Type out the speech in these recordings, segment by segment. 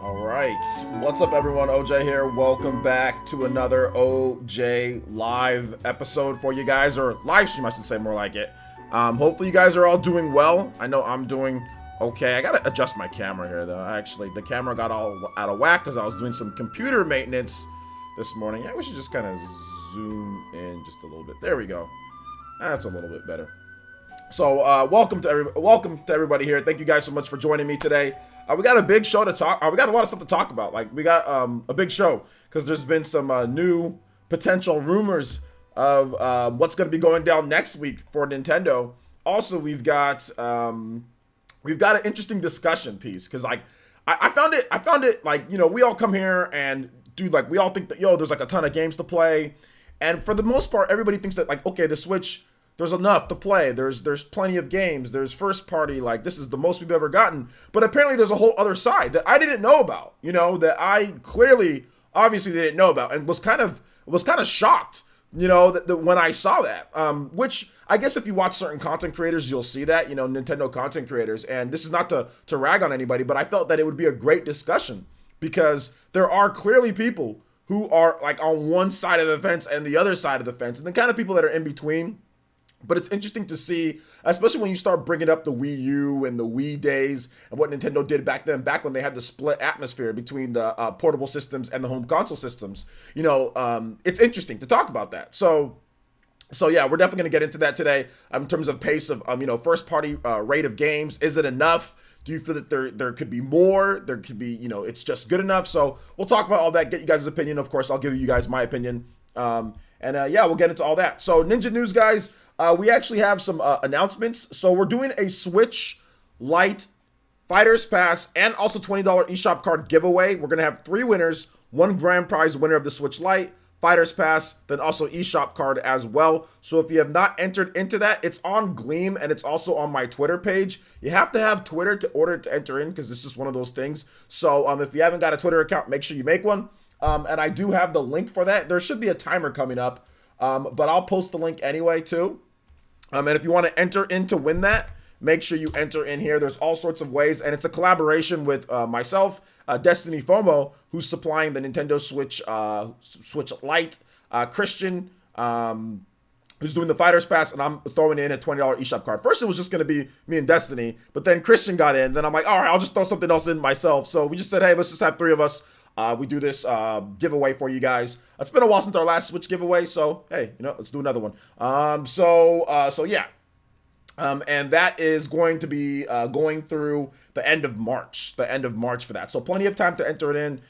All right. What's up, everyone? OJ here. Welcome back to another OJ live episode for you guys, or live stream, I should say, more like it. Hopefully, you guys are all doing well. I know I'm doing okay. I gotta adjust my camera here, though. Actually, the camera got all out of whack because I was doing some computer maintenance this morning. Yeah, we should just kind of zoom in just a little bit. There we go. That's a little bit better. So, welcome to everybody here. Thank you guys so much for joining me today. We got a big show to talk. We got a lot of stuff to talk about. Like, we got a big show because there's been some new potential rumors of what's going to be going down next week for Nintendo. Also, we've got we've got an interesting discussion piece because like I found it like, you know, we all come here and dude, like we all think that there's like a ton of games to play, and for the most part everybody thinks that like, okay, the Switch, there's enough to play, there's plenty of games, there's first party, like this is the most we've ever gotten. But apparently there's a whole other side that I didn't know about, you know, that I clearly obviously didn't know about, and was kind of shocked, you know, that when I saw that, which I guess if you watch certain content creators, you'll see that, you know, Nintendo content creators. And this is not to rag on anybody, but I felt that it would be a great discussion because there are clearly people who are like on one side of the fence and the other side of the fence, and the kind of people that are in between. But it's interesting to see, especially when you start bringing up the Wii U and the Wii days and what Nintendo did back then, back when they had the split atmosphere between the portable systems and the home console systems. You know, it's interesting to talk about that. So yeah, we're definitely going to get into that today in terms of pace of, you know, first party rate of games. Is it enough? Do you feel that there could be more? There could be, you know, it's just good enough. So we'll talk about all that, get you guys' opinion. Of course, I'll give you guys my opinion. Yeah, we'll get into all that. So Ninja News, guys. We actually have some announcements. So we're doing a Switch Lite Fighters Pass and also $20 eShop card giveaway. We're going to have 3 winners, 1 grand prize winner of the Switch Lite, Fighters Pass, then also eShop card as well. So if you have not entered into that, it's on Gleam and it's also on my Twitter page. You have to have Twitter to order to enter in because this is one of those things. So if you haven't got a Twitter account, make sure you make one. And I do have the link for that. There should be a timer coming up, but I'll post the link anyway too. And if you want to enter in to win that, make sure you enter in here. There's all sorts of ways, and it's a collaboration with myself, Destiny FOMO, who's supplying the Nintendo Switch Lite, Christian, who's doing the Fighters Pass, and I'm throwing in a $20 eShop card. First, it was just going to be me and Destiny, but then Christian got in. Then I'm like, all right, I'll just throw something else in myself. So we just said, hey, let's just have 3 of us. We do this giveaway for you guys. It's been a while since our last Switch giveaway, so hey, you know, let's do another one. So yeah. And that is going to be going through the end of March. The end of March for that. So plenty of time to enter it in.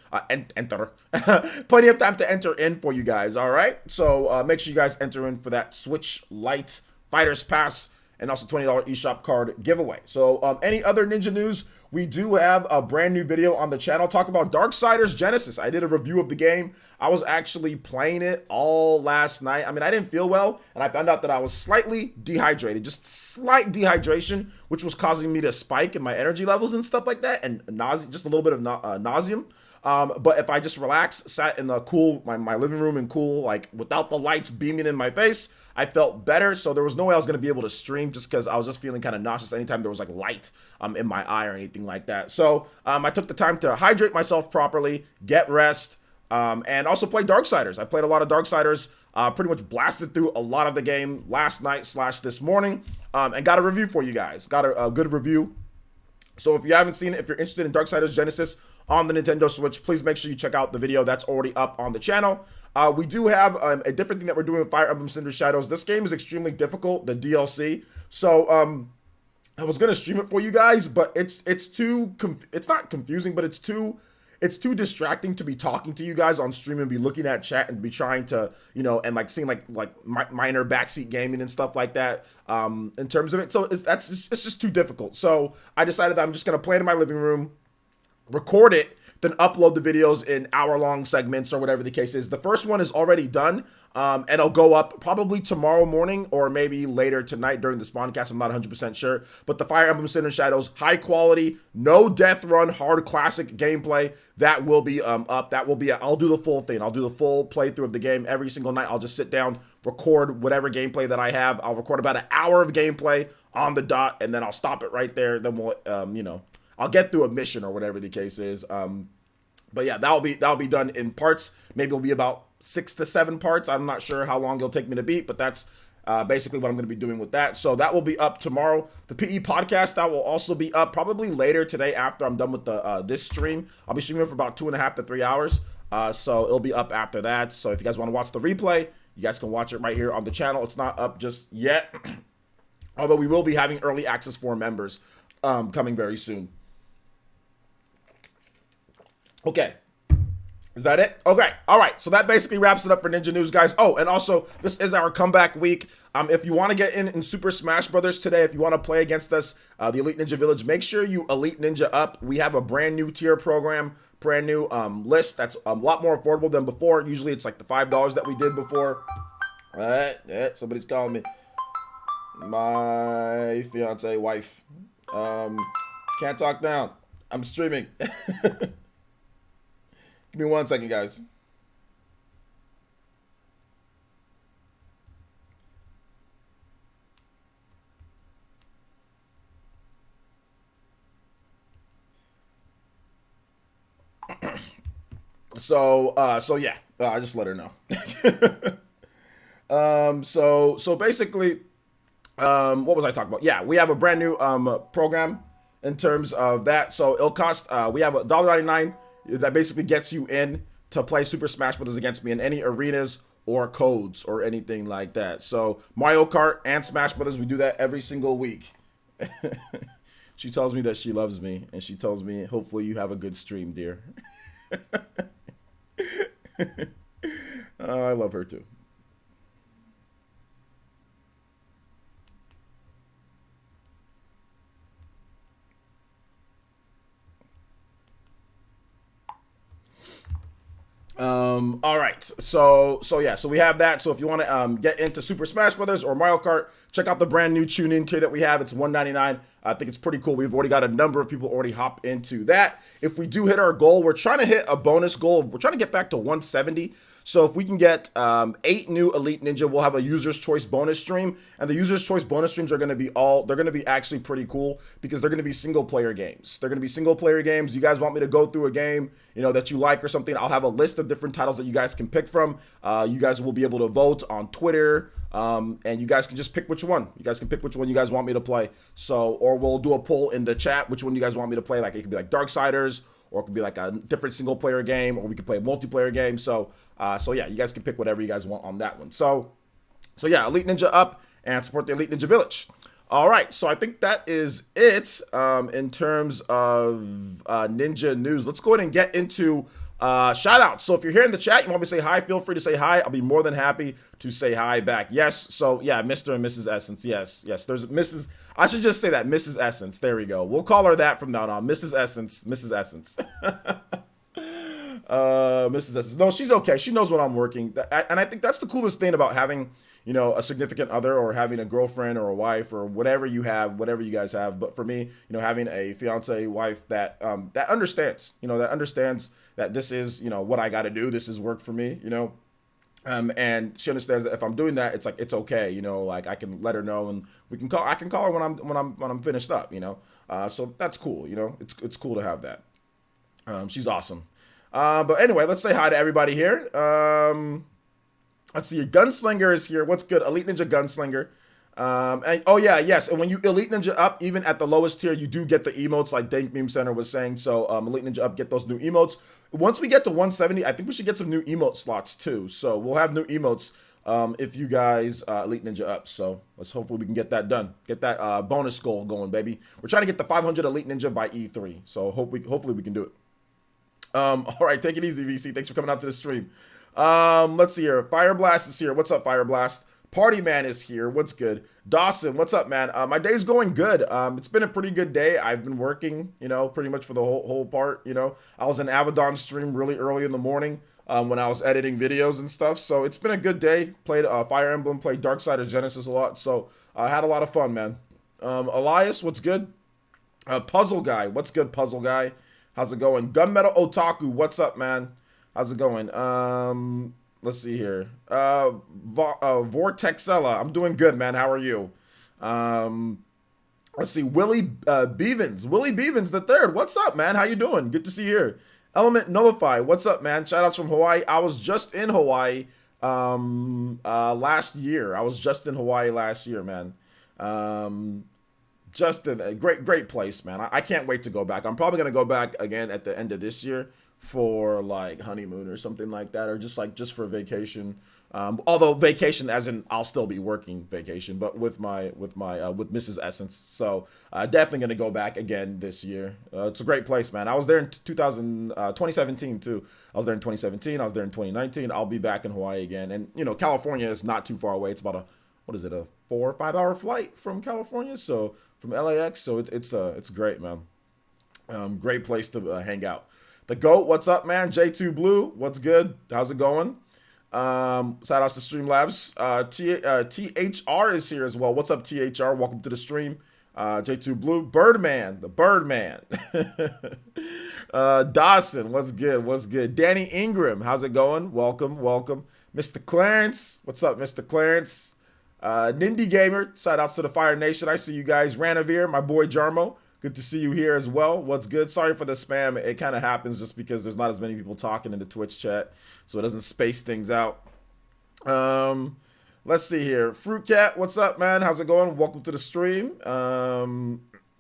Plenty of time to enter in for you guys. All right. So make sure you guys enter in for that Switch Lite Fighters Pass and also $20 eShop card giveaway. So any other Ninja news? We do have a brand new video on the channel talking about Darksiders Genesis. I did a review of the game. I was actually playing it all last night. I mean, I didn't feel well, and I found out that I was slightly dehydrated, just slight dehydration, which was causing me to spike in my energy levels and stuff like that, and nausea, just a little bit of nauseum. But if I just relaxed, sat in the cool, my living room and cool, like without the lights beaming in my face, I felt better. So there was no way I was going to be able to stream just because I was just feeling kind of nauseous anytime there was like light in my eye or anything like that. So I took the time to hydrate myself properly, get rest, and also play Darksiders. I played a lot of Darksiders, pretty much blasted through a lot of the game last night / this morning, and got a review for you guys. Got a good review. So if you haven't seen it, if you're interested in Darksiders Genesis on the Nintendo Switch, please make sure you check out the video that's already up on the channel. We do have a different thing that we're doing with Fire Emblem Cinder Shadows. This game is extremely difficult, the DLC. So I was gonna stream it for you guys, but it's not confusing, but it's too distracting to be talking to you guys on stream and be looking at chat and be trying to, you know, and like seeing like minor backseat gaming and stuff like that in terms of it. So it's just too difficult. So I decided that I'm just gonna play it in my living room, record it, then upload the videos in hour-long segments or whatever the case is. The first one is already done, and it'll go up probably tomorrow morning or maybe later tonight during the Spawncast. I'm not 100% sure. But the Fire Emblem Cinder Shadows, high quality, no death run, hard classic gameplay, that will be up. That will be, I'll do the full thing. I'll do the full playthrough of the game every single night. I'll just sit down, record whatever gameplay that I have. I'll record about an hour of gameplay on the dot, and then I'll stop it right there. Then we'll, you know, I'll get through a mission or whatever the case is. But yeah, that'll be done in parts. Maybe it'll be about 6 to 7 parts. I'm not sure how long it'll take me to beat, but that's basically what I'm going to be doing with that. So that will be up tomorrow. The PE podcast, that will also be up probably later today after I'm done with the this stream. I'll be streaming for about 2.5 to 3 hours. So it'll be up after that. So if you guys want to watch the replay, you guys can watch it right here on the channel. It's not up just yet, although we will be having early access for members coming very soon. Okay. Is that it? Okay. All right. So that basically wraps it up for Ninja News, guys. Oh, and also, this is our comeback week. If you want to get in Super Smash Brothers today, if you want to play against us, the Elite Ninja Village, make sure you Elite Ninja up. We have a brand new tier program, brand new list that's a lot more affordable than before. Usually it's like the $5 that we did before. All right, yeah, somebody's calling me. My fiance, wife. Can't talk now. I'm streaming. Give me 1 second, guys. So yeah, I just let her know. So basically, what was I talking about? Yeah, we have a brand new program in terms of that. So it'll cost. We have $1.99 that basically gets you in to play Super Smash Brothers against me in any arenas or codes or anything like that. So Mario Kart and Smash Brothers, we do that every single week. She tells me that she loves me, and she tells me, hopefully you have a good stream, dear. I love her too. All right. So yeah. So we have that. So if you want to get into Super Smash Brothers or Mario Kart, check out the brand new tune-in tier that we have. It's $1.99. I think it's pretty cool. We've already got a number of people already hop into that. If we do hit our goal, we're trying to hit a bonus goal. We're trying to get back to 170. So if we can get 8 new Elite Ninja, we'll have a user's choice bonus stream. And the user's choice bonus streams are going to be they're going to be actually pretty cool because they're going to be single player games. They're going to be single player games. You guys want me to go through a game, that you like or something, I'll have a list of different titles that you guys can pick from. You guys will be able to vote on Twitter. And you guys can just pick which one. You guys can pick which one you guys want me to play. Or we'll do a poll in the chat, which one you guys want me to play. Like it could be like Darksiders, or it could be like a different single player game, or we could play a multiplayer game. So yeah, you guys can pick whatever you guys want on that one. So yeah, Elite Ninja up and support the Elite Ninja Village. All right, so I think that is it in terms of Ninja news. Let's go ahead and get into shout outs. So if you're here in the chat, you want me to say hi, feel free to say hi. I'll be more than happy to say hi back. Yes, so yeah, Mr. and Mrs. Essence. Yes, there's Mrs. I should just say that, Mrs. Essence. There we go. We'll call her that from now on. Mrs. Essence. Mrs. Essence. Mrs. Essence. No, she's okay. She knows when I'm working. And I think that's the coolest thing about having, a significant other or having a girlfriend or a wife or whatever you have, whatever you guys have. But for me, having a fiance, wife that understands, that understands that this is, what I got to do. This is work for me, and she understands that if I'm doing that, it's like, it's okay. Like I can let her know and I can call her when I'm finished up, so that's cool. It's cool to have that. She's awesome. But anyway, let's say hi to everybody here. Let's see. Gunslinger is here. What's good? Elite Ninja Gunslinger. And oh yeah, yes. And when you Elite Ninja up, even at the lowest tier, you do get the emotes like Dank Meme Center was saying. So Elite Ninja up, get those new emotes. Once we get to 170, I think we should get some new emote slots too. So we'll have new emotes if you guys Elite Ninja up. So hopefully we can get that done. Get that bonus goal going, baby. We're trying to get the 500 Elite Ninja by E3. So hopefully we can do it. All right, take it easy, VC. Thanks for coming out to the stream. Let's see here. Fireblast is here. What's up, Fireblast? Party Man is here. What's good? Dawson, what's up, man? My day's going good. It's been a pretty good day. I've been working, pretty much for the whole part. I was in Abaddon stream really early in the morning when I was editing videos and stuff. So it's been a good day. Played Fire Emblem, played Darksiders Genesis a lot. So I had a lot of fun, man. Elias, what's good? Puzzle Guy, what's good, Puzzle Guy? How's it going? Gunmetal Otaku, what's up, man? How's it going? Let's see here. Vortexella, I'm doing good, man. How are you? Let's see. Willie Bevins. Willie Bevins the third. What's up, man? How you doing? Good to see you here. Element Nullify. What's up, man? Shout outs from Hawaii. I was just in Hawaii last year. I was just in Hawaii last year, man. Just a great place, man. I can't wait to go back. I'm probably gonna go back again at the end of this year for like honeymoon or something like that, or just for vacation. Although vacation, as in I'll still be working vacation, but with Mrs. Essence. So definitely gonna go back again this year. It's a great place, man. I was there in 2017 too. I was there in 2017. I was there in 2019. I'll be back in Hawaii again, and California is not too far away. It's about what is it, a 4 or 5 hour flight from California, so from LAX. So it's great, man. Great place to hang out. The GOAT, what's up, man? J2 Blue, what's good? How's it going? Shout outs to Streamlabs. THR is here as well. What's up, THR? Welcome to the stream. J2 Blue, Birdman, the Birdman. Dawson, what's good? What's good? Danny Ingram, how's it going? Welcome, welcome. Mr. Clarence, what's up, Mr. Clarence? Nindy Gamer, shout outs to the Fire Nation. I see you guys. Ranavir, my boy Jarmo, good to see you here as well. What's good? Sorry for the spam. It kind of happens just because there's not as many people talking in the Twitch chat, so it doesn't space things out. Let's see here. Fruit Cat, what's up, man? How's it going? Welcome to the stream.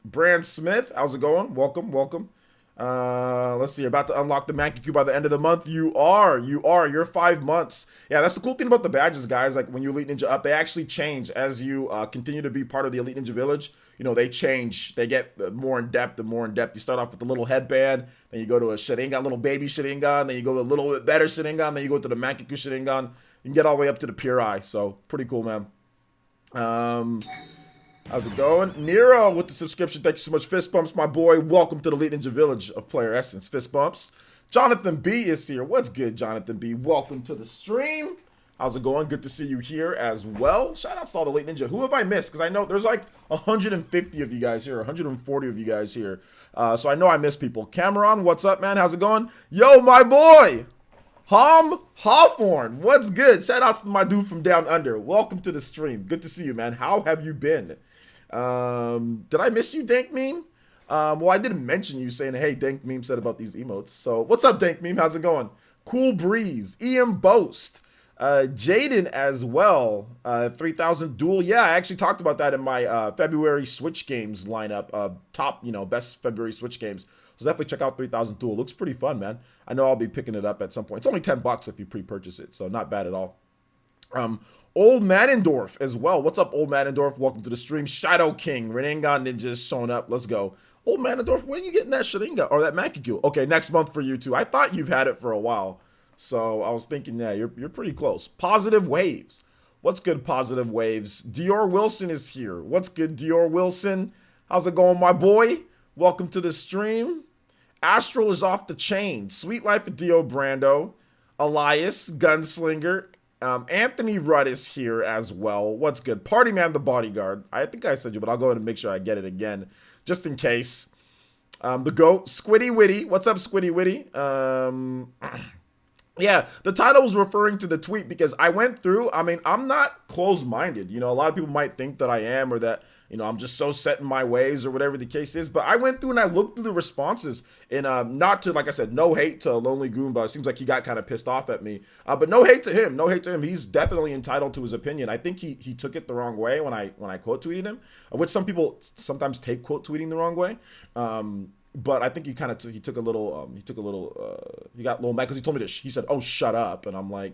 Brand Smith, how's it going? Welcome, welcome. Let's see. You're about to unlock the Mankey Cube by the end of the month. You are. You're 5 months. Yeah, that's the cool thing about the badges, guys. Like when you Elite Ninja up, they actually change as you continue to be part of the Elite Ninja Village. You know, they change. They get more in depth and more in depth. You start off with the little headband, then you go to a Sharingan, little baby Sharingan, then you go to a little bit better Sharingan, then you go to the Mankey Cube Sharingan. You can get all the way up to the Pure Eye. So pretty cool, man. How's it going? Nero with the subscription. Thank you so much. Fist bumps, my boy. Welcome to the Elite Ninja Village of Player Essence. Fist bumps. Jonathan B is here. What's good, Jonathan B? Welcome to the stream. How's it going? Good to see you here as well. Shout out to all the Elite Ninja. Who have I missed? Because I know there's like 150 of you guys here, 140 of you guys here. So I know I missed people. Cameron, what's up, man? How's it going? Yo, my boy. Hawthorne, what's good? Shout outs to my dude from down under. Welcome to the stream. Good to see you, man. How have you been? Did I miss you, Dank Meme? Well, I didn't mention you saying, hey, Dank Meme said about these emotes. So what's up, Dank Meme? How's it going? Cool Breeze, EM Boast, Jaden as well, 3000 Duel. Yeah, I actually talked about that in my February Switch games lineup, top, best February Switch games. So definitely check out 3000 Duel. Looks pretty fun, man. I know I'll be picking it up at some point. It's only $10 if you pre-purchase it, so not bad at all. Old Manendorf as well. What's up, Old Manendorf? Welcome to the stream. Shadow King, Rinnegan Ninjas showing up. Let's go. Old Manendorf, when are you getting that Sharingan or that Mankey? Okay, next month for you too. I thought you've had it for a while, so I was thinking, yeah, you're pretty close. Positive Waves. What's good, Positive Waves? Dior Wilson is here. What's good, Dior Wilson? How's it going, my boy? Welcome to the stream. Astral is off the chain. Sweet Life of Dio Brando. Elias, Gunslinger. Anthony Rudd is here as well. What's good? Party Man the Bodyguard. I think I said you, but I'll go ahead and make sure I get it again, just in case. The GOAT, Squiddy Witty. What's up, Squiddy Witty? Yeah, the title was referring to the tweet because I went through. I mean, I'm not closed-minded. A lot of people might think that I am, or that, I'm just so set in my ways or whatever the case is. But I went through and I looked through the responses, and not to, like I said, no hate to Lonely Goomba. It seems like he got kind of pissed off at me. But no hate to him. No hate to him. He's definitely entitled to his opinion. I think he took it the wrong way when I quote tweeted him, which some people sometimes take quote tweeting the wrong way. But I think he kind of he got a little mad because he told me he said, "Oh, shut up," and I'm like,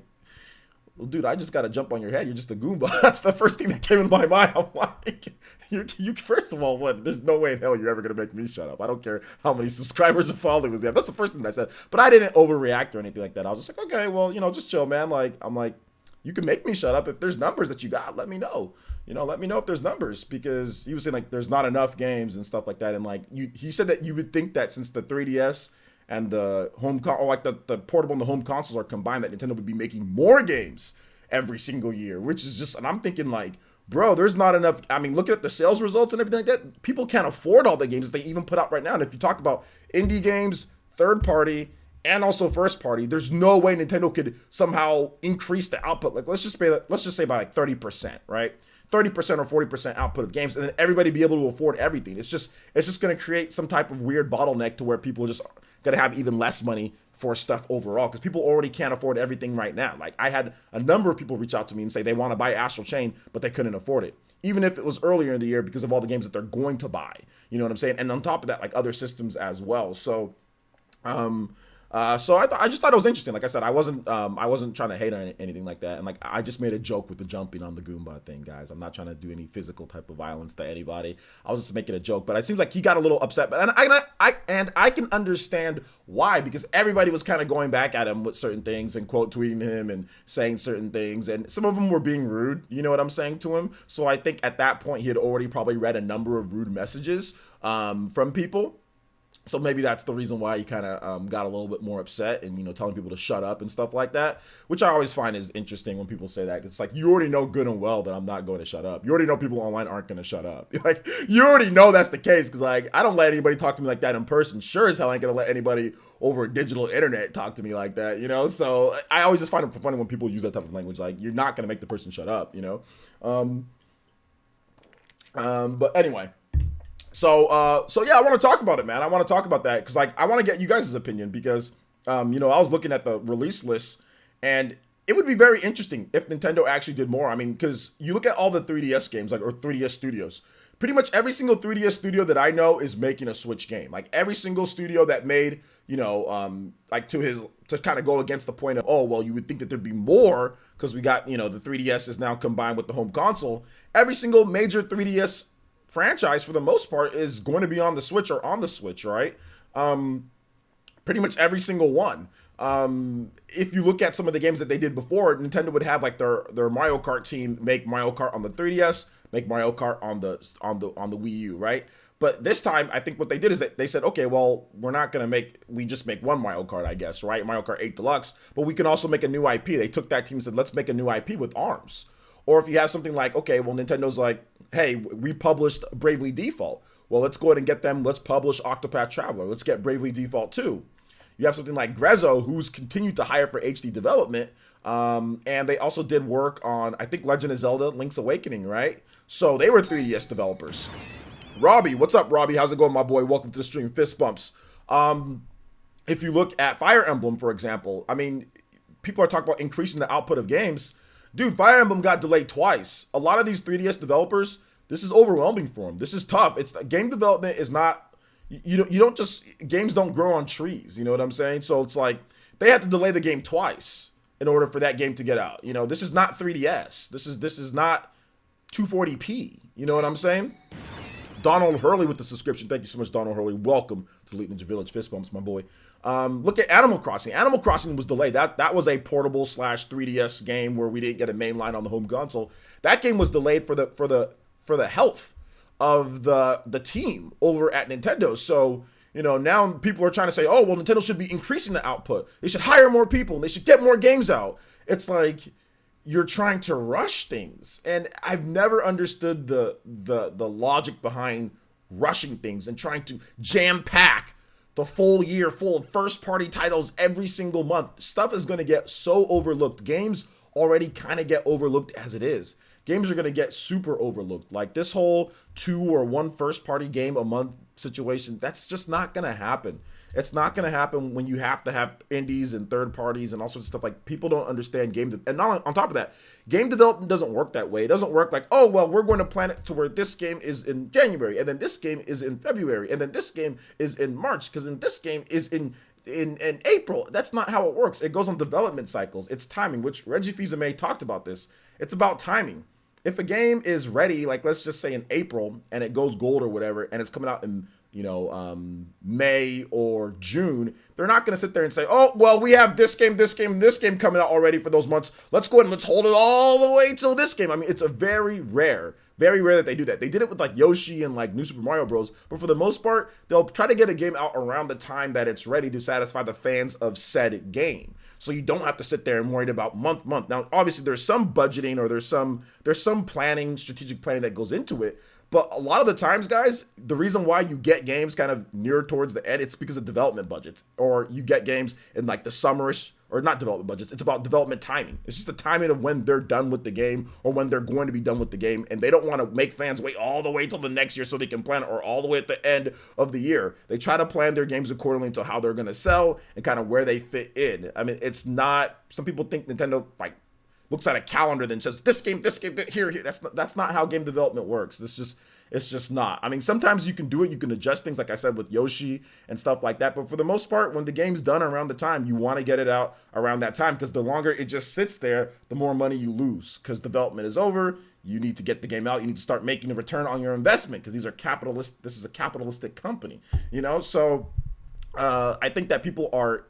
well, dude, I just got to jump on your head. You're just a Goomba. That's the first thing that came in my mind. I'm like, you first of all, what? There's no way in hell you're ever going to make me shut up. I don't care how many subscribers or followers you have. That's the first thing I said. But I didn't overreact or anything like that. I was just like, okay, well, just chill, man. Like, I'm like, you can make me shut up. If there's numbers that you got, let me know. Let me know if there's numbers, because he was saying like there's not enough games and stuff like that. And like he said that you would think that since the 3DS and the the portable and the home consoles are combined, that Nintendo would be making more games every single year, which is just, and I'm thinking like, bro, there's not enough. I mean, looking at the sales results and everything like that, people can't afford all the games that they even put out right now. And if you talk about indie games, third party, and also first party, there's no way Nintendo could somehow increase the output. Like let's just say by like 30%, right? 30% or 40% output of games, and then everybody be able to afford everything. It's just going to create some type of weird bottleneck to where people are just going to have even less money for stuff overall, because people already can't afford everything right now. Like I had a number of people reach out to me and say they want to buy Astral Chain, but they couldn't afford it, even if it was earlier in the year, because of all the games that they're going to buy. You know what I'm saying? And on top of that, like other systems as well. So, So I just thought it was interesting. Like I said, I wasn't trying to hate on anything like that, and like I just made a joke with the jumping on the Goomba thing, guys. I'm not trying to do any physical type of violence to anybody. I was just making a joke, but it seems like he got a little upset. But and I can understand why, because everybody was kind of going back at him with certain things and quote tweeting him and saying certain things, and some of them were being rude. You know what I'm saying to him? So I think at that point he had already probably read a number of rude messages from people. So maybe that's the reason why he kind of got a little bit more upset and, telling people to shut up and stuff like that, which I always find is interesting when people say that. It's like, you already know good and well that I'm not going to shut up. You already know people online aren't going to shut up. Like, you already know that's the case, because, like, I don't let anybody talk to me like that in person. Sure as hell I ain't going to let anybody over digital internet talk to me like that, So I always just find it funny when people use that type of language. Like, you're not going to make the person shut up. But anyway. So yeah, I want to talk about it, man. I want to talk about that because, like, I want to get you guys' opinion because, I was looking at the release list, and it would be very interesting if Nintendo actually did more. I mean, because you look at all the 3DS games, like, or 3DS studios. Pretty much every single 3DS studio that I know is making a Switch game. Like, every single studio that made, like, to kind of go against the point of, oh, well, you would think that there'd be more because we got, the 3DS is now combined with the home console. Every single major 3DS franchise, for the most part, is going to be on the Switch or on the Switch, right? Pretty much every single one. If you look at some of the games that they did before, Nintendo would have like their Mario Kart team make Mario Kart on the 3DS, make Mario Kart on the Wii U, right? But this time, I think what they did is that they said, okay, well, we just make one Mario Kart, I guess, right? Mario Kart 8 Deluxe, but we can also make a new IP. They took that team and said, let's make a new IP with ARMS. Or if you have something like, okay, well, Nintendo's like, hey, we published Bravely Default. Well, let's go ahead and get them. Let's publish Octopath Traveler. Let's get Bravely Default 2. You have something like Grezzo, who's continued to hire for HD development. And they also did work on, I think, Legend of Zelda Link's Awakening, right? So they were 3DS developers. Robbie, what's up, Robbie? How's it going, my boy? Welcome to the stream. Fist bumps. If you look at Fire Emblem, for example, I mean, people are talking about increasing the output of games. Dude, Fire Emblem got delayed twice. A lot of these 3DS developers, this is overwhelming for them. This is tough. It's game development is not, games don't grow on trees. You know what I'm saying? So it's like they had to delay the game twice in order for that game to get out. This is not 3DS. This is not 240p. You know what I'm saying? Donald Hurley with the subscription. Thank you so much, Donald Hurley. Welcome to Elite Ninja Village. Fist bumps, my boy. Look at Animal Crossing. Animal Crossing was delayed. That was a portable / 3DS game where we didn't get a mainline on the home console. That game was delayed for the health of the team over at Nintendo. So, now people are trying to say, oh, well, Nintendo should be increasing the output. They should hire more people. And they should get more games out. It's like you're trying to rush things. And I've never understood the logic behind rushing things and trying to jam pack the full year full of first party titles every single month. Stuff is going to get so overlooked. Games already kind of get overlooked as it is. Games are going to get super overlooked. Like this whole 2 or 1 first party game a month situation, that's just not going to happen. It's not going to happen when you have to have indies and third parties and all sorts of stuff. Like, people don't understand and not on top of that, game development doesn't work that way. It doesn't work like, oh, well, we're going to plan it to where this game is in January, and then this game is in February, and then this game is in March, because then this game is in April. That's not how it works. It goes on development cycles. It's timing, which Reggie Fils-Aimé talked about this. It's about timing. If a game is ready, like let's just say in April, and it goes gold or whatever, and it's coming out in May or June, they're not going to sit there and say, oh, well, we have this game, and this game coming out already for those months. Let's go ahead and let's hold it all the way till this game. I mean, it's a very rare that they do that. They did it with like Yoshi and like New Super Mario Bros. But for the most part, they'll try to get a game out around the time that it's ready to satisfy the fans of said game. So you don't have to sit there and worry about month. Now, obviously, there's some budgeting or there's some planning, strategic planning that goes into it. But a lot of the times, guys, the reason why you get games kind of near towards the end, it's because of development budgets. Or you get games in like the summerish, or not development budgets, it's about development timing. It's just the timing of when they're done with the game or when they're going to be done with the game. And they don't want to make fans wait all the way till the next year so they can plan it, or all the way at the end of the year. They try to plan their games accordingly to how they're going to sell and kind of where they fit in. I mean, it's not, some people think Nintendo like looks at a calendar then says this game here. That's not how game development works. It's just not. I mean, sometimes you can do it. You can adjust things, like I said, with Yoshi and stuff like that. But for the most part, when the game's done around the time, you want to get it out around that time, because the longer it just sits there, the more money you lose, because development is over. You need to get the game out. You need to start making a return on your investment, because these are capitalist. This is a capitalistic company, So I think that people are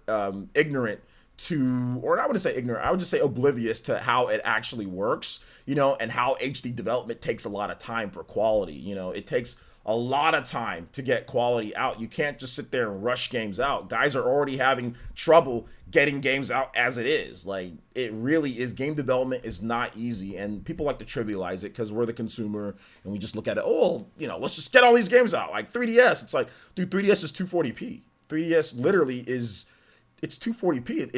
ignorant to, or I wouldn't say ignorant, I would just say oblivious to how it actually works, and how HD development takes a lot of time for quality. It takes a lot of time to get quality out. You can't just sit there and rush games out. Guys are already having trouble getting games out as it is. Like, it really is. Game development is not easy, and people like to trivialize it because we're the consumer and we just look at it, let's just get all these games out. Like 3DS, it's like, dude, 3DS is 240p. 3DS literally is, it's 240p.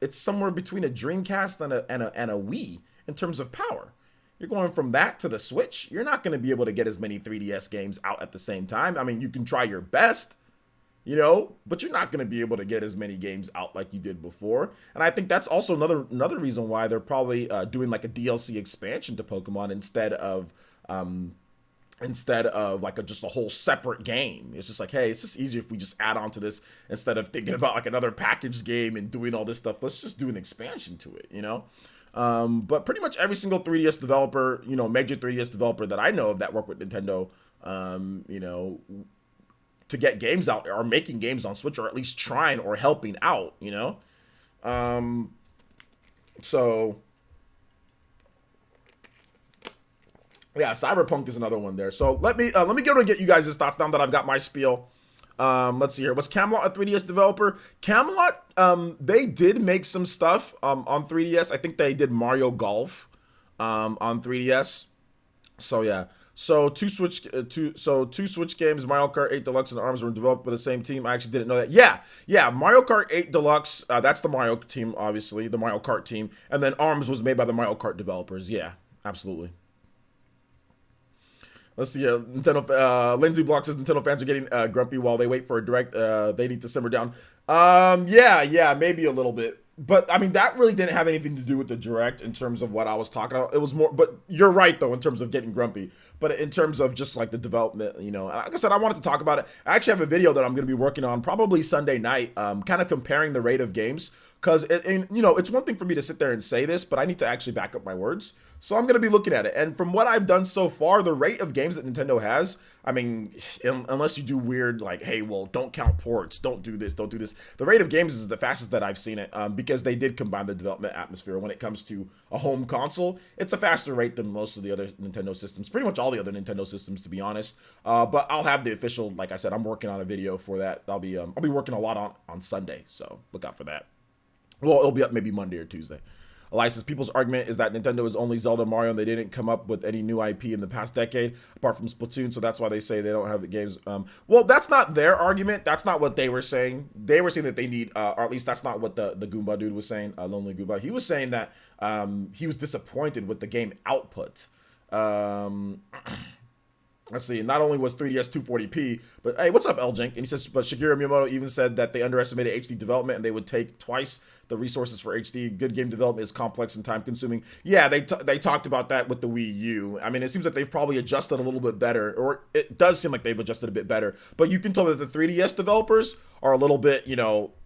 It's somewhere between a Dreamcast and a Wii in terms of power. You're going from that to the Switch. You're not going to be able to get as many 3DS games out at the same time. I mean, you can try your best, but you're not going to be able to get as many games out like you did before. And I think that's also another reason why they're probably doing like a DLC expansion to Pokemon instead of like just a whole separate game. It's just like, hey, it's just easier if we just add on to this instead of thinking about like another packaged game and doing all this stuff. Let's just do an expansion to it, But pretty much every single 3DS developer, major 3DS developer that I know of that work with Nintendo, to get games out, are making games on Switch, or at least trying or helping out, So yeah, Cyberpunk is another one there. So let me go and get you guys' thoughts now that I've got my spiel. Let's see here. Was Camelot a 3DS developer? Camelot, they did make some stuff on 3DS. I think they did Mario Golf on 3DS. So yeah. So two Switch games, Mario Kart 8 Deluxe and ARMS, were developed by the same team. I actually didn't know that. Yeah. Mario Kart 8 Deluxe, that's the Mario team, obviously, the Mario Kart team, and then ARMS was made by the Mario Kart developers. Yeah, absolutely. Let's see. Lindsay Block says Nintendo fans are getting grumpy while they wait for a direct. They need to simmer down. Yeah, maybe a little bit. But I mean, that really didn't have anything to do with the direct in terms of what I was talking about. It was more. But you're right though in terms of getting grumpy. But in terms of just like the development, like I said, I wanted to talk about it. I actually have a video that I'm going to be working on probably Sunday night, kind of comparing the rate of games. Because, it's one thing for me to sit there and say this, but I need to actually back up my words. So I'm going to be looking at it. And from what I've done so far, the rate of games that Nintendo has, I mean, unless you do weird, like, hey, well, don't count ports, don't do this. The rate of games is the fastest that I've seen it, because they did combine the development atmosphere. When it comes to a home console, it's a faster rate than most of the other Nintendo systems, pretty much all the other Nintendo systems, to be honest. But I'll have the official, like I said, I'm working on a video for that. I'll be working a lot on Sunday, so look out for that. Well, it'll be up maybe Monday or Tuesday. Elias says people's argument is that Nintendo is only Zelda, Mario, and they didn't come up with any new IP in the past decade, apart from Splatoon, so that's why they say they don't have the games. Well, that's not their argument. That's not what they were saying. They were saying that they need, or at least that's not what the Goomba dude was saying, Lonely Goomba. He was saying that he was disappointed with the game output. Let's see, not only was 3DS 240p, but hey, what's up, Ljink? And he says, but Shigeru Miyamoto even said that they underestimated HD development and they would take twice the resources for HD. Good game development is complex and time consuming. Yeah, they talked about that with the Wii U. I mean, it seems like they've probably adjusted a little bit better, or it does seem like they've adjusted a bit better. But you can tell that the 3DS developers are a little bit,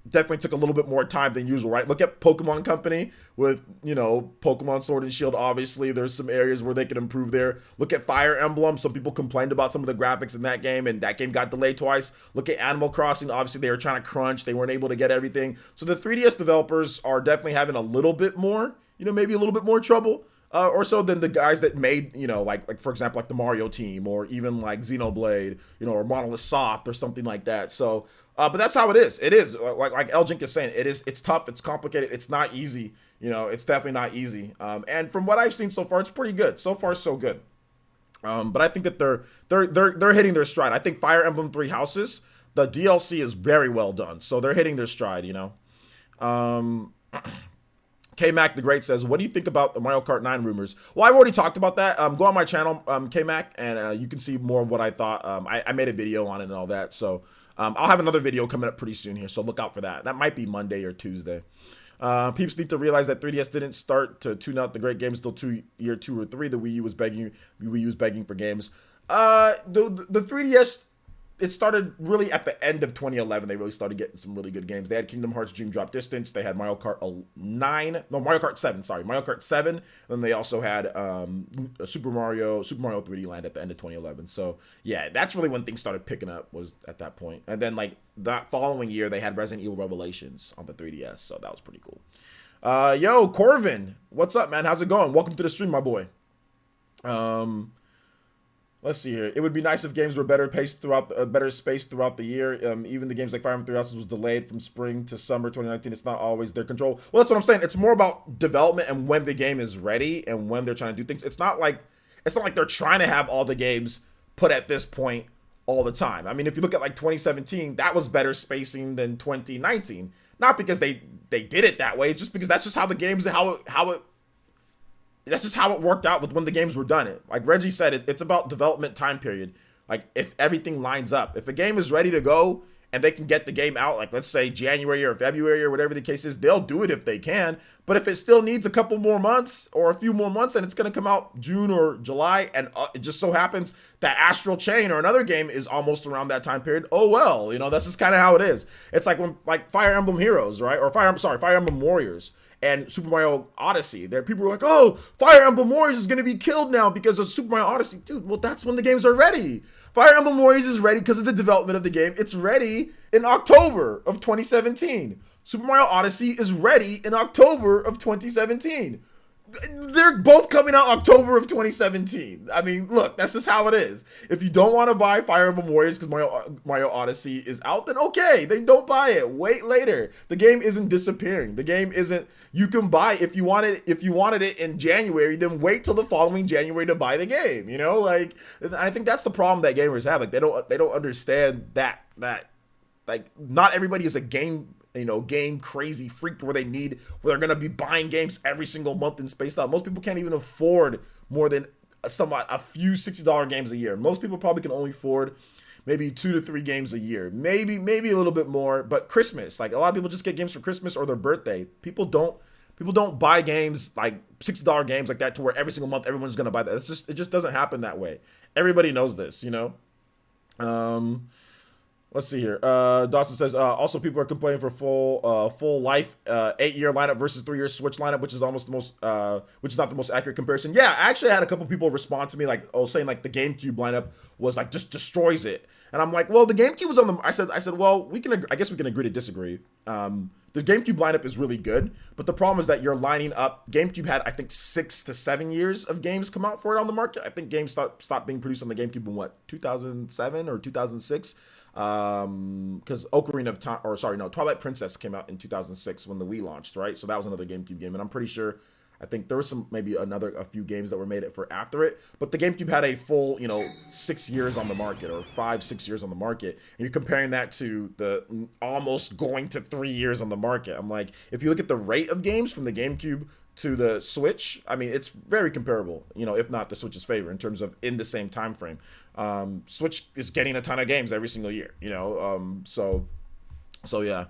definitely took a little bit more time than usual, right? Look at Pokemon Company with, Pokemon Sword and Shield. Obviously, there's some areas where they can improve there. Look at Fire Emblem. Some people complained about some of the graphics in that game, and that game got delayed twice. Look at Animal Crossing. Obviously, they were trying to crunch. They weren't able to get everything. So the 3DS developers are definitely having a little bit more, maybe a little bit more trouble. Or so than the guys that made, like for example, like the Mario team, or even like Xenoblade, or Monolith Soft or something like that. So, but that's how it is. It is like Ljink is saying, it's tough, it's complicated, it's not easy. It's definitely not easy. And from what I've seen so far, it's pretty good. So far, so good. But I think that they're hitting their stride. I think Fire Emblem Three Houses, the DLC is very well done. So they're hitting their stride. K-Mac the Great says, what do you think about the Mario Kart 9 rumors? Well, I've already talked about that. Go on my channel, K-Mac, and you can see more of what I thought. I made a video on it and all that. So I'll have another video coming up pretty soon here. So look out for that. That might be Monday or Tuesday. Peeps need to realize that 3DS didn't start to tune out the great games until year 2 or 3. The Wii U was begging for games. The 3DS, it started really at the end of 2011. They really started getting some really good games. They had Kingdom Hearts Dream Drop Distance. They had Mario Kart 9. No, Mario Kart 7. Sorry, Mario Kart 7. And then they also had Super Mario 3D Land at the end of 2011. So yeah, that's really when things started picking up, was at that point. And then like that following year, they had Resident Evil Revelations on the 3DS. So that was pretty cool. Yo, Corvin, what's up, man? How's it going? Welcome to the stream, my boy. Let's see here. It would be nice if games were better paced throughout, better spaced throughout the year. Even the games like Fire Emblem Three Houses was delayed from spring to summer 2019. It's not always their control. Well, that's what I'm saying. It's more about development and when the game is ready and when they're trying to do things. It's not like they're trying to have all the games put at this point all the time. I mean, if you look at like 2017, that was better spacing than 2019. Not because they did it that way. It's just because that's just how the games that's just how it worked out with when the games were done. Like Reggie said, it's about development time period. Like if everything lines up, if a game is ready to go and they can get the game out, like let's say January or February or whatever the case is, they'll do it if they can. But if it still needs a couple more months or a few more months and it's going to come out June or July, and it just so happens that Astral Chain or another game is almost around that time period, oh well, that's just kind of how it is. It's like when like Fire Emblem Heroes, right? Or Fire Emblem Warriors and Super Mario Odyssey. There, people were like, "Oh, Fire Emblem Warriors is going to be killed now because of Super Mario Odyssey." Dude, well, that's when the games are ready. Fire Emblem Warriors is ready because of the development of the game. It's ready in October of 2017. Super Mario Odyssey is ready in October of 2017. They're both coming out October of 2017. I mean, look, that's just how it is. If you don't want to buy Fire Emblem Warriors because Mario Odyssey is out, then okay, then don't buy it. Wait later. The game isn't disappearing. The game isn't. You can buy if you wanted. If you wanted it in January, then wait till the following January to buy the game. Like I think that's the problem that gamers have. Like they don't understand that like not everybody is a game crazy freak where they're gonna be buying games every single month and spaced out. Most people can't even afford more than a few $60 games a year. Most people probably can only afford maybe 2 to 3 games a year, maybe a little bit more. But Christmas, like a lot of people just get games for Christmas or their birthday. People don't buy games like $60 games like that to where every single month everyone's gonna buy that. It just doesn't happen that way. Everybody knows this. Let's see here. Dawson says, also people are complaining for full life 8-year lineup versus 3-year Switch lineup, which is almost the most, which is not the most accurate comparison. Yeah, I actually had a couple people respond to me saying like the GameCube lineup was like just destroys it, and I'm like, well, the GameCube was on the. I said, well, I guess we can agree to disagree. The GameCube lineup is really good, but the problem is that you're lining up. GameCube had, I think, 6 to 7 years of games come out for it on the market. I think games stopped being produced on the GameCube in 2007 or 2006. Because Ocarina of Time, Twilight Princess came out in 2006 when the Wii launched, right? So that was another GameCube game, and I'm pretty sure, I think there was a few games that were made for after it, but the GameCube had a full, 6 years on the market, or 5-6 years on the market, and you're comparing that to the almost going to 3 years on the market. I'm like, if you look at the rate of games from the GameCube to the Switch, I mean, it's very comparable, if not the Switch's favor in terms of in the same time frame. Switch is getting a ton of games every single year, so yeah.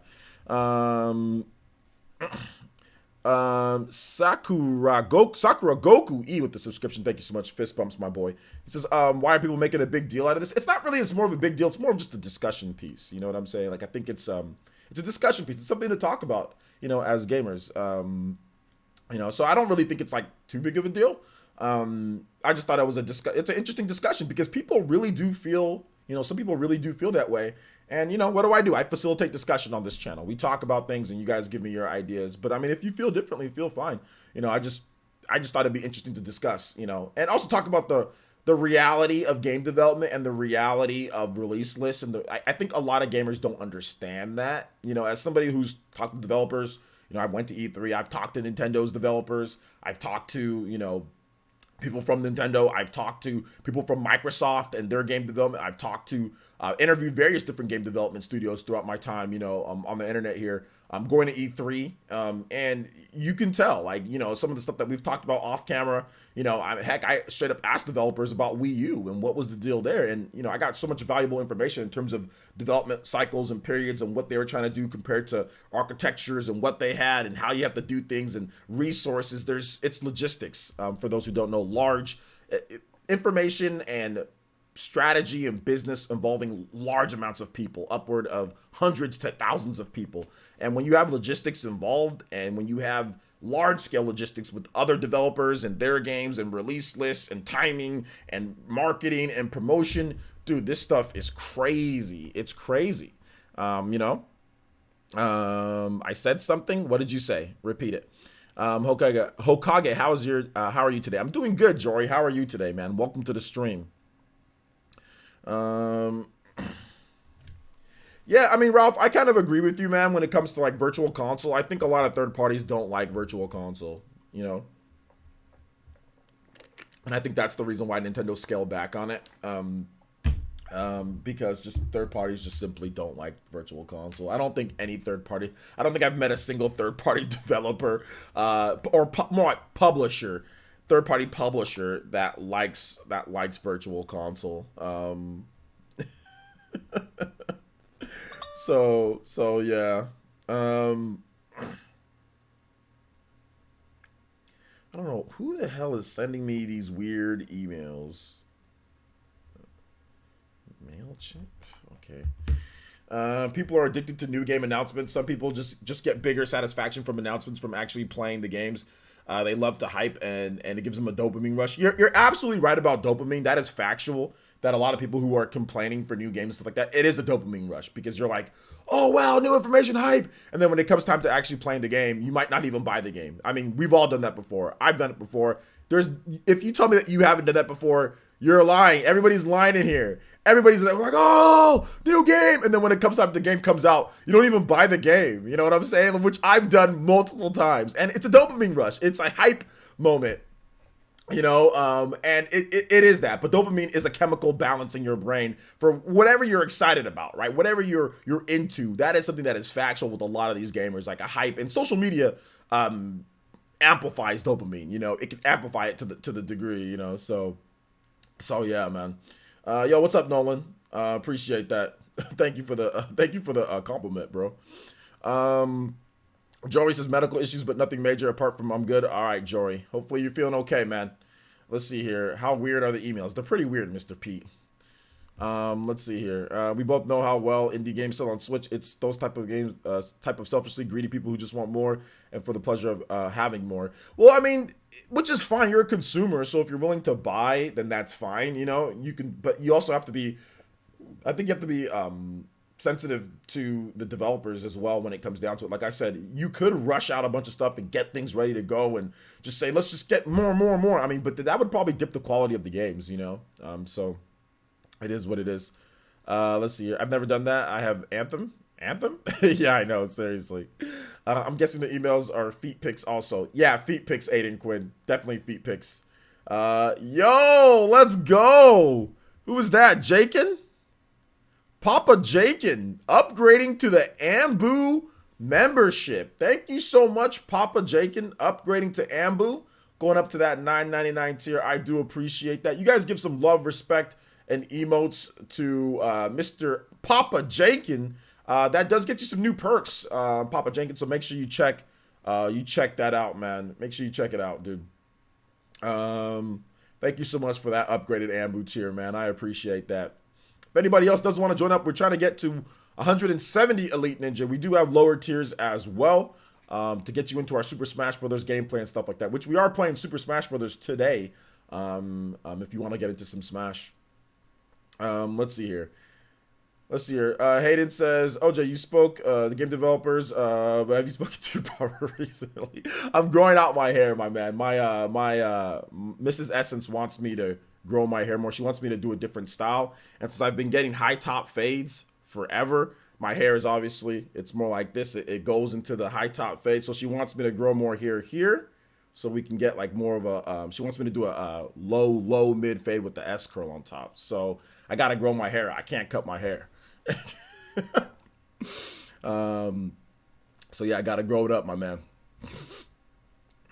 Sakura Goku E with the subscription. Thank you so much. Fist bumps, my boy. He says, why are people making a big deal out of this? It's not really, it's more of a big deal. It's more of just a discussion piece. You know what I'm saying? Like, I think it's a discussion piece. It's something to talk about, as gamers. So I don't really think it's like too big of a deal. I just thought it was it's an interesting discussion because people really do feel, some people really do feel that way. And what do? I facilitate discussion on this channel. We talk about things and you guys give me your ideas. But I mean, if you feel differently, feel fine. I just thought it'd be interesting to discuss, and also talk about the reality of game development and the reality of release lists. And I think a lot of gamers don't understand that, as somebody who's talked to developers, I went to E3, I've talked to Nintendo's developers, I've talked to, people from Nintendo, I've talked to people from Microsoft and their game development, I've talked to, interviewed various different game development studios throughout my time, on the internet here. I'm going to E3, and you can tell, like, some of the stuff that we've talked about off camera, I straight up asked developers about Wii U and what was the deal there. And, I got so much valuable information in terms of development cycles and periods and what they were trying to do compared to architectures and what they had and how you have to do things and resources. It's logistics, for those who don't know, large information and strategy and business involving large amounts of people, upward of hundreds to thousands of people. And when you have logistics involved, and when you have large scale logistics with other developers and their games and release lists and timing and marketing and promotion, dude, this stuff is crazy. It's crazy. You know, I said something. What did you say? Repeat it. Hokage, how are you today? I'm doing good, Jory. How are you today, man? Welcome to the stream. Yeah, I mean, Ralph, I kind of agree with you, man, when it comes to like virtual console. I think a lot of third parties don't like virtual console, you know? And I think that's the reason why Nintendo scaled back on it. Because just third parties just simply don't like virtual console. I don't think I've met a single third party developer, more like publisher, third party publisher that likes virtual console. So yeah. I don't know who the hell is sending me these weird emails. MailChimp? Okay. People are addicted to new game announcements. Some people just get bigger satisfaction from announcements from actually playing the games. They love to hype, and it gives them a dopamine rush. You're absolutely right about dopamine. That is factual. That a lot of people who are complaining for new games and stuff like that, it is a dopamine rush, because you're like, oh wow, new information, hype. And then when it comes time to actually playing the game, you might not even buy the game. I mean, we've all done that before. I've done it before. If you tell me that you haven't done that before, you're lying. Everybody's lying in here. Everybody's like, oh, new game. And then when it comes time, the game comes out, you don't even buy the game. You know what I'm saying? Which I've done multiple times. And it's a dopamine rush. It's a hype moment. You know, and it is that. But dopamine is a chemical balance in your brain for whatever you're excited about, right? Whatever you're into. That is something that is factual with a lot of these gamers, like a hype. And social media amplifies dopamine. You know, it can amplify it to the degree. You know, so yeah, man. Yo, what's up, Nolan? Appreciate that. Thank you for the compliment, bro. Jory says medical issues, but nothing major apart from I'm good. All right, Jory. Hopefully you're feeling okay, man. Let's see here. How weird are the emails? They're pretty weird, Mr. Pete. Let's see here. We both know how well indie games sell on Switch. It's those type of games, type of selfishly greedy people who just want more and for the pleasure of having more. Well, I mean, which is fine. You're a consumer, so if you're willing to buy, then that's fine. You know, you can, but you also have to be. I think you have to be sensitive to the developers as well when it comes down to it. Like I said, you could rush out a bunch of stuff and get things ready to go and just say, let's just get more. I mean, but that would probably dip the quality of the games, you know? So it is what it is. Let's see here. I've never done that. I have Anthem. Yeah, I know. Seriously. I'm guessing the emails are feet pics also. Yeah, feet pics, Aiden Quinn. Definitely feet pics. Yo, let's go. Who is that? Jakin? Papa Jakin upgrading to the Ambu membership. Thank you so much, Papa Jakin, upgrading to Ambu, going up to that $9.99 tier. I do appreciate that. You guys give some love, respect, and emotes to Mr. Papa Jakin. That does get you some new perks, Papa Jakin. So make sure you check that out, man. Make sure you check it out, dude. Thank you so much for that upgraded Ambu tier, man. I appreciate that. If anybody else doesn't want to join up, we're trying to get to 170 Elite Ninja. We do have lower tiers as well to get you into our Super Smash Brothers gameplay and stuff like that, which we are playing Super Smash Brothers today. If you want to get into some Smash. Let's see here. Hayden says, OJ, you spoke, the game developers, but have you spoken to your barber recently? I'm growing out my hair, my man. My Mrs. Essence wants me to grow my hair more. She wants me to do a different style. And since I've been getting high top fades forever, my hair is obviously, it's more like this. It goes into the high top fade. So she wants me to grow more hair here so we can get like more of a, she wants me to do a low mid fade with the S curl on top. So I got to grow my hair. I can't cut my hair. So yeah, I got to grow it up, my man.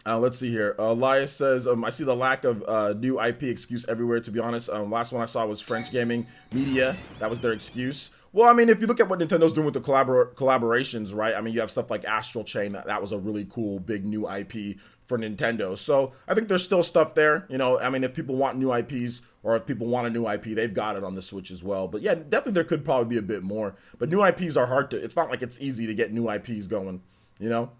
Let's see here. Elias says, I see the lack of new IP excuse everywhere, to be honest. Last one I saw was French Gaming Media. That was their excuse. Well, I mean, if you look at what Nintendo's doing with the collaborations, right? I mean, you have stuff like Astral Chain. That was a really cool, big new IP for Nintendo. So I think there's still stuff there. You know, I mean, if people want new IPs or if people want a new IP, they've got it on the Switch as well. But yeah, definitely there could probably be a bit more. But new IPs are hard to, it's not like it's easy to get new IPs going, you know?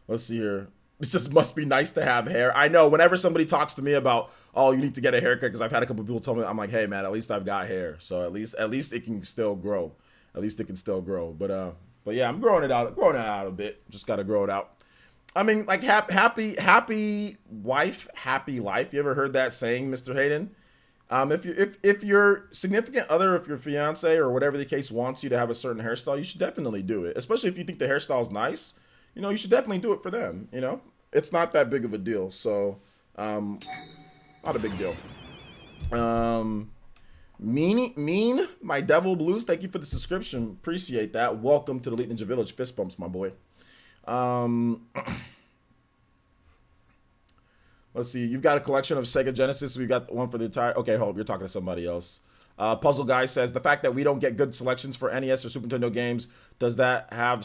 Let's see here. It just must be nice to have hair. I know whenever somebody talks to me about, oh, you need to get a haircut, because I've had a couple people tell me, I'm like, hey man, at least I've got hair. So at least it can still grow. At least it can still grow. But yeah, I'm growing it out a bit. Just gotta grow it out. I mean, like happy wife, happy life. You ever heard that saying, Mr. Hayden? If your significant other, if your fiance or whatever the case wants you to have a certain hairstyle, you should definitely do it. Especially if you think the hairstyle is nice, you know, you should definitely do it for them. You know, it's not that big of a deal. So, not a big deal. Mean, my devil blues. Thank you for the subscription. Appreciate that. Welcome to the Elite Ninja Village. Fist bumps, my boy. Let's see. You've got a collection of Sega Genesis. We've got one for the entire. Okay, hold. You're talking to somebody else. Puzzle Guy says the fact that we don't get good selections for NES or Super Nintendo games, does that have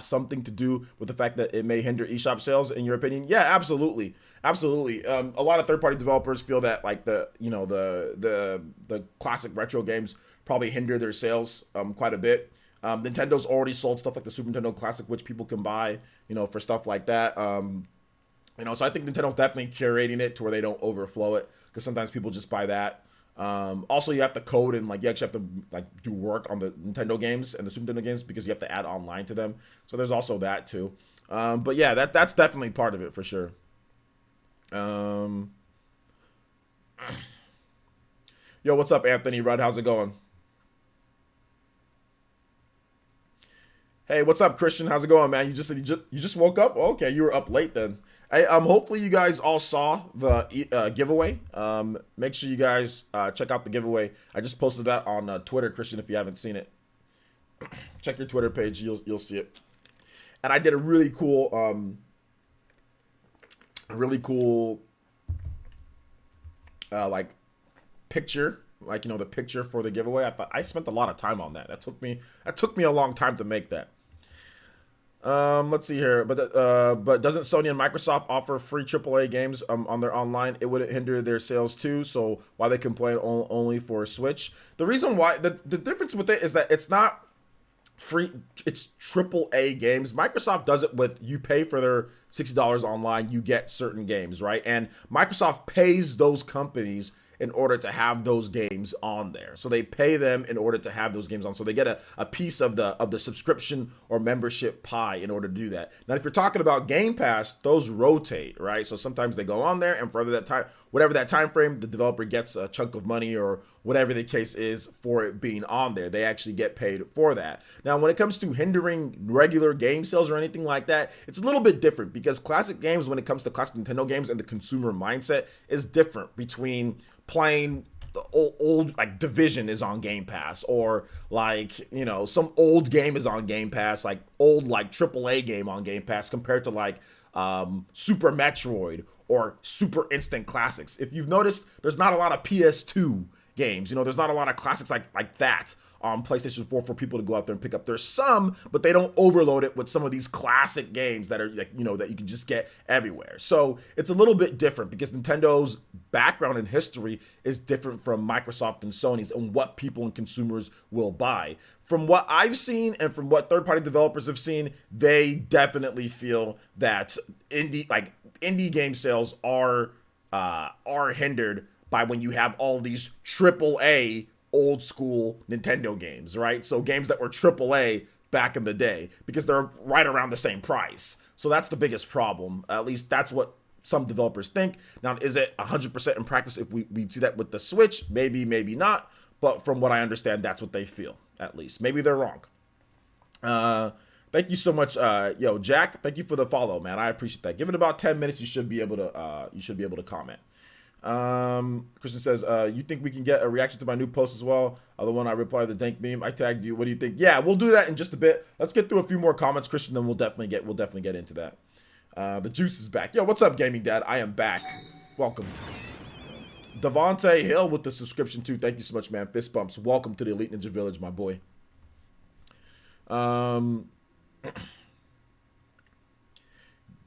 something to do with the fact that it may hinder eShop sales? In your opinion? Yeah, absolutely, absolutely. A lot of third-party developers feel that like the classic retro games probably hinder their sales quite a bit. Nintendo's already sold stuff like the Super Nintendo Classic, which people can buy, you know, for stuff like that. So I think Nintendo's definitely curating it to where they don't overflow it, because sometimes people just buy that. Also, you have to code and like you actually have to like do work on the Nintendo games and the Super Nintendo games because you have to add online to them. So there's also that too. But yeah, that's definitely part of it for sure. Yo, what's up, Anthony Rudd? How's it going? Hey, what's up, Christian? How's it going, man? You just woke up? Oh, okay, you were up late then. Hey, hopefully you guys all saw the giveaway. Make sure you guys check out the giveaway. I just posted that on Twitter, Christian. If you haven't seen it, check your Twitter page. You'll see it. And I did a really cool, like picture, like the picture for the giveaway. I spent a lot of time on that. That took me a long time to make that. Let's see here, but doesn't Sony and Microsoft offer free AAA games on their online? It wouldn't hinder their sales too, so why they can play only for Switch? The reason why, the difference with it is that it's not free, it's AAA games. Microsoft does it with, you pay for their $60 online, you get certain games, right? And Microsoft pays those companies in order to have those games on there. So they pay them in order to have those games on. So they get a piece of the subscription or membership pie in order to do that. Now, if you're talking about Game Pass, those rotate, right? So sometimes they go on there, and for that time, whatever that time frame, the developer gets a chunk of money or whatever the case is for it being on there. They actually get paid for that. Now, when it comes to hindering regular game sales or anything like that, it's a little bit different, because classic games, when it comes to classic Nintendo games and the consumer mindset, is different between playing the old like Division is on Game Pass, or like, some old game is on Game Pass, like old like AAA game on Game Pass, compared to like Super Metroid or Super Instant Classics. If you've noticed, there's not a lot of PS2 games. There's not a lot of classics like that on PlayStation 4 for people to go out there and pick up. There's some, but they don't overload it with some of these classic games that are like, that you can just get everywhere. So it's a little bit different, because Nintendo's background and history is different from Microsoft and Sony's, and what people and consumers will buy. From what I've seen and from what third-party developers have seen, they definitely feel that indie game sales are hindered by when you have all these AAA old school Nintendo games, right? So games that were AAA back in the day, because they're right around the same price. So that's the biggest problem. At least that's what some developers think. Now, is it 100% in practice if we see that with the Switch? Maybe, maybe not. But from what I understand, that's what they feel, at least. Maybe they're wrong. Thank you so much, Jack. Thank you for the follow, man. I appreciate that. Give it about 10 minutes. You should be able to comment. Christian says, you think we can get a reaction to my new post as well? The one I replied the dank meme. I tagged you. What do you think? Yeah, we'll do that in just a bit. Let's get through a few more comments, Christian, then we'll definitely get into that. The juice is back. Yo, what's up, gaming dad? I am back. Welcome. Devontae Hill with the subscription too. Thank you so much, man. Fist bumps. Welcome to the Elite Ninja Village, my boy.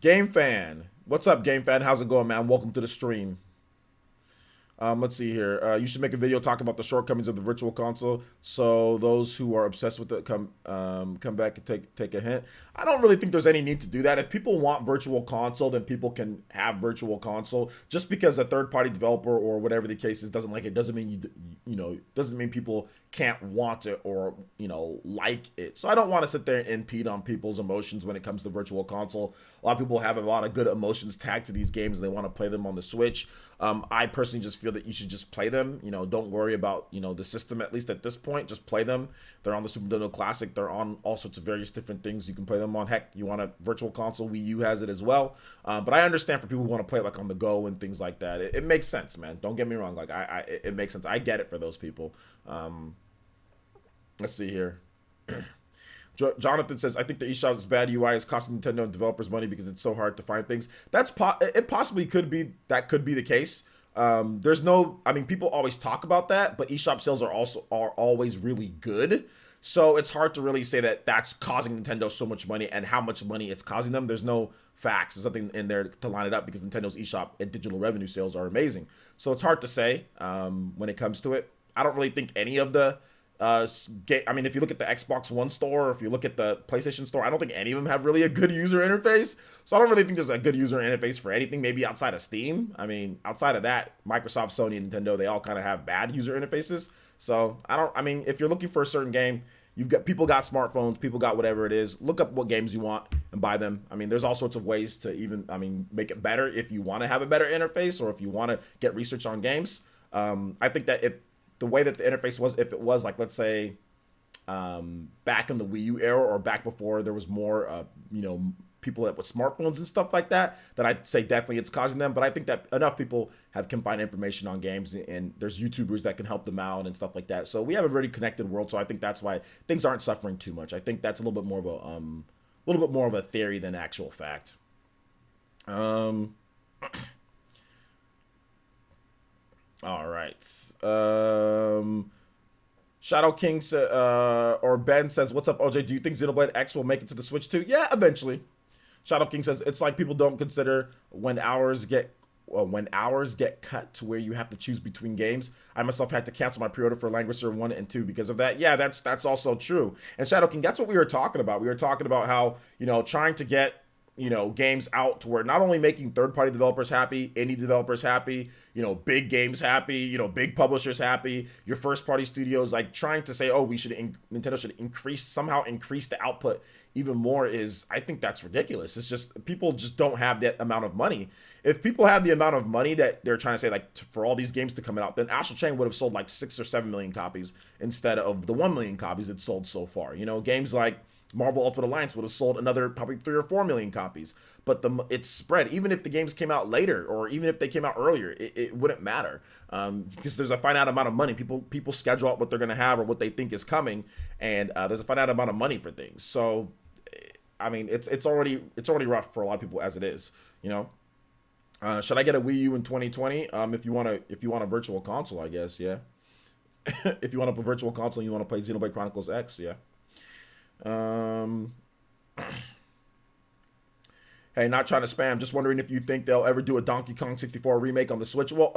Game fan. What's up, game fan? How's it going, man? Welcome to the stream. Let's see here. You should make a video talking about the shortcomings of the virtual console, so those who are obsessed with it come back and take a hint. I don't really think there's any need to do that. If people want virtual console, then people can have virtual console. Just because a third-party developer or whatever the case is doesn't like it doesn't mean doesn't mean people can't want it or like it. So I don't want to sit there and impede on people's emotions when it comes to virtual console. A lot of people have a lot of good emotions tagged to these games and they want to play them on the Switch. I personally just feel that you should just play them. Don't worry about the system, at least at this point. Just play them. They're on the Super Nintendo Classic. They're on all sorts of various different things. You can play them on. Heck, you want a virtual console? Wii U has it as well. But I understand for people who want to play it like on the go and things like that. It makes sense, man. Don't get me wrong. Like it makes sense. I get it for those people. Let's see here. Jonathan says, I think the eShop's bad UI is costing Nintendo developers money because it's so hard to find things. It possibly could be the case. People always talk about that, but eShop sales are always really good. So it's hard to really say that that's causing Nintendo so much money and how much money it's causing them. There's no facts. There's nothing in there to line it up because Nintendo's eShop and digital revenue sales are amazing. So it's hard to say when it comes to it. I don't really think any of the if you look at the Xbox One store, or if you look at the PlayStation store, I don't think any of them have really a good user interface. So I don't really think there's a good user interface for anything, maybe outside of Steam. Outside of that, Microsoft, Sony, and Nintendo, they all kind of have bad user interfaces. So if you're looking for a certain game, people got smartphones, people got whatever it is, look up what games you want and buy them. There's all sorts of ways to even, make it better if you want to have a better interface or if you want to get research on games. I think that if the way that the interface was, if it was like, let's say, back in the Wii U era or back before there was more, people that with smartphones and stuff like that, then I'd say definitely it's causing them. But I think that enough people can find information on games and there's YouTubers that can help them out and stuff like that. So we have a very connected world. So I think that's why things aren't suffering too much. I think that's a little bit more of a theory than actual fact. All right. Shadow King or Ben says, "What's up, OJ? Do you think Xenoblade X will make it to the Switch too?" Yeah, eventually. Shadow King says, "It's like people don't consider when hours get cut to where you have to choose between games. I myself had to cancel my pre-order for Languisher 1 and 2 because of that." Yeah, that's also true. And Shadow King, that's what we were talking about. We were talking about how trying to get games out to where not only making third-party developers happy, indie developers happy, big games happy, big publishers happy, your first-party studios, like trying to say, oh, Nintendo should somehow increase the output even more I think that's ridiculous. It's just, people just don't have that amount of money. If people had the amount of money that they're trying to say, like, for all these games to come out, then Astral Chain would have sold like 6 or 7 million copies instead of the 1 million copies it's sold so far. Games like Marvel Ultimate Alliance would have sold another probably 3 or 4 million copies, but it's spread. Even if the games came out later, or even if they came out earlier, it wouldn't matter because there's a finite amount of money. People schedule out what they're going to have or what they think is coming, and there's a finite amount of money for things. So, it's already rough for a lot of people as it is. Should I get a Wii U in 2020? If you want a virtual console, I guess, yeah. If you want a virtual console and you want to play Xenoblade Chronicles X, yeah. Hey, not trying to spam, just wondering if you think they'll ever do a Donkey Kong 64 remake on the Switch. Well,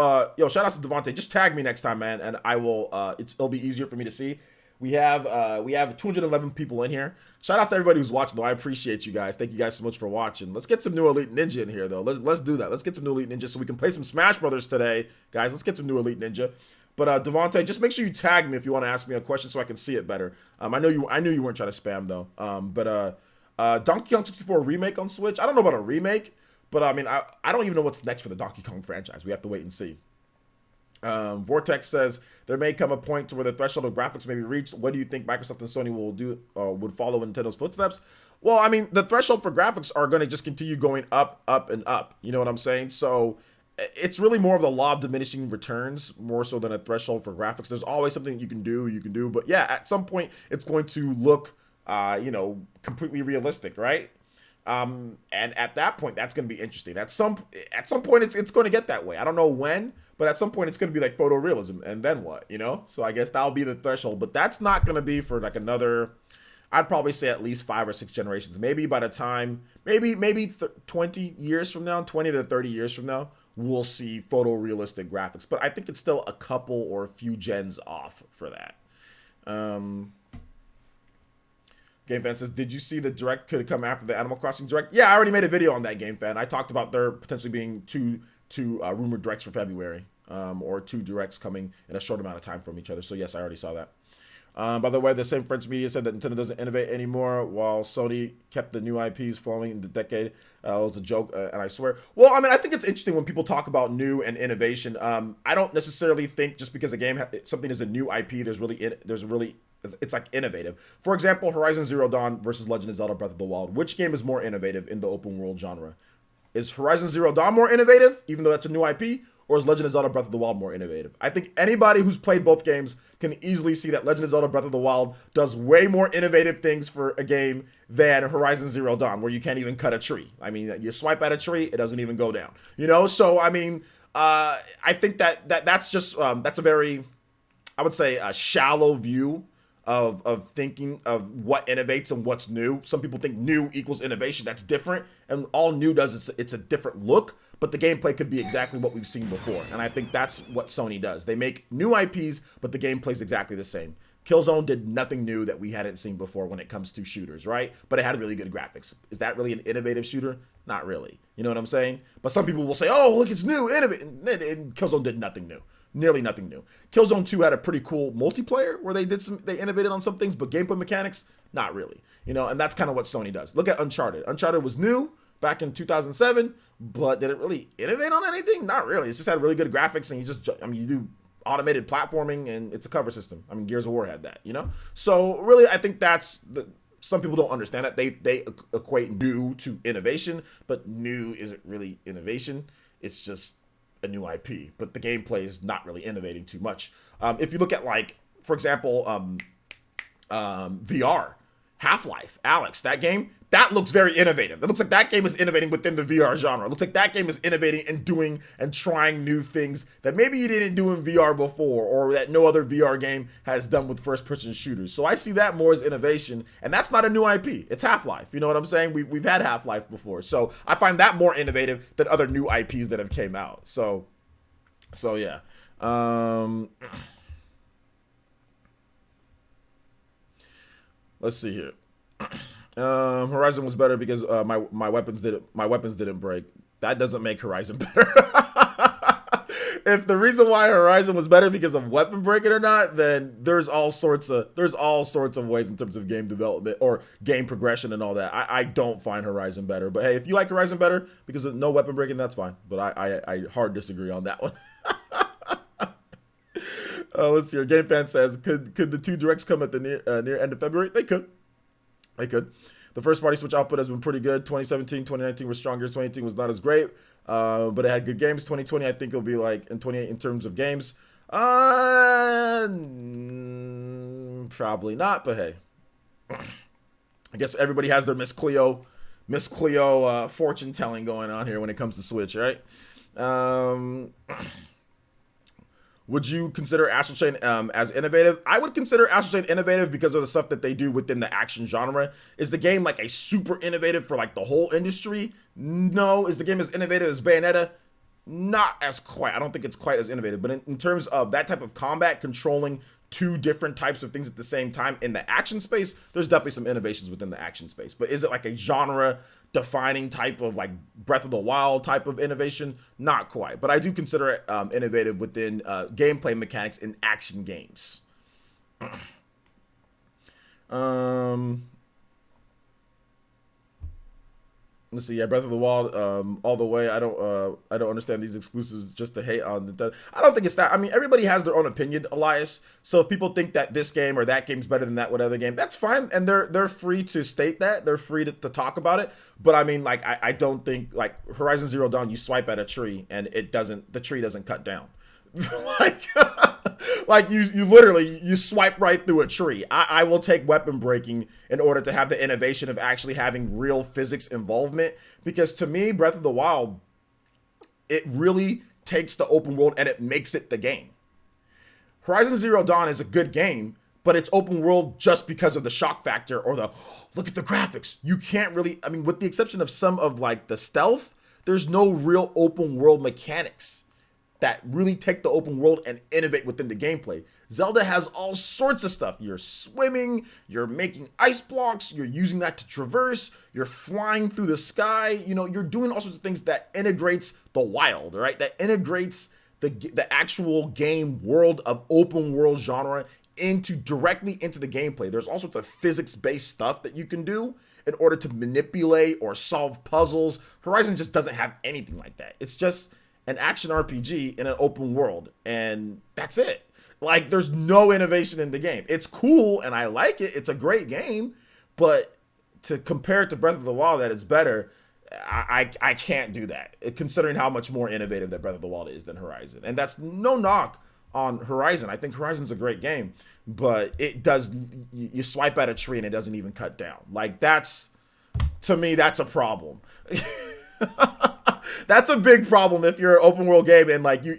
shout out to Devontae. Just tag me next time, man, and I will. It'll be easier for me to see. We have 211 people in here. Shout out to everybody who's watching, though. I appreciate you guys. Thank you guys so much for watching. Let's get some new Elite Ninja in here, though. Let's do that. Let's get some new Elite Ninja so we can play some Smash Brothers today, guys. Let's get some new Elite Ninja. But Devontae, just make sure you tag me if you want to ask me a question so I can see it better. I knew you weren't trying to spam though. Donkey Kong 64 remake on Switch. I don't know about a remake, but I don't even know what's next for the Donkey Kong franchise. We have to wait and see. Vortex says there may come a point to where the threshold of graphics may be reached. What do you think Microsoft and Sony will do? Would follow in Nintendo's footsteps? Well, the threshold for graphics are going to just continue going up, up, and up. You know what I'm saying? So it's really more of the law of diminishing returns more so than a threshold for graphics. There's always something you can do, but yeah, at some point it's going to look, completely realistic, right? And at that point, that's going to be interesting. At some point, it's going to get that way. I don't know when, but at some point, it's going to be like photorealism, and then what? So I guess that'll be the threshold. But that's not going to be for like another. I'd probably say at least 5 or 6 generations. Maybe by the time, maybe 20 years from now, 20 to 30 years from now, we'll see photorealistic graphics. But I think it's still a couple or a few gens off for that. Game Fan says, did you see the direct could come after the Animal Crossing direct? Yeah, I already made a video on that, Game Fan. I talked about there potentially being two rumored directs for February, or 2 directs coming in a short amount of time from each other. So yes, I already saw that. By the way, the same French media said that Nintendo doesn't innovate anymore, while Sony kept the new IPs flowing in the decade. It was a joke, and I swear. Well, I mean, I think it's interesting when people talk about new and innovation. I don't necessarily think just because a game something is a new IP, it's like innovative. For example, Horizon Zero Dawn versus Legend of Zelda Breath of the Wild. Which game is more innovative in the open world genre? Is Horizon Zero Dawn more innovative, even though that's a new IP? Or is Legend of Zelda Breath of the Wild more innovative? I think anybody who's played both games can easily see that Legend of Zelda Breath of the Wild does way more innovative things for a game than Horizon Zero Dawn, where you can't even cut a tree. I mean, you swipe at a tree, it doesn't even go down. So I mean, I think that's just that's a very, I would say, a shallow view of thinking of what innovates and what's new. Some people think new equals innovation. That's different, and all new does is it's a different look, but the gameplay could be exactly what we've seen before. And I think that's what Sony does. They make new IPs, but the gameplay's exactly the same. Killzone did nothing new that we hadn't seen before when it comes to shooters, right? But it had really good graphics. Is that really an innovative shooter? Not really. You know what I'm saying? But some people will say, oh, look, it's new, innovative. And Killzone did nothing new. Nearly nothing new. Killzone 2 had a pretty cool multiplayer where they innovated on some things, but gameplay mechanics, not really. And that's kind of what Sony does. Look at Uncharted. Uncharted was new back in 2007, but did it really innovate on anything? Not really. It's just had really good graphics, and you do automated platforming, and it's a cover system. I mean, Gears of War had that, So really, I think some people don't understand that. They equate new to innovation, but new isn't really innovation. It's just a new IP, but the gameplay is not really innovating too much. If you look at, like, for example, VR, Half-Life, Alex, that game, that looks very innovative. It looks like that game is innovating within the VR genre. It looks like that game is innovating and doing and trying new things that maybe you didn't do in VR before, or that no other VR game has done with first-person shooters. So I see that more as innovation, and that's not a new IP. It's Half-Life. You know what I'm saying? We've had Half-Life before, so I find that more innovative than other new IPs that have came out. So yeah. Let's see here. Horizon was better because my weapons didn't break. That doesn't make Horizon better. If the reason why Horizon was better because of weapon breaking or not, then there's all sorts of ways in terms of game development or game progression and all that. I don't find Horizon better. But hey, if you like Horizon better because of no weapon breaking, that's fine. But I hard disagree on that one. Let's see here. Game Fan says, could the 2 directs come at the near end of February? They could. The first party Switch output has been pretty good. 2017, 2019 was stronger. 2018 was not as great, but it had good games. 2020, I think it'll be like in 28 in terms of games. Probably not, but hey. I guess everybody has their Miss Cleo fortune telling going on here when it comes to Switch, right? Would you consider Astral Chain as innovative? I would consider Astral Chain innovative because of the stuff that they do within the action genre. Is the game like a super innovative for like the whole industry? No. Is the game as innovative as Bayonetta? Not as quite. I don't think it's quite as innovative. But in terms of that type of combat, controlling 2 different types of things at the same time in the action space, there's definitely some innovations within the action space. But is it like a genre defining type of like Breath of the Wild type of innovation? Not quite, but I do consider it innovative within gameplay mechanics in action games. Let's see. Yeah, Breath of the Wild, all the way. I don't understand these exclusives just to hate on the. I don't think it's that. I mean, everybody has their own opinion, Elias. So if people think that this game or that game's better than that whatever game, that's fine, and they're free to state that. They're free to talk about it. But I mean, like, I don't think like Horizon Zero Dawn, you swipe at a tree and the tree doesn't cut down. like like you literally you swipe right through a tree. I will take weapon breaking in order to have the innovation of actually having real physics involvement, because to me Breath of the Wild, it really takes the open world and it makes it the game. Horizon Zero Dawn is a good game, but it's open world just because of the shock factor or the look at the graphics. You can't really, I mean, with the exception of some of like the stealth, there's no real open world mechanics that really take the open world and innovate within the gameplay. Zelda has all sorts of stuff. You're swimming, you're making ice blocks, you're using that to traverse, you're flying through the sky, you know, you're doing all sorts of things that integrates the wild, right? That integrates the actual game world of open world genre directly into the gameplay. There's all sorts of physics-based stuff that you can do in order to manipulate or solve puzzles. Horizon just doesn't have anything like that. It's just an action RPG in an open world, and that's it. Like, there's no innovation in the game. It's cool, and I like it. It's a great game, but to compare it to Breath of the Wild that it's better, I can't do that, considering how much more innovative that Breath of the Wild is than Horizon. And that's no knock on Horizon. I think Horizon's a great game, but it does, you swipe at a tree and it doesn't even cut down. Like, that's, to me, that's a problem. That's a big problem if you're an open world game and like you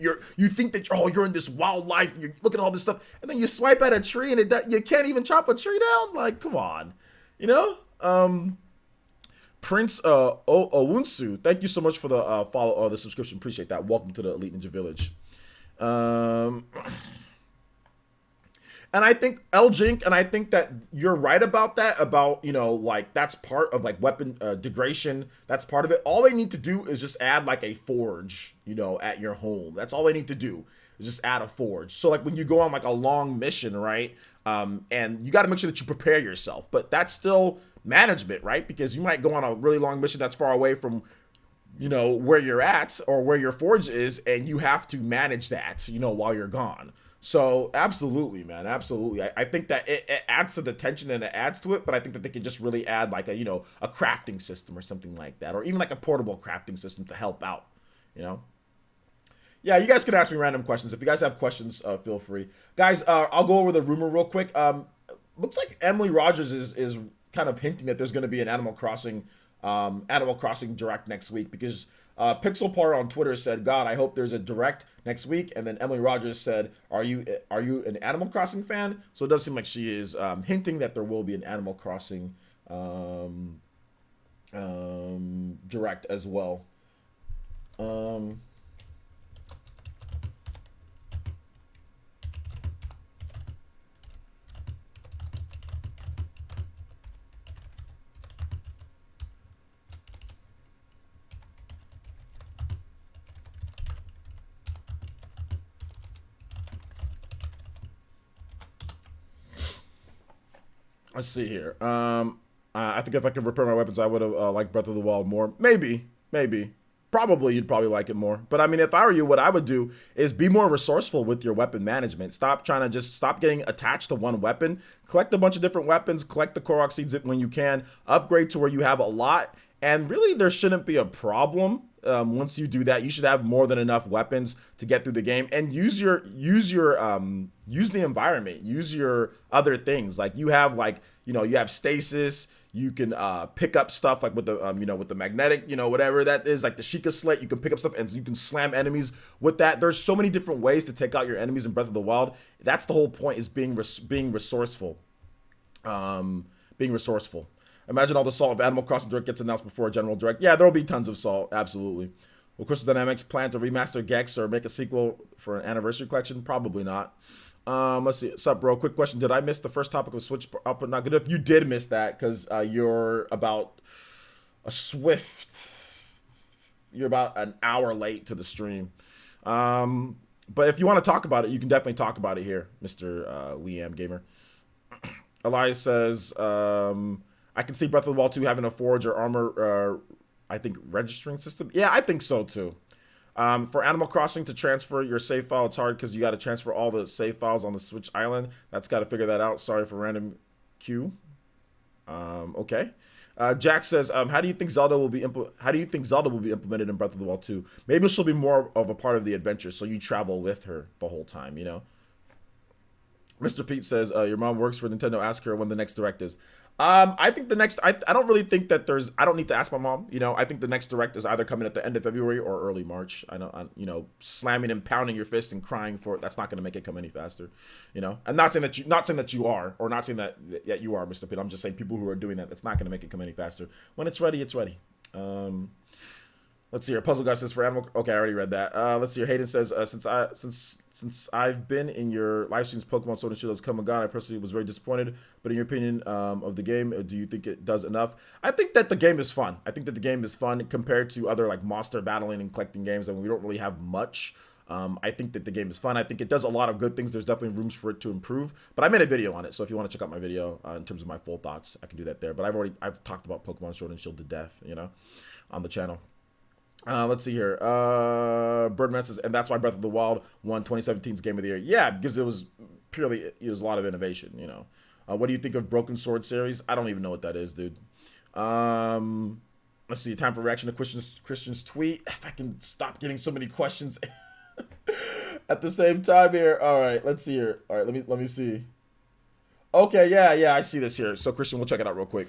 think that you're in this wildlife, you look at all this stuff, and then you swipe at a tree and you can't even chop a tree down. Like, come on, you know. Prince Owunsu, thank you so much for the follow, the subscription. Appreciate that. Welcome to the Elite Ninja Village. And I think Jink, and I think that you're right about that, about, you know, like that's part of like weapon degradation. That's part of it. All they need to do is just add like a forge, you know, at your home. That's all they need to do is just add a forge. So like when you go on like a long mission, right? And you got to make sure that you prepare yourself, but that's still management, right? Because you might go on a really long mission that's far away from, you know, where you're at or where your forge is, and you have to manage that, you know, while you're gone. So absolutely, man, absolutely. I think that it adds to the tension and it adds to it, but I think that they could just really add like a, you know, a crafting system or something like that, or even like a portable crafting system to help out, you know. Yeah, you guys can ask me random questions. If you guys have questions, feel free. Guys, I'll go over the rumor real quick. Looks like Emily Rogers is kind of hinting that there's going to be an Animal Crossing direct next week, because Pixel Par on Twitter said, "God, I hope there's a direct next week." And then Emily Rogers said, "Are you an Animal Crossing fan?" So it does seem like she is hinting that there will be an Animal Crossing direct as well. Let's see here. I think if I could repair my weapons, I would have liked Breath of the Wild more. Maybe. Probably, you'd probably like it more. But I mean, if I were you, what I would do is be more resourceful with your weapon management. Stop getting attached to one weapon. Collect a bunch of different weapons. Collect the Korok seeds when you can. Upgrade to where you have a lot. And really, there shouldn't be a problem. Once you do that, you should have more than enough weapons to get through the game, and use the environment, use your other things. Like you have you have stasis. You can pick up stuff like with the with the magnetic, whatever that is, like the Sheikah Slate. You can pick up stuff and you can slam enemies with that. There's so many different ways to take out your enemies in Breath of the Wild. That's the whole point, is being resourceful. Being resourceful. Imagine all the salt if Animal Crossing Direct gets announced before a general direct. Yeah, there will be tons of salt. Absolutely. Will Crystal Dynamics plan to remaster Gex or make a sequel for an anniversary collection? Probably not. Let's see. What's up, bro? Quick question. Did I miss the first topic of Switch output not good enough? You did miss that, because you're about you're about an hour late to the stream. But if you want to talk about it, you can definitely talk about it here, Mr. Liam Gamer. Elias says, I can see Breath of the Wild 2 having a forge or armor. I think registering system. Yeah, I think so too. For Animal Crossing to transfer your save file, it's hard because you got to transfer all the save files on the Switch Island. That's got to figure that out. Sorry for random Q. Okay. Jack says, how do you think Zelda will be implemented in Breath of the Wild 2? Maybe she'll be more of a part of the adventure, so you travel with her the whole time, you know? Mr. Pete says, your mom works for Nintendo. Ask her when the next direct is. I think the next, I don't really think that I don't need to ask my mom, you know. I think the next direct is either coming at the end of February or early March. You know, slamming and pounding your fist and crying for it, that's not going to make it come any faster, you know. I'm not saying that you are, or not saying that you are, Mr. Pitt. I'm just saying people who are doing that, that's not going to make it come any faster. When it's ready, it's ready. Let's see here. Puzzle Guy says for Animal. Okay, I already read that. Let's see here. Hayden says since I've been in your live streams, Pokemon Sword and Shield has come and gone. I personally was very disappointed. But in your opinion of the game, do you think it does enough? I think that the game is fun. I think that the game is fun compared to other like monster battling and collecting games, and we don't really have much. I think that the game is fun. I think it does a lot of good things. There's definitely rooms for it to improve. But I made a video on it, so if you want to check out my video in terms of my full thoughts, I can do that there. But I've talked about Pokemon Sword and Shield to death, you know, on the channel. Let's see here. Birdman says, and that's why Breath of the Wild won 2017's Game of the Year. Yeah, because it was a lot of innovation, you know. What do you think of Broken Sword series? I don't even know what that is, dude. Let's see. Time for reaction to Christian's tweet. If I can stop getting so many questions at the same time here. All right, let's see here. All right, let me see. Okay, yeah, I see this here. So Christian, we'll check it out real quick.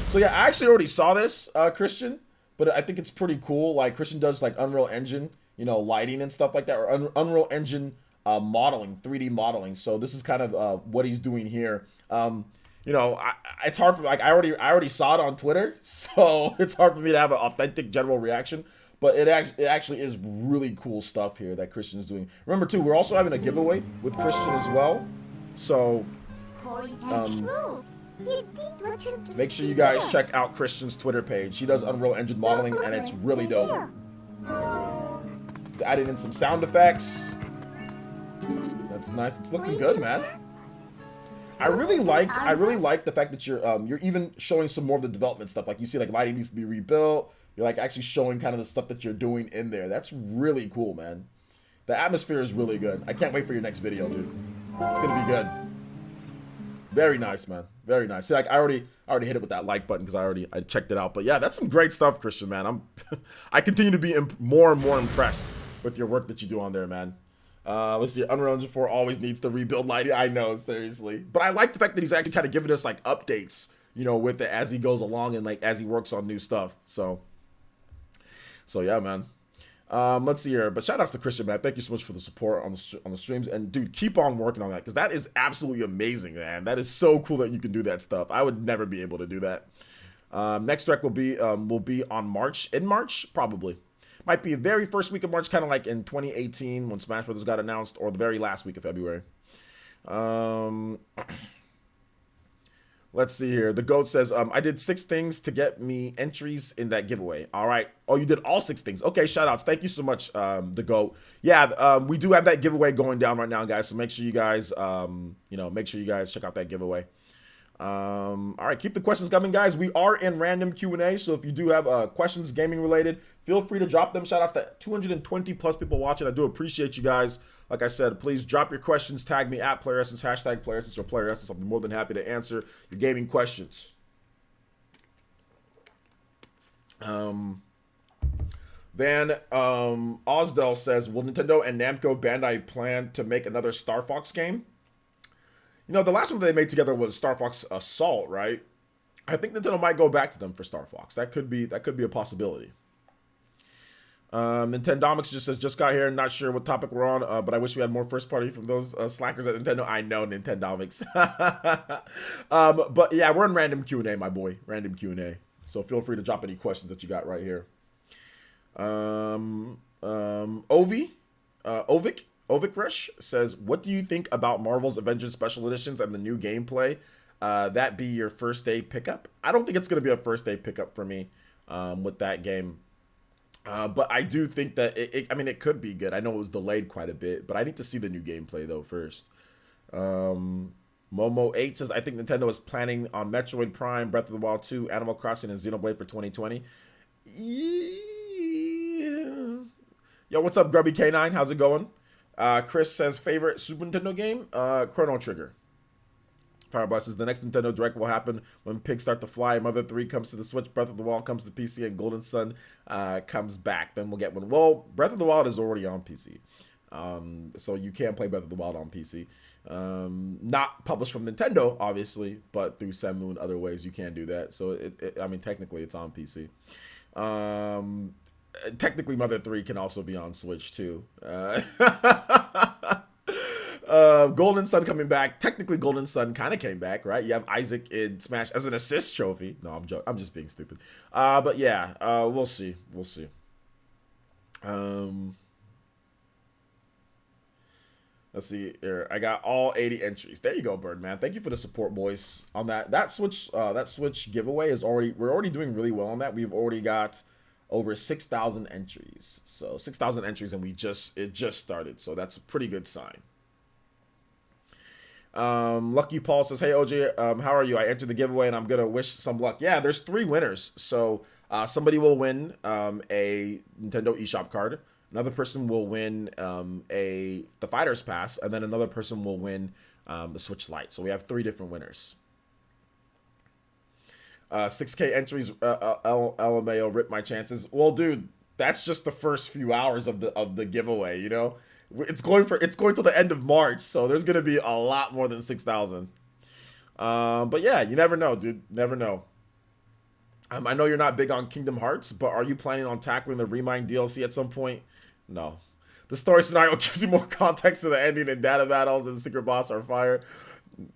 So yeah, I actually already saw this, Christian. But I think it's pretty cool. Like Christian does like Unreal Engine, you know, lighting and stuff like that, or Unreal Engine modeling, 3D modeling. So this is kind of what he's doing here. You know, it's hard for like I already saw it on Twitter, so it's hard for me to have an authentic general reaction. But it actually is really cool stuff here that Christian's doing. Remember too, we're also having a giveaway with Christian as well. So make sure you guys check out Christian's Twitter page. He does Unreal Engine modeling, and it's really dope. He's adding in some sound effects. That's nice. It's looking good, man. I really like the fact that you're even showing some more of the development stuff. Like you see, like lighting needs to be rebuilt. You're like actually showing kind of the stuff that you're doing in there. That's really cool, man. The atmosphere is really good. I can't wait for your next video, dude. It's gonna be good. Very nice, man. Very nice. See, like I already hit it with that like button because I checked it out. But yeah, that's some great stuff, Christian, man. I continue to be more and more impressed with your work that you do on there, man. Let's see. Unreal Engine 4 always needs to rebuild lighting. I know, seriously. But I like the fact that he's actually kind of giving us like updates, you know, with it as he goes along and like as he works on new stuff. So yeah, man. Let's see here. But shout outs to Christian, man. Thank you so much for the support on the streams. And dude, keep on working on that because that is absolutely amazing, man. That is so cool that you can do that stuff. I would never be able to do that. Next direct will be on March. In March, probably. Might be the very first week of March, kind of like in 2018 when Smash Brothers got announced, or the very last week of February. Let's see here. The GOAT says, I did 6 things to get me entries in that giveaway. All right. Oh, you did all 6 things. Okay, shout outs. Thank you so much, the GOAT. Yeah, we do have that giveaway going down right now, guys. So make sure you guys, make sure you guys check out that giveaway. All right, keep the questions coming, guys. We are in random Q&A, so if you do have questions gaming related, feel free to drop them. Shout outs to 220 plus people watching. I do appreciate you guys. Like I said, please drop your questions. Tag me at PlayerEssence, hashtag PlayerEssence or PlayerEssence. I'll be more than happy to answer your gaming questions. Van Osdell says, will Nintendo and Namco Bandai plan to make another Star Fox game? You know, the last one they made together was Star Fox Assault, right? I think Nintendo might go back to them for Star Fox. That could be a possibility. Nintendomics just says, just got here, not sure what topic we're on, but I wish we had more first party from those slackers at Nintendo. I know, Nintendomics. But yeah, we're in random Q&A, my boy. Random Q&A. So feel free to drop any questions that you got right here. Ovic Rush says, what do you think about Marvel's Avengers Special Editions and the new gameplay? That be your first day pickup? I don't think it's going to be a first day pickup for me with that game. But I do think that it could be good. I know it was delayed quite a bit, but I need to see the new gameplay though first. Momo8 says, I think Nintendo is planning on Metroid Prime, Breath of the Wild 2, Animal Crossing, and Xenoblade for 2020. Yeah. Yo, what's up, Grubby K9? How's it going? Chris says favorite Super Nintendo game? Chrono Trigger. Powerbus says the next Nintendo Direct will happen when pigs start to fly. Mother 3 comes to the Switch. Breath of the Wild comes to PC, and Golden Sun comes back. Then we'll get one. Well, Breath of the Wild is already on PC. So you can play Breath of the Wild on PC. Not published from Nintendo, obviously, but through Semu and other ways you can do that. So I mean, technically it's on PC. Technically, Mother 3 can also be on Switch too. Golden Sun coming back. Technically, Golden Sun kind of came back, right? You have Isaac in Smash as an assist trophy. No, I'm joking. I'm just being stupid. But yeah, we'll see. We'll see. Let's see here. I got all 80 entries. There you go, Birdman. Thank you for the support, boys. On that Switch giveaway is we're already doing really well on that. We've already got over 6,000 entries. So 6,000 entries, and it just started. So that's a pretty good sign. Lucky Paul says, hey OJ, how are you? I entered the giveaway and I'm gonna wish some luck. Yeah, there's 3 winners. So somebody will win a Nintendo eShop card. Another person will win the Fighter's Pass, and then another person will win the Switch Lite. So we have 3 different winners. 6K entries, LMAO, rip my chances. Well, dude, that's just the first few hours of the giveaway. You know, it's going till the end of March, so there's gonna be a lot more than 6,000. But yeah, you never know, dude. Never know. I know you're not big on Kingdom Hearts, but are you planning on tackling the Remind DLC at some point? No. The story scenario gives you more context to the ending, and data battles and secret boss are fire.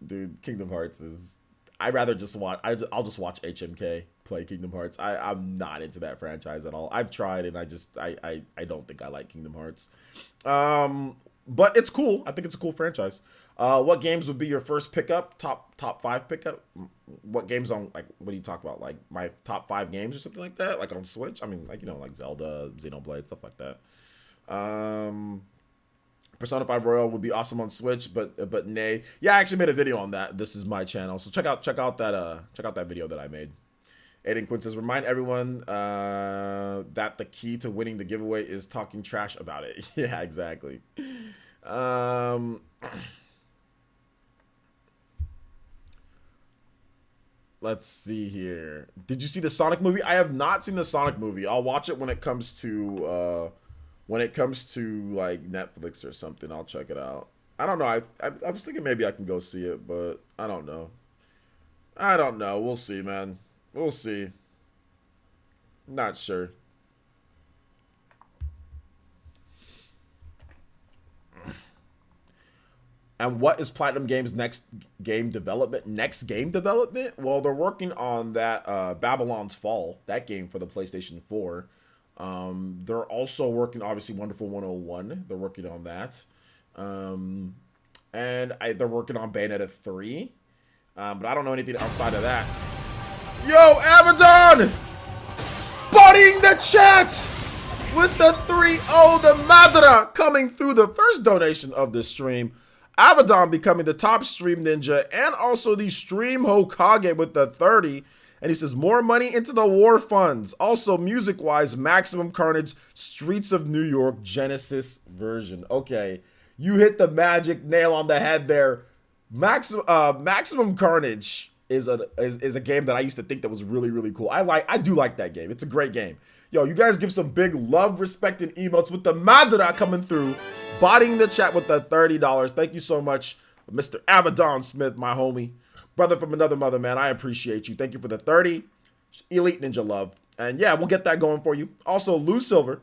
Dude, Kingdom Hearts is... I'd rather just watch... I'll just watch HMK play Kingdom Hearts. I'm not into that franchise at all. I've tried, and I don't think I like Kingdom Hearts. But it's cool. I think it's a cool franchise. What games would be your first pickup? Top 5 pickup? What games on, like, what do you talk about? Like, my top 5 games or something like that? Like, on Switch? I mean, like, you know, like Zelda, Xenoblade, stuff like that. Persona 5 Royal would be awesome on Switch, but nay. Yeah, I actually made a video on that. This is my channel. So check out that video that I made. Aiden Quinn says, remind everyone that the key to winning the giveaway is talking trash about it. Yeah, exactly. Let's see here. Did you see the Sonic movie? I have not seen the Sonic movie. I'll watch it when it comes to like Netflix or something. I'll check it out. I don't know. I was thinking maybe I can go see it, but I don't know. We'll see, man. We'll see. Not sure. And what is Platinum Games' next game development? Well, they're working on that Babylon's Fall, that game for the PlayStation 4. They're also working, obviously, Wonderful 101. They're working on that. And they're working on Bayonetta 3. But I don't know anything outside of that. Yo, Abaddon! Bodying the chat! With the 3-0, the Madara coming through the first donation of this stream. Abaddon becoming the top stream ninja and also the stream Hokage with the 30. And he says, more money into the war funds. Also, music-wise, Maximum Carnage, Streets of New York, Genesis version. Okay, you hit the magic nail on the head there. Maximum Carnage is a game that I used to think that was really, really cool. I do like that game. It's a great game. Yo, you guys give some big love, respect, and emotes with the Madara coming through, bodying the chat with the $30. Thank you so much, Mr. Abaddon Smith, my homie. Brother from another mother, man. I appreciate you. Thank you for the 30. Elite Ninja love. And yeah, we'll get that going for you. Also, Lou Silver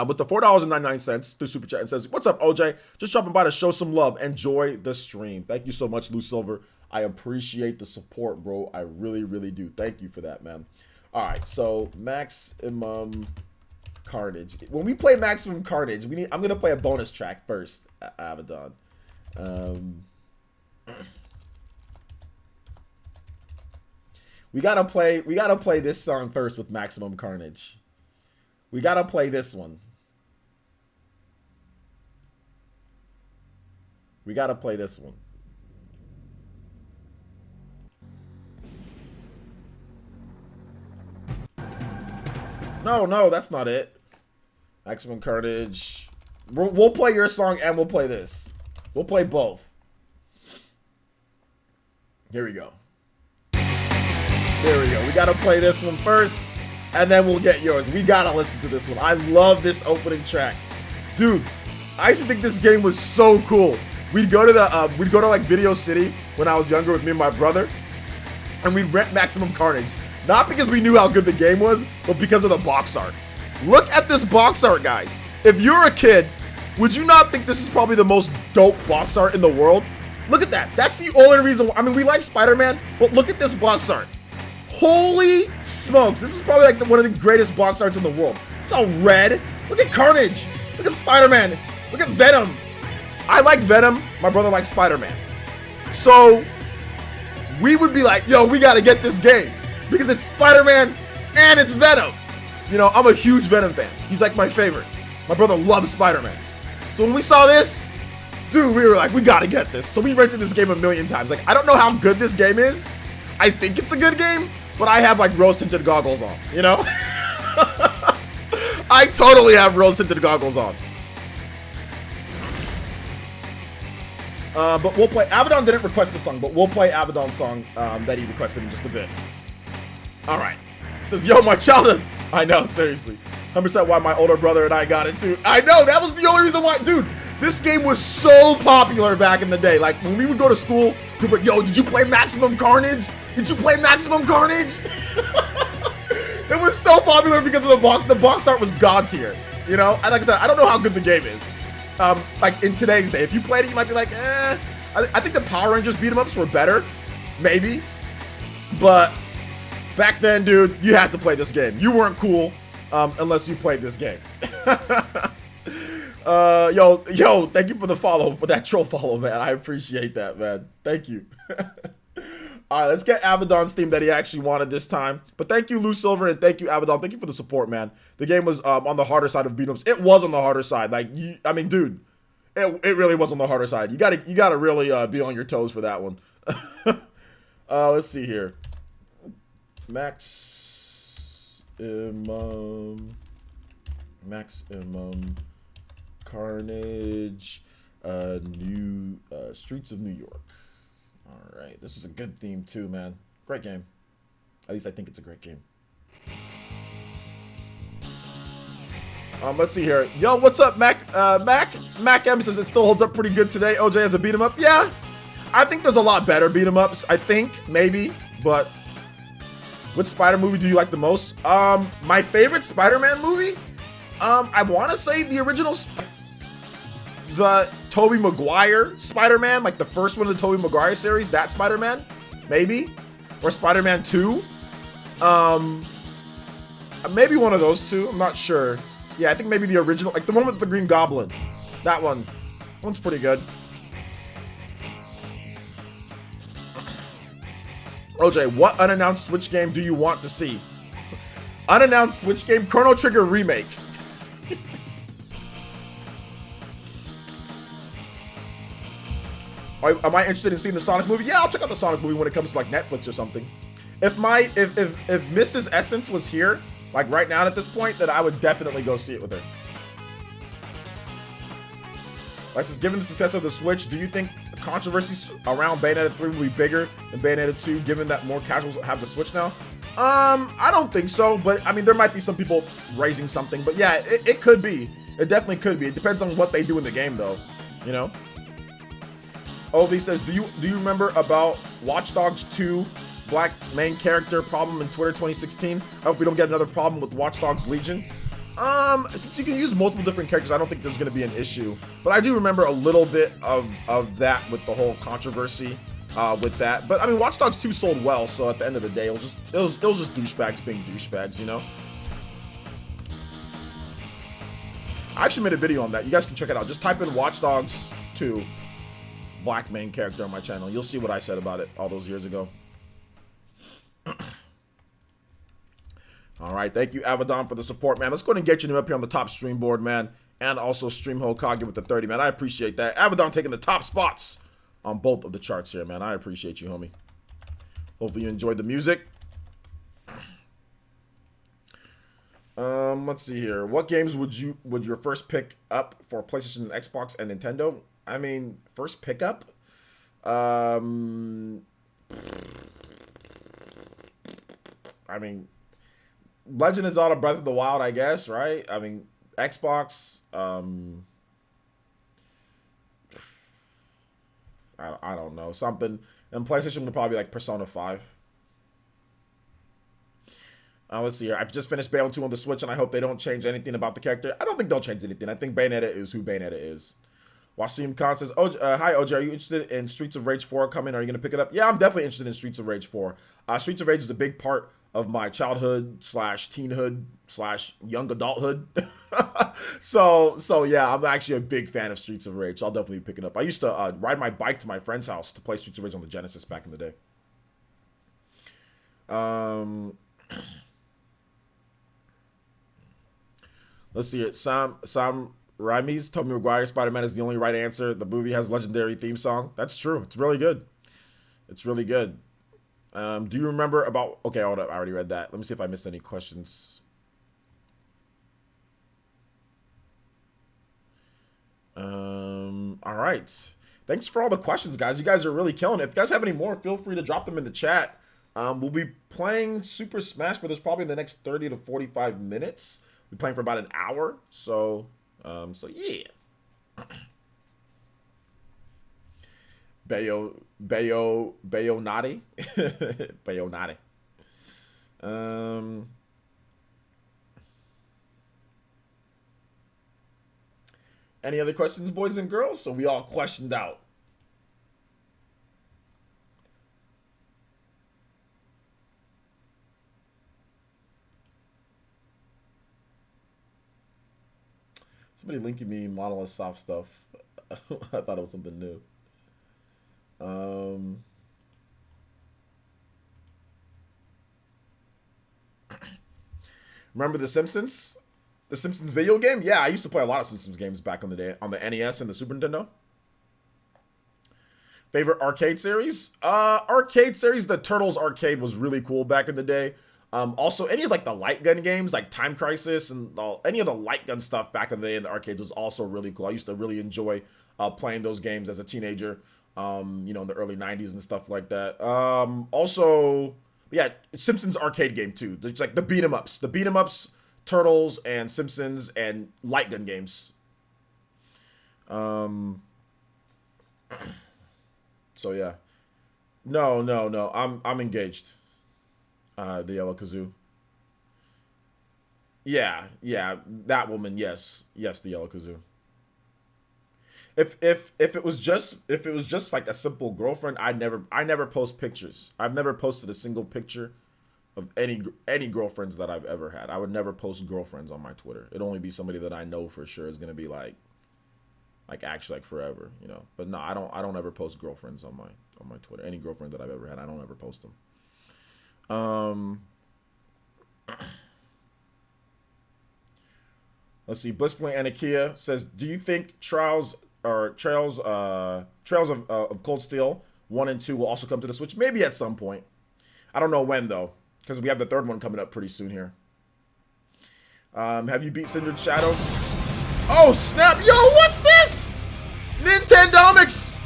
with the $4.99 through Super Chat and says, what's up, OJ? Just dropping by to show some love. Enjoy the stream. Thank you so much, Lou Silver. I appreciate the support, bro. I really, really do. Thank you for that, man. All right, so Maximum Carnage. When we play Maximum Carnage, I'm gonna play a bonus track first, Abaddon. We gotta play this song first with Maximum Carnage. We gotta play this one. We gotta play this one. No, that's not it. Maximum Carnage. We'll play your song and we'll play this. We'll play both. Here we go. There we go. We gotta play this one first, and then we'll get yours. We gotta listen to this one. I love this opening track, dude. I used to think this game was so cool. We'd go to like Video City when I was younger with me and my brother, and we'd rent Maximum Carnage. Not because we knew how good the game was, but because of the box art. Look at this box art, guys. If you're a kid, would you not think this is probably the most dope box art in the world? Look at that. That's the only reason why. I mean, we like Spider-Man, but look at this box art. Holy smokes. This is probably like one of the greatest box arts in the world. It's all red. Look at Carnage. Look at Spider-Man. Look at Venom. I liked Venom. My brother liked Spider-Man. So we would be like, yo, we got to get this game because it's Spider-Man and it's Venom. You know, I'm a huge Venom fan. He's like my favorite. My brother loves Spider-Man. So when we saw this, dude, we were like, we got to get this. So we rented this game a million times. Like, I don't know how good this game is. I think it's a good game, but I have like rose-tinted goggles on, you know? I totally have rose-tinted goggles on. But we'll play. Abaddon didn't request the song, but we'll play Abaddon's song that he requested in just a bit. All right. He says, yo, my childhood. I know, seriously. 100% why my older brother and I got it too. I know, that was the only reason why. Dude, this game was so popular back in the day. Like, when we would go to school, people would be like, yo, did you play Maximum Carnage? Did you play Maximum Carnage? It was so popular because of the box. The box art was god tier, you know? And like I said, I don't know how good the game is. Like, in today's day, if you played it, you might be like, eh. I think the Power Rangers beat-em-ups were better. Maybe. But back then, dude, you had to play this game. You weren't cool unless you played this game. Yo, thank you for the follow, for that troll follow, man. I appreciate that, man. Thank you. All right, let's get Abaddon's theme that he actually wanted this time. But thank you, Lou Silver, and thank you, Abaddon. Thank you for the support, man. The game was on the harder side of beat-ups. It was on the harder side. Like, I mean, dude, it really was on the harder side. You gotta really be on your toes for that one. Let's see here. Maximum Carnage, new Streets of New York. All right, this is a good theme too, man. Great game. At least I think it's a great game. Let's see here. Yo, what's up, Mac M says it still holds up pretty good today. OJ has a beat 'em up. Yeah, I think there's a lot better beat 'em ups. I think maybe, but which Spider movie do you like the most? My favorite Spider-Man movie? I want to say the original, the Tobey Maguire Spider-Man, like the first one of the Tobey Maguire series, that Spider-Man, maybe, or Spider-Man 2. Maybe one of those two. I'm not sure. Yeah, I think maybe the original, like the one with the Green Goblin. That one. That one's pretty good. OJ, what unannounced Switch game do you want to see? Unannounced Switch game? Chrono Trigger remake. Am I interested in seeing the Sonic movie? Yeah, I'll check out the Sonic movie when it comes to like Netflix or something. If Mrs. Essence was here, like right now at this point, then I would definitely go see it with her. Like, says, given the success of the Switch, do you think controversies around Bayonetta 3 will be bigger than Bayonetta 2, given that more casuals have the Switch now? I don't think so, but I mean, there might be some people raising something, but yeah, it could be. It definitely could be. It depends on what they do in the game, though, you know? Ovi says, do you remember about Watch Dogs 2 black main character problem in Twitter 2016? I hope we don't get another problem with Watch Dogs Legion. Since you can use multiple different characters, I don't think there's going to be an issue. But I do remember a little bit of that with the whole controversy with that. But I mean, Watch Dogs 2 sold well, so at the end of the day, it was just douchebags being douchebags, you know? I actually made a video on that. You guys can check it out. Just type in Watch Dogs 2 black main character on my channel. You'll see what I said about it all those years ago. All right, thank you, Abaddon, for the support, man. Let's go ahead and get your name up here on the top stream board, man. And also Stream Hokage with the 30, man. I appreciate that. Abaddon taking the top spots on both of the charts here, man. I appreciate you, homie. Hopefully you enjoyed the music. Let's see here. What games would your first pick up for PlayStation, Xbox, and Nintendo? I mean, first pickup. Um, I mean, Legend of Zelda Breath of the Wild, I guess, right? I mean, Xbox. I don't know, something. And PlayStation would probably be like Persona 5. Let's see here. I've just finished Bayonetta 2 on the Switch, and I hope they don't change anything about the character. I don't think they'll change anything. I think Bayonetta is who Bayonetta is. Wasim Khan says, hi, OJ. Are you interested in Streets of Rage 4 coming? Are you going to pick it up? Yeah, I'm definitely interested in Streets of Rage 4. Streets of Rage is a big part of my childhood / teenhood / young adulthood. so yeah, I'm actually a big fan of Streets of Rage. So I'll definitely pick it up. I used to ride my bike to my friend's house to play Streets of Rage on the Genesis back in the day. Let's see it. Sam Ramis, Tobey Maguire, Spider-Man is the only right answer. The movie has a legendary theme song. That's true. It's really good. It's really good. Do you remember about... Okay, hold up. I already read that. Let me see if I missed any questions. All right. Thanks for all the questions, guys. You guys are really killing it. If you guys have any more, feel free to drop them in the chat. We'll be playing Super Smash Bros. Probably in the next 30 to 45 minutes. We're playing for about an hour. So yeah. Bayonati. Bayonati. Any other questions, boys and girls? So we all questioned out. Somebody linking me Monolith Soft stuff. I thought it was something new. Remember The Simpsons? The Simpsons video game? Yeah, I used to play a lot of Simpsons games back on the day on the NES and the Super Nintendo. Favorite arcade series? Arcade series, the Turtles arcade was really cool back in the day. Also, any of like the light gun games, like Time Crisis and any of the light gun stuff back in the day in the arcades was also really cool. I used to really enjoy playing those games as a teenager, in the early 90s and stuff like that. Also, yeah, Simpsons arcade game too. It's like the beat 'em ups. The beat 'em ups, Turtles and Simpsons and light gun games. So yeah. No. I'm engaged. The Yellow Kazoo. Yeah, that woman. Yes, the Yellow Kazoo. If it was just like a simple girlfriend, I never post pictures. I've never posted a single picture of any girlfriends that I've ever had. I would never post girlfriends on my Twitter. It'd only be somebody that I know for sure is gonna be like actually like forever, But no, I don't ever post girlfriends on my Twitter. Any girlfriend that I've ever had, I don't ever post them. Let's see. Blissfully Anakia says, "Do you think Trails of Cold Steel 1 and 2 will also come to the Switch? Maybe at some point. I don't know when though, because we have the third one coming up pretty soon here. Have you beat Cindered Shadows? Oh snap! Yo, what's this? Nintendomics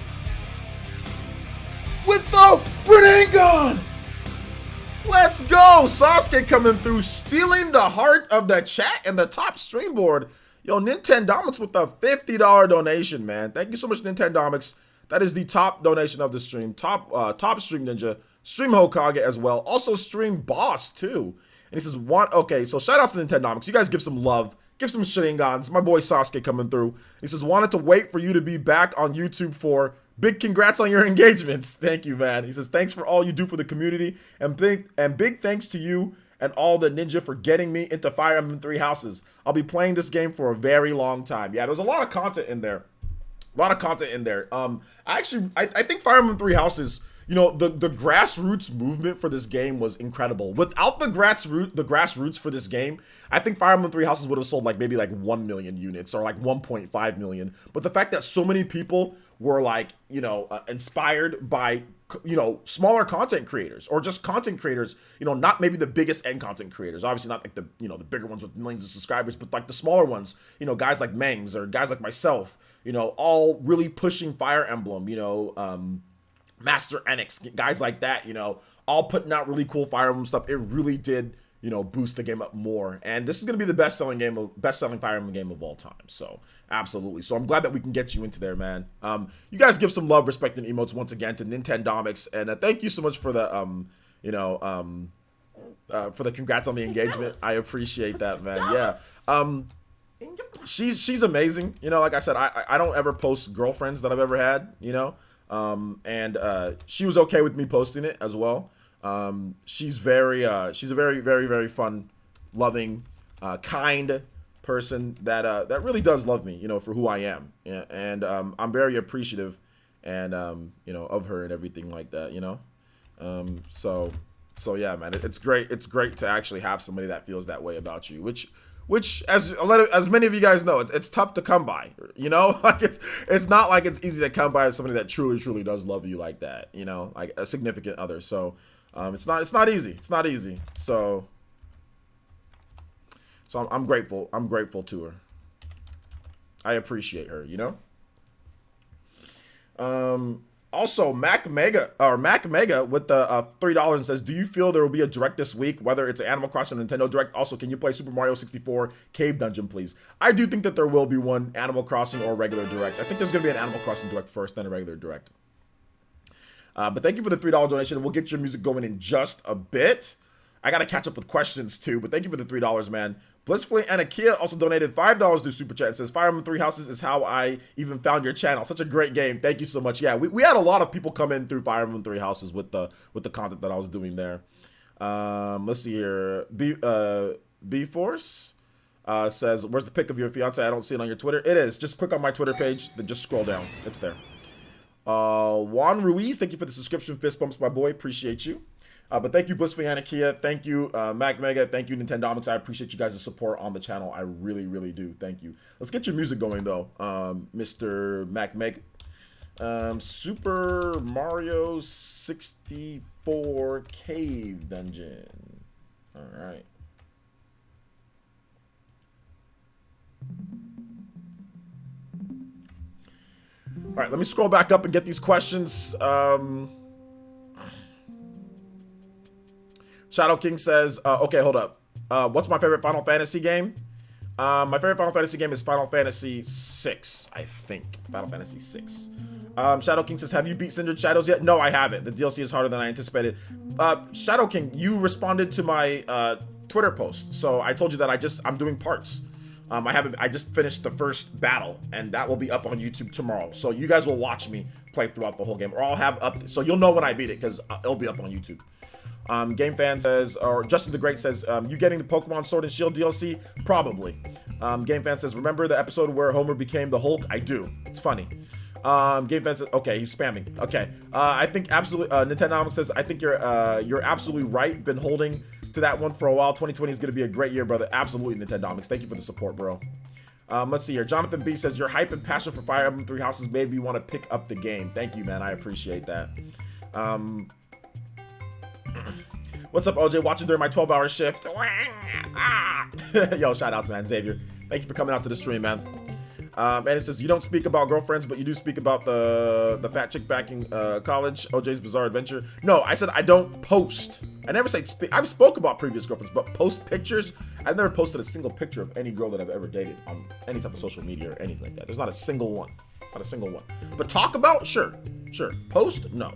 with the grenade gun. Let's go! Sasuke coming through, stealing the heart of the chat and the top stream board. Yo, Nintendomics with a $50 donation, man. Thank you so much, Nintendomics. That is the top donation of the stream. Top stream ninja, stream Hokage as well. Also stream boss too. And he says, okay, so shout out to Nintendomics. You guys give some love. Give some Sharingans. My boy Sasuke coming through. He says, wanted to wait for you to be back on YouTube for big congrats on your engagements. Thank you, man. He says, thanks for all you do for the community. And big thanks to you and all the ninja for getting me into Fire Emblem 3 Houses. I'll be playing this game for a very long time. Yeah, there's a lot of content in there. I think Fire Emblem 3 Houses, the grassroots movement for this game was incredible. Without the grassroots for this game, I think Fire Emblem 3 Houses would have sold maybe 1 million units or 1.5 million. But the fact that so many people were like, inspired by, smaller content creators, or just content creators, not maybe the biggest end content creators, obviously not like the, the bigger ones with millions of subscribers, but like the smaller ones, guys like Mengs or guys like myself, all really pushing Fire Emblem, Master Enix, guys like that, all putting out really cool Fire Emblem stuff. It really did, boost the game up more. And this is going to be the best-selling Fire Emblem game of all time. So, absolutely. So, I'm glad that we can get you into there, man. You guys give some love, respect, and emotes once again to Nintendomics. And thank you so much for the, for the congrats on the engagement. I appreciate that, man. Yeah. She's amazing. Like I said, I don't ever post girlfriends that I've ever had, and she was okay with me posting it as well. She's a very, very, very fun, loving, kind person that really does love me, for who I am. Yeah, and I'm very appreciative and of her and everything like that, so yeah, man, it's great. It's great to actually have somebody that feels that way about you, which as many of you guys know, it's tough to come by, like it's not like it's easy to come by somebody that truly does love you like that, like a significant other. So it's not easy. So I'm grateful to her. I appreciate her, Also, Mac Mega with the $3 says, do you feel there will be a direct this week, whether it's an Animal Crossing or Nintendo Direct? Also, can you play Super Mario 64 Cave Dungeon, please? I do think that there will be one Animal Crossing or regular Direct. I think there's going to be an Animal Crossing Direct first, then a regular Direct. But thank you for the $3 donation. We'll get your music going in just a bit. I got to catch up with questions too, but thank you for the $3, man. Blissfully and Akia also donated $5 through Super Chat and says, Fire Emblem Three Houses is how I even found your channel. Such a great game. Thank you so much. Yeah, we had a lot of people come in through Fire Emblem Three Houses with the content that I was doing there. Let's see here. B-Force says, where's the pic of your fiance? I don't see it on your Twitter. It is. Just click on my Twitter page, then just scroll down. It's there. Juan Ruiz, thank you for the subscription. Fist bumps, my boy. Appreciate you. But thank you, Blissfully Anakia. Thank you, Mac Mega. Thank you, Nintendomics. I appreciate you guys' support on the channel. I really do. Thank you. Let's get your music going, though, Mr. Mac Meg. Super Mario 64 Cave Dungeon. All right. All right, let me scroll back up and get these questions. Shadow King says, okay, hold up. What's my favorite Final Fantasy game? My favorite Final Fantasy game is Final Fantasy VI, I think. Final Fantasy VI. Shadow King says, have you beat Cindered Shadows yet? No, I haven't. The DLC is harder than I anticipated. Shadow King, you responded to my Twitter post. So I told you that I'm doing parts. I just finished the first battle, and that will be up on YouTube tomorrow. So you guys will watch me play throughout the whole game, or I'll have up. So you'll know when I beat it, because it'll be up on YouTube. Game Fan says, or Justin the Great says, you getting the Pokemon Sword and Shield DLC? Probably. Game Fan says, remember the episode where Homer became the Hulk? I do. It's funny. Game Fan says, okay, he's spamming. Okay. I think absolutely, Nintendomics says, I think you're absolutely right. Been holding to that one for a while. 2020 is going to be a great year, brother. Absolutely, Nintendomics. Thank you for the support, bro. Let's see here. Jonathan B says, your hype and passion for Fire Emblem Three Houses made me want to pick up the game. Thank you, man. I appreciate that. What's up, OJ? Watching during my 12-hour shift. Yo, shout outs, man. Xavier, thank you for coming out to the stream, man. And it says, you don't speak about girlfriends, but you do speak about the fat chick back in college, OJ's Bizarre Adventure. No, I said I don't post. I never say I've spoke about previous girlfriends, but post pictures. I've never posted a single picture of any girl that I've ever dated on any type of social media or anything like that. There's not a single one. Not a single one. But talk about? Sure. Post? No.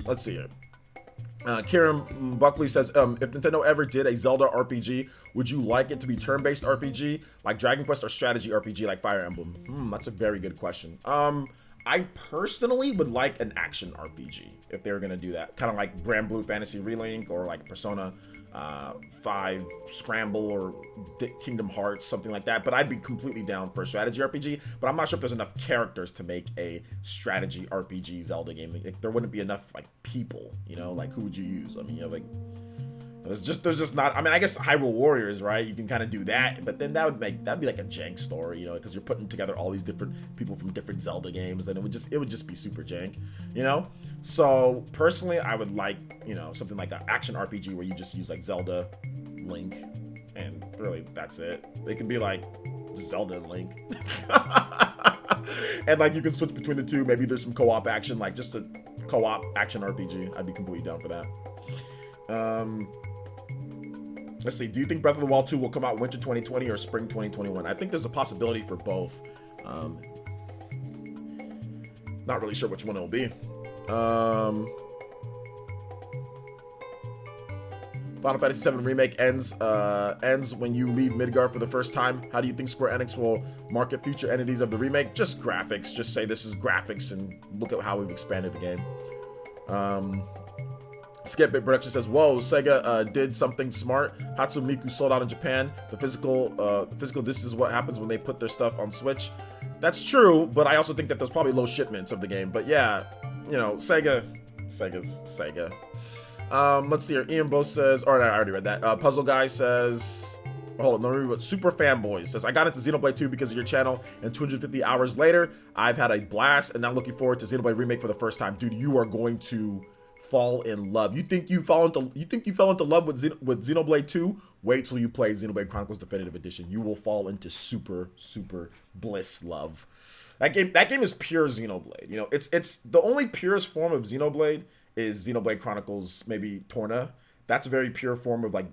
Let's see here. Kieran Buckley says, if Nintendo ever did a Zelda RPG, would you like it to be turn-based RPG, like Dragon Quest, or strategy RPG like Fire Emblem? That's a very good question. I personally would like an action RPG if they were going to do that. Kind of like Grand Blue Fantasy Relink, or like Persona 5 Scramble, or Kingdom Hearts, something like that. But I'd be completely down for a strategy RPG. But I'm not sure if there's enough characters to make a strategy RPG Zelda game. Like, there wouldn't be enough like people, like who would you use? I mean, you have like There's just not. I mean, I guess Hyrule Warriors, right? You can kind of do that, but then that'd be like a jank story, you know, because you're putting together all these different people from different Zelda games, and it would just be super jank, you know. So personally, I would like, you know, something like an action RPG where you just use like Zelda, Link, and really that's it. It can be like Zelda and Link, and like you can switch between the two. Maybe there's some co-op action, like just a co-op action RPG. I'd be completely down for that. Let's see. Do you think Breath of the Wild 2 will come out winter 2020 or spring 2021? I think there's a possibility for both. Not really sure which one it'll be. Final Fantasy VII Remake ends when you leave Midgar for the first time. How do you think Square Enix will market future entities of the remake? Just graphics. Just say this is graphics and look at how we've expanded the game. Skip It Production says, whoa, Sega did something smart. Hatsumiku sold out in Japan. The physical, this is what happens when they put their stuff on Switch. That's true, but I also think that there's probably low shipments of the game. But yeah, you know, Sega's Sega. Let's see here. Ian Bose says, or I already read that. Puzzle Guy says, hold on, Super Fanboy says, I got into Xenoblade 2 because of your channel, and 250 hours later, I've had a blast, and now looking forward to Xenoblade Remake for the first time. Dude, you are going to fall in love. You think you fell into love with Xenoblade 2? Wait till you play Xenoblade Chronicles Definitive Edition. You will fall into super bliss love. That game is pure Xenoblade. You know, it's the only purest form of Xenoblade is Xenoblade Chronicles, maybe Torna. That's a very pure form of like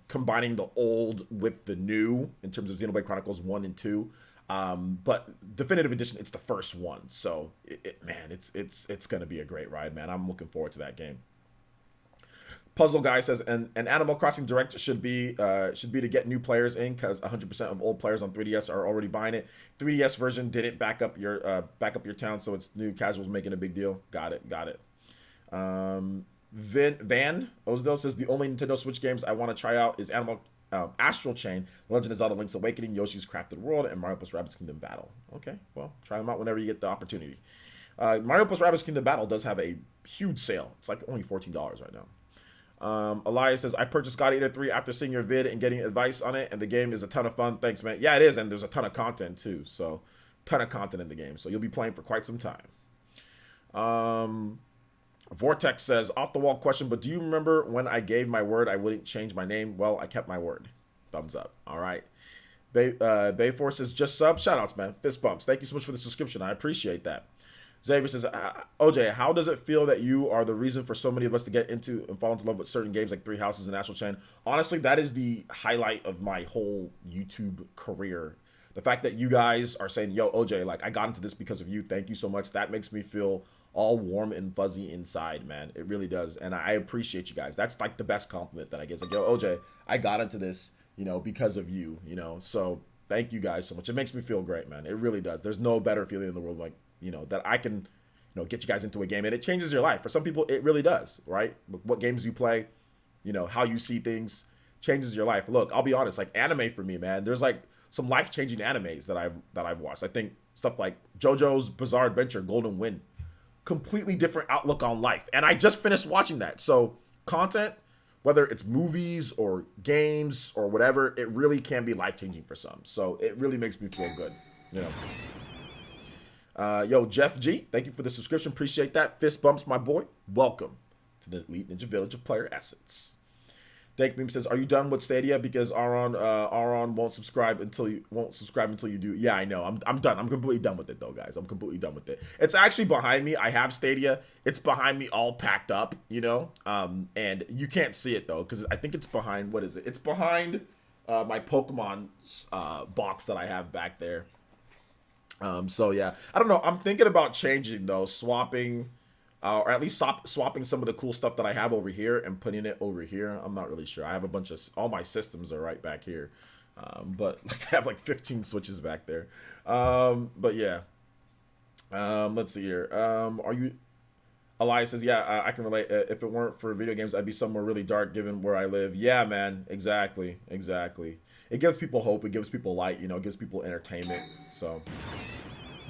combining the old with the new in terms of Xenoblade Chronicles 1 and 2. But Definitive Edition, it's the first one, so it's gonna be a great ride, man. I'm looking forward to that game. Puzzle Guy says, an Animal Crossing Direct should be to get new players in, because 100% of old players on 3DS are already buying it. 3DS version didn't back up your town, so it's new casuals making a big deal. Got it. Van Osdale says, the only Nintendo Switch games I want to try out is Astral Chain, Legend of Zelda: Link's Awakening, Yoshi's Crafted World, and Mario + Rabbids Kingdom Battle. Okay, well, try them out whenever you get the opportunity. Mario + Rabbids Kingdom Battle does have a huge sale. It's like only $14 right now. Elias says, I purchased God Eater 3 after seeing your vid and getting advice on it, and the game is a ton of fun. Thanks, man. Yeah, it is, and there's a ton of content too. So, ton of content in the game. So you'll be playing for quite some time. Vortex says, off the wall question, but do you remember when I gave my word I wouldn't change my name? Well, I kept my word. Thumbs up. All right. Bayforce says, just sub. Shout outs, man. Fist bumps. Thank you so much for the subscription. I appreciate that. Xavier says, OJ, how does it feel that you are the reason for so many of us to get into and fall into love with certain games like Three Houses and Astral Chain? Honestly, that is the highlight of my whole YouTube career. The fact that you guys are saying, yo, OJ, like, I got into this because of you. Thank you so much. That makes me feel all warm and fuzzy inside, man. It really does. And I appreciate you guys. That's like the best compliment that I get. Like, yo, OJ, I got into this, you know, because of you, you know. So thank you guys so much. It makes me feel great, man. It really does. There's no better feeling in the world, like, you know, that I can, you know, get you guys into a game, and it changes your life. For some people, it really does, right? What games you play, you know, how you see things changes your life. Look, I'll be honest, like anime for me, man, there's like some life-changing animes that I've watched. I think stuff like JoJo's Bizarre Adventure, Golden Wind, completely different outlook on life. And I just finished watching that. So content, whether it's movies or games or whatever, it really can be life-changing for some. So it really makes me feel good, you know. Yo, Jeff G, thank you for the subscription. Appreciate that. Fist bumps, my boy. Welcome to the Elite Ninja Village of Player Essence. Dank Meme says, are you done with Stadia? Because Aaron won't subscribe until you do. Yeah, I know. I'm done. I'm completely done with it though, guys. I'm completely done with it. It's actually behind me. I have Stadia. It's behind me all packed up, you know? And you can't see it though, because I think it's behind, what is it? It's behind my Pokemon box that I have back there. So yeah, I don't know. I'm thinking about changing though, swapping or at least swapping some of the cool stuff that I have over here and putting it over here. I'm not really sure. I have a bunch of, all my systems are right back here. But I have like 15 switches back there. But yeah. Let's see here. Are you, Elias says, yeah, I can relate. If it weren't for video games, I'd be somewhere really dark given where I live. Yeah, man. Exactly. It gives people hope. It gives people light, you know, it gives people entertainment. So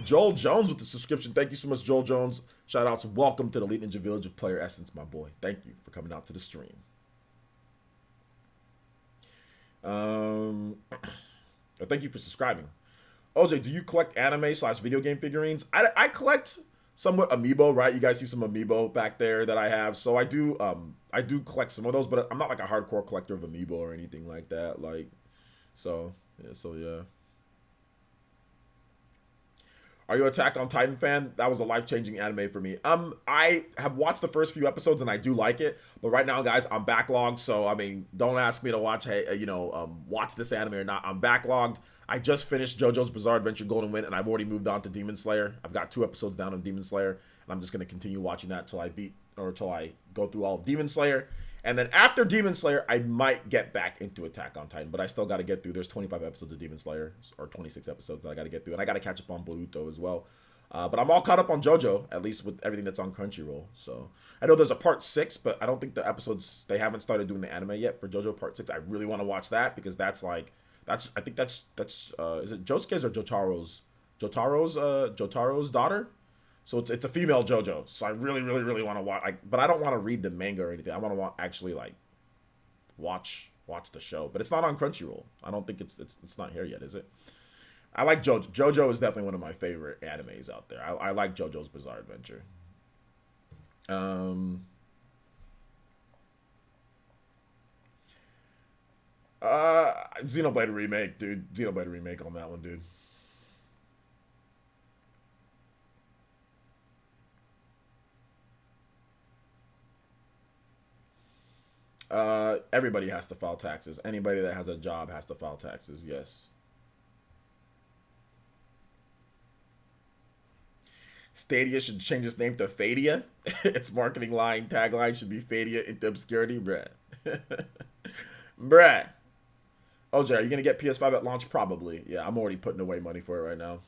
Joel Jones with the subscription. Thank you so much, Joel Jones. Shout outs. Welcome to the Elite Ninja Village of Player Essence, my boy. Thank you for coming out to the stream. Thank you for subscribing. OJ, do you collect anime slash video game figurines? I collect somewhat amiibo, right? You guys see some amiibo back there that I have. So I do collect some of those, but I'm not like a hardcore collector of amiibo or anything like that. Like yeah. Are you Attack on Titan fan? That was a life-changing anime for me. I have watched the first few episodes and I do like it, but right now, guys, I'm backlogged. So I mean, don't ask me to watch, watch this anime or not. I'm backlogged. I just finished JoJo's Bizarre Adventure Golden Wind, and I've already moved on to Demon Slayer. I've got 2 episodes down on Demon Slayer, and I'm just gonna continue watching that till I go through all of Demon Slayer. And then after Demon Slayer, I might get back into Attack on Titan, but I still got to get through. There's 25 episodes of Demon Slayer, or 26 episodes that I got to get through, and I got to catch up on Boruto as well. But I'm all caught up on JoJo, at least with everything that's on Crunchyroll. So I know there's a part 6, but I don't think the episodes, they haven't started doing the anime yet for JoJo part 6. I really want to watch that because that's I think that's is it Josuke's or Jotaro's daughter? So it's a female JoJo. So I really want to watch. But I don't want to read the manga or anything. I want to actually like watch the show. But it's not on Crunchyroll. I don't think it's not here yet, is it? I like JoJo. JoJo is definitely one of my favorite animes out there. I like JoJo's Bizarre Adventure. Xenoblade remake, dude. Xenoblade remake on that one, dude. Everybody has to file taxes. Anybody that has a job has to file taxes. Yes. Stadia should change its name to Fadia. Its marketing line tagline should be Fadia into obscurity, bruh. Bruh. OJ, are you gonna get PS5 at launch? Probably. Yeah, I'm already putting away money for it right now.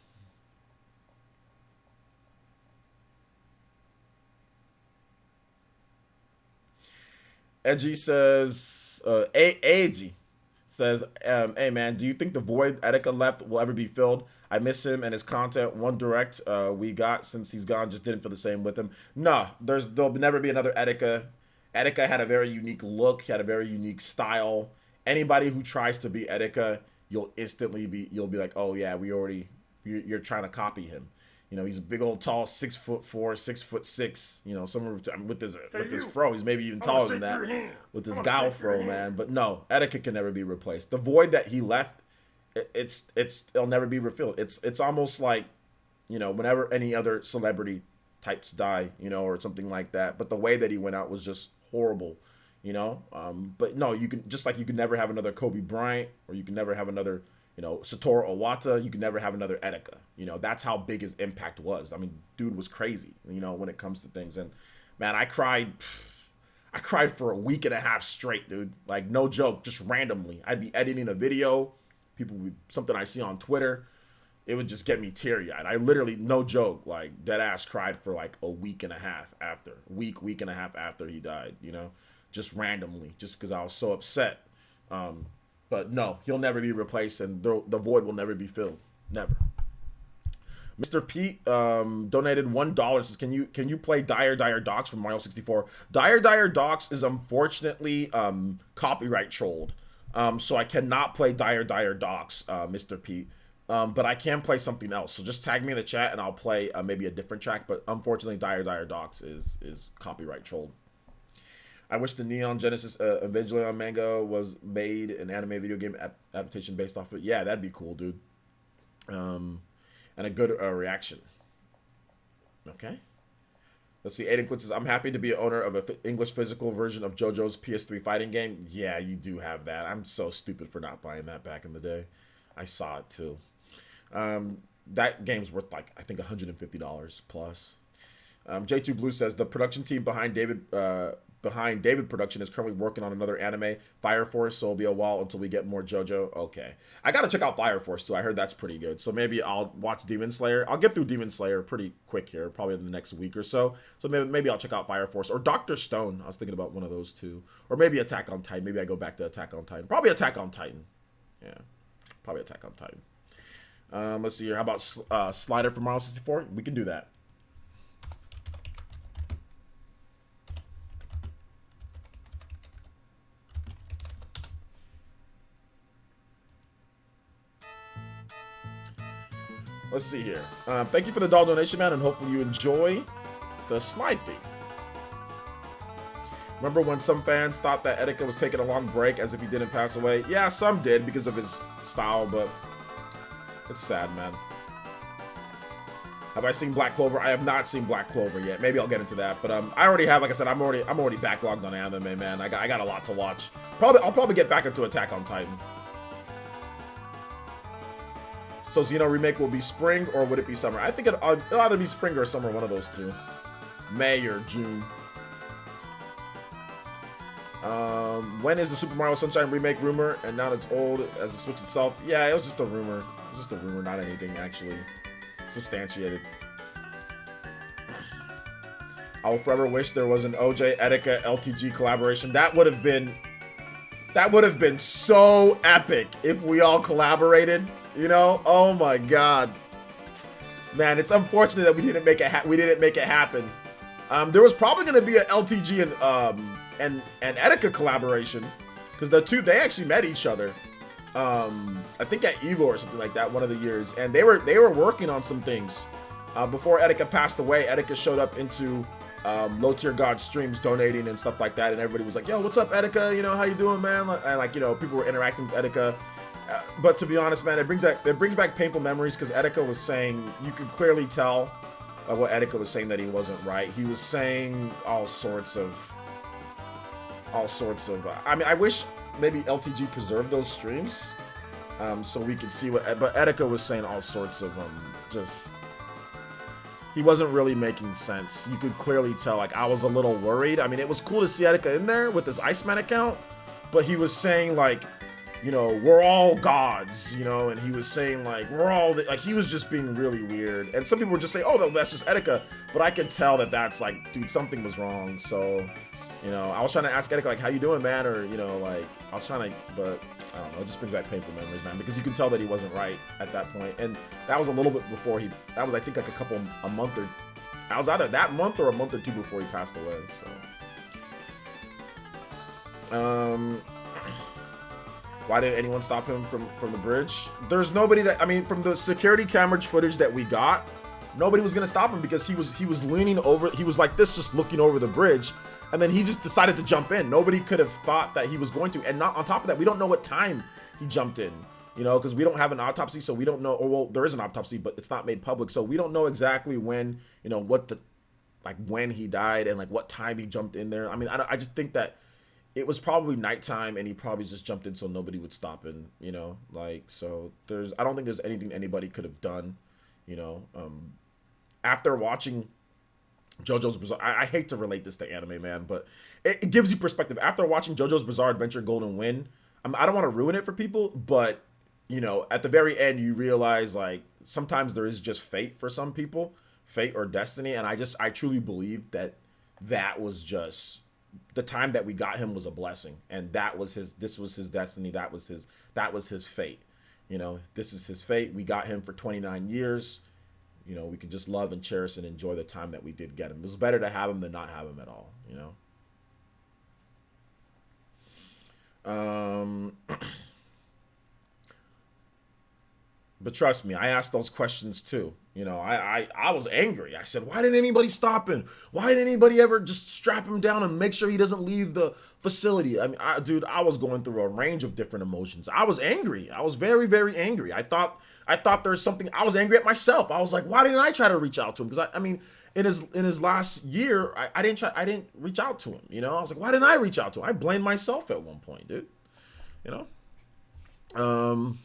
Edgy says, Edgy says, hey man, do you think the void Etika left will ever be filled? I miss him and his content. One direct we got since he's gone just didn't feel the same with him. Nah, there'll never be another Etika. Etika had a very unique look. He had a very unique style. Anybody who tries to be Etika, you'll be like, oh yeah, you're trying to copy him. You know, he's a big old tall 6'4", 6'6". You know, somewhere with his fro, he's maybe even taller than that with his gal fro, man. But no, etiquette can never be replaced. The void that he left, it'll never be refilled. It's almost like, you know, whenever any other celebrity types die, you know, or something like that. But the way that he went out was just horrible, you know. But no, you can never have another Kobe Bryant, or you can never have another, you know, Satoru Iwata. You can never have another Etika. You know, that's how big his impact was. I mean, dude was crazy, you know, when it comes to things. And man, I cried for a week and a half straight, dude. Like, no joke, just randomly. I'd be editing a video, something I see on Twitter, it would just get me teary-eyed. I literally, no joke, like dead ass cried for like a week and a half after. Week and a half after he died, you know, just randomly, just because I was so upset. But no, he'll never be replaced, and the void will never be filled. Never. Mr. Pete donated $1. Says, can you play Dire Docks from Mario 64? Dire Docks is unfortunately copyright trolled. So I cannot play Dire Docks, Mr. Pete. But I can play something else. So just tag me in the chat and I'll play maybe a different track. But unfortunately, Dire Docks is copyright trolled. I wish the Neon Genesis Evangelion manga was made an anime video game adaptation based off of it. Yeah, that'd be cool, dude. And a good reaction. Okay. Let's see. Aiden Quinn says, I'm happy to be an owner of an English physical version of JoJo's PS3 fighting game. Yeah, you do have that. I'm so stupid for not buying that back in the day. I saw it too. That game's worth like, I think $150 plus. J2 Blue says the production team behind David Production is currently working on another anime, Fire Force, so it'll be a while until we get more JoJo. Okay. I gotta check out Fire Force too. I heard that's pretty good. So maybe I'll watch Demon Slayer. I'll get through Demon Slayer pretty quick here, probably in the next week or so. So maybe I'll check out Fire Force or Dr. Stone. I was thinking about one of those two. Or maybe Attack on Titan. Maybe I go back to Attack on Titan. Probably Attack on Titan. Yeah. Probably Attack on Titan. Let's see here. How about Slider from Mario 64? We can do that. Let's see here. Thank you for the doll donation, man, and hopefully you enjoy the slide thing. Remember when some fans thought that Etika was taking a long break as if he didn't pass away? Yeah, some did because of his style, but it's sad, man. Have I seen Black Clover? I have not seen Black Clover yet. Maybe I'll get into that, but I already have. Like I said, I'm already backlogged on anime, man. I got a lot to watch. I'll probably get back into Attack on Titan. So Xeno remake will be spring or would it be summer? I think it'll either be spring or summer, one of those two. May or June. When is the Super Mario Sunshine remake rumor and not as old as the Switch itself? Yeah, it was just a rumor. It was just a rumor, not anything actually substantiated. I will forever wish there was an OJ Etika LTG collaboration. That would have been so epic if we all collaborated. You know? Oh my god, man! It's unfortunate that we didn't make it happen. There was probably going to be an LTG and Etika collaboration because the two they actually met each other. I think at Evo or something like that one of the years, and they were working on some things before Etika passed away. Etika showed up into Low Tier God streams donating and stuff like that, and everybody was like, "Yo, what's up, Etika? You know, how you doing, man?" And like, you know, people were interacting with Etika. But to be honest, man, it brings back painful memories because Etika was saying, you could clearly tell what Etika was saying that he wasn't right. He was saying all sorts of. I mean, I wish maybe LTG preserved those streams, so we could see what. But Etika was saying all sorts of just. He wasn't really making sense. You could clearly tell. Like, I was a little worried. I mean, it was cool to see Etika in there with his Iceman account, but he was saying like, you know, we're all gods, you know, and he was saying like, we're all like, he was just being really weird. And some people would just say, oh, that's just Etika, but I could tell that that's like, dude, something was wrong. So, you know, I was trying to ask Etika like, how you doing, man? Or, you know, like, I was trying to, but I don't know, it just brings back painful memories, man, because you can tell that he wasn't right at that point. And that was a little bit before that was, I think, like a month or, I was either that month or a month or two before he passed away. So, why didn't anyone stop him from the bridge? There's nobody that, I mean, from the security camera footage that we got, nobody was gonna stop him because he was leaning over, he was like this, just looking over the bridge, and then he just decided to jump in. Nobody could have thought that he was going to, and not on top of that, we don't know what time he jumped in, you know, because we don't have an autopsy, so we don't know, or well, there is an autopsy, but it's not made public, so we don't know exactly when, you know, what the, like when he died and like what time he jumped in there. I mean, I just think that it was probably nighttime and he probably just jumped in so nobody would stop him, you know, like, so I don't think there's anything anybody could have done, you know. After watching JoJo's Bizarre, I hate to relate this to anime, man, but it gives you perspective. After watching JoJo's Bizarre Adventure Golden Wind, I don't want to ruin it for people, but, you know, at the very end, you realize, like, sometimes there is just fate for some people, fate or destiny, and I truly believe that was just, the time that we got him was a blessing, and this was his destiny, that was his fate, you know. This is his fate. We got him for 29 years, you know. We can just love and cherish and enjoy the time that we did get him. It was better to have him than not have him at all, you know. But trust me, I asked those questions too. You know, I was angry. I said, why didn't anybody stop him? Why didn't anybody ever just strap him down and make sure he doesn't leave the facility? I mean, dude, I was going through a range of different emotions. I was angry. I was very, very angry. I thought there's something. I was angry at myself. I was like, why didn't I try to reach out to him? Because I mean, in his last year, I didn't reach out to him. You know, I was like, why didn't I reach out to him? I blamed myself at one point, dude. You know.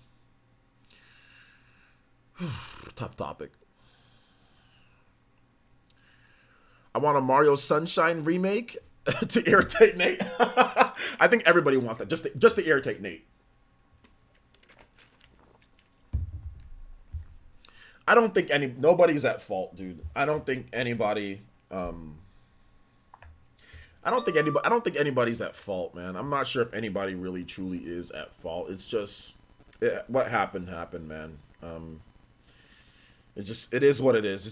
Tough topic. I want a Mario Sunshine remake to irritate Nate. I think everybody wants that, just to irritate Nate. I don't think nobody's at fault, dude. I don't think anybody's at fault, man. I'm not sure if anybody really truly is at fault. It's just what happened, man. It is what it is.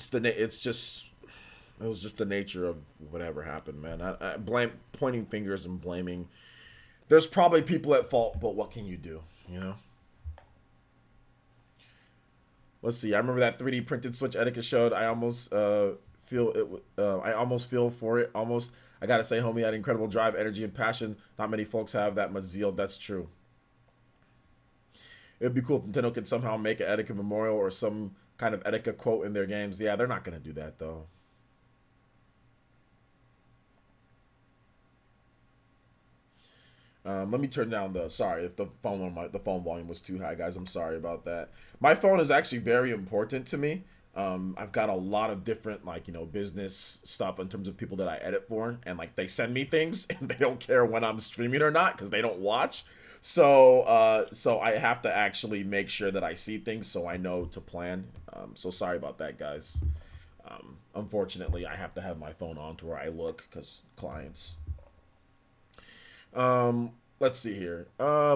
It was just the nature of whatever happened, man. I blame, pointing fingers and blaming. There's probably people at fault, but what can you do, you know? Let's see. I remember that 3D printed Switch etiquette showed. I almost feel it. I almost feel for it. Almost. I gotta say, homie, had incredible drive, energy, and passion. Not many folks have that much zeal. That's true. It'd be cool if Nintendo could somehow make an etiquette memorial or some kind of etiquette quote in their games. Yeah, they're not gonna do that though. Let me turn down the. Sorry if the phone volume was too high, guys. I'm sorry about that. My phone is actually very important to me. I've got a lot of different like business stuff in terms of people that I edit for, and like they send me things, and they don't care when I'm streaming or not because they don't watch. So I have to actually make sure that I see things so I know to plan. So sorry about that, guys. Unfortunately, I have to have my phone on to where I look because clients. Let's see here.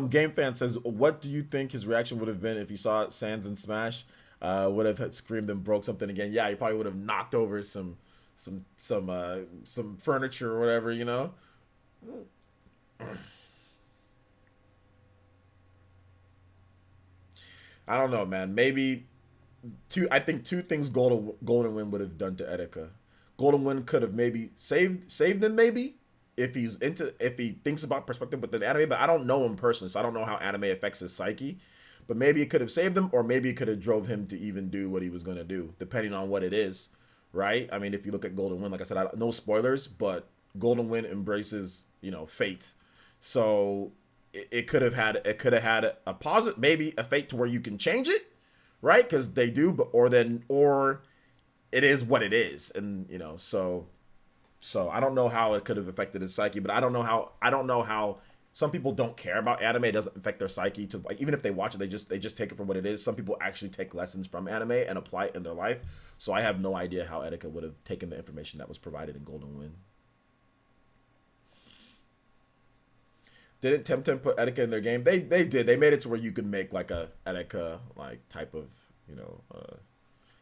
Game fan says, "What do you think his reaction would have been if he saw Sans and Smash? Would have had screamed and broke something again? Yeah, he probably would have knocked over some furniture or whatever. You know." I don't know, man. Maybe two. I think two things Golden Wind would have done to Etika. Golden Wind could have maybe saved him, maybe if he thinks about perspective within anime. But I don't know him personally, so I don't know how anime affects his psyche. But maybe it could have saved him, or maybe it could have drove him to even do what he was going to do, depending on what it is, right? I mean, if you look at Golden Wind, like I said, no spoilers, but Golden Wind embraces fate. So it could have had a positive, maybe a fate to where you can change it, right? Because they do, but or it is what it is, and so I don't know how it could have affected his psyche, but I don't know how some people don't care about anime. It doesn't affect their psyche to like even if they watch it, they just take it for what it is. Some people actually take lessons from anime and apply it in their life. So I have no idea how Etika would have taken the information that was provided in Golden Wind. Didn't Temtem put Etika in their game? They did. They made it to where you could make like a Etika like type of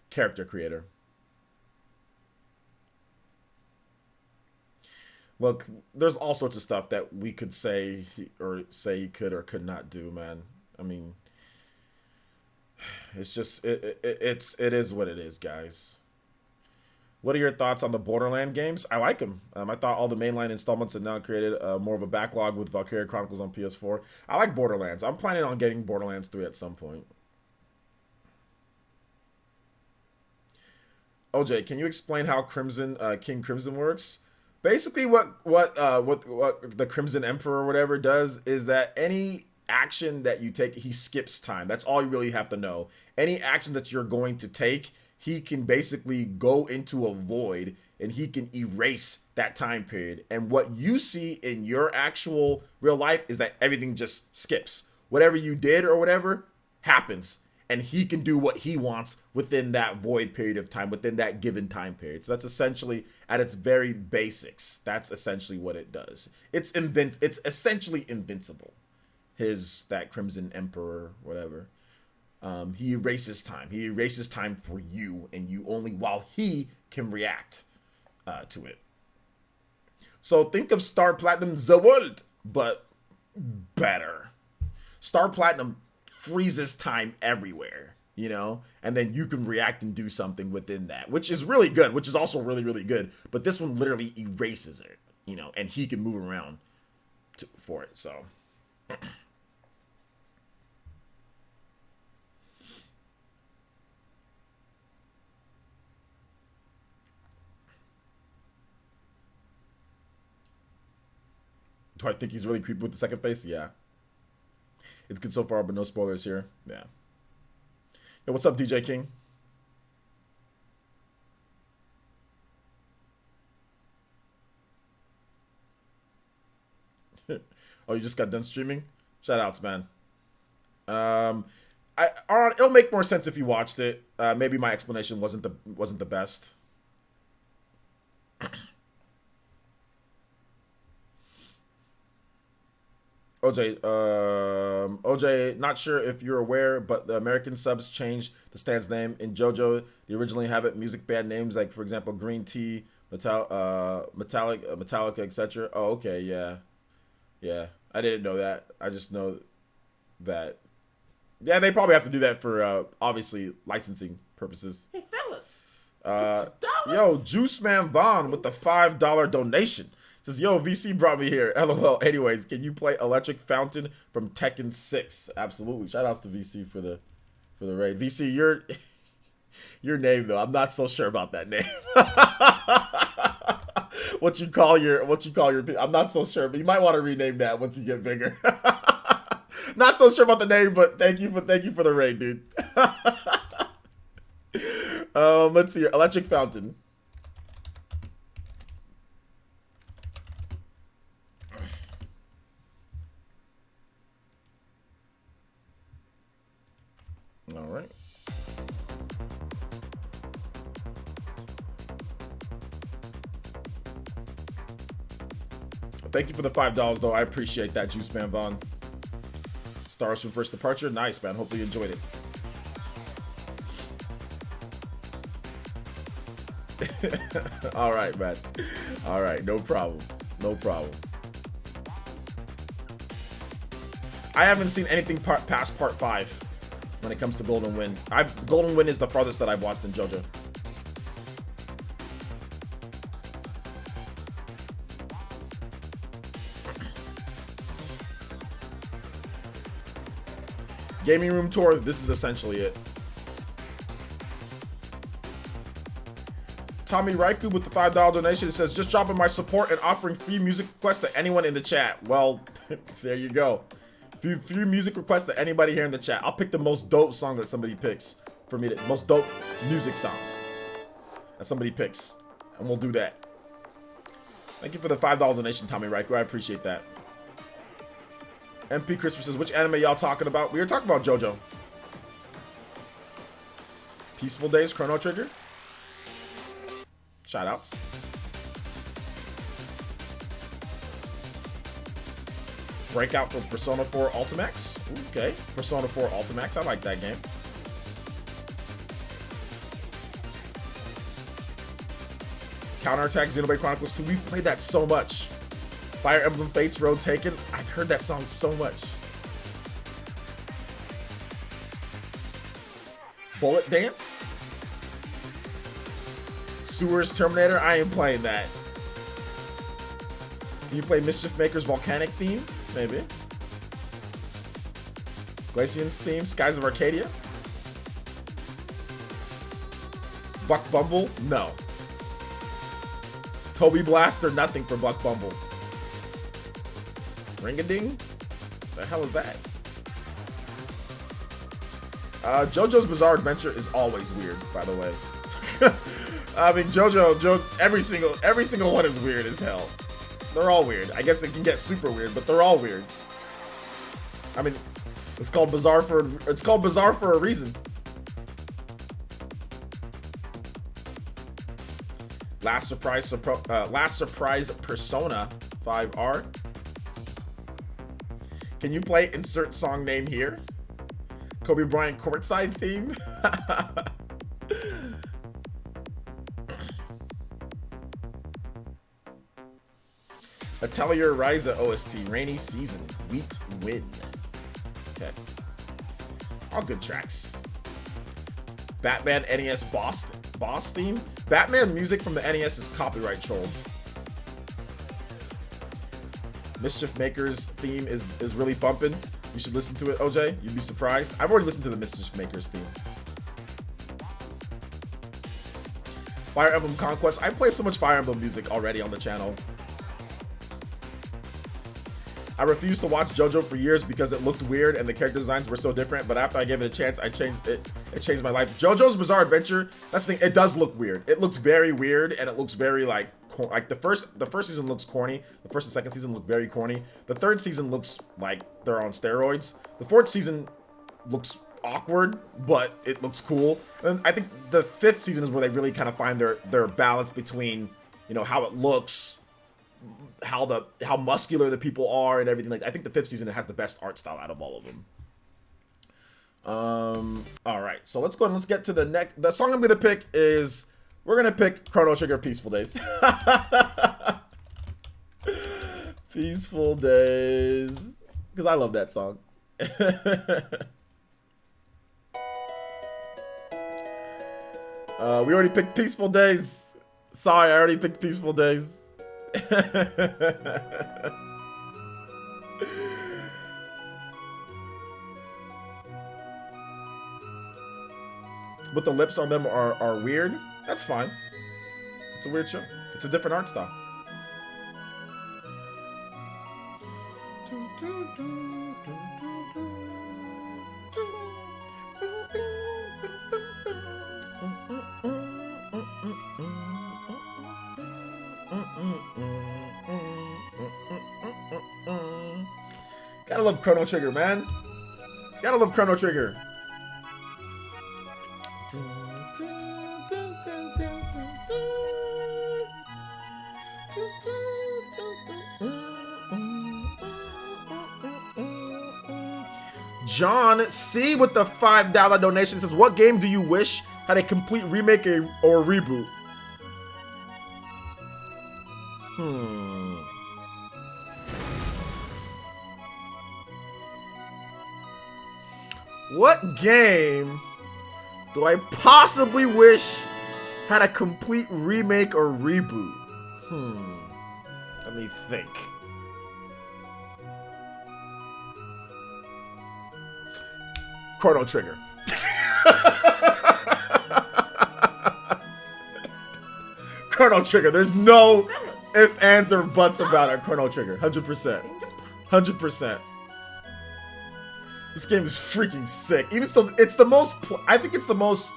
character creator. Look, there's all sorts of stuff that we could say he could or could not do, man. I mean, it's just it is what it is, guys. What are your thoughts on the Borderland games? I like them. I thought all the mainline installments had now created more of a backlog with Valkyria Chronicles on PS4. I like Borderlands. I'm planning on getting Borderlands 3 at some point. OJ, can you explain how King Crimson works? Basically, what the Crimson Emperor or whatever does is that any action that you take, he skips time. That's all you really have to know. Any action that you're going to take, he can basically go into a void and he can erase that time period. And what you see in your actual real life is that everything just skips. Whatever you did or whatever happens, and he can do what he wants within that void period of time, within that given time period. So that's essentially, at its very basics, that's essentially what it does. It's essentially invincible. That Crimson Emperor, whatever. He erases time. He erases time for you, and you only while he can react to it. So think of Star Platinum the world, but better. Star Platinum freezes time everywhere, and then you can react and do something within that, which is really good, which is also really, really good. But this one literally erases it, and he can move around for it. So, do I think he's really creepy with the second face? Yeah. It's good so far, but no spoilers here. Yeah. Yo, what's up, DJ King? Oh, you just got done streaming? Shout outs, man. Um, it'll make more sense if you watched it. Maybe my explanation wasn't the best. OJ, not sure if you're aware, but the American subs changed the stand's name in JoJo. They originally have it music band names like, for example, Green Tea, Metallica, etc. Oh, okay, yeah, yeah. I didn't know that. I just know that. Yeah, they probably have to do that for obviously licensing purposes. Hey, fellas. Yo, Juice Man Vaughn with the $5 donation. Says, yo, VC brought me here. LOL. Anyways, can you play Electric Fountain from Tekken 6? Absolutely. Shout outs to VC for the raid. VC, your name though. I'm not so sure about that name. what you call your I'm not so sure, but you might want to rename that once you get bigger. Not so sure about the name, but thank you for the raid, dude. Let's see here. Electric Fountain. All right. Thank you for the $5 though. I appreciate that, Juice Man Vaughn. Stars from First Departure. Nice, man. Hopefully you enjoyed it. All right, man. All right, no problem. No problem. I haven't seen anything past part 5 when it comes to Golden Wind. Golden Wind is the farthest that I've watched in JoJo. Gaming room tour. This is essentially it. Tommy Raiku with the $5 donation says, just dropping my support and offering free music requests to anyone in the chat. Well, there you go. Free music requests to anybody here in the chat. I'll pick the most dope song that somebody picks for me. Most dope music song that somebody picks. And we'll do that. Thank you for the $5 donation, Tommy Raiku. I appreciate that. MP Christopher says, which anime y'all talking about? We were talking about JoJo. Peaceful Days, Chrono Trigger. Shoutouts. Breakout for Persona 4 Ultimax. Okay, Persona 4 Ultimax. I like that game. Counterattack Xenoblade Chronicles 2. We've played that so much. Fire Emblem Fates Road Taken. I've heard that song so much. Bullet Dance. Sewers Terminator. I ain't playing that. Can you play Mischief Maker's Volcanic theme? Maybe. Glacian's theme. Skies of Arcadia. Buck Bumble? No. Toby Blaster? Nothing for Buck Bumble. Ring-a-ding? The hell is that? JoJo's Bizarre Adventure is always weird, by the way. I mean, every single one is weird as hell. They're all weird. I guess it can get super weird, but they're all weird. I mean, it's called Bizarre for a reason. Last Surprise Persona 5R. Can you play insert song name here? Kobe Bryant courtside theme? Atelier Ryza OST, Rainy Season, Wheat Win. Okay. All good tracks. Batman NES boss theme? Batman music from the NES is copyright trolled. Mischief Maker's theme is really bumping. You should listen to it, OJ. You'd be surprised. I've already listened to the Mischief Maker's theme. Fire Emblem Conquest. I play so much Fire Emblem music already on the channel. I refused to watch JoJo for years because it looked weird and the character designs were so different, but after I gave it a chance, I changed it. It changed my life. JoJo's Bizarre Adventure, that's the thing, it does look weird. It looks very weird and it looks very like the first season looks corny. The first and second season look very corny. The third season looks like they're on steroids. The fourth season looks awkward, but it looks cool. And I think the fifth season is where they really kind of find their balance between, you know, how it looks, how muscular the people are and everything. Like, I think the fifth season has the best art style out of all of them. All right, so let's go and let's get to the next. The song I'm gonna pick is, we're gonna pick Chrono Trigger Peaceful Days. Peaceful Days, because I love that song. We already picked Peaceful Days. Sorry, I already picked Peaceful Days. But the lips on them are weird. That's fine. It's a weird show. It's a different art style. Gotta love Chrono Trigger, man. Gotta love Chrono Trigger. John C with the $5 donation says, what game do you wish had a complete remake or reboot? What game do I possibly wish had a complete remake or reboot? Let me think. Chrono Trigger. Chrono Trigger. There's no ifs, ands, or buts about it. Chrono Trigger. 100%. 100%. This game is freaking sick. Even still, it's the most, I think it's the most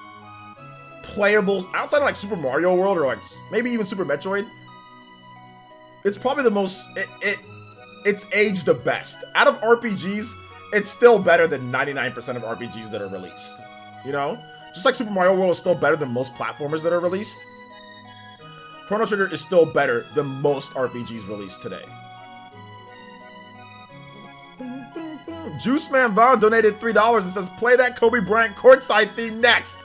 playable, outside of like Super Mario World or like maybe even Super Metroid. It's probably the most, it's aged the best. Out of RPGs, it's still better than 99% of RPGs that are released. You know? Just like Super Mario World is still better than most platformers that are released. Chrono Trigger is still better than most RPGs released today. Juice Man Vaughn donated $3 and says, play that Kobe Bryant courtside theme next.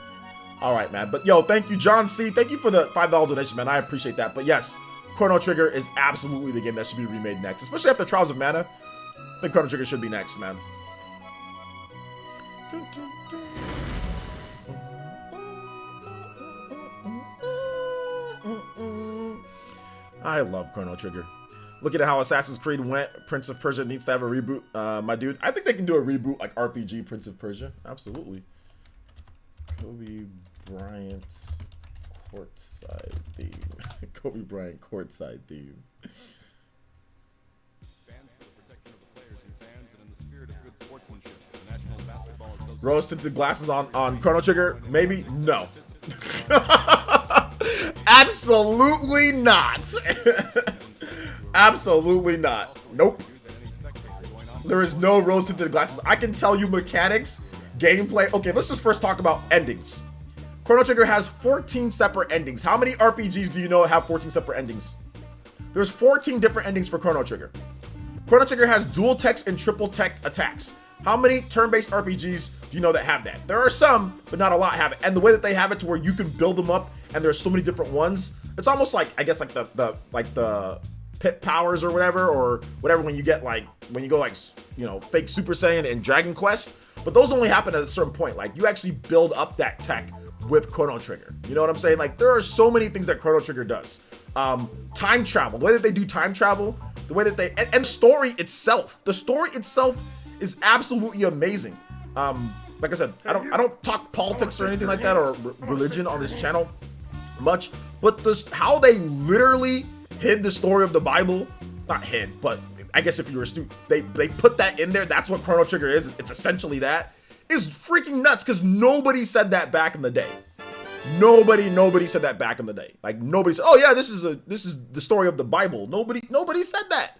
All right, man. But yo, thank you, John C. Thank you for the $5 donation, man. I appreciate that. But yes, Chrono Trigger is absolutely the game that should be remade next, especially after Trials of Mana. I think Chrono Trigger should be next, man. I love Chrono Trigger. Look at how Assassin's Creed went. Prince of Persia needs to have a reboot, my dude. I think they can do a reboot like RPG Prince of Persia. Absolutely. Kobe Bryant courtside theme. Kobe Bryant courtside theme. Rose tinted glasses on Chrono Trigger? Maybe? No. Absolutely not. Absolutely not. Nope. There is no rose tinted glasses. I can tell you mechanics, gameplay. Okay, let's just first talk about endings. Chrono Trigger has 14 separate endings. How many RPGs do you know have 14 separate endings? There's 14 different endings for Chrono Trigger. Chrono Trigger has dual text and triple text attacks. How many turn-based RPGs do you know that have that? There are some, but not a lot have it. And the way that they have it to where you can build them up and there's so many different ones, it's almost like, I guess like the pit powers or whatever when you get like, when you go like, you know, fake Super Saiyan and Dragon Quest. But those only happen at a certain point. Like you actually build up that tech with Chrono Trigger. You know what I'm saying? Like there are so many things that Chrono Trigger does. Time travel, the way that they do time travel, the way that they, and story itself. The story itself is absolutely amazing. Like I said, I don't talk politics or anything like that or religion on this channel much, but this, how they literally hid the story of the Bible, not hid, but I guess if you were a student, they put that in there. That's what Chrono Trigger is. It's essentially that. Is freaking nuts because nobody said that back in the day. Nobody said that back in the day. Like nobody said, oh yeah, this is the story of the Bible. Nobody said that.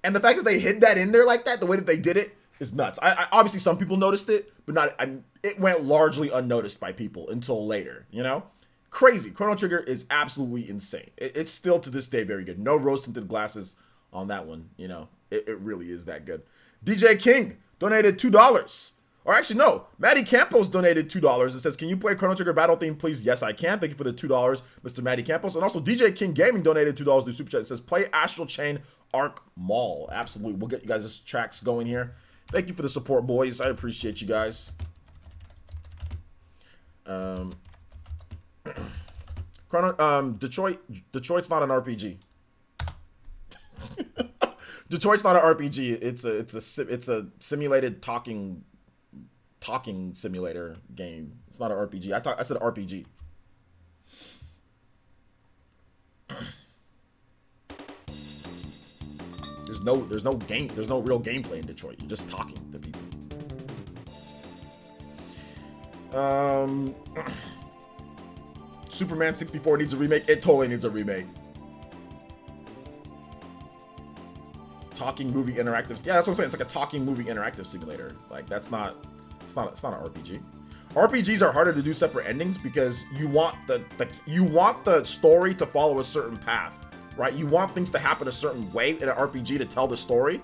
And the fact that they hid that in there like that, the way that they did it is nuts. I obviously some people noticed it, but it went largely unnoticed by people until later, you know? Crazy. Chrono Trigger is absolutely insane. It's still to this day very good. No rose tinted glasses on that one, you know? It really is that good. DJ King donated $2. Or actually, no. Maddie Campos donated $2. It says, can you play Chrono Trigger battle theme, please? Yes, I can. Thank you for the $2, Mr. Maddie Campos. And also, DJ King Gaming donated $2 to Super Chat. It says, play Astral Chain Arc Mall. Absolutely. We'll get you guys' tracks going here. Thank you for the support, boys. I appreciate you guys. Detroit's not an RPG. Detroit's not an RPG. It's a simulated talking simulator game. It's not an RPG. I said RPG. There's no real gameplay in Detroit. You're just talking to people. Superman 64 needs a remake. It totally needs a remake. Talking movie interactive. Yeah, that's what I'm saying. It's like a talking movie interactive simulator. Like it's not an RPG. RPGs are harder to do separate endings because you want the story to follow a certain path, right? You want things to happen a certain way in an RPG to tell the story,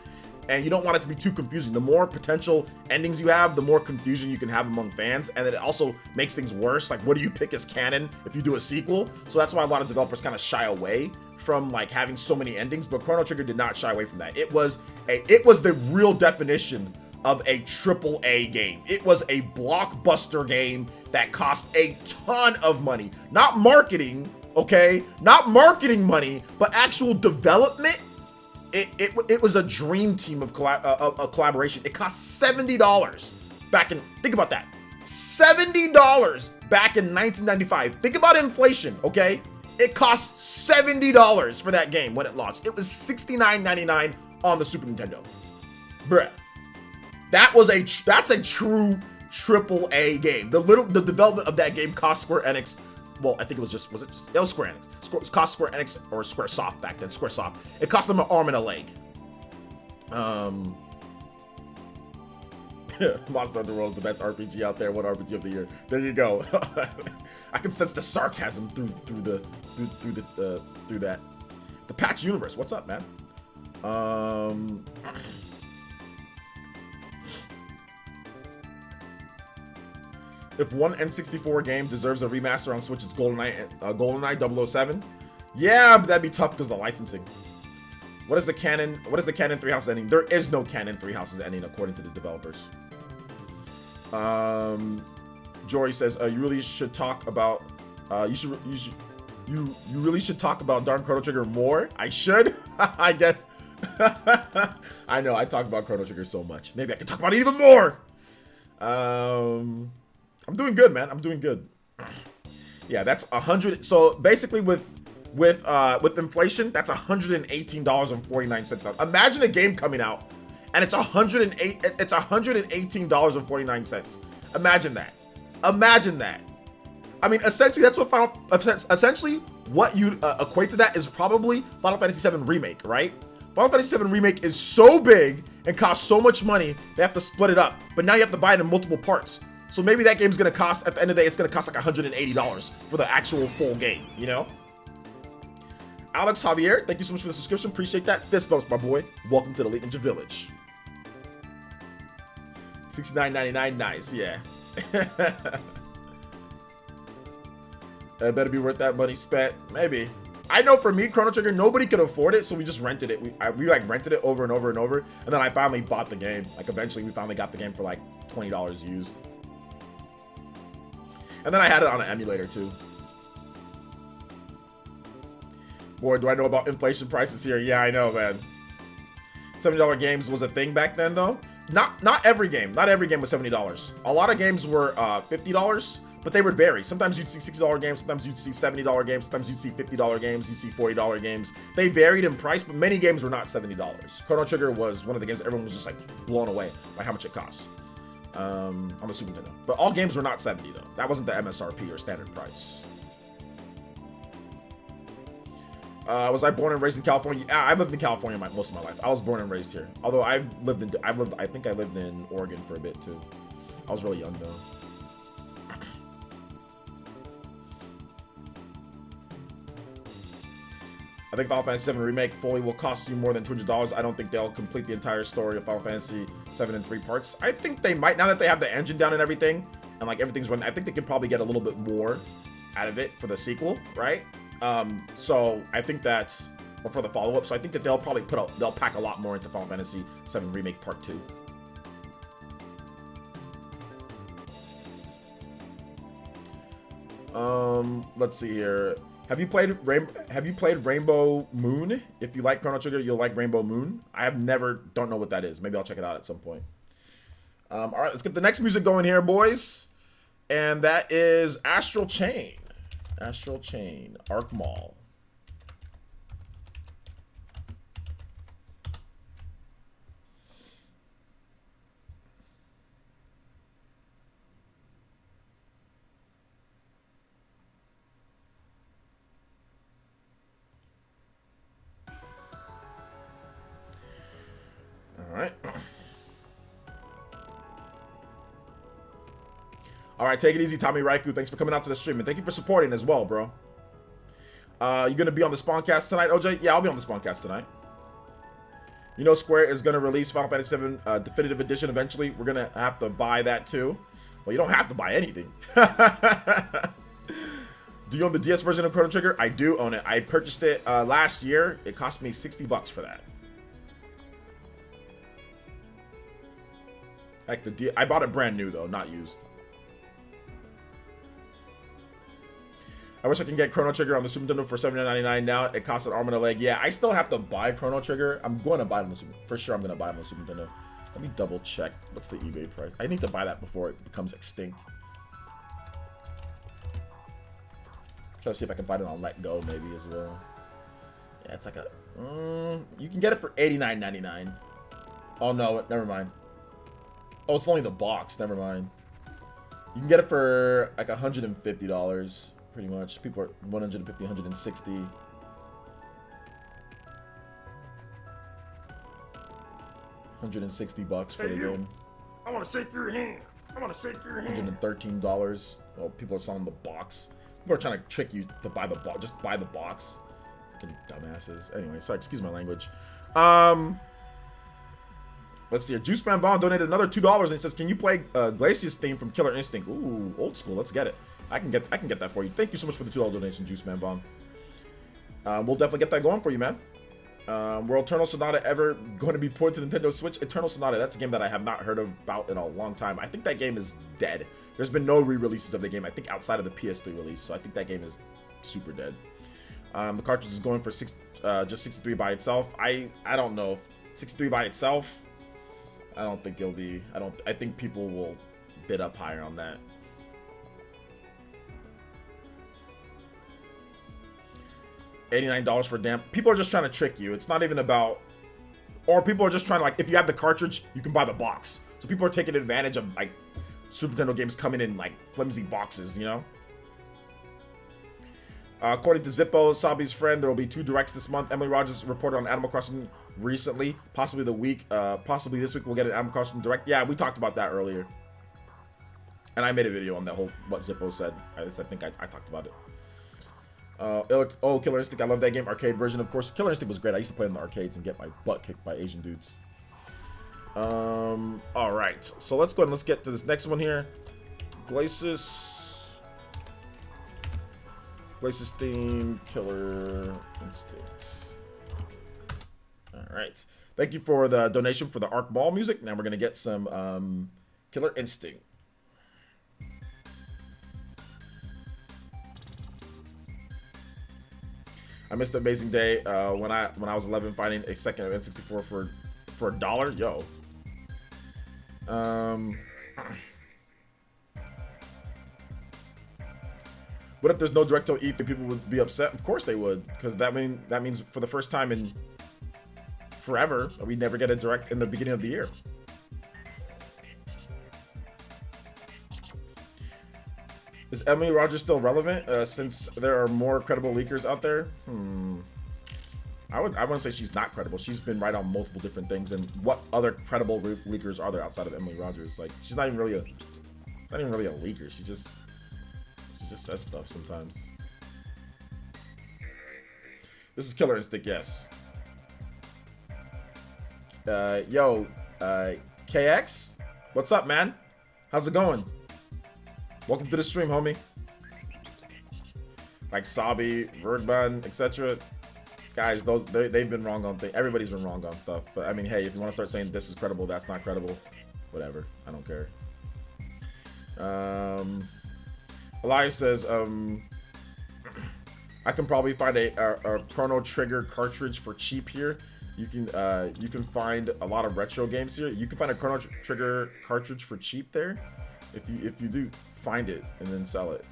and you don't want it to be too confusing. The more potential endings you have, the more confusion you can have among fans, and it also makes things worse. Like, what do you pick as canon if you do a sequel? So that's why a lot of developers kind of shy away from like having so many endings, but Chrono Trigger did not shy away from that. It was the real definition of a AAA game. It was a blockbuster game that cost a ton of money. Not marketing, okay? Not marketing money, but actual development. It was a dream team of collaboration. It cost $70 back in, think about that. $70 back in 1995. Think about inflation, okay? It cost $70 for that game when it launched. It was $69.99 on the Super Nintendo. Bruh. That's a true AAA game. The development of that game cost Square Enix, well, I think it was Square Enix. It cost Square Enix or Squaresoft back then, Squaresoft. It cost them an arm and a leg. Monster Hunter World is the best RPG out there. What RPG of the year? There you go. I can sense the sarcasm through that. The Patch Universe. What's up, man? If one N64 game deserves a remaster on Switch, it's GoldenEye 007. Yeah, but that'd be tough because of the licensing. What is the canon 3 houses ending? There is no canon 3 houses ending according to the developers. Jory says, you really should talk about you really should talk about Darn Chrono Trigger more. I should? I guess. I know, I talk about Chrono Trigger so much. Maybe I can talk about it even more. I'm doing good, man. I'm doing good. Yeah, that's 100. So basically, with inflation, that's $118.49 now. Imagine a game coming out, and it's $118.49. Imagine that. Imagine that. I mean, essentially, that's what essentially what you equate to that is probably Final Fantasy VII Remake, right? Final Fantasy VII Remake is so big and costs so much money, they have to split it up. But now you have to buy it in multiple parts. So maybe that game's gonna cost, at the end of the day, it's gonna cost like $180 for the actual full game, you know? Alex Javier, thank you so much for the subscription. Appreciate that. Fist bumps, my boy. Welcome to the Elite Ninja Village. $69.99, nice, yeah. It better be worth that money spent. Maybe. I know for me, Chrono Trigger, nobody could afford it, so we just rented it. We like rented it over and over and over, and then I finally bought the game. Like eventually, we finally got the game for like $20 used. And then I had it on an emulator too. Boy, do I know about inflation prices here. Yeah, I know, man. $70 games was a thing back then, though. Not every game. Not every game was $70. A lot of games were $50, but they would vary. Sometimes you'd see $60 games. Sometimes you'd see $70 games. Sometimes you'd see $50 games. You'd see $40 games. They varied in price, but many games were not $70. Chrono Trigger was one of the games everyone was just like blown away by how much it costs. On the Super Nintendo. But all games were not 70 though. That wasn't the MSRP or standard price. Was I born and raised in California? I've lived in California most of my life. I was born and raised here. Although I think I lived in Oregon for a bit too. I was really young though. I think Final Fantasy VII Remake fully will cost you more than $200. I don't think they'll complete the entire story of Final Fantasy VII in 3 parts. I think they might, now that they have the engine down and everything, and like everything's running, I think they could probably get a little bit more out of it for the sequel, right? So I think that, or for the follow-up, so I think that they'll probably they'll pack a lot more into Final Fantasy VII Remake Part 2. Let's see here. Have you played Rainbow Moon? If you like Chrono Trigger, you'll like Rainbow Moon. Don't know what that is. Maybe I'll check it out at some point. All right, let's get the next music going here, boys. And that is Astral Chain. Astral Chain, Arc Mall. All right. All right, take it easy, Tommy Raiku. Thanks for coming out to the stream, and thank you for supporting as well, bro. You gonna be on the Spawncast tonight, OJ? Yeah, I'll be on the Spawncast tonight. You know Square is gonna release Final Fantasy VII Definitive Edition eventually. We're gonna have to buy that too. Well, you don't have to buy anything. Do you own the DS version of Chrono Trigger? I do own it. I purchased it last year. It cost me $60 for that. Heck, I bought it brand new though, not used. I wish I can get Chrono Trigger on the Super Nintendo for $79.99 now. It costs an arm and a leg. Yeah, I still have to buy Chrono Trigger. I'm going to buy it on the Super. For sure, I'm going to buy it on the Super Nintendo. Let me double check. What's the eBay price? I need to buy that before it becomes extinct. Try to see if I can find it on Let Go maybe as well. Yeah, it's like a. You can get it for $89.99. Oh no, never mind. Oh, it's only the box. Never mind. You can get it for like $150. Pretty much. People are 150, 160. $160 for the game. I want to shake your hand. I want to shake your hand. $113. Well, people are selling the box. People are trying to trick you to buy the box. Just buy the box. Fucking dumbasses. Anyway, sorry, excuse my language. Let's see here. Juice Man Vaughn donated another $2 and he says, "Can you play Glacius theme from Killer Instinct?" Ooh, old school. Let's get it. I can get that for you. Thank you so much for the $2 donation, Juice Man Vaughn. We'll definitely get that going for you, man. Were Eternal Sonata ever going to be ported to Nintendo Switch? Eternal Sonata, that's a game that I have not heard about in a long time. I think that game is dead. There's been no re-releases of the game, I think, outside of the PS3 release, so I think that game is super dead. The cartridge is going for just 63 by itself. I don't know. 63 by itself, I don't think it'll be. I think people will bid up higher on that. $89 for damn. People are just trying to trick you. It's not even about. Or people are just trying to, like, if you have the cartridge, you can buy the box. So people are taking advantage of, like, Super Nintendo games coming in, like, flimsy boxes, you know? According to Zippo, Sabi's friend, there will be 2 directs this month. Emily Rogers reported on Animal Crossing recently. Possibly this week we'll get an Animal Crossing direct. Yeah, we talked about that earlier. And I made a video on that whole, what Zippo said. I think I talked about it. Killer Instinct, I love that game. Arcade version, of course. Killer Instinct was great. I used to play in the arcades and get my butt kicked by Asian dudes. Alright. So let's go ahead and let's get to this next one here. Glacius theme, Killer Instinct. Alright. Thank you for the donation for the Arc Ball music. Now we're gonna get some Killer Instinct. I missed the amazing day when I was 11 finding a second of N64 for $1. Yo. What if there's no Directo E3? People would be upset. Of course they would, because that means for the first time in forever we never get a direct in the beginning of the year. Is Emily Rogers still relevant since there are more credible leakers out there? I wouldn't say she's not credible. She's been right on multiple different things. And what other credible leakers are there outside of Emily Rogers? Like, she's not even really a leaker. She just says stuff sometimes. This is Killer Instinct, yes. KX, what's up, man? How's it going? Welcome to the stream, homie. Like Sabi, Verdban, etc. Guys, they've been wrong on things. Everybody's been wrong on stuff. But I mean, hey, if you want to start saying this is credible, that's not credible, whatever. I don't care. Elias says, I can probably find a Chrono Trigger cartridge for cheap here. You can find a lot of retro games here. You can find a Chrono Trigger cartridge for cheap there. If you do find it and then sell it.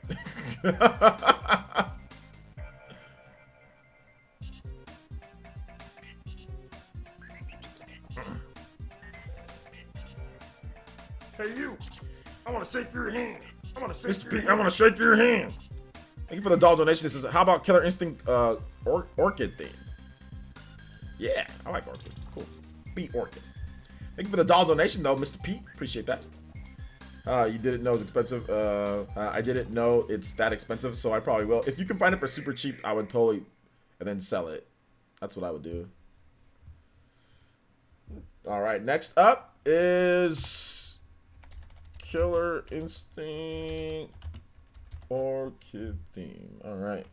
Hey you, I want to shake your hand. I want to shake Mr. your Pete, hand. I want to shake your hand. Thank you for the doll donation. This is how about Killer Instinct Orchid theme? Yeah, I like Orchid. Cool. Beat Orchid. Thank you for the doll donation though, Mr. Pete. Appreciate that. You didn't know it's expensive. I didn't know it's that expensive, so I probably will. If you can find it for super cheap, I would totally, and then sell it. That's what I would do. All right, next up is Killer Instinct Orchid theme. All right.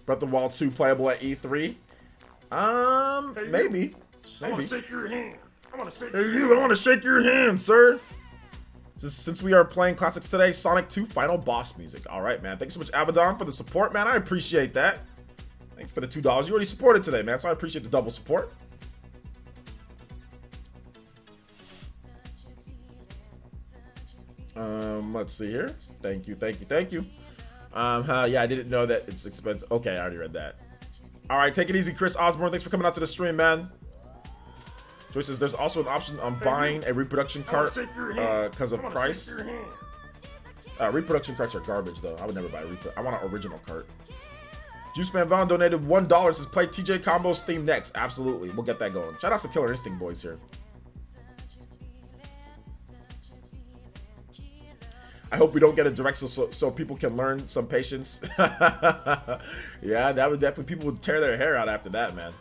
Breath of the Wild 2 playable at E3? Hey, maybe. I want Maybe. to shake your hand. I want to shake Hey your you, I want to shake your hand, sir. Since we are playing classics today, Sonic 2 final boss music. All right, man. Thanks so much, Abaddon, for the support, man. I appreciate that. Thank you for the $2. You already supported today, man, so I appreciate the double support. Let's see here. Thank you, thank you, thank you. Yeah, I didn't know that it's expensive. Okay, I already read that. All right, take it easy, Chris Osborne. Thanks for coming out to the stream, man. Joyce says there's also an option on buying a reproduction cart because of price. Reproduction carts are garbage, though. I would never buy a I want an original cart. Juice Man Vaughn donated $1. Says play TJ Combo's theme next. Absolutely, we'll get that going. Shout out to Killer Instinct boys here. I hope we don't get a direct so people can learn some patience. Yeah, that would definitely, people would tear their hair out after that, man.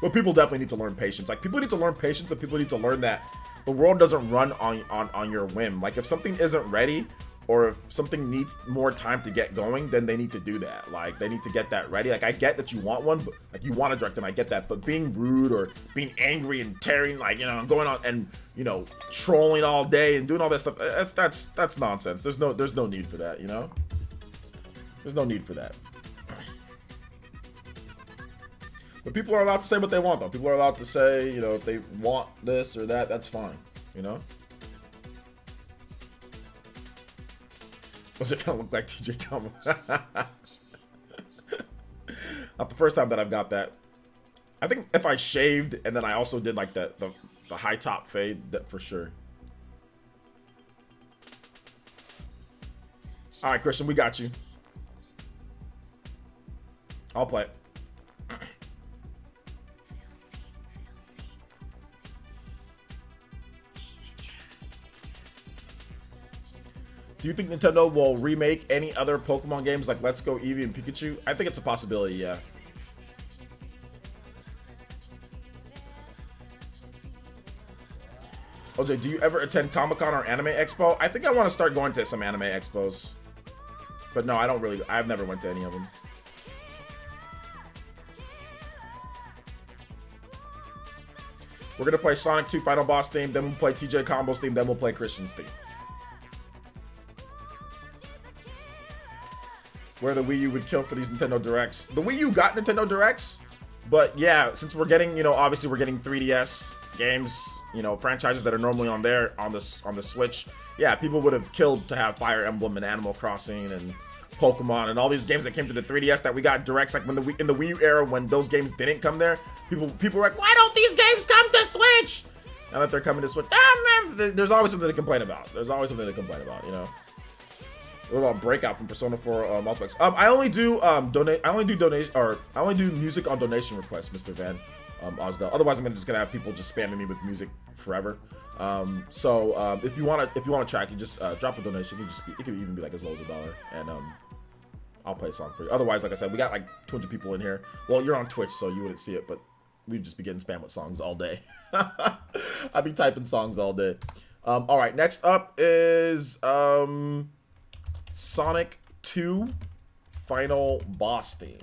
But people definitely need to learn patience. Like, people need to learn patience, and people need to learn that the world doesn't run on your whim. Like, if something isn't ready, or if something needs more time to get going, then they need to do that. Like, they need to get that ready. Like, I get that you want one, but like, you want to direct them, I get that. But being rude or being angry and tearing, like, you know, going on and, you know, trolling all day and doing all that stuff, that's nonsense. There's no need for that, you know? There's no need for that. But people are allowed to say what they want, though. People are allowed to say, you know, if they want this or that, that's fine, you know? Does it kind of look like TJ Combo? Not the first time that I've got that. I think if I shaved and then I also did like the high top fade, that for sure. All right, Christian, we got you. I'll play it. Do you think Nintendo will remake any other Pokemon games like Let's Go Eevee and Pikachu? I think it's a possibility, yeah. OJ, do you ever attend Comic-Con or Anime Expo? I think I want to start going to some Anime Expos. But no, I don't really. I've never went to any of them. We're going to play Sonic 2 Final Boss theme, then we'll play TJ Combo's theme, then we'll play Christian's theme. Where the Wii U would kill for these Nintendo Directs. The Wii U got Nintendo Directs, but yeah, since we're getting, you know, obviously we're getting 3DS games, you know, franchises that are normally on there on the Switch. Yeah, people would have killed to have Fire Emblem and Animal Crossing and Pokemon and all these games that came to the 3DS that we got Directs. Like when in the Wii U era, when those games didn't come there, people were like, why don't these games come to Switch? Now that they're coming to Switch, man, there's always something to complain about. There's always something to complain about, you know. What about Breakout from Persona 4 Multiplex? I only do music on donation requests, Mr. Van Osdell. Otherwise, I'm just gonna have people just spamming me with music forever. If you want a track, you just drop a donation. It could even be like as low as $1, and I'll play a song for you. Otherwise, like I said, we got like 200 people in here. Well, you're on Twitch, so you wouldn't see it, but we'd just be getting spammed with songs all day. I'd be typing songs all day. All right, next up is Sonic 2 final boss theme.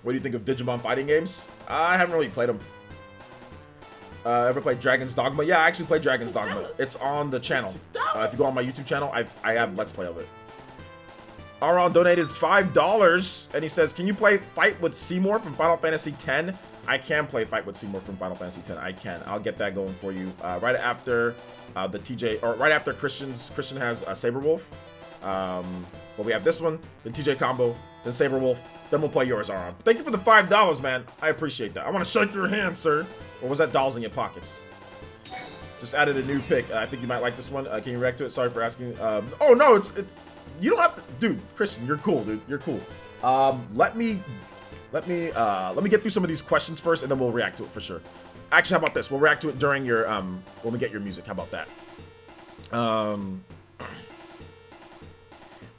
What do you think of Digimon fighting games? I haven't really played them. Ever played Dragon's Dogma? Yeah, I actually played Dragon's Dogma. It's on the channel. If you go on my YouTube channel, I have Let's Play of it. Aron donated $5, and he says, can you play Fight with Seymour from Final Fantasy X? I can play Fight with Seymour from Final Fantasy X. I can. I'll get that going for you. Right after the TJ, or right after Christian has Saberwolf. But we have this one, then TJ combo, then Saberwolf, then we'll play yours, Aron. Thank you for the $5, man. I appreciate that. I want to shake your hand, sir. Or was that dolls in your pockets? Just added a new pick. I think you might like this one. Can you react to it? Sorry for asking. Oh no, it's you don't have to, dude. Christian, you're cool, dude. You're cool. Let me get through some of these questions first, and then we'll react to it for sure. Actually, how about this? We'll react to it during your when we get your music. How about that?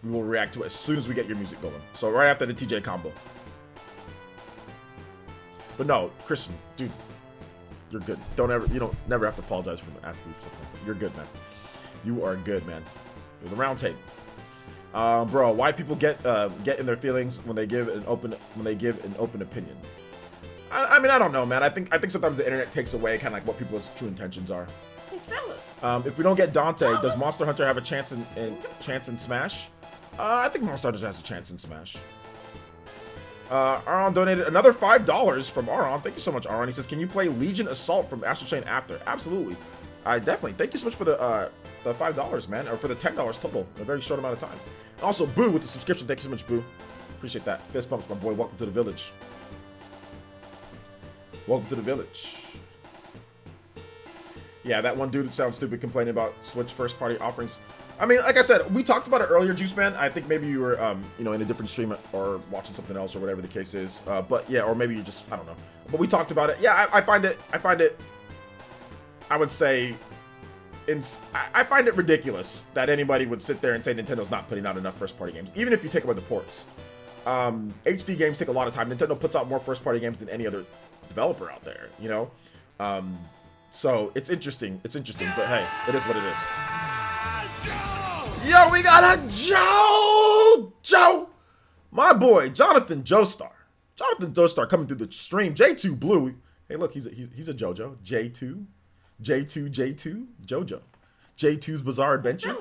We will react to it as soon as we get your music going. So right after the TJ combo. But no, Christian, dude, you're good. You don't never have to apologize for asking for something. You're good, man. You are good, man. You're the round table. Bro, why people get in their feelings when they give an open opinion? I mean, I don't know, man. I think sometimes the internet takes away kind of like what people's true intentions are. If we don't get Dante, does Monster Hunter have a chance in Smash? I think Monster Hunter has a chance in Smash. Aron donated another $5 from Aron. Thank you so much, Aron. He says, can you play Legion Assault from Astral Chain after? Absolutely. I definitely. Thank you so much for the $5, man, or for the $10 total in a very short amount of time. And also, Boo with the subscription. Thank you so much, Boo. Appreciate that. Fist bumps, my boy. Welcome to the village. Welcome to the village. Yeah, that one dude sounds stupid complaining about Switch first-party offerings. I mean, like I said, we talked about it earlier, Juice Man. I think maybe you were, in a different stream or watching something else or whatever the case is. But yeah, or maybe you just, I don't know. But we talked about it. Yeah, I find it. I would say, I find it ridiculous that anybody would sit there and say Nintendo's not putting out enough first-party games, even if you take away the ports. HD games take a lot of time. Nintendo puts out more first-party games than any other developer out there, you know. So it's interesting. But hey, it is what it is. Yo, we got a Joe, my boy, Jonathan Joestar. Jonathan Joestar coming through the stream. J2 Blue. Hey, look, he's a JoJo. J2, JoJo. J2's Bizarre Adventure.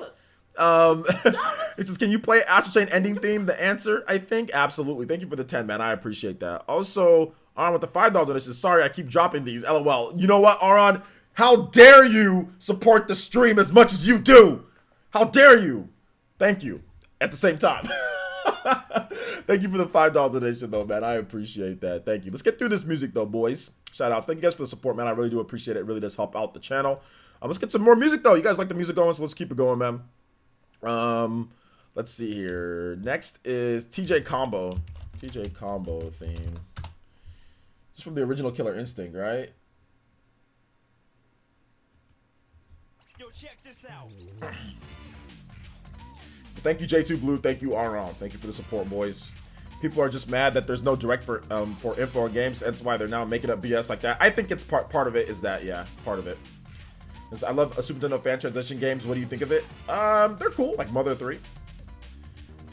It says, can you play Astral Chain ending theme? The answer, I think, absolutely. Thank you for the 10, man. I appreciate that. Also, Aron with the $5 donation. Sorry, I keep dropping these. LOL. You know what, Aron? How dare you support the stream as much as you do? How dare you? Thank you. At the same time. Thank you for the $5 donation, though, man. I appreciate that. Thank you. Let's get through this music, though, boys. Shout outs. Thank you guys for the support, man. I really do appreciate it. It really does help out the channel. Let's get some more music, though. You guys like the music going, so let's keep it going, man. Let's see here. Next is TJ Combo. TJ Combo theme. Just from the original Killer Instinct, right? Yo, check this out. Thank you, J2 Blue. Thank you, Aron. Thank you for the support, boys. People are just mad that there's no direct for info on games. That's why they're now making up BS like that. I think it's part of it is that, yeah, part of it. I love a Super Nintendo fan transition games. What do you think of it? They're cool, like Mother 3.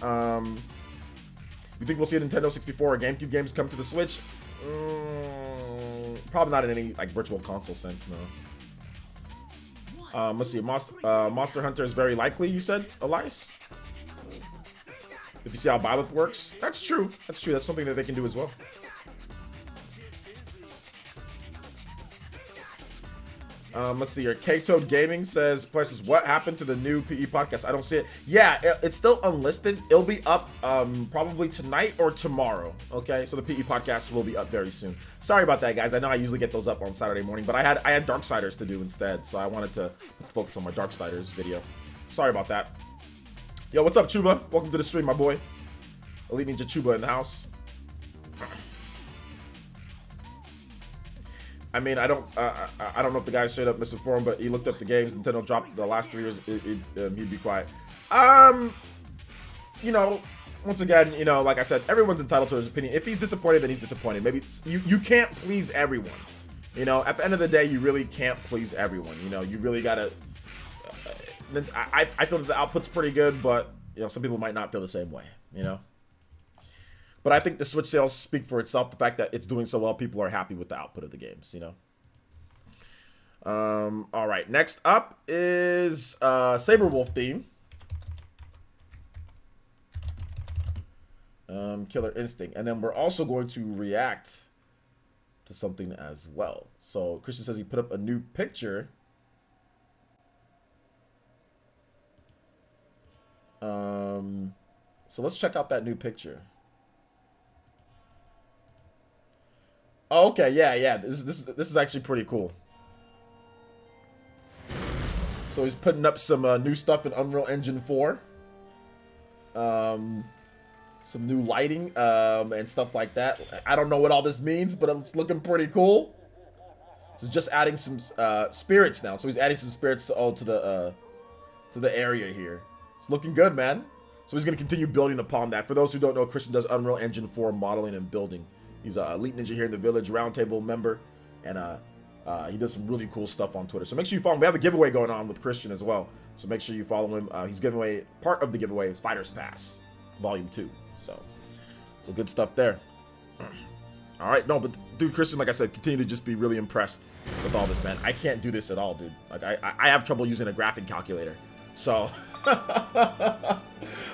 You think we'll see a Nintendo 64 or GameCube games come to the Switch? Probably not in any like virtual console sense, no. Let's see. Monster Hunter is very likely, you said, Elias? If you see how Byleth works. That's true. That's true. That's something that they can do as well. Let's see here. K-Toad Gaming says, places, what happened to the new PE podcast? I don't see it. Yeah, it's still unlisted. It'll be up probably tonight or tomorrow. Okay, so the PE podcast will be up very soon. Sorry about that, guys. I know I usually get those up on Saturday morning, but I had Darksiders to do instead, so I wanted to focus on my Darksiders video. Sorry about that. Yo, what's up, Chuba? Welcome to the stream, my boy. Elite Ninja Chuba in the house. I mean, I don't know if the guy straight up misinformed, but he looked up the games Nintendo dropped the last 3 years. He'd be quiet. You know, once again, you know, like I said, everyone's entitled to his opinion. If he's disappointed, then he's disappointed. Maybe you can't please everyone. You know, at the end of the day, you really can't please everyone. You know, you really gotta. I feel that the output's pretty good, but you know, some people might not feel the same way. You know. But I think the Switch sales speak for itself. The fact that it's doing so well, people are happy with the output of the games, you know. All right, next up is Saberwolf theme. Killer Instinct. And then we're also going to react to something as well. So Christian says he put up a new picture. So let's check out that new picture. Oh, okay, yeah. This is actually pretty cool. So he's putting up some new stuff in Unreal Engine 4. Some new lighting and stuff like that. I don't know what all this means, but it's looking pretty cool. So just adding some spirits now. So he's adding some spirits to the area here. It's looking good, man. So he's gonna continue building upon that. For those who don't know, Christian does Unreal Engine 4 modeling and building. He's an elite ninja here in the village, roundtable member, and he does some really cool stuff on Twitter. So make sure you follow him. We have a giveaway going on with Christian as well. So make sure you follow him. He's giving away, part of the giveaway is Fighter's Pass, Volume 2. So good stuff there. All right, no, but dude, Christian, like I said, continue to just be really impressed with all this, man. I can't do this at all, dude. Like I have trouble using a graphic calculator. So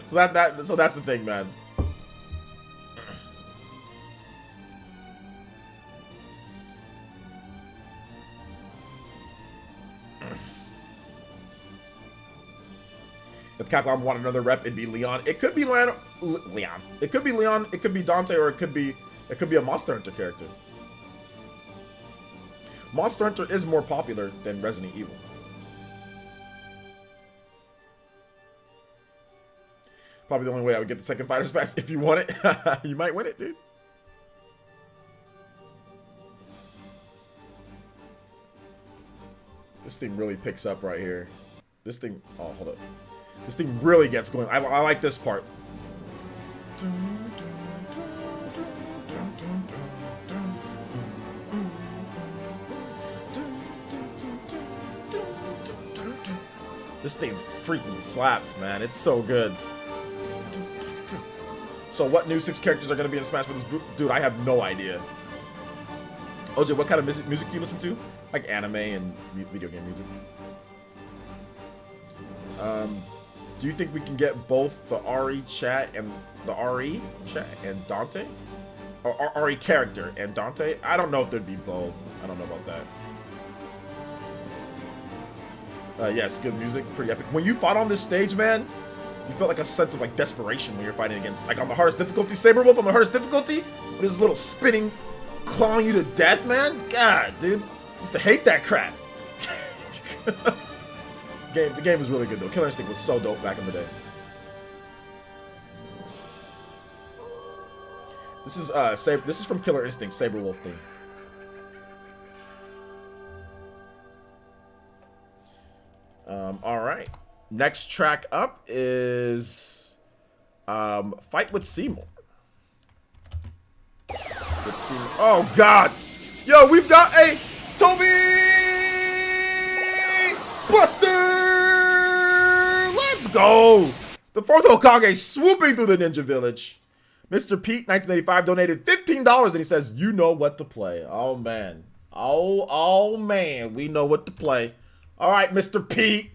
so that's the thing, man. If Capcom wanted another rep, it'd be Leon. It could be Leon. It could be Leon. It could be Dante, or it could be a Monster Hunter character. Monster Hunter is more popular than Resident Evil. Probably the only way I would get the second Fighter's Pass. If you want it, you might win it, dude. This thing really picks up right here. This thing. Oh, hold up. This thing really gets going. I like this part. This thing freaking slaps, man. It's so good. So what new 6 characters are going to be in Smash Bros? Dude, I have no idea. OJ, what kind of music do you listen to? Like anime and video game music. Do you think we can get both the RE chat and the RE chat and Dante? Or RE character and Dante? I don't know if there'd be both. I don't know about that. Yes, good music, pretty epic. When you fought on this stage, man, you felt like a sense of like desperation when you're fighting against, like on the hardest difficulty, Saberwolf on the hardest difficulty, with his little spinning, clawing you to death, man. God, dude, I used to hate that crap. The game was really good though. Killer Instinct was so dope back in the day. This is from Killer Instinct, Saberwolf theme. All right. Next track up is Fight with Seymour. Oh God! Yo, we've got a Toby Buster! Let's go! The 4th Hokage swooping through the ninja village. Mr. Pete, 1985, donated $15 and he says, you know what to play. Oh, man. Oh, man. We know what to play. All right, Mr. Pete.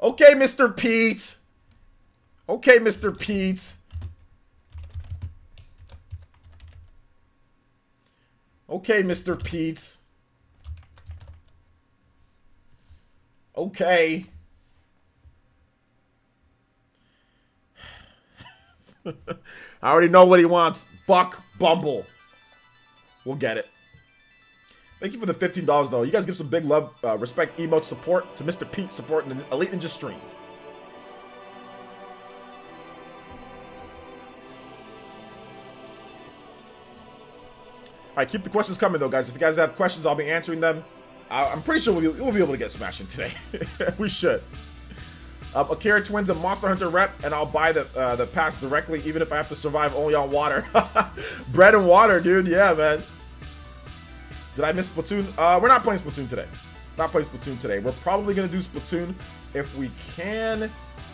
Okay, Mr. Pete. Okay, Mr. Pete. Okay, Mr. Pete. Okay. I already know what he wants. Buck Bumble. We'll get it. Thank you for the $15, though. You guys give some big love, respect, emote, support to Mr. Pete supporting the Elite Ninja stream. All right, keep the questions coming, though, guys. If you guys have questions, I'll be answering them. I'm pretty sure we'll be able to get smashing today. We should. Akira Twins and Monster Hunter rep, and I'll buy the pass directly, even if I have to survive only on water. Bread and water, dude. Yeah, man. Did I miss Splatoon? We're not playing Splatoon today. Not playing Splatoon today. We're probably gonna do Splatoon if we can.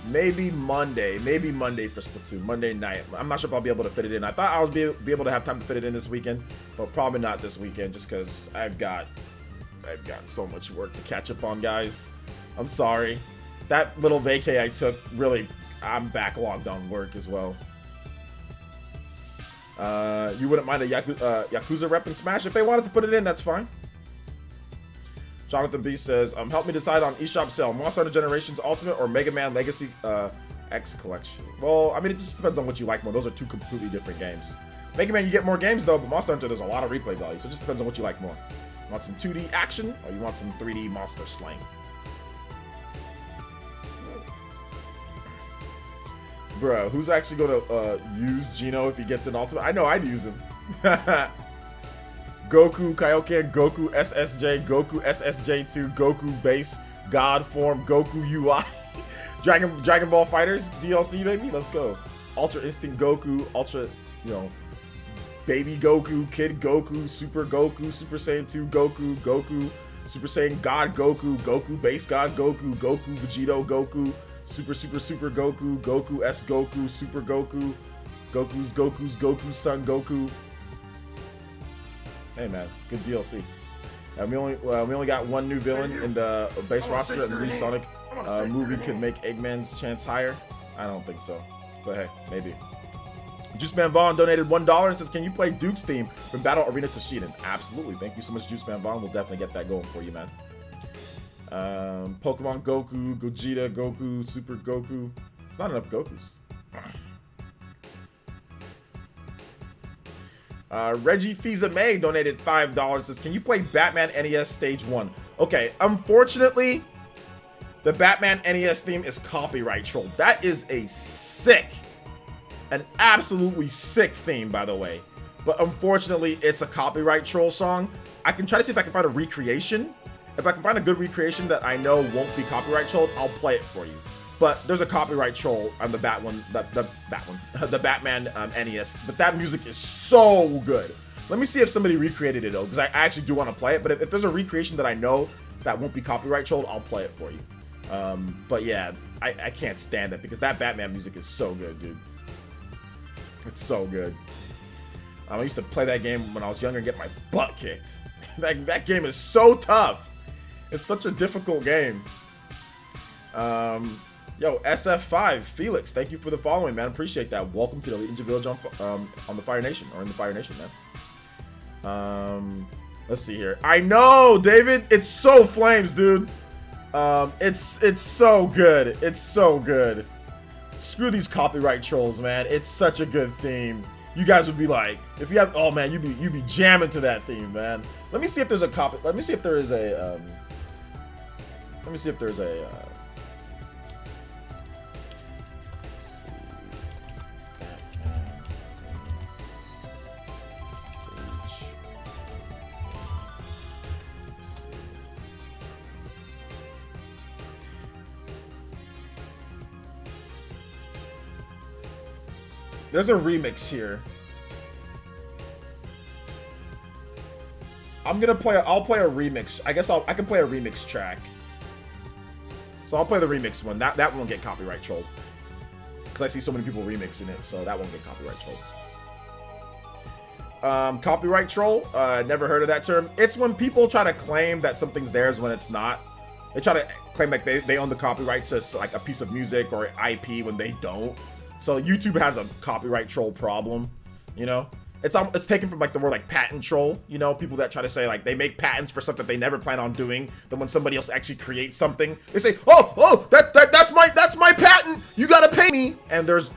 Maybe Monday for Splatoon. Monday night. I'm not sure if I'll be able to fit it in. I thought I would be able to have time to fit it in this weekend, but probably not this weekend, just because I've got so much work to catch up on, guys. I'm sorry. That little vacay I took, really, I'm backlogged on work as well. You wouldn't mind a Yakuza rep in Smash? If they wanted to put it in, that's fine. Jonathan B says, help me decide on eShop sale, Monster Hunter Generations Ultimate or Mega Man Legacy X Collection. Well, I mean, it just depends on what you like more. Those are two completely different games. Mega Man, you get more games though, but Monster Hunter, there's a lot of replay value, so it just depends on what you like more. You want some 2D action, or you want some 3D monster slaying? Bro, who's actually gonna use Gino if he gets an Ultimate? I know I'd use him. Goku Kaioken, Goku SSJ, Goku SSJ2, Goku Base, God Form, Goku UI, Dragon Ball Fighters DLC, baby. Let's go. Ultra Instinct Goku, Ultra, Baby Goku, Kid Goku, Super Saiyan 2 Goku, Goku, Super Saiyan God Goku, Goku Base God Goku, Goku Vegito Goku, Super Goku, Goku S Goku, Super Goku, Goku's Goku Son Goku. Hey man, good DLC. We only got one new villain in the base roster, and the new Sonic movie could make Eggman's chance higher. I don't think so, but hey, maybe. Juiceman Vaughn donated $1 and says, "Can you play Duke's theme from Battle Arena Toshiden?" Absolutely. Thank you so much, Juiceman Vaughn. We'll definitely get that going for you, man. Pokemon Goku, Gogeta, Goku, Super Goku. It's not enough Gokus. Reggie Fiza May donated $5. Says, "Can you play Batman NES Stage 1? Okay, unfortunately, the Batman NES theme is copyright trolled. That is an absolutely sick theme, by the way. But unfortunately, it's a copyright troll song. I can try to see if I can find a recreation. If I can find a good recreation that I know won't be copyright trolled, I'll play it for you. But there's a copyright troll on the the Batman NES. But that music is so good. Let me see if somebody recreated it though, because I actually do want to play it. But if there's a recreation that I know that won't be copyright trolled, I'll play it for you. But yeah, I can't stand it because that Batman music is so good, dude. It's so good. I used to play that game when I was younger and get my butt kicked. that game is so tough. It's such a difficult game. Yo, SF5, Felix, thank you for the following, man. Appreciate that. Welcome to the Elite Ninja Village on the Fire Nation, or in the Fire Nation, man. Let's see here. I know, David. It's so flames, dude. It's so good. It's so good. Screw these copyright trolls, man. It's such a good theme. You guys would be like, if you have, oh man, you'd be jamming to that theme, man. Let me see if there's a copy. Let me see if there is a. Let me see if there's a. There's a remix here. I'll play a remix. I guess I can play a remix track. So I'll play the remix one. That won't get copyright trolled. Because I see so many people remixing it, so that won't get copyright trolled. Copyright troll, never heard of that term. It's when people try to claim that something's theirs when it's not. They try to claim like they own the copyright to like a piece of music or IP when they don't. So YouTube has a copyright troll problem, you know? It's taken from like the word like patent troll, you know? People that try to say like they make patents for something they never plan on doing. Then when somebody else actually creates something, they say, oh, that's my patent. You gotta pay me. And there's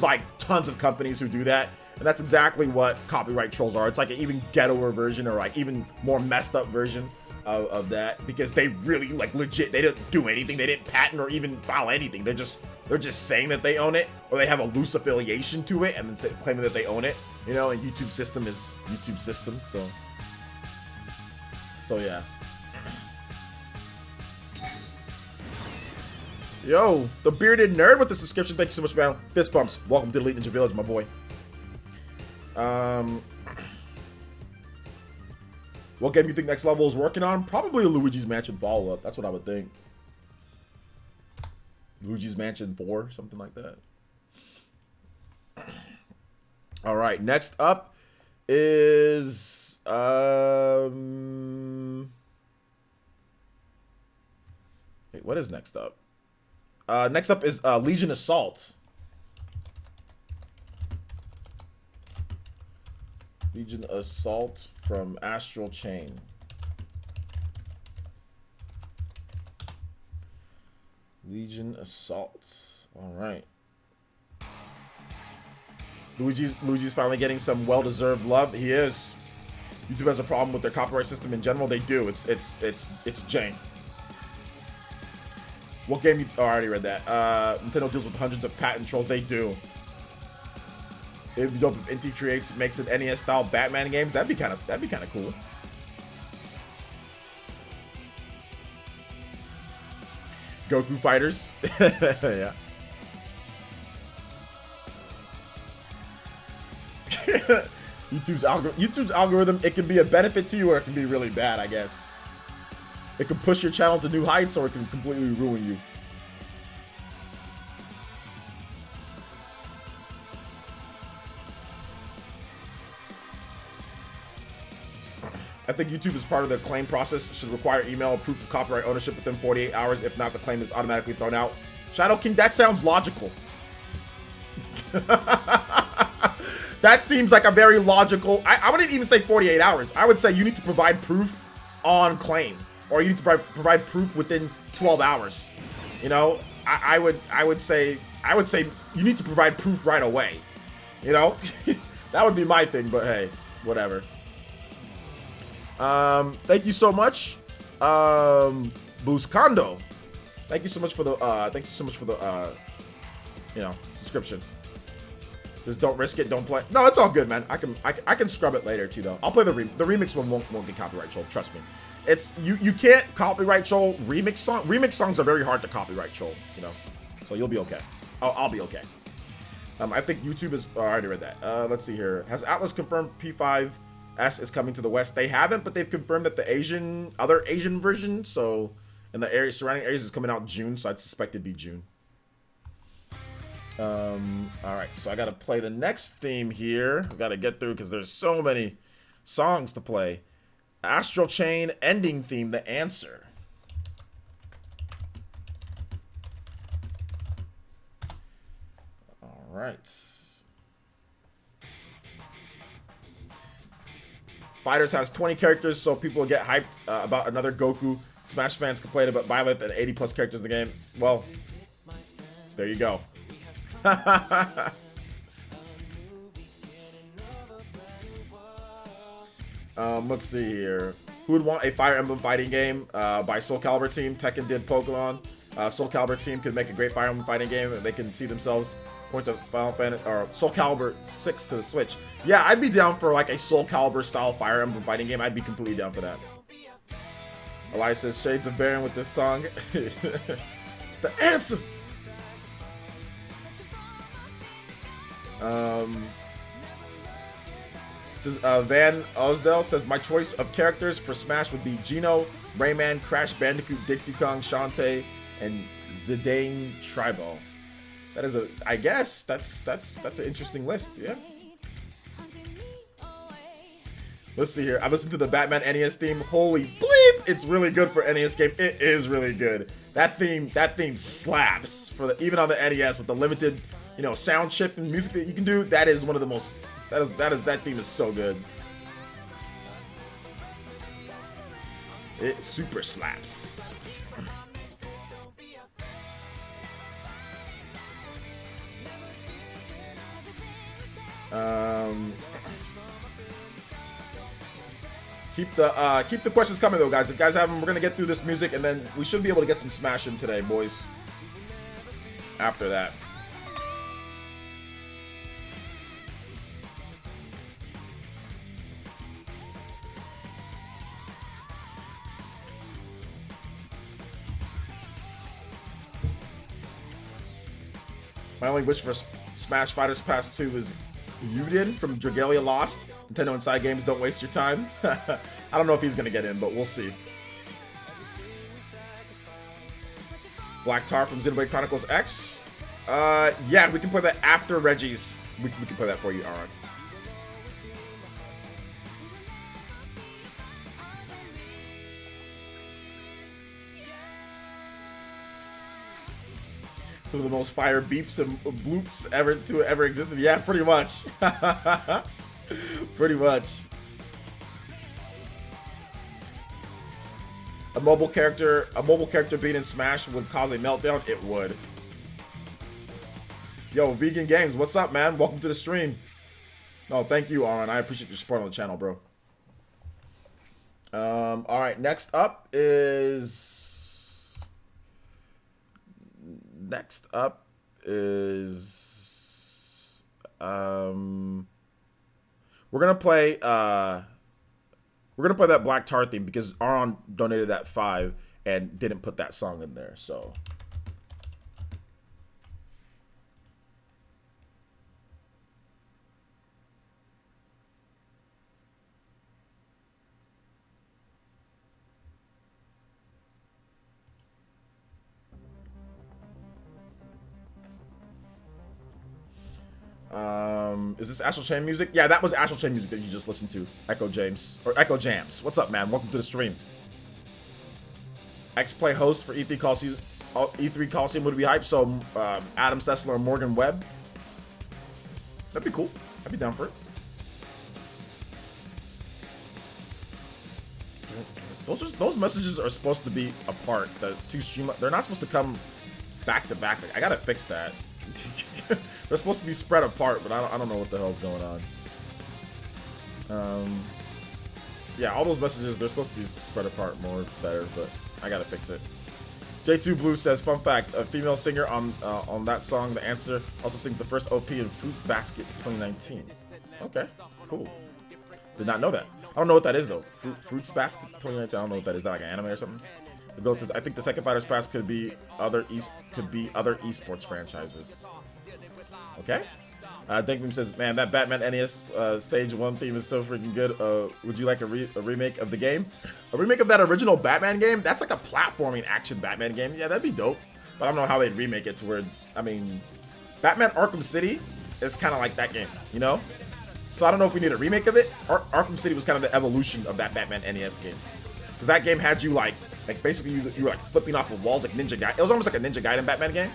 like tons of companies who do that. And that's exactly what copyright trolls are. It's like an even ghettoer version or like even more messed up version of that, because they really like legit, they didn't do anything. They didn't patent or even file anything. They're just saying that they own it, or they have a loose affiliation to it and then claiming that they own it, you know. And YouTube system is YouTube system, so yeah. Yo, the bearded nerd with the subscription, thank you so much, man. Fist bumps, welcome to the Elite Ninja Village, my boy. What game do you think Next Level is working on? Probably a Luigi's Mansion follow-up. That's what I would think. Luigi's Mansion 4, something like that. All right, next up is wait, what is next up? Next up is Legion Assault. Legion Assault from Astral Chain. Legion Assault. All right. Luigi's finally getting some well-deserved love. He is. YouTube has a problem with their copyright system in general. They do. It's jank. What game you? Oh, I already read that. Nintendo deals with hundreds of patent trolls. They do. If Inti creates makes an NES style Batman games, that'd be kind of cool. Goku fighters. Yeah. YouTube's algorithm, it can be a benefit to you or it can be really bad, I guess. It can push your channel to new heights or it can completely ruin you. I think YouTube, as part of the claim process, should require email proof of copyright ownership within 48 hours. If not, the claim is automatically thrown out. Shadow King, that sounds logical. That seems like a very logical... I wouldn't even say 48 hours. I would say you need to provide proof on claim. Or you need to provide proof within 12 hours. You know? I would say you need to provide proof right away. You know? That would be my thing, but hey, whatever. Thank you so much, Buscando. Thank you so much for the subscription. Just don't risk it, don't play. No, it's all good, man. I can scrub it later too, though. I'll play the remix one. Won't get copyright trolled. Trust me. It's you can't copyright troll remix song. Remix songs are very hard to copyright troll. You know, so you'll be okay. I'll be okay. I think YouTube is. Oh, I already read that. Let's see here. Has Atlas confirmed P5S is coming to the West? They haven't, but they've confirmed that the other Asian version, so in the surrounding areas, is coming out in June. So I'd suspect it'd be June. All right, so I gotta play the next theme here. I gotta get through because there's so many songs to play. Astral Chain ending theme, The Answer. All right. Fighters has 20 characters, so people get hyped about another Goku. Smash fans complain about Violet and 80 plus characters in the game. Well, there you go. Let's see here. Who would want a Fire Emblem fighting game by Soul Calibur team? Tekken did Pokemon. Soul Calibur team could make a great Fire Emblem fighting game. They can see themselves point to Final Fantasy or Soul Calibur 6 to the Switch. Yeah, I'd be down for like a Soul Calibur style Fire Emblem fighting game. I'd be completely down for that. Elias says Shades of Baron with this song. The answer. Van Osdell says my choice of characters for Smash would be Geno, Rayman, Crash Bandicoot, Dixie Kong, Shantae, and Zidane Tribal. That is I guess that's an interesting list. Yeah. Let's see here. I listened to the Batman NES theme. Holy bleep! It's really good for NES game. It is really good. That theme slaps even on the NES with the limited, sound chip and music that you can do. That is one of the most. That theme is so good. It super slaps. Keep the questions coming though, guys. If you guys have them, we're gonna get through this music and then we should be able to get some Smash in today, boys. After that. My only wish for Smash Fighters Pass 2 is Yuden from Dragalia Lost. Nintendo Inside games, don't waste your time. I don't know if he's gonna get in, but we'll see. Black Tar from Xenoblade Chronicles X. Yeah, we can play that after Reggie's. We can play that for you, Aaron. Some of the most fire beeps and bloops ever existed. Yeah, pretty much. Pretty much. A mobile character being in Smash would cause a meltdown. It would. Yo, Vegan Games, what's up, man? Welcome to the stream. Oh, thank you, Aaron. I appreciate your support on the channel, bro. All right. Next up is. We're gonna play that Black Tar theme because Aaron donated that 5 and didn't put that song in there, so. Is this Astral Chain music? Yeah, that was Astral Chain music that you just listened to. Echo James. Or Echo Jams. What's up, man? Welcome to the stream. X-Play host for E3 Coliseum would be hype, so Adam Sessler or Morgan Webb. That'd be cool. I'd be down for it. Those messages are supposed to be apart. The two stream, they're not supposed to come back to back. I gotta fix that. They're supposed to be spread apart, but I don't know what the hell's going on. Yeah, all those messages, they're supposed to be spread apart more better, but I gotta fix it. J2 Blue says, fun fact, a female singer on that song, The Answer, also sings the first OP in Fruit Basket 2019. Okay, cool. Did not know that. I don't know what that is, though. Fruits Basket 2019, I don't know what that is. Is that like an anime or something? The Goat says, I think the second Fighters Pass could be other esports franchises. Okay. Dinkman says, man, that Batman NES Stage 1 theme is so freaking good. Would you like a remake of the game? A remake of that original Batman game? That's like a platforming action Batman game. Yeah, that'd be dope. But I don't know how they'd remake it to where, I mean, Batman Arkham City is kind of like that game, you know? So I don't know if we need a remake of it. Arkham City was kind of the evolution of that Batman NES game. Because that game had you like basically you were like flipping off of walls like Ninja Gaiden. It was almost like a Ninja Gaiden Batman game.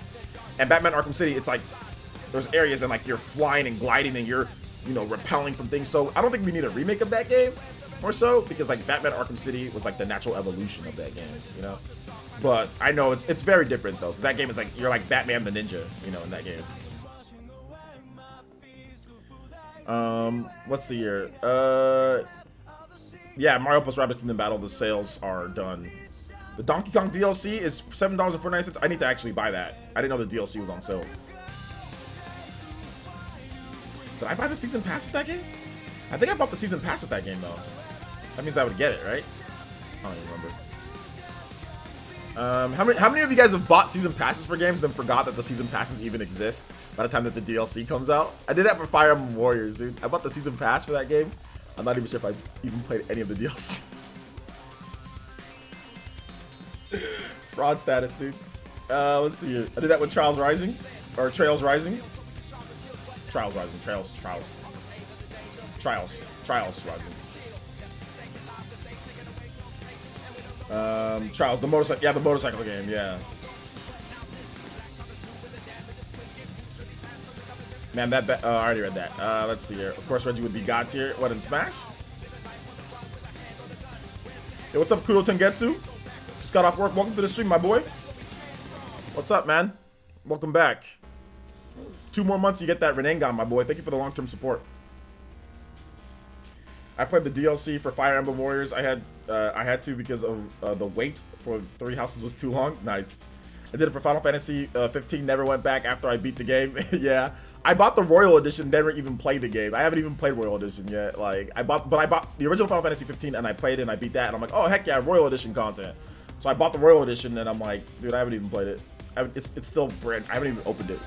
And Batman Arkham City, it's like there's areas and like you're flying and gliding and you're, you know, repelling from things. So I don't think we need a remake of that game more so because like Batman Arkham City was like the natural evolution of that game, you know? But I know it's very different though, because that game is like you're like Batman the Ninja, you know, in that game. Let's see here. Yeah, Mario plus Rabbids Kingdom Battle, the sales are done. The Donkey Kong DLC is $7.49. I need to actually buy that. I didn't know the DLC was on sale. Did I buy the season pass with that game? I think I bought the season pass with that game though. That means I would get it, right? I don't even remember. How many of you guys have bought season passes for games and then forgot that the season passes even exist by the time that the DLC comes out? I did that for Fire Emblem Warriors, dude. I bought the season pass for that game. I'm not even sure if I even played any of the DLC. Fraud status, dude. Let's see here. I did that with Trials Rising. Or Trails Rising. Trials Rising. Trials Rising. Trials, the motorcycle. Yeah, the motorcycle game. Yeah. Man, I already read that. Let's see here. Of course, Reggie would be God tier. What, in Smash? Hey, what's up, Kudo Tengetsu? Just got off work. Welcome to the stream, my boy. What's up, man? Welcome back. 2 more months, you get that Renengan, my boy. Thank you for the long-term support. I played the DLC for Fire Emblem Warriors. I had to because of the wait for 3 houses was too long. Nice. I did it for Final Fantasy 15. Never went back after I beat the game. Yeah, I bought the Royal Edition. Never even played the game. I haven't even played Royal Edition yet. Like I bought the original Final Fantasy 15 and I played it and I beat that and I'm like, oh heck yeah, Royal Edition content. So I bought the Royal Edition and I'm like, dude, I haven't even played it. It's still brand. I haven't even opened it.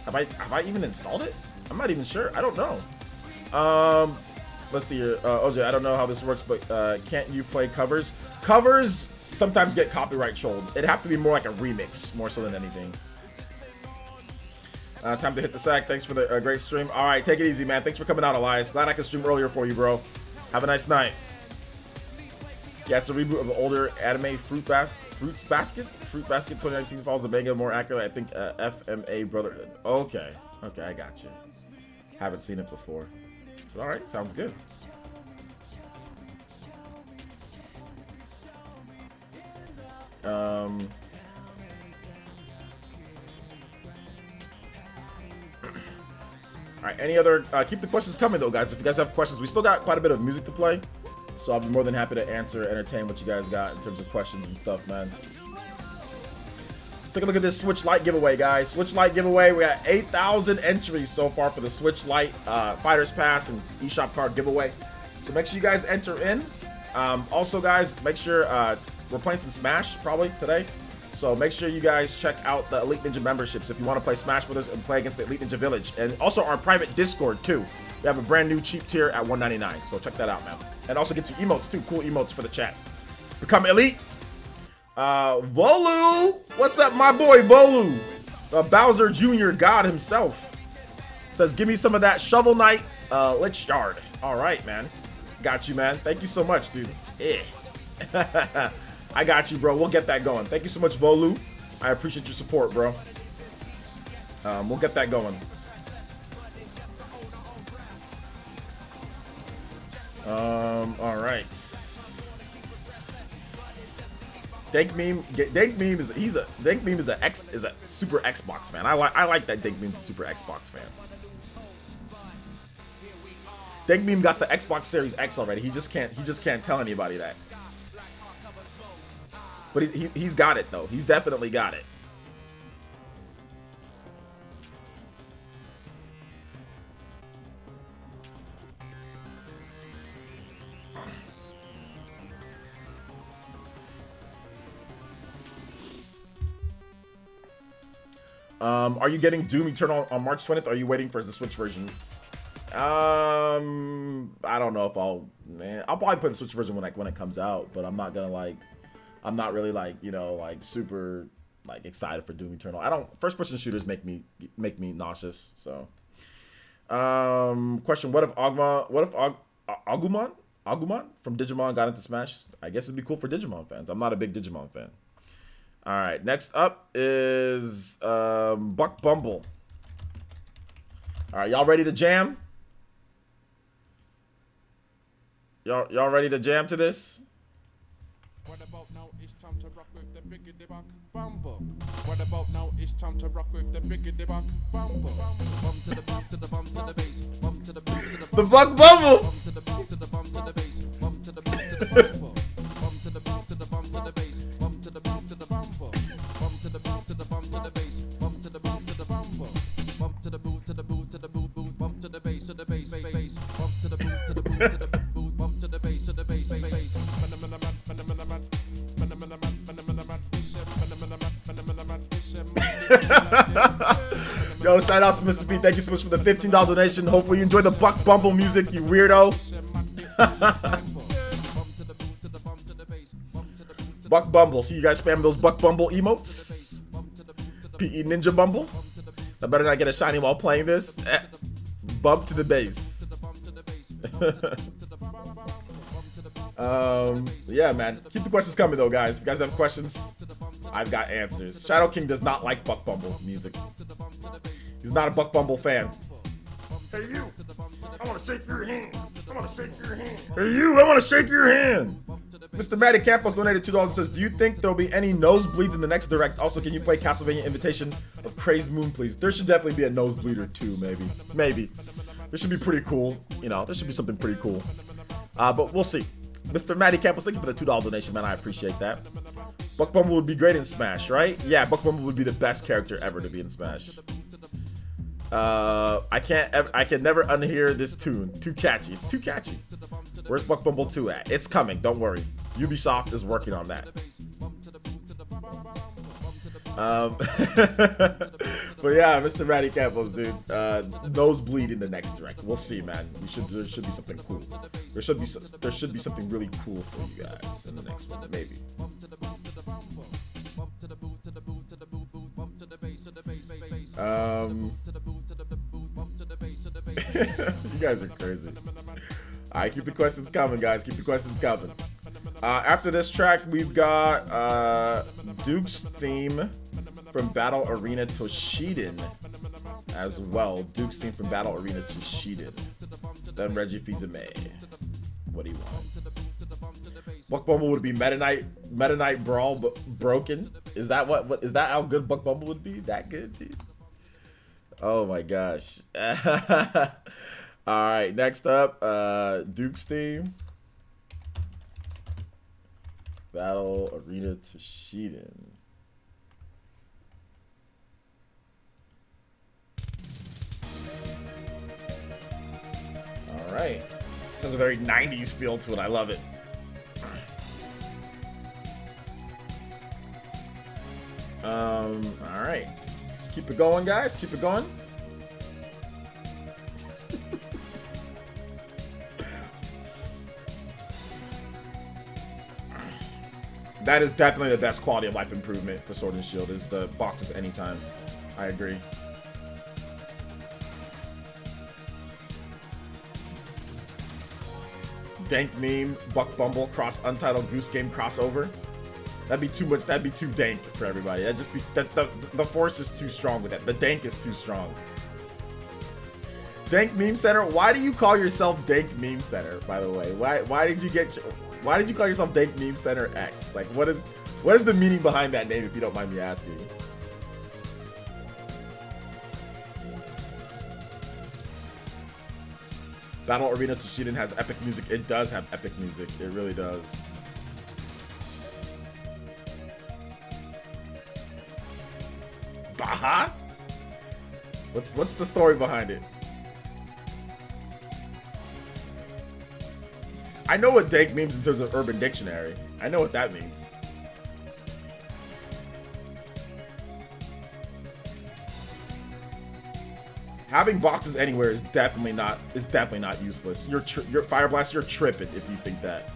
Have I even installed it? I'm not even sure. I don't know. let's see here. OJ, I don't know how this works, but can't you play covers? Covers sometimes get copyright trolled. It'd have to be more like a remix, more so than anything. Time to hit the sack. Thanks for the great stream. All right, take it easy, man. Thanks for coming out, Elias. Glad I could stream earlier for you, bro. Have a nice night. Yeah, it's a reboot of the older anime Fruits Basket. Fruit Basket 2019 follows the manga more accurately. I think FMA Brotherhood. Okay, I got you. Haven't seen it before. But all right, sounds good. All right, any other, keep the questions coming though, guys. If you guys have questions, we still got quite a bit of music to play. So I'll be more than happy to answer, entertain what you guys got in terms of questions and stuff, man. Let's take a look at this Switch Lite giveaway, guys. Switch Lite giveaway, we got 8,000 entries so far for the Switch Lite Fighters Pass and eShop card giveaway. So make sure you guys enter in. Also, guys, make sure, we're playing some Smash probably today. So make sure you guys check out the Elite Ninja memberships if you want to play Smash with us and play against the Elite Ninja Village. And also our private Discord too. We have a brand new cheap tier at $1.99. So check that out, man. And also get your emotes too. Cool emotes for the chat. Become Elite. Volu. What's up, my boy Volu? Bowser Jr. God himself. Says, give me some of that Shovel Knight Lich Yard. All right, man. Got you, man. Thank you so much, dude. Yeah. I got you, bro. We'll get that going. Thank you so much, Volu. I appreciate your support, bro. We'll get that going. All right. Dank Meme is a super Xbox fan. I like that Dank Meme's a super Xbox fan. Dank Meme got the Xbox Series X already. He just can't tell anybody that. But he's got it though. He's definitely got it. Are you getting Doom Eternal on March 20th? Or are you waiting for the Switch version? I don't know if I'll probably put the Switch version when it comes out, but I'm not really like, you know, like super like excited for Doom Eternal. First person shooters make me nauseous. So, question: What if Agumon from Digimon got into Smash? I guess it'd be cool for Digimon fans. I'm not a big Digimon fan. All right, next up is Buck Bumble. All right, y'all ready to jam? Y'all ready to jam to this? What about now? It's time to rock with the biggity buck bumble. What about now? It's time to rock with the biggity buck bumble. Bump to the bump to the bump to the bass. Bump to the bump to the The Buck Bumble. bump to the bump to the bump to the bass. Bump to the bump to the bumble. Bump to the bump to the bump to the bass. Bump to the bump to the bumble. Bump to the bump to the bump to the bass. Bump to the bump to the bumble. Bump to the boot to the boot to the boot boot. Bump to the bass to the bass bass. Bump to the boot to the boot to the boot. Bump to the bass to the bass bass. Yo, shout out to Mr. P. Thank you so much for the $15 donation. Hopefully you enjoy the Buck Bumble music, you weirdo. Buck Bumble. See you guys spam those Buck Bumble emotes. PE Ninja Bumble. I better not get a shiny while playing this. Bump to the base. Yeah, man. Keep the questions coming though, guys. If you guys have questions, I've got answers. Shadow King does not like Buck Bumble music. He's not a Buck Bumble fan. Hey you, I want to shake your hand. I want to shake your hand. Hey you, I want to shake your hand. Mr. Matty Campos donated $2 and says, do you think there'll be any nosebleeds in the next direct? Also, can you play Castlevania Invitation of Crazed Moon, please? There should definitely be a nosebleed or two, maybe. Maybe. This should be pretty cool. You know, there should be something pretty cool. But we'll see. Mr. Matty Campos, thank you for the $2 donation, man. I appreciate that. Buck Bumble would be great in Smash, right? Yeah, Buck Bumble would be the best character ever to be in Smash. I can never unhear this tune. Too catchy. It's too catchy. Where's Buck Bumble 2 at? It's coming. Don't worry. Ubisoft is working on that. But Yeah, Mr. Ratty Campos, dude. Nosebleed in the next direct. We'll see, man. There should be something cool. There should be something really cool for you guys in the next one, maybe. You guys are crazy. All right, keep the questions coming, guys. Keep the questions coming. After this track, we've got Duke's theme from Battle Arena Toshiden as well. Duke's theme from Battle Arena Toshiden. Then Reggie Fils-Aimé. What do you want? Buck Bumble would be Meta Knight Brawl broken. Is that what is that how good Buck Bumble would be? That good, dude? Oh my gosh. Alright, next up, Duke's theme. Battle Arena Toshiden. Alright. This has a very 90s feel to it. I love it. Alright. Let's keep it going, guys. Keep it going. That is definitely the best quality of life improvement for Sword and Shield is the boxes anytime. I agree. Dank meme, Buck Bumble cross Untitled Goose Game crossover. That'd be too much. That'd be too dank for everybody. That'd just be the force is too strong with that. The dank is too strong. Dank Meme Center. Why do you call yourself Dank Meme Center? By the way, why did you call yourself Dank Meme Center X? Like, what is the meaning behind that name? If you don't mind me asking. Battle Arena Toshiden has epic music. It does have epic music. It really does. Baha? What's the story behind it? I know what dank means in terms of Urban Dictionary. I know what that means. Having boxes anywhere is definitely not useless. You're Fire Blast. You're tripping if you think that.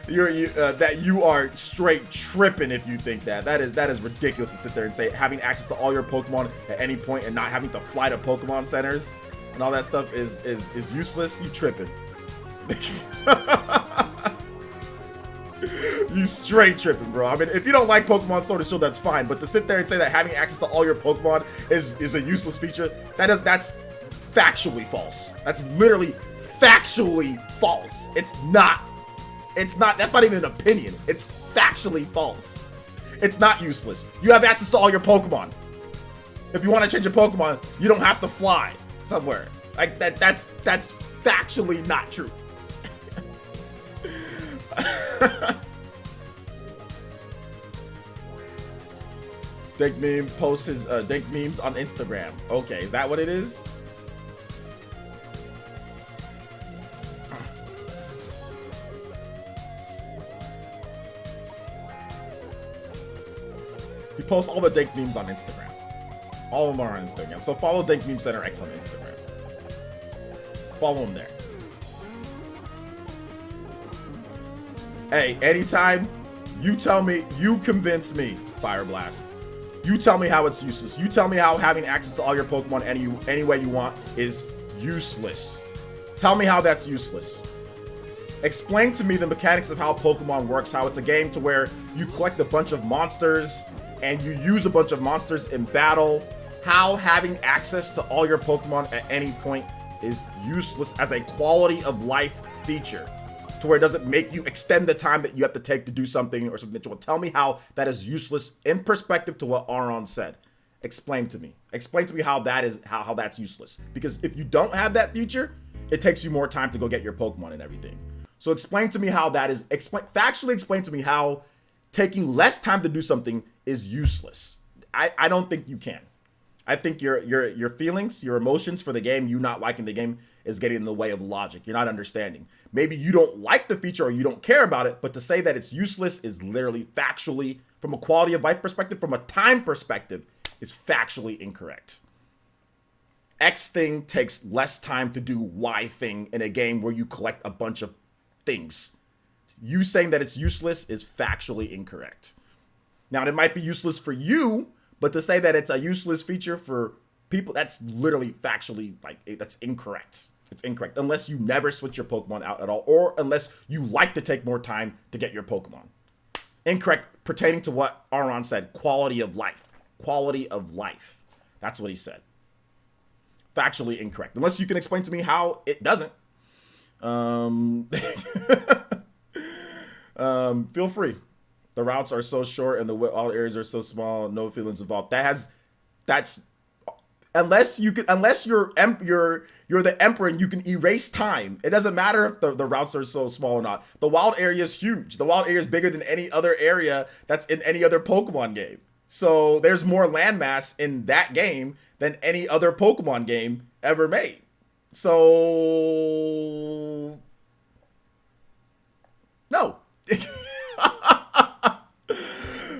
That you are straight tripping if you think that. That is ridiculous to sit there and say having access to all your Pokemon at any point and not having to fly to Pokemon centers and all that stuff is useless. You tripping. You straight tripping, bro. I mean, if you don't like Pokemon Sword and Shield, that's fine. But to sit there and say that having access to all your Pokemon is a useless feature, that's factually false. That's literally factually false. It's not. That's not even an opinion. It's factually false. It's not useless. You have access to all your Pokemon. If you want to change your Pokemon, you don't have to fly somewhere. Like that's factually not true. Dank Meme posts his dank memes on Instagram. Okay, is that what it is? He posts all the dank memes on Instagram. All of them are on Instagram. So follow Dank Meme Center X on Instagram. Follow him there. Hey, anytime you tell me, you convince me, Fire Blast. You tell me how it's useless. You tell me how having access to all your Pokemon any way you want is useless. Tell me how that's useless. Explain to me the mechanics of how Pokemon works, how it's a game to where you collect a bunch of monsters and you use a bunch of monsters in battle. How having access to all your Pokemon at any point is useless as a quality of life feature. To where it doesn't make you extend the time that you have to take to do something or something that you will. Tell me how that is useless in perspective to what Aron said. Explain to me. Explain to me how that is how that's useless. Because if you don't have that feature, it takes you more time to go get your Pokemon and everything. So explain to me how that is factually explain to me how taking less time to do something is useless. I don't think you can. I think your feelings, your emotions for the game, you not liking the game is getting in the way of logic. You're not understanding. Maybe you don't like the feature or you don't care about it, but to say that it's useless is literally factually, from a quality of life perspective, from a time perspective, is factually incorrect. X thing takes less time to do Y thing in a game where you collect a bunch of things. You saying that it's useless is factually incorrect. Now, it might be useless for you, but to say that it's a useless feature for people, that's literally factually, like, that's incorrect. It's incorrect unless you never switch your Pokemon out at all, or unless you like to take more time to get your Pokemon. Incorrect pertaining to what Aron said, quality of life. Quality of life. That's what he said. Factually incorrect. Unless you can explain to me how it doesn't. Feel free. The routes are so short and the all areas are so small, no feelings involved. That's unless you're the emperor and you can erase time. It doesn't matter if the routes are so small or not. The wild area is huge. The wild area is bigger than any other area that's in any other Pokemon game. So there's more landmass in that game than any other Pokemon game ever made. So no.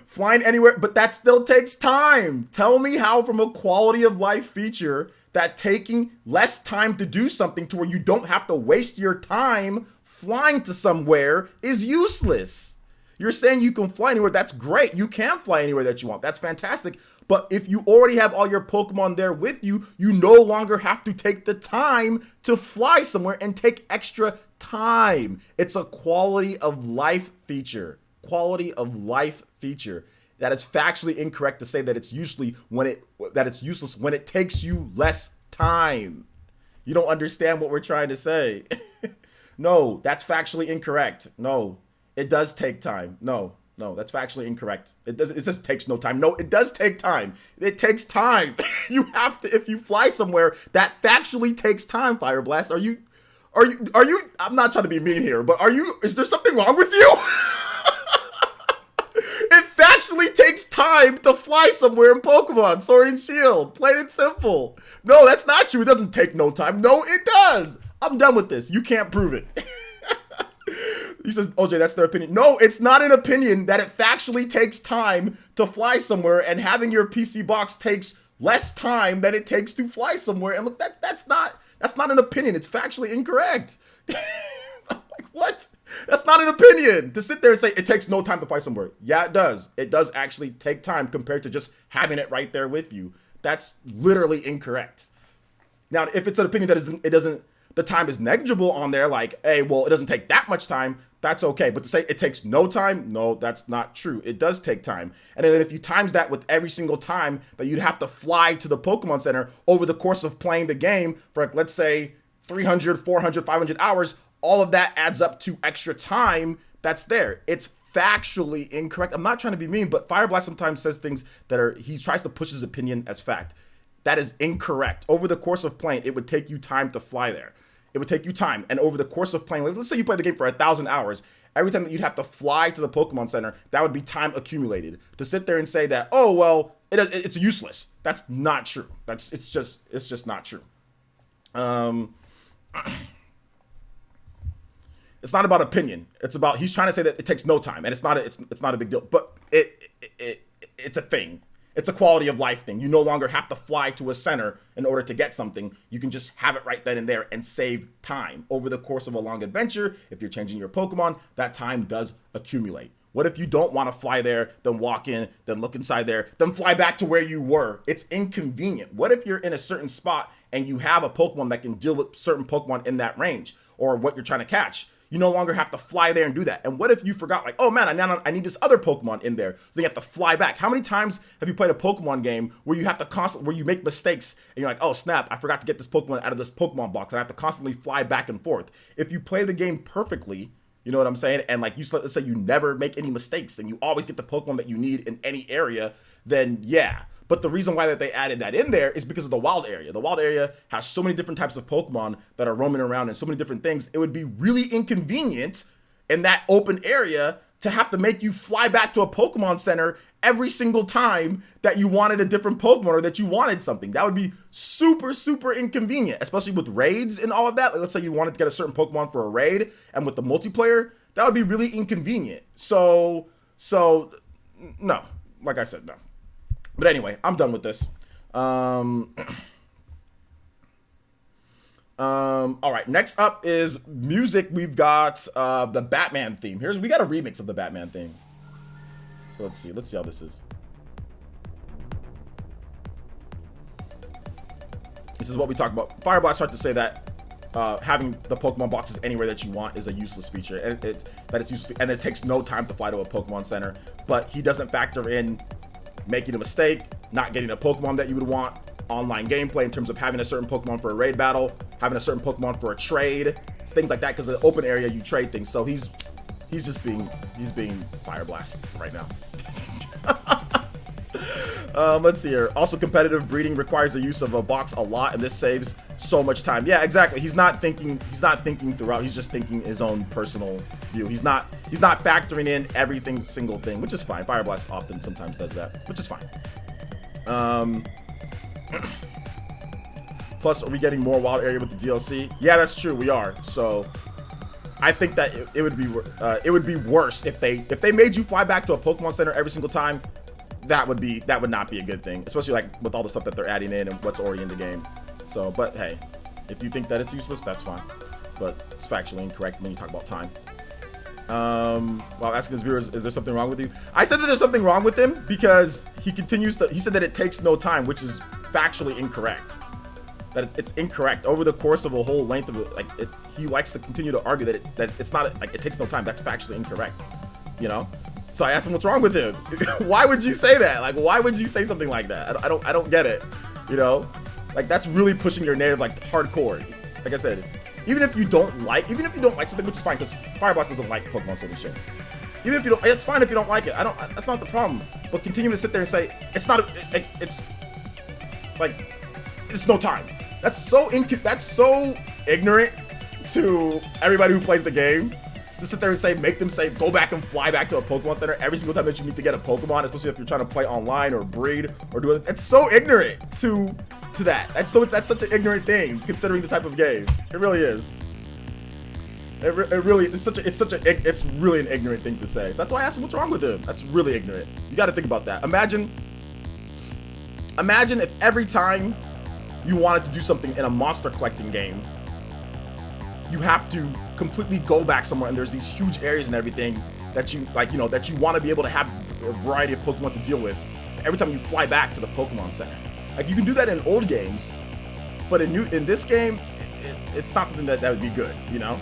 Flying anywhere, but that still takes time. Tell me how, from a quality of life feature, that taking less time to do something to where you don't have to waste your time flying to somewhere is useless. You're saying you can fly anywhere. That's great. You can fly anywhere that you want. That's fantastic. But if you already have all your Pokemon there with you, you no longer have to take the time to fly somewhere and take extra time. It's a quality of life feature. Quality of life feature. That is factually incorrect to say that it's useless when it takes you less time. You don't understand what we're trying to say. No, that's factually incorrect. No, it does take time. No, that's factually incorrect. It just takes no time. No, it does take time. It takes time. You have to, if you fly somewhere, that factually takes time, Fire Blast. Are you, I'm not trying to be mean here, but is there something wrong with you? It factually takes time to fly somewhere in Pokemon Sword and Shield. Plain and simple. No, that's not true. It doesn't take no time. No, it does. I'm done with this. You can't prove it. He says, OJ, that's their opinion. No, it's not an opinion that it factually takes time to fly somewhere, and having your PC box takes less time than it takes to fly somewhere. And look, that's not an opinion. It's factually incorrect. Like, what? That's not an opinion. To sit there and say it takes no time to fly somewhere. Yeah, it does. It does actually take time compared to just having it right there with you. That's literally incorrect. Now, if it's an opinion that the time is negligible on there, like, hey, well, it doesn't take that much time, that's okay. But to say it takes no time, no, that's not true. It does take time. And then if you times that with every single time that you'd have to fly to the Pokemon Center over the course of playing the game for, like, let's say 300, 400, 500 hours, all of that adds up to extra time that's there. It's factually incorrect. I'm not trying to be mean, but Fire Blast sometimes says things he tries to push his opinion as fact. That is incorrect. Over the course of playing, it would take you time to fly there. It would take you time. And over the course of playing, let's say you play the game for 1,000 hours, every time that you'd have to fly to the Pokemon Center, that would be time accumulated. To sit there and say that, oh, well, it's useless. That's not true. It's just not true. It's not about opinion. It's about, he's trying to say that it takes no time, and it's not a big deal. But it's a thing. It's a quality of life thing. You no longer have to fly to a center in order to get something. You can just have it right then and there and save time. Over the course of a long adventure, if you're changing your Pokemon, that time does accumulate. What if you don't want to fly there, then walk in, then look inside there, then fly back to where you were? It's inconvenient. What if you're in a certain spot and you have a Pokemon that can deal with certain Pokemon in that range, or what you're trying to catch? You no longer have to fly there and do that. And what if you forgot, like, oh man, I need this other Pokemon in there. Then you have to fly back. How many times have you played a Pokemon game where you have to where you make mistakes and you're like, oh snap, I forgot to get this Pokemon out of this Pokemon box, and I have to constantly fly back and forth. If you play the game perfectly, you know what I'm saying? And like, let's say you never make any mistakes and you always get the Pokemon that you need in any area, then yeah. But the reason why that they added that in there is because of the wild area. The wild area has so many different types of Pokemon that are roaming around and so many different things. It would be really inconvenient in that open area to have to make you fly back to a Pokemon Center every single time that you wanted a different Pokemon or that you wanted something. That would be super, super inconvenient, especially with raids and all of that. Like, let's say you wanted to get a certain Pokemon for a raid, and with the multiplayer, that would be really inconvenient. So no, like I said, no. But anyway, I'm done with this. All right, next up is music. We've got the Batman theme. We got a remix of the Batman theme. So let's see how this is. This is what we talk about. Fireblast started to say that having the Pokemon boxes anywhere that you want is a useless feature, and it takes no time to fly to a Pokemon Center. But he doesn't factor in making a mistake, not getting a Pokemon that you would want, online gameplay in terms of having a certain Pokemon for a raid battle, having a certain Pokemon for a trade, things like that. Because in the open area you trade things, so he's being Fireblast right now. Let's see here. Also, competitive breeding requires the use of a box a lot, and this saves so much time. Yeah, exactly. He's not thinking throughout. He's just thinking his own personal view. He's not factoring in everything single thing, which is fine. Fireblast often sometimes does that, which is fine. Plus, are we getting more wild area with the DLC? Yeah, that's true. We are. So I think that it would be worse if they made you fly back to a Pokemon Center every single time. That would not be a good thing, especially like with all the stuff that they're adding in and what's already in the game. So, but hey, if you think that it's useless, that's fine. But it's factually incorrect when you talk about time. While asking his viewers, is there something wrong with you? I said that there's something wrong with him because he said that it takes no time, which is factually incorrect. That it's incorrect over the course of a whole length of it. He likes to continue to argue that it's not like it takes no time. That's factually incorrect, you know. So I asked him what's wrong with him. Why would you say that? Like, why would you say something like that? I don't get it. You know, like that's really pushing your narrative like hardcore. Like I said, even if you don't like something, which is fine because Fireblast doesn't like Pokemon Sword and Shield. Even if you don't, it's fine if you don't like it. That's not the problem. But continue to sit there and say it's not. It's like it's no time. That's so ignorant to everybody who plays the game. To sit there and make them say, go back and fly back to a Pokemon Center every single time that you need to get a Pokemon, especially if you're trying to play online or breed or do it. It's so ignorant to that. That's such an ignorant thing considering the type of game. It really is. It's really an ignorant thing to say. So that's why I asked him what's wrong with him. That's really ignorant. You got to think about that. Imagine if every time you wanted to do something in a monster collecting game, you have to completely go back somewhere, and there's these huge areas and everything that you that you want to be able to have a variety of Pokemon to deal with every time you fly back to the Pokemon Center. Like you can do that in old games, but in this game, it's not something that would be good, you know.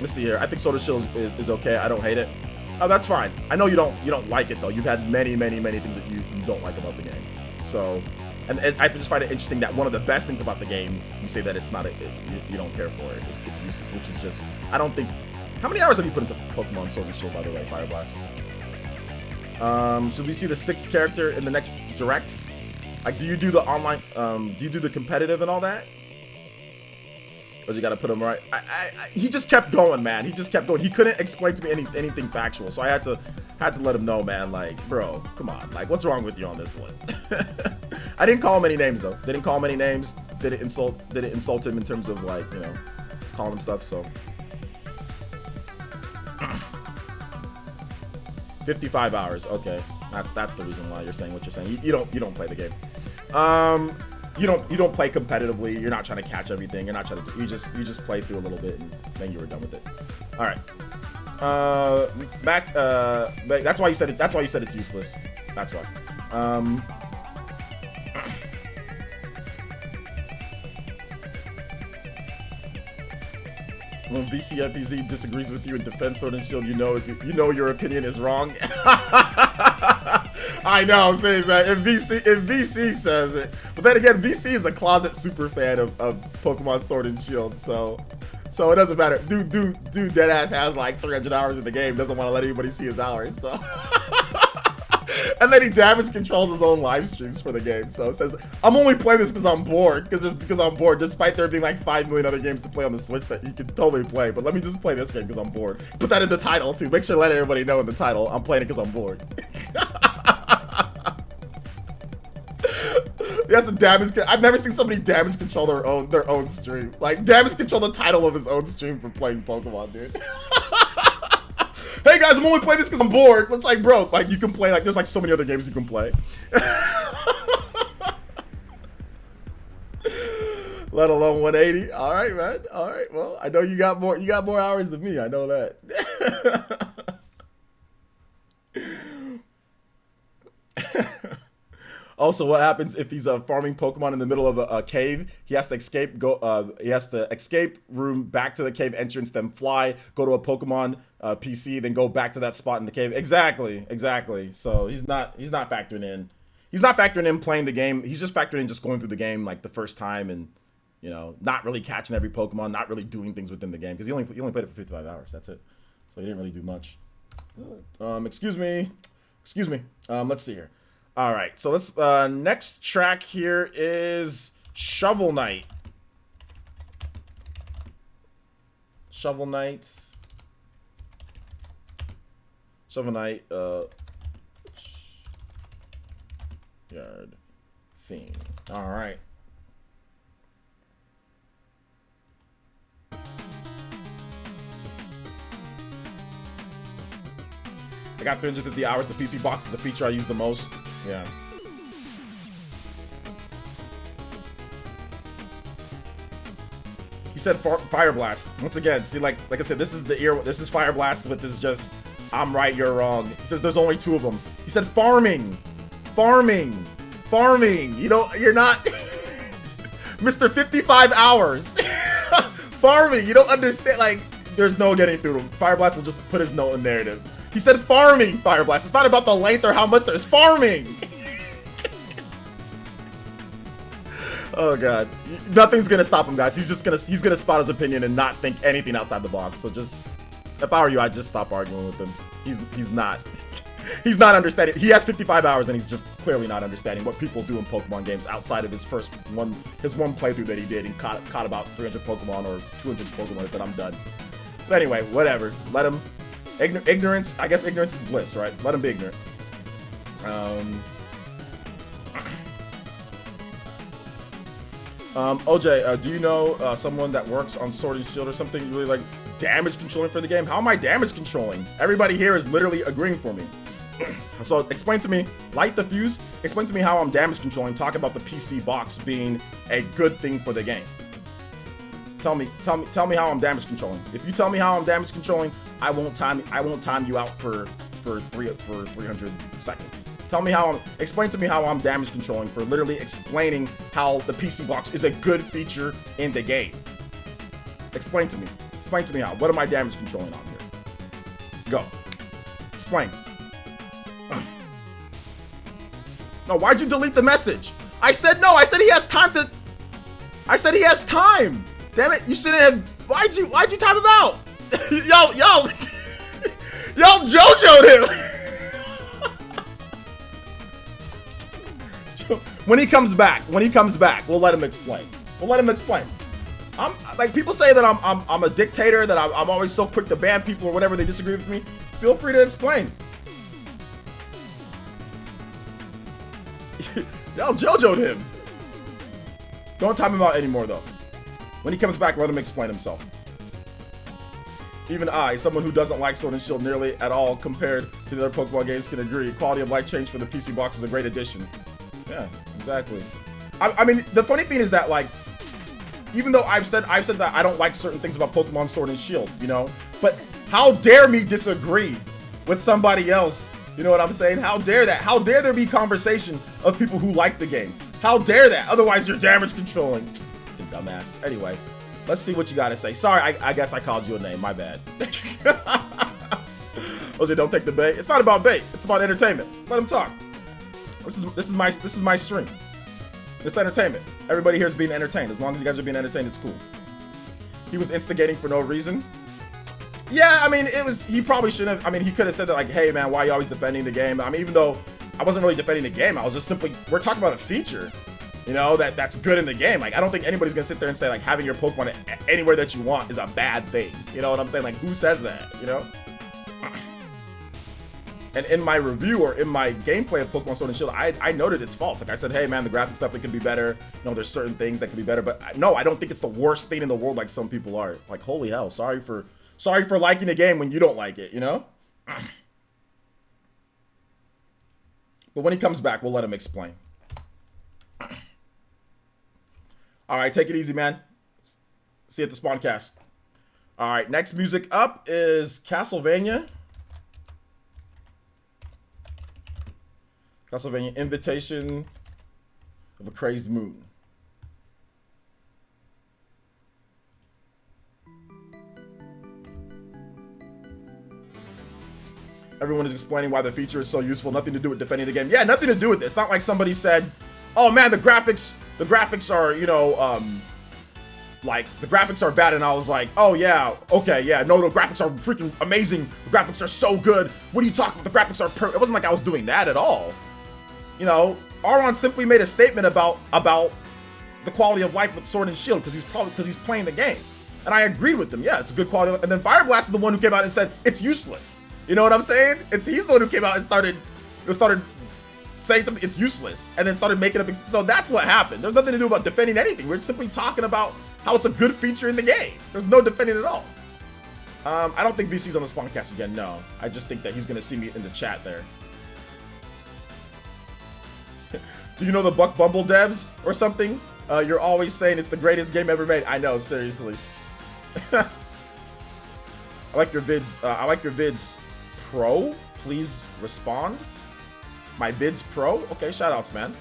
Let's see here. I think Sword and Shield is okay. I don't hate it. Oh, that's fine. I know you don't like it though. You've had many things that you don't like about the game. So. And I just find it interesting that one of the best things about the game, you say that it's not you don't care for it. It's useless, which is just, I don't think. How many hours have you put into Pokemon Sword and Shield, by the way, Fireblast? Should we see the 6th character in the next direct? Like, do you do the online? Do you do the competitive and all that? Or you gotta put him right? He just kept going, man. He just kept going. He couldn't explain to me anything factual, so I had to let him know, man. Like, bro, come on. Like, what's wrong with you on this one? I didn't call him any names though. Didn't call him any names. Didn't insult him in terms of like, you know, calling him stuff. So 55 hours. Okay, that's the reason why you're saying what you're saying. You don't play the game. You don't play competitively. You're not trying to catch everything. You're not trying to. You just play through a little bit and then you were done with it. All right. Back. That's why you said it. That's why you said it's useless. That's why. When VCFPZ disagrees with you in Defense Sword and Shield, you know your opinion is wrong. I know, seriously. If VC says it, but then again, VC is a closet super fan of Pokemon Sword and Shield, so it doesn't matter. Dude, deadass has like 300 hours in the game. Doesn't want to let anybody see his hours, so. And then he damage controls his own live streams for the game. So it says, I'm only playing this because I'm bored. Because I'm bored, despite there being like 5 million other games to play on the Switch that you can totally play. But let me just play this game because I'm bored. Put that in the title too. Make sure to let everybody know in the title, I'm playing it because I'm bored. That's a damage. I've never seen somebody damage control their own stream. Like damage control the title of his own stream for playing Pokemon, dude. Hey guys, I'm only playing this because I'm bored. It's like, bro, like you can play, like there's like so many other games you can play. Let alone 180. All right, man. All right. Well, I know you got more hours than me. I know that. Also, what happens if he's farming Pokemon in the middle of a cave? He has to escape. He has to escape room back to the cave entrance, then fly, go to a Pokemon PC, then go back to that spot in the cave. Exactly. So he's not factoring in. He's not factoring in playing the game. He's just factoring in just going through the game like the first time and not really catching every Pokemon, not really doing things within the game because he only played it for 55 hours. That's it. So he didn't really do much. Excuse me. Let's see here. All right, so let's next track here is Shovel Knight. Shovel Knight, yard theme. All right. I got 350 hours. The PC box is the feature I use the most. Yeah. He said Fire Blast. Once again, see, like I said, this is Fire Blast, but this is just, I'm right, you're wrong. He says there's only 2 of them. He said farming. You know, you're not Mr. 55 hours. Farming, you don't understand, like, there's no getting through him. Fire Blast will just put his note in narrative. He said farming, Fire Blast. It's not about the length or how much there's farming. Oh god, nothing's gonna stop him, guys. He's gonna spot his opinion and not think anything outside the box. So just, if I were you, I'd just stop arguing with him. He's not understanding. He has 55 hours and he's just clearly not understanding what people do in Pokemon games outside of his one playthrough that he did. He caught about 300 Pokemon or 200 Pokemon and said, I'm done. But anyway, whatever. Let him. Ignorance, I guess ignorance is bliss, right? Let him be ignorant. OJ, do you know someone that works on Sword and Shield or something you really like damage controlling for the game? How am I damage controlling? Everybody here is literally agreeing for me. So explain to me, light the fuse, explain to me how I'm damage controlling, talk about the PC box being a good thing for the game. Tell me how I'm damage controlling. If you tell me how I'm damage controlling, I won't time you out for 300 seconds. Explain to me how I'm damage controlling for literally explaining how the PC box is a good feature in the game. Explain to me how. What am I damage controlling on here? Go. Explain. No, why'd you delete the message? I said no, I said he has time to... I said he has time. Damn it, you shouldn't have... Why'd you time him out? Yo, JoJo'd him. When he comes back, we'll let him explain. I'm like, people say that I'm a dictator, that I'm always so quick to ban people or whatever they disagree with me. Feel free to explain. Y'all JoJo'd him. Don't time him out anymore though. When he comes back, let him explain himself. Even I, someone who doesn't like Sword and Shield nearly at all compared to the other Pokemon games, can agree. Quality of life change for the PC box is a great addition. Yeah, exactly. I mean, the funny thing is that, like, even though I've said that I don't like certain things about Pokemon Sword and Shield, you know, but how dare me disagree with somebody else? You know what I'm saying? How dare that? How dare there be conversation of people who like the game? How dare that? Otherwise, you're damage controlling. You dumbass. Anyway, let's see what you gotta say. Sorry, I guess I called you a name. My bad. Jose, don't take the bait. It's not about bait. It's about entertainment. Let him talk. This is my stream. It's entertainment. Everybody here is being entertained. As long as you guys are being entertained, it's cool. He was instigating for no reason. Yeah, I mean, he probably shouldn't have. I mean, he could have said that, like, hey man, why are you always defending the game? I mean, even though I wasn't really defending the game, I was just simply, we're talking about a feature, you know, that's good in the game. Like, I don't think anybody's gonna sit there and say, like, having your Pokemon anywhere that you want is a bad thing. You know what I'm saying? Like, who says that, you know? And in my review or in my gameplay of Pokemon Sword and Shield, I noted its faults. Like I said, hey man, the graphics stuff, it could be better. You know, there's certain things that could be better, but no, I don't think it's the worst thing in the world like some people are. Like, holy hell, sorry for liking the game when you don't like it, you know? But when he comes back, we'll let him explain. All right, take it easy, man. See you at the Spawncast. All right, next music up is Castlevania. Castlevania Invitation of a Crazed Moon. Everyone is explaining why the feature is so useful. Nothing to do with defending the game. Yeah, nothing to do with it. It's not like somebody said, "Oh man, the graphics are, you know, like the graphics are bad," and I was like, "Oh yeah, okay, yeah, no, the graphics are freaking amazing. The graphics are so good. What are you talking about? The graphics are It wasn't like I was doing that at all. You know, Aron simply made a statement about the quality of life with Sword and Shield because he's playing the game, and I agreed with him. Yeah, it's a good quality. And then Fireblast is the one who came out and said it's useless. You know what I'm saying? He's the one who came out and started saying something, it's useless, and then started making up. So that's what happened. There's nothing to do about defending anything. We're simply talking about how it's a good feature in the game. There's no defending at all. I don't think VC's on the Spawncast again. No, I just think that he's gonna see me in the chat there. Do you know the Buck Bumble devs or something? You're always saying it's the greatest game ever made. I know, seriously. I like your vids. I like your vids. Pro, please respond. My vids pro. Okay, shoutouts, man.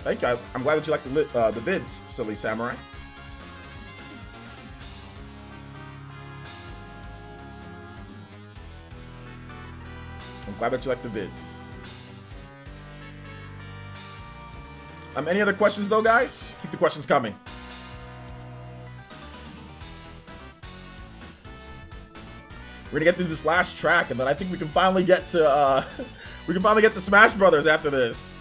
Thank you. I'm glad that you like the vids, silly samurai. I'm glad that you like the vids. Any other questions though, guys? Keep the questions coming. We're gonna get through this last track, and then I think we can finally get to Smash Brothers after this.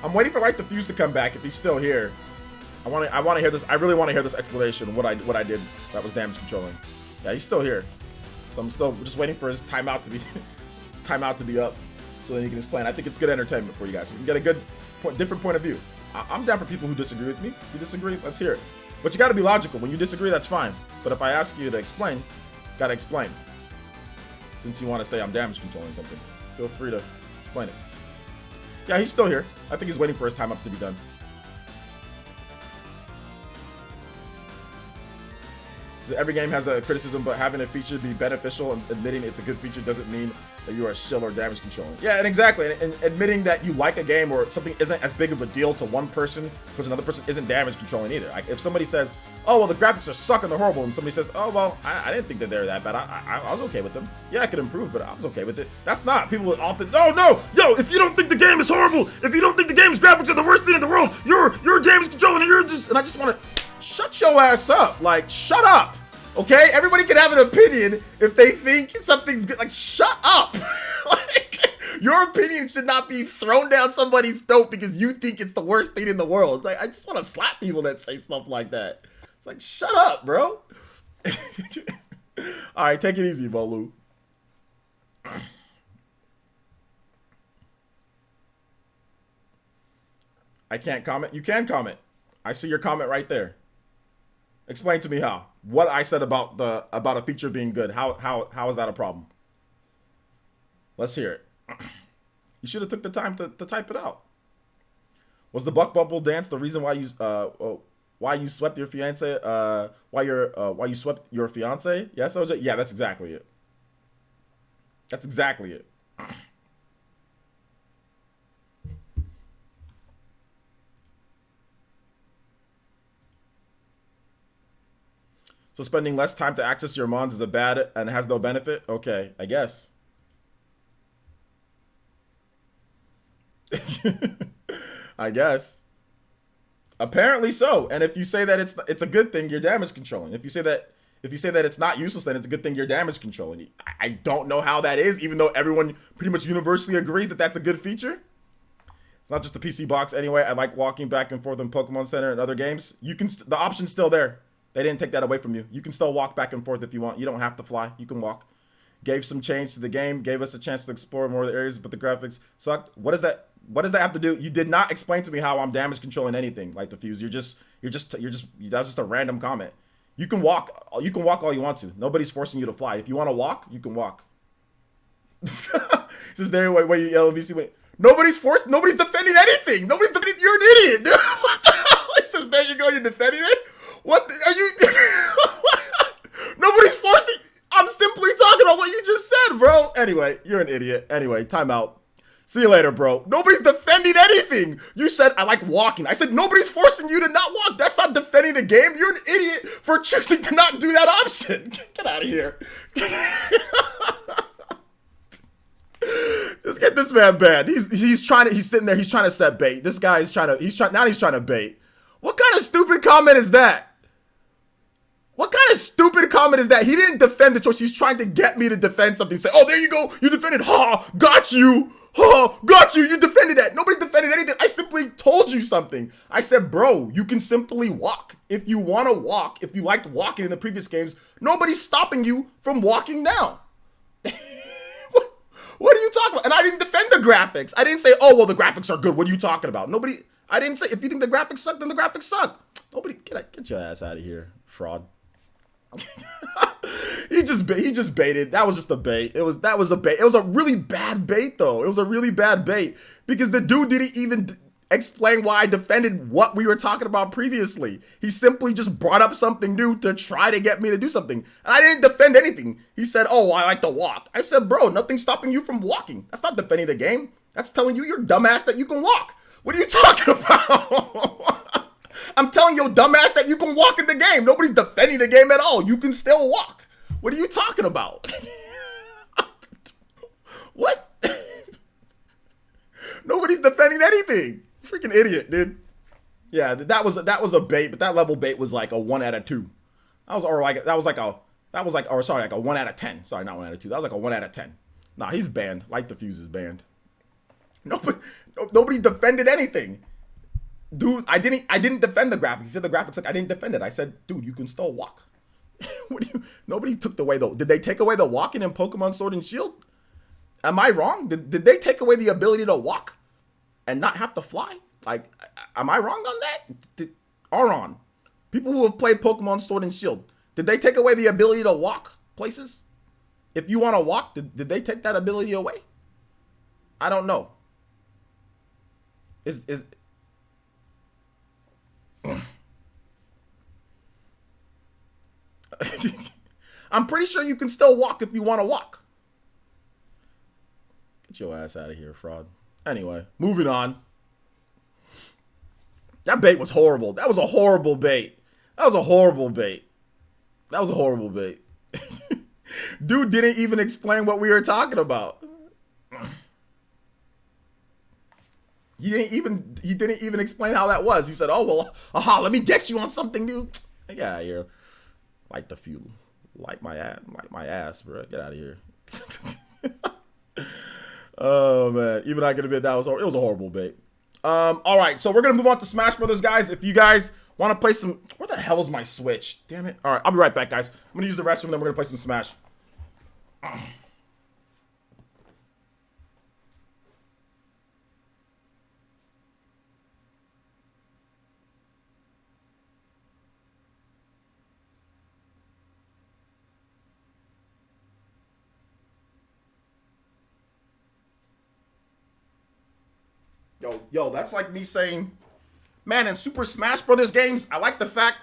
I'm waiting for Light the Fuse to come back if he's still here. I want to hear this. I really want to hear this explanation of what I did that was damage controlling. Yeah, he's still here. So I'm still just waiting for his timeout to be up, so then he can explain. I think it's good entertainment for you guys. You can get a good, different point of view. I'm down for people who disagree with me. If you disagree, let's hear it. But you got to be logical. When you disagree, that's fine. But if I ask you to explain, gotta explain. Since you want to say I'm damage controlling something, feel free to explain it. Yeah, he's still here. I think he's waiting for his time up to be done. So every game has a criticism, but having a feature be beneficial and admitting it's a good feature doesn't mean that you are shill or damage controlling. Yeah, and exactly. And admitting that you like a game or something isn't as big of a deal to one person because another person isn't damage controlling either. Like if somebody says, "Oh well, the graphics are sucking, they're horrible," and somebody says, "Oh well, I didn't think that they're that bad. I was okay with them. Yeah, I could improve, but I was okay with it." That's not. People would often, no, yo, if you don't think the game is horrible, if you don't think the game's graphics are the worst thing in the world, you're damage controlling, and you're just. And I just want to shut your ass up. Like, shut up. Okay, everybody can have an opinion if they think something's good. Like, shut up. Like, your opinion should not be thrown down somebody's throat because you think it's the worst thing in the world. Like, I just want to slap people that say stuff like that. It's like, shut up, bro. All right, take it easy, Bolu. I can't comment. You can comment. I see your comment right there. Explain to me how. What I said about a feature being good. How is that a problem? Let's hear it. You should have took the time to type it out. Was the Buck Bumble dance the reason why you swept your fiance? Why you swept your fiance? Yes, OJ. Yeah, that's exactly it. That's exactly it. So spending less time to access your mons is a bad and has no benefit? Okay, I guess. I guess. Apparently so. And if you say that it's a good thing, you're damage controlling. If you say that it's not useless, then it's a good thing you're damage controlling. I don't know how that is, even though everyone pretty much universally agrees that that's a good feature. It's not just the PC box anyway. I like walking back and forth in Pokemon Center and other games. You can the option's still there. They didn't take that away from you. You can still walk back and forth if you want. You don't have to fly. You can walk. Gave some change to the game. Gave us a chance to explore more of the areas, but the graphics sucked. What does that have to do? You did not explain to me how I'm damage controlling anything, like the Fuse. You're just that's just a random comment. You can walk. You can walk all you want to. Nobody's forcing you to fly. If you want to walk, you can walk. This is the way you yell MVC. Wait. Nobody's defending anything. Nobody's defending. You're an idiot, dude. What the hell? He says, there you go. You're defending it. What are you? Nobody's forcing. I'm simply talking about what you just said, bro. Anyway, you're an idiot. Anyway, time out. See you later, bro. Nobody's defending anything. You said, I like walking. I said, nobody's forcing you to not walk. That's not defending the game. You're an idiot for choosing to not do that option. Get out of here. Just get this man banned. He's sitting there. He's trying to set bait. This guy is trying to bait. What kind of stupid comment is that? What kind of stupid comment is that? He didn't defend the choice. He's trying to get me to defend something. Say, oh, there you go. You defended. Ha, got you. Ha, got you. You defended that. Nobody defended anything. I simply told you something. I said, bro, you can simply walk. If you want to walk, if you liked walking in the previous games, nobody's stopping you from walking now. What are you talking about? And I didn't defend the graphics. I didn't say, oh, well, the graphics are good. What are you talking about? I didn't say, if you think the graphics suck, then the graphics suck. Nobody, get your ass out of here, fraud. He just baited. That was just a bait. That was a bait. It was a really bad bait though. It was a really bad bait because the dude didn't even explain why I defended what we were talking about previously. He simply just brought up something new to try to get me to do something. And I didn't defend anything. He said, oh, I like to walk. I said, bro, nothing's stopping you from walking. That's not defending the game. That's telling you, you're dumbass, that you can walk. What are you talking about? I'm telling your dumbass that you can walk in the game. Nobody's defending the game at all. You can still walk. What are you talking about? What? Nobody's defending anything. Freaking idiot, dude. Yeah, that was a bait, but that level bait was like a 1 out of 2. Like a 1 out of 10. Sorry, not 1 out of 2. That was like a 1 out of 10. Nah, he's banned. Light the Fuse is banned. Nobody defended anything. Dude, I didn't defend the graphics. He said the graphics, like, I didn't defend it. I said, dude, you can still walk. Nobody took away did they take away the walking in Pokemon Sword and Shield? Am I wrong? Did they take away the ability to walk and not have to fly? Like, am I wrong on that? Aron, people who have played Pokemon Sword and Shield, did they take away the ability to walk places? If you want to walk, did they take that ability away? I don't know. I'm pretty sure you can still walk if you want to walk. Get your ass out of here, fraud. Anyway, moving on. That bait was horrible. That was a horrible bait. Dude didn't even explain what we were talking about. He didn't even explain how that was. He said, oh, well, aha, let me get you on something new. Get out of here. Light the fuel. Light my ass, bro. Get out of here. Oh, man. Even I could admit it was a horrible bait. All right, so we're going to move on to Smash Brothers, guys. If you guys want to play some... Where the hell is my Switch? Damn it. All right, I'll be right back, guys. I'm going to use the restroom, then we're going to play some Smash. Yo, that's like me saying, man, in Super Smash Brothers games, I like the fact,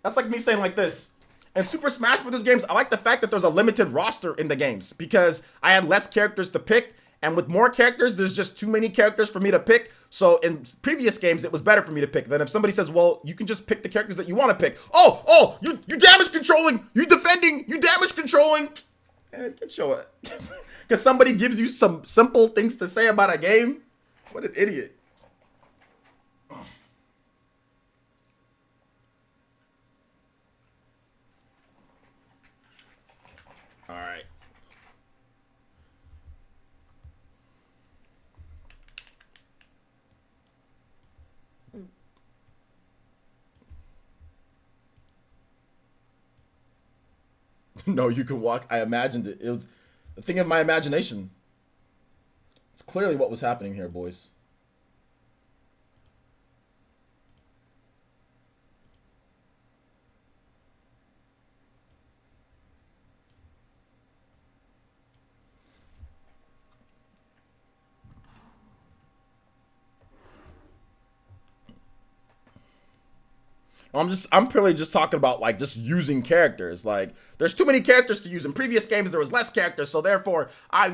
that's like me saying like this. In Super Smash Brothers games, I like the fact that there's a limited roster in the games because I had less characters to pick, and with more characters, there's just too many characters for me to pick. So in previous games, it was better for me to pick. Then if somebody says, well, you can just pick the characters that you want to pick. Oh, you damage controlling, you defending, you damage controlling. Man, get your, because somebody gives you some simple things to say about a game. What an idiot. All right. No, you can walk. I imagined it. It was a thing of my imagination. It's clearly what was happening here, boys. I'm purely just talking about like just using characters. Like there's too many characters to use. In previous games there was less characters, so therefore I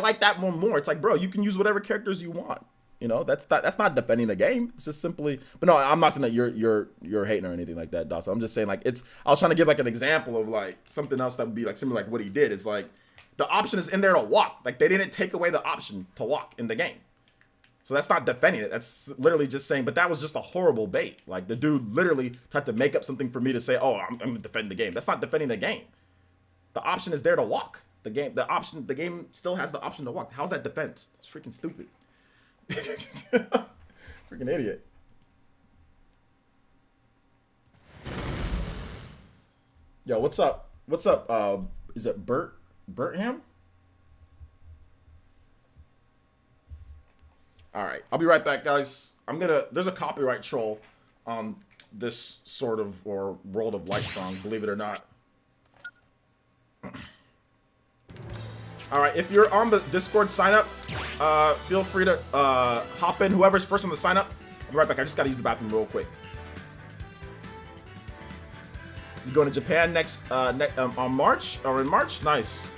like that one more. It's like, bro, you can use whatever characters you want. You know, that's not defending the game. It's just simply, but no, I'm not saying that you're hating or anything like that, Dawson. I'm just saying like I was trying to give like an example of like something else that would be like similar, like what he did is like the option is in there to walk. Like they didn't take away the option to walk in the game. So that's not defending it. That's literally just saying, but that was just a horrible bait. Like the dude literally tried to make up something for me to say, oh, I'm gonna defend the game. That's not defending the game. The option is there to walk. The game still has the option to walk. How's that defense? It's freaking stupid. Freaking idiot. Yo, what's up? What's up? Is it Bertham? All right, I'll be right back, guys. There's a copyright troll on this sort of or World of Light song, believe it or not. All right, if you're on the Discord sign up, feel free to hop in. Whoever's first on the sign up, I'll be right back. I just gotta use the bathroom real quick. You going to Japan on March or in March? Nice.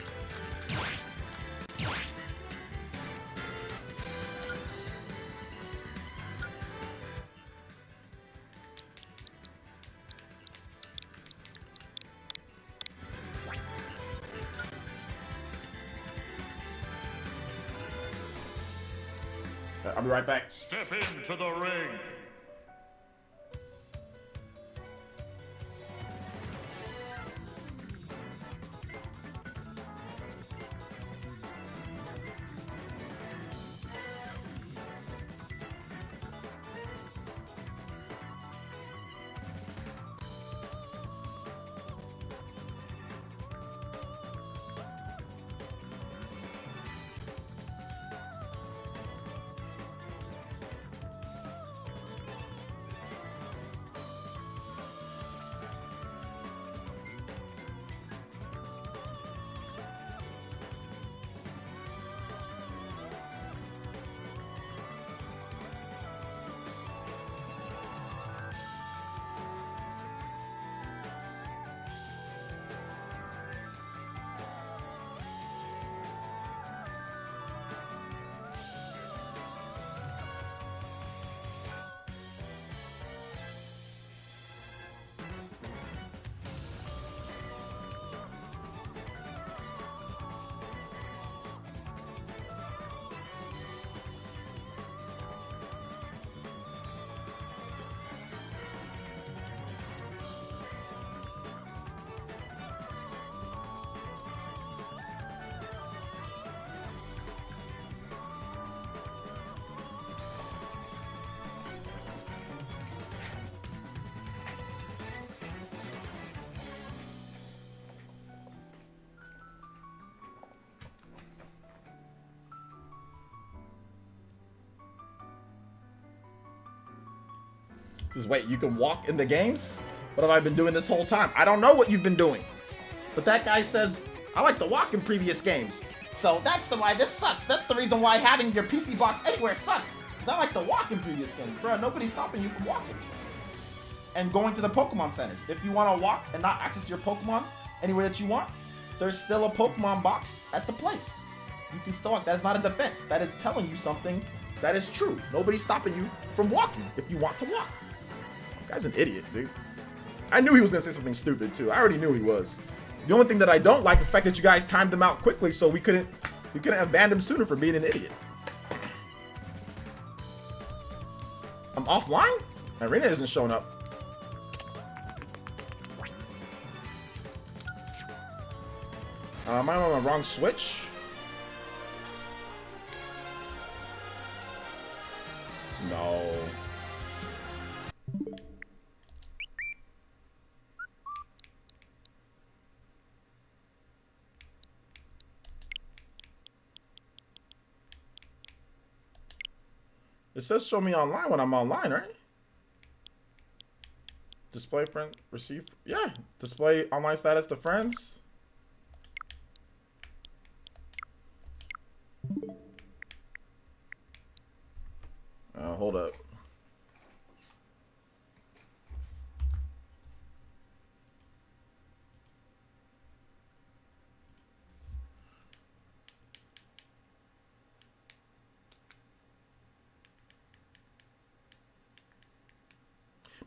I'll be right back. Step into the ring. Just wait, you can walk in the games? What have I been doing this whole time? I don't know what you've been doing. But that guy says, I like to walk in previous games. So that's why this sucks. That's the reason why having your PC box anywhere sucks. Because I like to walk in previous games. Bro, nobody's stopping you from walking. And going to the Pokemon centers. If you want to walk and not access your Pokemon anywhere that you want, there's still a Pokemon box at the place. You can still walk. That is not a defense. That is telling you something that is true. Nobody's stopping you from walking if you want to walk. Guy's an idiot, dude. I knew he was gonna say something stupid too. I already knew he was. The only thing that I don't like is the fact that you guys timed him out quickly, so we couldn't have banned him sooner for being an idiot. I'm offline? My arena isn't showing up. Am I on the wrong switch? No. It says show me online when I'm online, right? Display friend, receive, yeah. Display online status to friends. Hold up.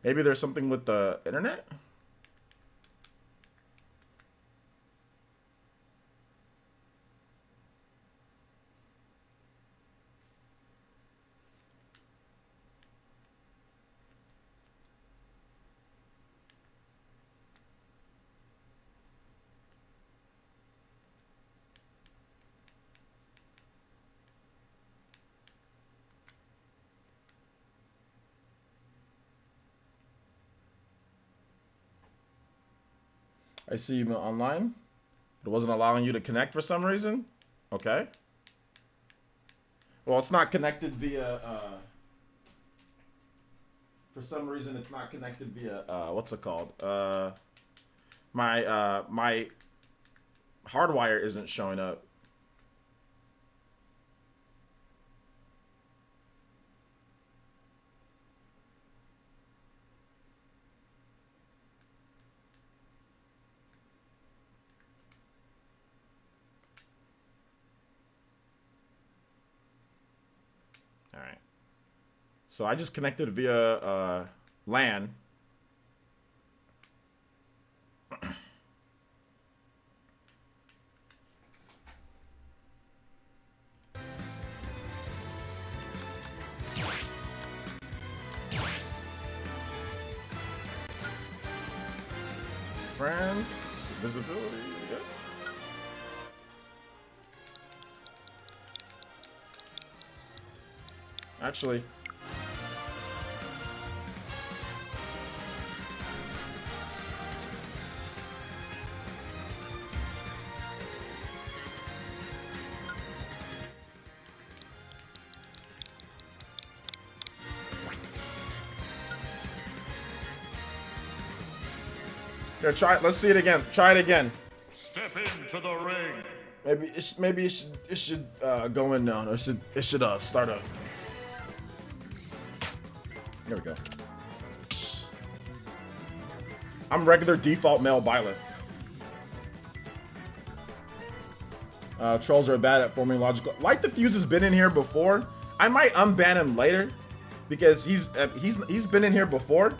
Maybe there's something with the internet? I see you online. It wasn't allowing you to connect for some reason. Okay. Well, it's not connected via. For some reason, it's not connected via. What's it called? My hardwire isn't showing up. All right. So I just connected via LAN. Friends, visibility. Yep. Actually, here, try it. Let's see it again. Try it again. Step into the ring. Maybe it should go in now. It should start up. There we go. I'm regular default male Byleth. Trolls are bad at forming logical. Light the Fuse has been in here before. I might unban him later because he's been in here before.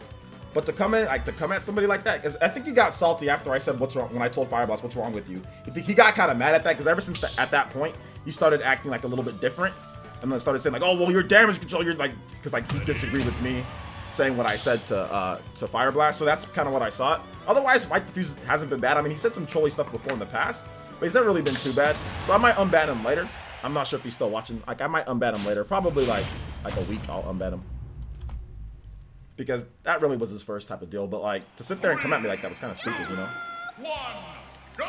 But to come at somebody like that, because I think he got salty after I said what's wrong when I told Fireblast what's wrong with you. He got kind of mad at that because ever since at that point he started acting like a little bit different, and then started saying like, oh well, your damage control, you're like, because like he disagreed with me saying what I said to Fireblast. So that's kind of what I saw. Otherwise, Light the Fuse hasn't been bad. I mean, he said some trolly stuff before in the past, but he's never really been too bad. So I might unban him later. I'm not sure if he's still watching. Like I might unban him later, probably like a week. I'll unban him. Because that really was his first type of deal, but like to sit there and come at me like that was kind of stupid, you know? 1, go!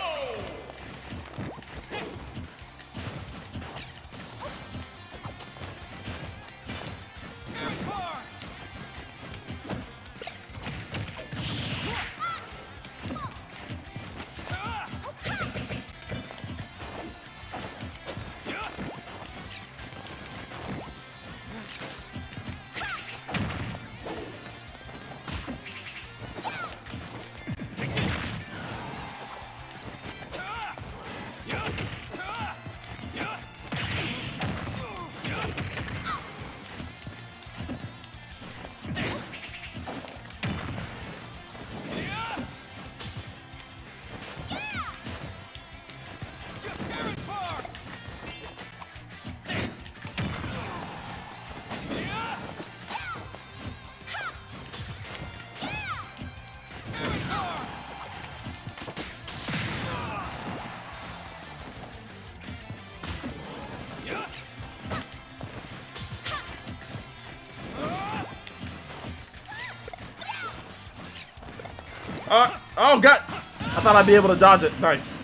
Oh god! I thought I'd be able to dodge it. Nice.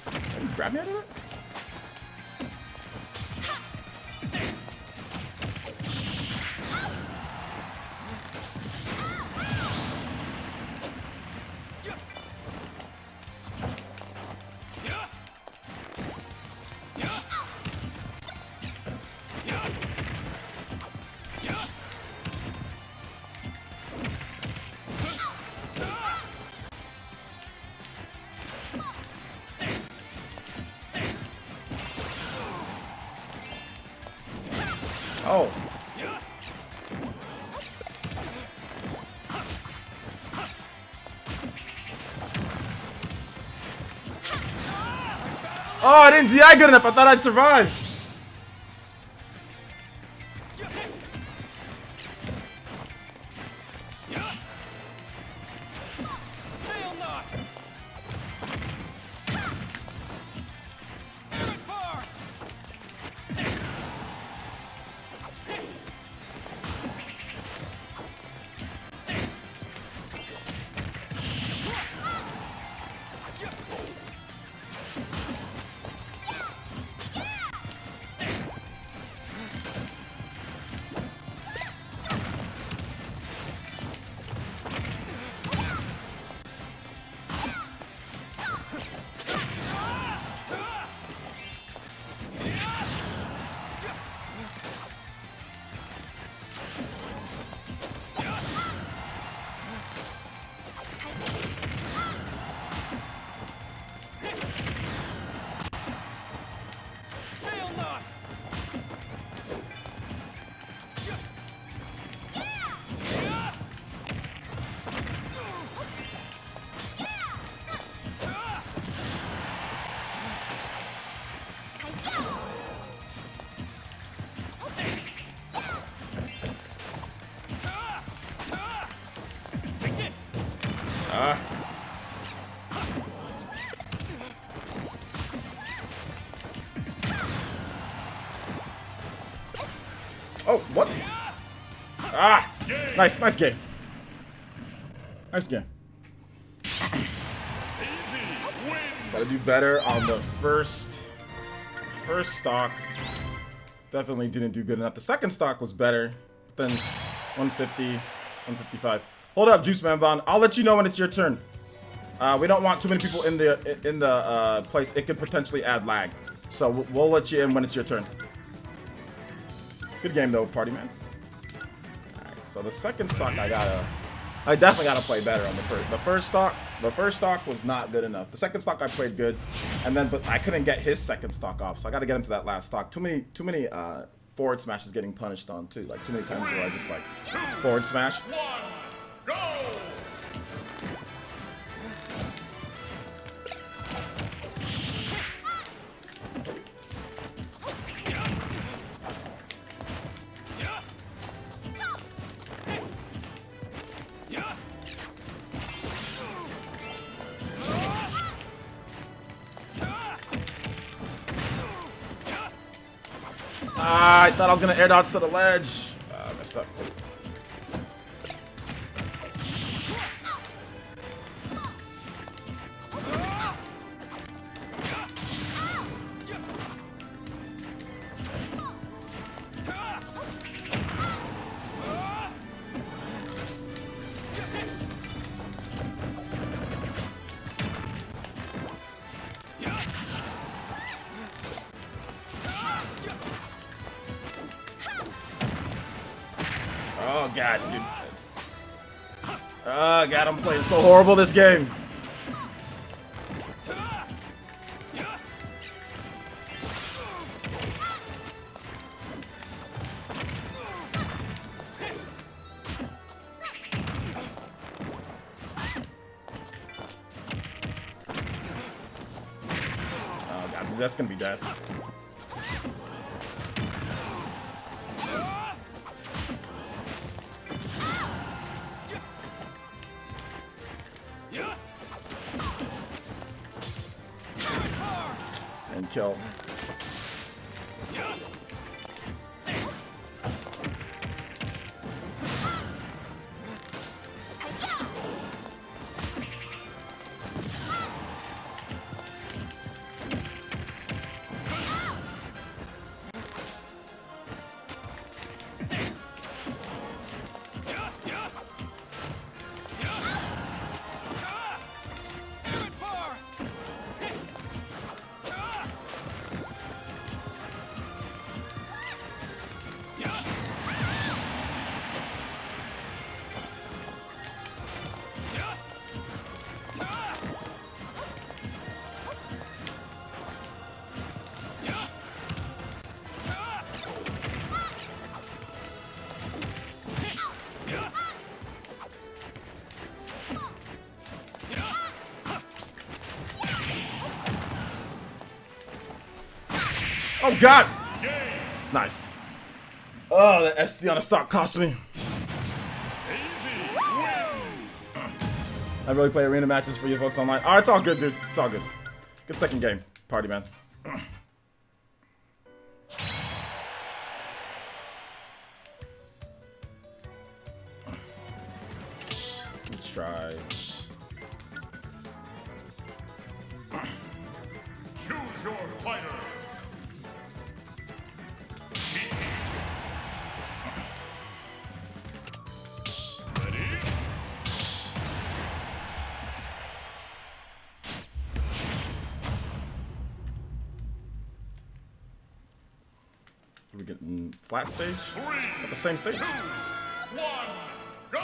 Can you grab me out of it? Oh. Oh, I didn't DI good enough. I thought I'd survive. Fail not. Air it far. Fail not. Take this. Oh, what? Ah! Nice, nice game. Nice game. Gotta do better on the first stock. Definitely didn't do good enough. The second stock was better, but then 150, 155. Hold up, Juice Man Von. I'll let you know when it's your turn. We don't want too many people in the place. It could potentially add lag. So we'll let you in when it's your turn. Good game though, party man. Alright, so the second stock I definitely gotta play better on the first. The first stock was not good enough. The second stock I played good, but I couldn't get his second stock off, so I gotta get him to that last stock. Too many forward smashes getting punished on too. Like too many times where I just like forward smashed. Go! Ah, I thought I was gonna air dodge to the ledge. Messed up. Oh god, dude. Oh god, I'm playing so horrible this game. Oh god, that's gonna be death. And kill. Oh, God. Nice. Oh, the SD on the stock cost me. I really play arena matches for you folks online. Oh, it's all good, dude. It's all good. Good second game. Party, man. Let's try. Choose your fighter. Are we getting flat stage? At the same stage? 2, 1, go!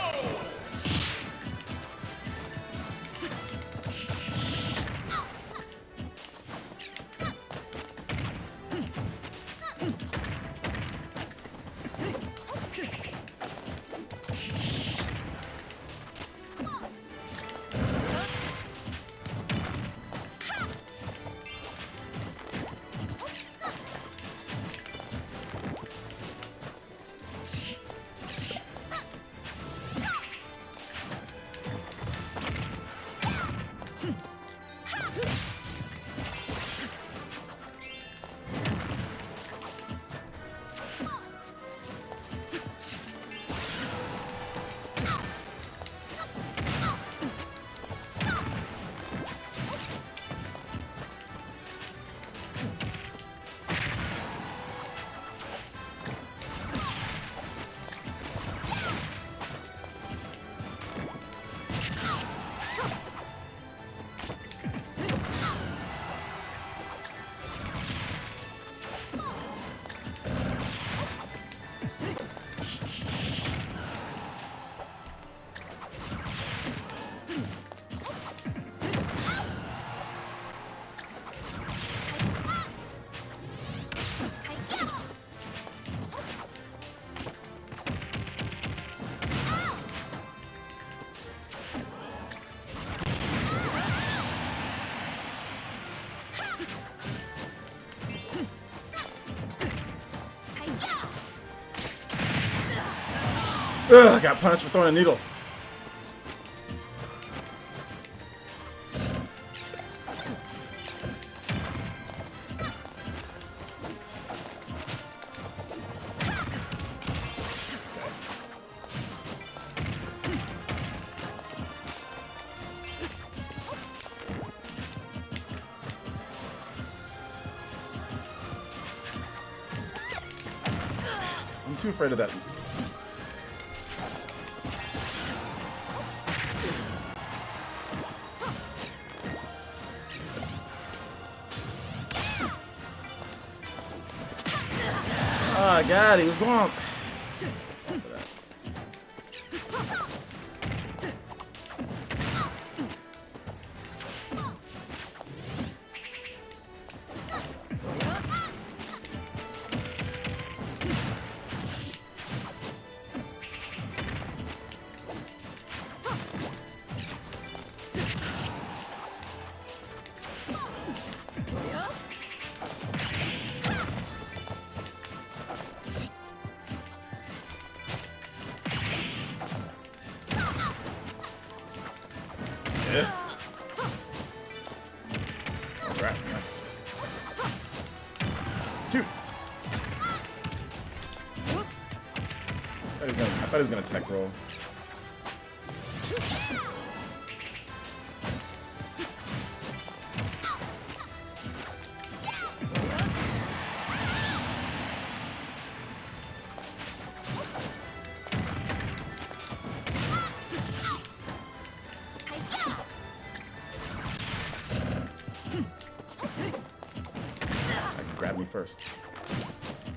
Ugh, I got punished for throwing a needle. I'm too afraid of that. Oh God, he was going. Yeah. Alright, nice. 2. I thought he was gonna tech roll. Grab me first.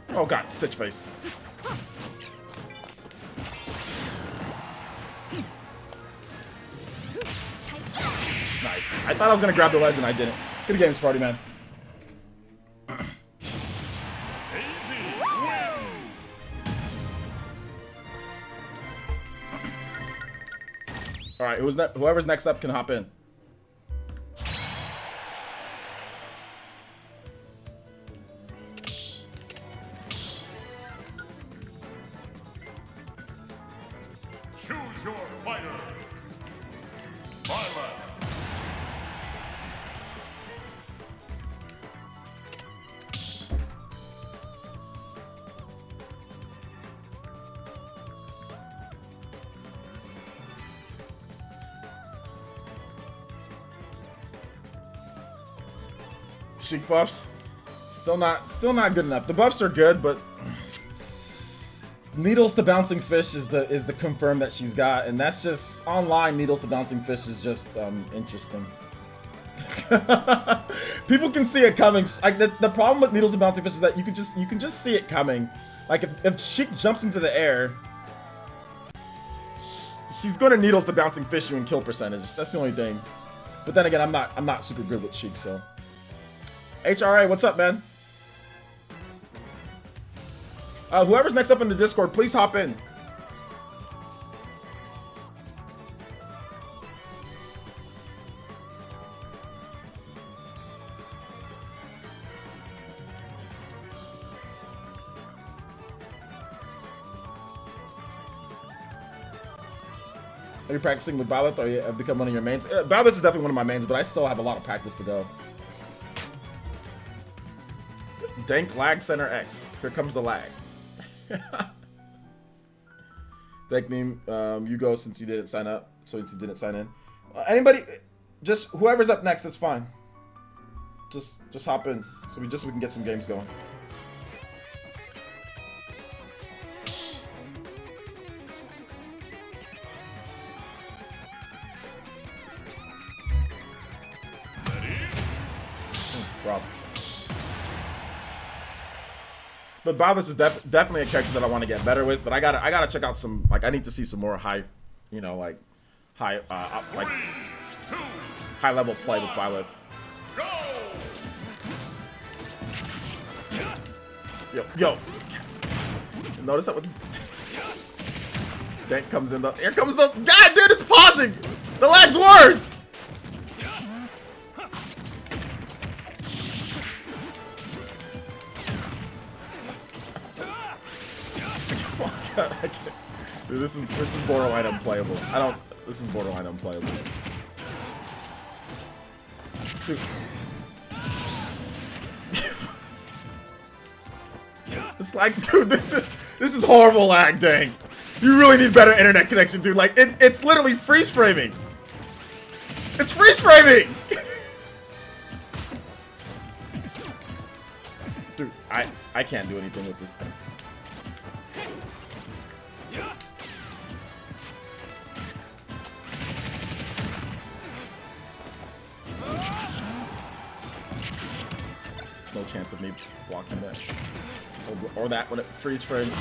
Oh God, Stitch face. Nice. I thought I was gonna grab the ledge and I didn't. Good games, party man. All right, whoever's next up can hop in. your fighter. Violet. Sheik buffs, still not good enough. The buffs are good, but Needles the Bouncing Fish is the confirm that she's got, and that's just online. Needles the Bouncing Fish is just interesting. People can see it coming. Like the problem with Needles the Bouncing Fish is that you can just see it coming. Like if Sheik jumps into the air, she's gonna Needles the Bouncing Fish you in kill percentage. That's the only thing. But then again, I'm not super good with Sheik, so. HRA, what's up, man? Whoever's next up in the Discord, please hop in. Are you practicing with Byleth, or you have become one of your mains? Byleth is definitely one of my mains, but I still have a lot of practice to go. Dank lag center X. Here comes the lag. Thank me. You go since you didn't sign up. Since you didn't sign in. Anybody, just whoever's up next, that's fine. Just hop in so we can get some games going. Rob. But Byleth is definitely a character that I want to get better with. But I gotta check out some, like, I need to see some more high level play with Byleth. Yo. Notice that when Dank comes in, here comes the God, dude, it's pausing. The lag's worse. Dude, this is borderline unplayable. This is borderline unplayable. Dude. It's like, dude, this is horrible lag, dang. You really need better internet connection, dude. Like, it's literally freeze framing. It's freeze framing. Dude, I can't do anything with this thing. No chance of me blocking that. Or that when it freeze frames.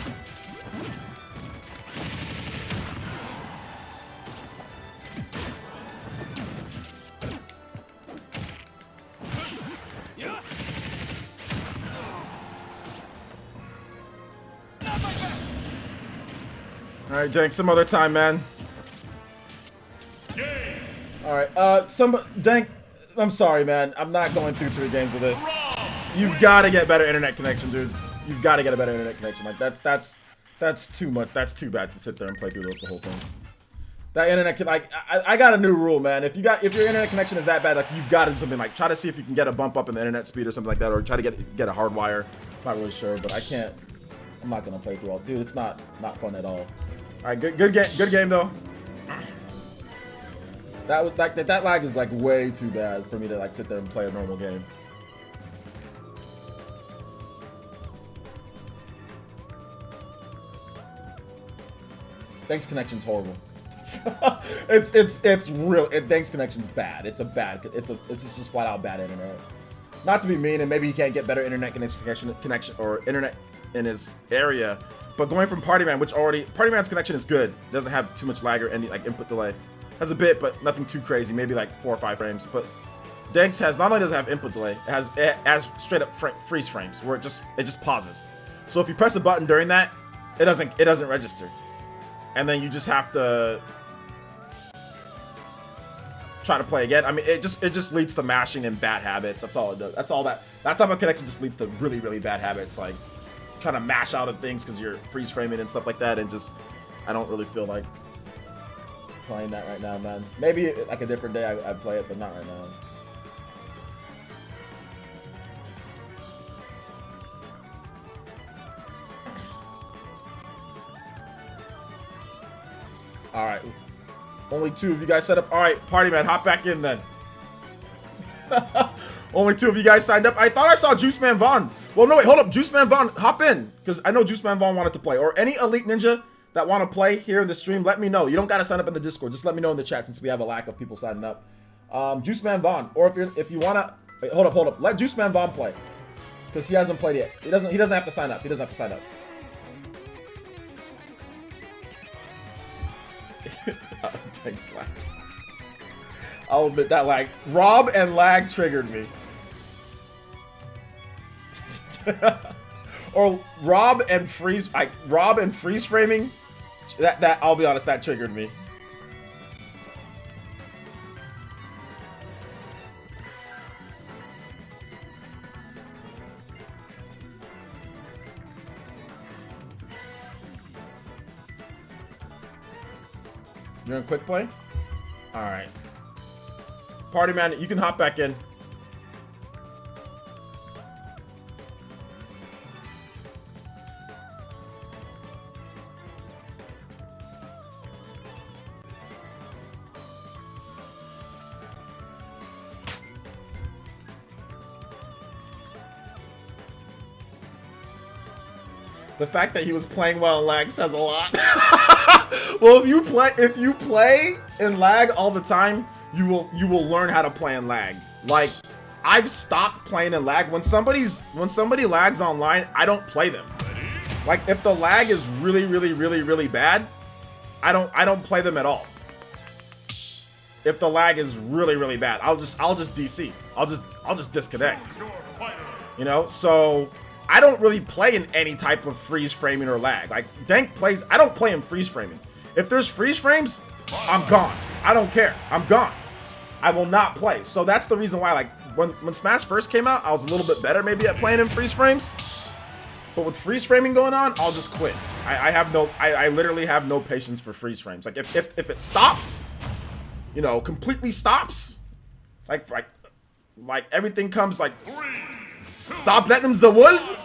Alright, Dank, some other time, man. Alright, Dank, I'm sorry, man. I'm not going through 3 games of this. You've got to get better internet connection, dude. You've got to get a better internet connection. Like, that's too much. That's too bad to sit there and play through the whole thing. That internet, like, I got a new rule, man. If your internet connection is that bad, like, you've got to do something, like, try to see if you can get a bump up in the internet speed or something like that, or try to get a hard wire. Not really sure, but I can't. I'm not gonna play through all. Dude, it's not fun at all. All right, good game though. That was like that lag is like way too bad for me to like sit there and play a normal game. Thanks connection's horrible. it's real. Thanks connection's bad. It's just flat out bad internet. Not to be mean, and maybe he can't get better internet connection or internet in his area. But going from Party Man, which Party Man's connection is good, doesn't have too much lag or any like input delay. Has a bit, but nothing too crazy. Maybe like 4 or 5 frames. But Dank's not only does it have input delay, it has straight up freeze frames where it just pauses. So if you press a button during that, it doesn't register, and then you just have to try to play again. I mean, it just leads to mashing and bad habits. That's all it does. That's all that type of connection just leads to really, really bad habits, like trying to mash out of things because you're freeze framing and stuff like that. And just, I don't really feel like playing that right now, man. Maybe like a different day I'd play it, but not right now. All right. Only 2 of you guys set up. All right, party man, hop back in then. Only 2 of you guys signed up. I thought I saw Juice Man Vaughn. Well, no, wait, hold up. Juice Man Vaughn, hop in. Because I know Juice Man Vaughn wanted to play. Or any Elite Ninja that want to play here in the stream, let me know. You don't got to sign up in the Discord. Just let me know in the chat since we have a lack of people signing up. Juice Man Vaughn. Or if you want to... Wait, hold up. Let Juice Man Vaughn play. Because he hasn't played yet. He doesn't have to sign up. He doesn't have to sign up. Thanks, lag. I'll admit that lag. Rob and lag triggered me. Or Rob and freeze framing. That I'll be honest, that triggered me. You're in quick play? Alright. Party man, you can hop back in. The fact that he was playing well in lag says a lot. Well, if you play in lag all the time, you will learn how to play in lag. Like, I've stopped playing in lag. When somebody lags online, I don't play them. Like, if the lag is really bad, I don't play them at all. If the lag is really bad, I'll just DC. I'll just disconnect. You know, so I don't really play in any type of freeze framing or lag. Like, Dank plays, I don't play in freeze framing. If there's freeze frames, I'm gone. I don't care. I'm gone. I will not play. So that's the reason why, like, when Smash first came out, I was a little bit better maybe at playing in freeze frames. But with freeze framing going on, I'll just quit. I literally have no patience for freeze frames. Like, if it stops, you know, completely stops, like everything comes like, stop letting them the world.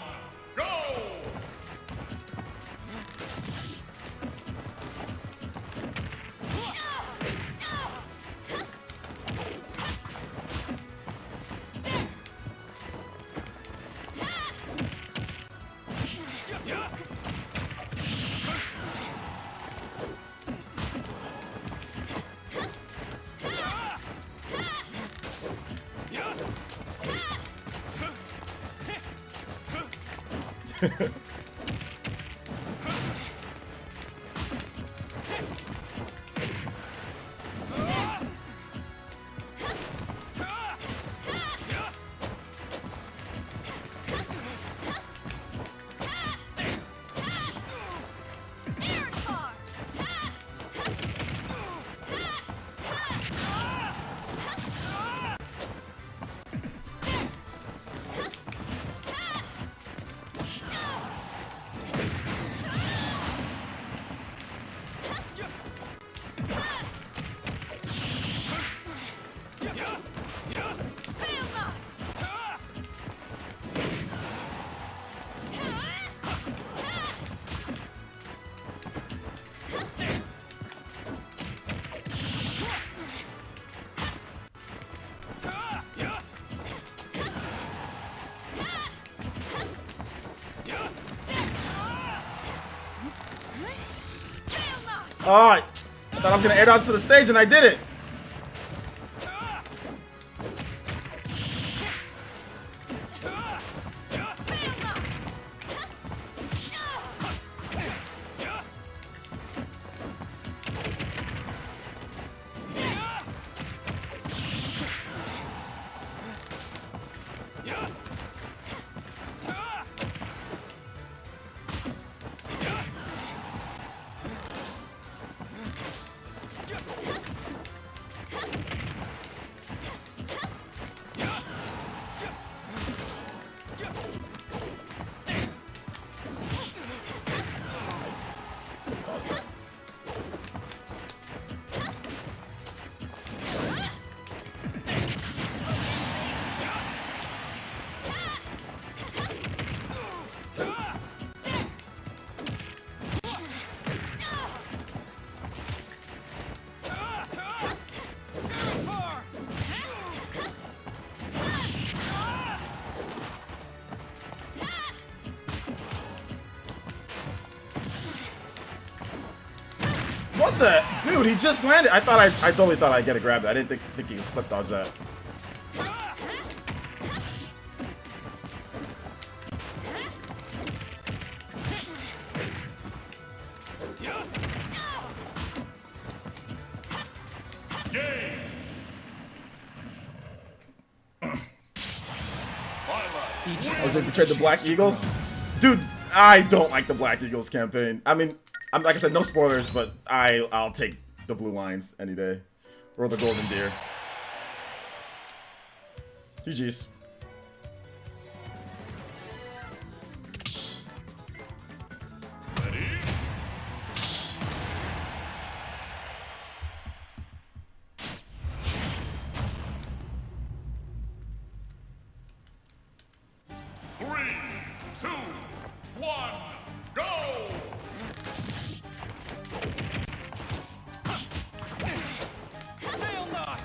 Oh, I thought I was gonna air dodge to the stage and I did it. What the? Dude, he just landed. I totally thought I'd get a grab. I didn't think he could slip dodge that. OJ betrayed the Black Eagles. Dude, I don't like the Black Eagles campaign. I mean, like I said, no spoilers, but I'll take the Blue Lions any day. Or the Golden Deer. GG's. Fail not!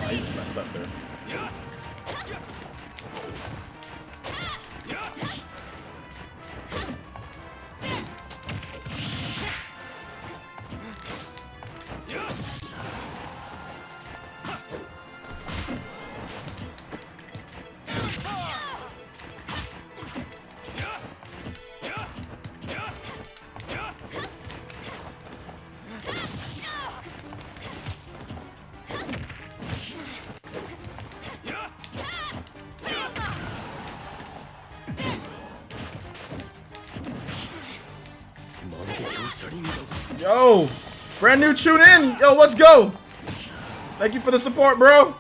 I just messed up there. Yo, brand new tune in. Yo, let's go. Thank you for the support, bro.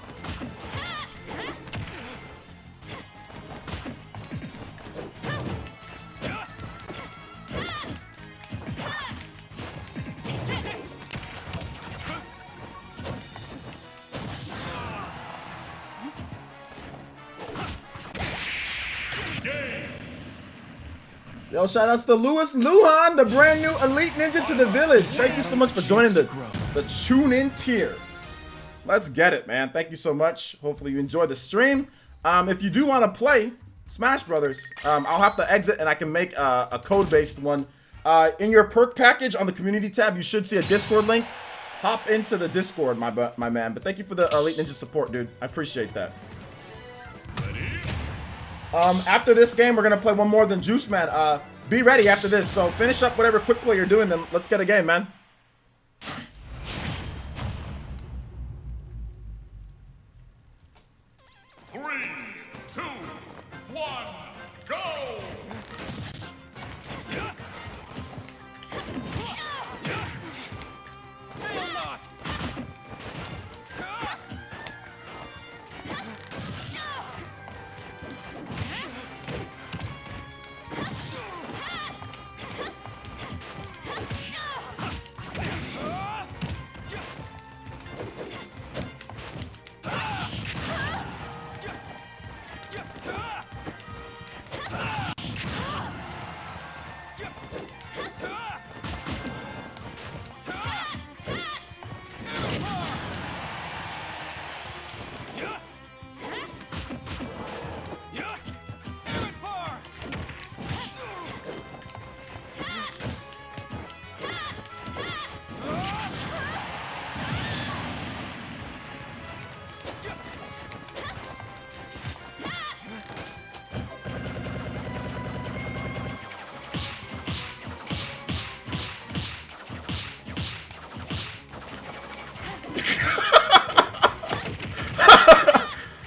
Yo, shout outs to Louis Luhan, the brand new Elite Ninja to the village. Thank you so much for joining the tune in tier. Let's get it, man. Thank you so much. Hopefully you enjoyed the stream. If you do want to play Smash Brothers, I'll have to exit and I can make a code-based one. In your perk package on the community tab, you should see a Discord link. Hop into the Discord, my man. But thank you for the Elite Ninja support, dude. I appreciate that. After this game, we're gonna play one more than Juice Man. Be ready after this. So finish up whatever quick play you're doing, then let's get a game, man. 3, 2, 1, go! Fail not!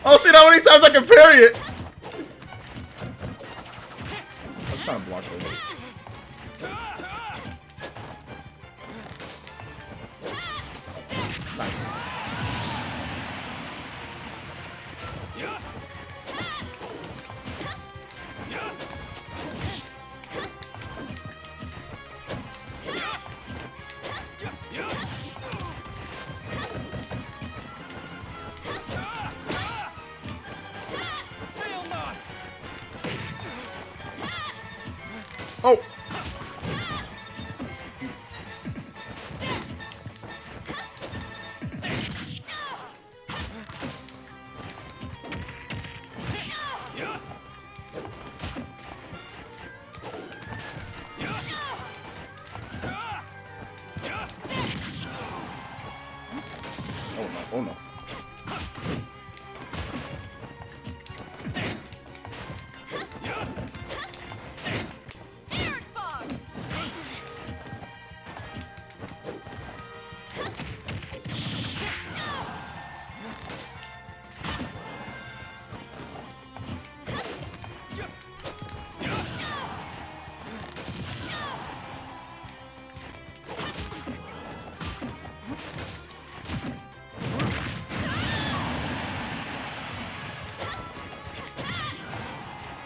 I'll see how many times I can parry it. I was trying to block those. Nice. Fail not. Oh! Oh no, oh no.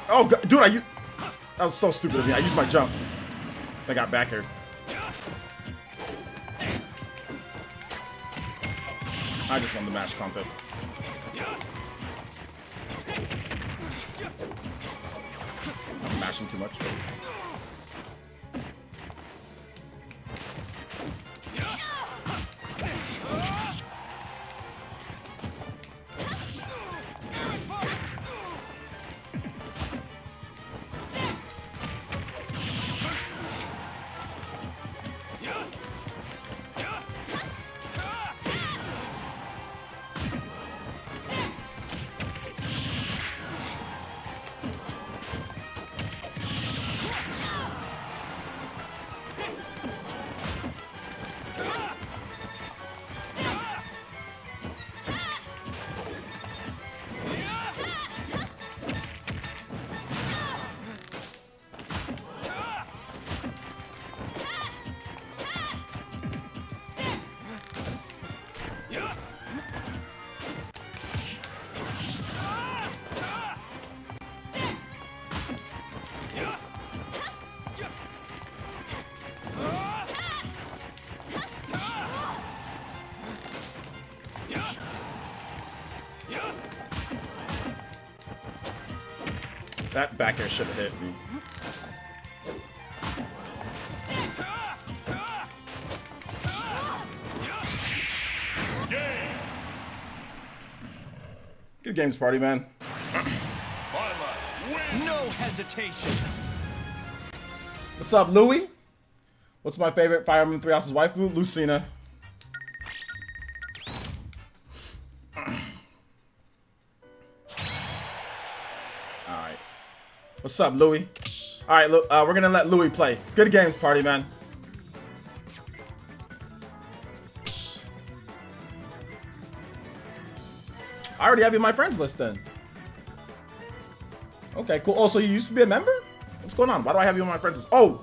Oh, God, dude, that was so stupid of me. I used my jump. I got back here. I just won the match contest. I'm mashing too much. That back air should have hit me. Good games, party man. No hesitation. What's up, Louie? What's my favorite Fire Emblem 3 House's waifu? Lucina. Alright. What's up, Louie? Alright, we're gonna let Louie play. Good games, party man. I already have you on my friends list then. Okay, cool. Oh, so you used to be a member? What's going on? Why do I have you on my friends list? Oh,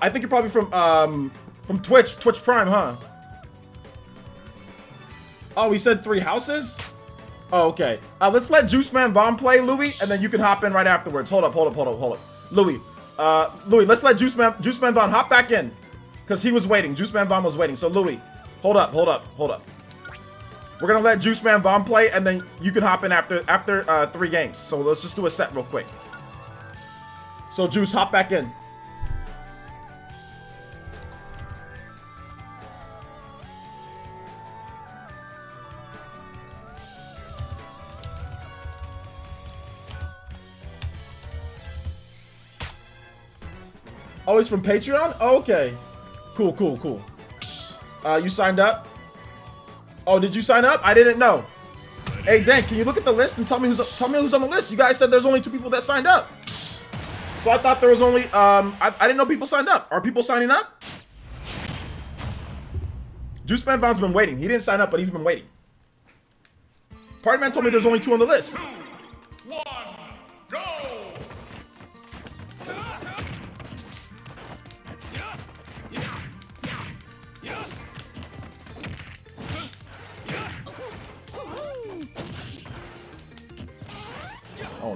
I think you're probably from Twitch Prime, huh? Oh, he said 3 houses? Oh, okay. Let's let Juice Man Vaughn play, Louie, and then you can hop in right afterwards. Hold up. Louie, let's let Juice Man Vaughn hop back in. Because he was waiting. Juice Man Vaughn was waiting. So, Louie, hold up. We're gonna let Juice Man Vaughn play, and then you can hop in after 3 games. So let's just do a set real quick. So Juice, hop back in. Oh, he's from Patreon? Oh, okay. Cool. You signed up? Oh, did you sign up? I didn't know. Hey, Dan, can you look at the list and tell me who's on the list? You guys said there's only 2 people that signed up. So I thought there was only, I didn't know people signed up. Are people signing up? Juice Man Vaughn's been waiting. He didn't sign up, but he's been waiting. Party Man told me there's only 2 on the list. 2, 1, go!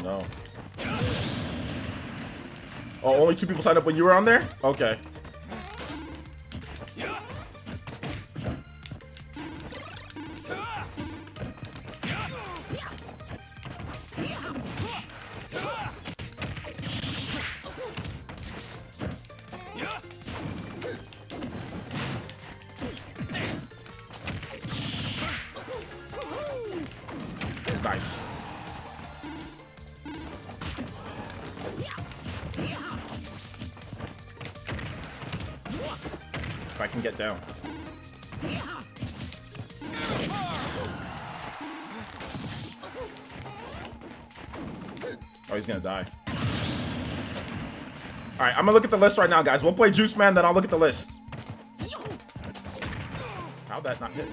no. Oh, only 2 people signed up when you were on there? Okay. Nice. If I can get down. Oh, he's gonna die. Alright, I'm gonna look at the list right now, guys. We'll play Juice Man, then I'll look at the list. How'd that not hit?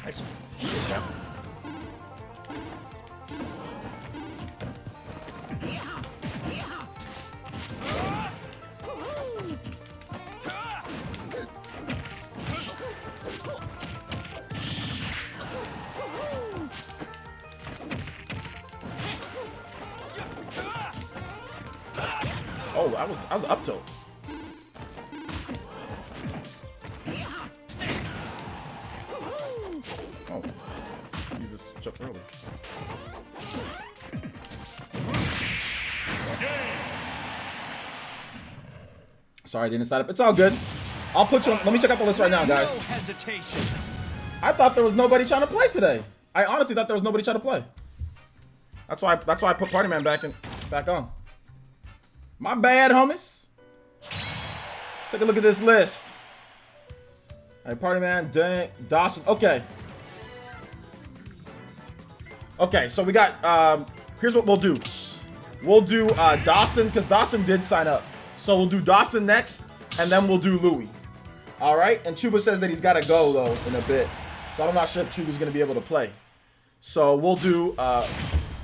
Nice. Yeah. Oh, I was up tilt. Oh, use this jump early. Sorry, I didn't set up. It's all good. I'll put you on. Let me check out the list right now, guys. No hesitation. I thought there was nobody trying to play today. I honestly thought there was nobody trying to play. That's why I put Party Man back on. My bad, homies. Take a look at this list. All right, Party Man, Dawson. Okay. Okay, so we got. Here's what we'll do. We'll do Dawson because Dawson did sign up. So we'll do Dawson next, and then we'll do Louis. All right. And Chuba says that he's got to go though in a bit. So I'm not sure if Chuba's gonna be able to play. So we'll do.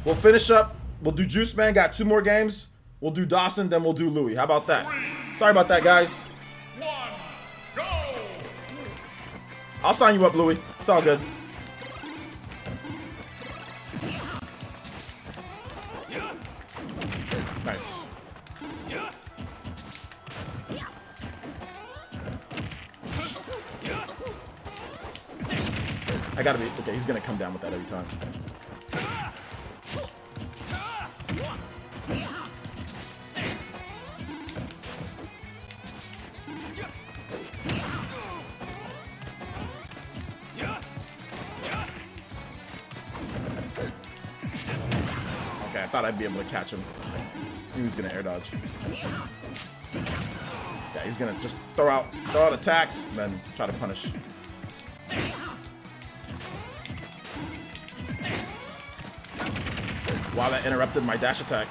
We'll finish up. We'll do Juice Man. Got 2 more games. We'll do Dawson, then we'll do Louis. How about that? Sorry about that, guys. 1, go! I'll sign you up, Louis. It's all good. Nice. I gotta be okay. He's gonna come down with that every time. Okay, I thought I'd be able to catch him. He was gonna air dodge. Yeah, he's gonna just throw out attacks and then try to punish. Wow, that interrupted my dash attack.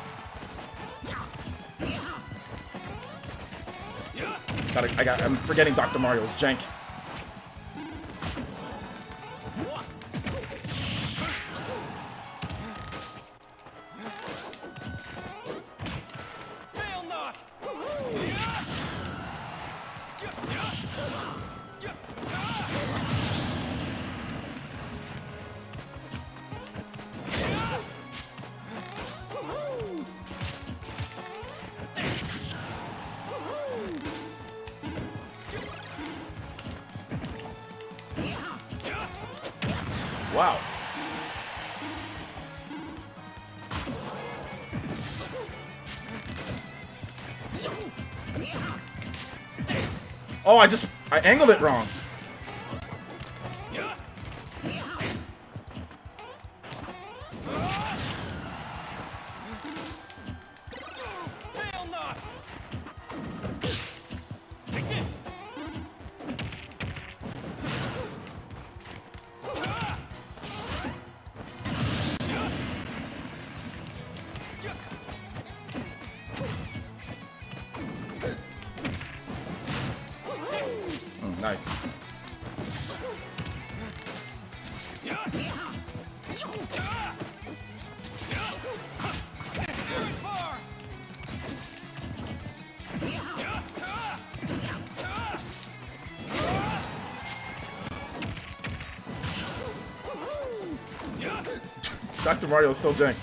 I'm forgetting Dr. Mario's jank. Fail not. Wow. Oh, I angled it wrong. Fail not. Take this. Nice. Dr. Mario is so jank.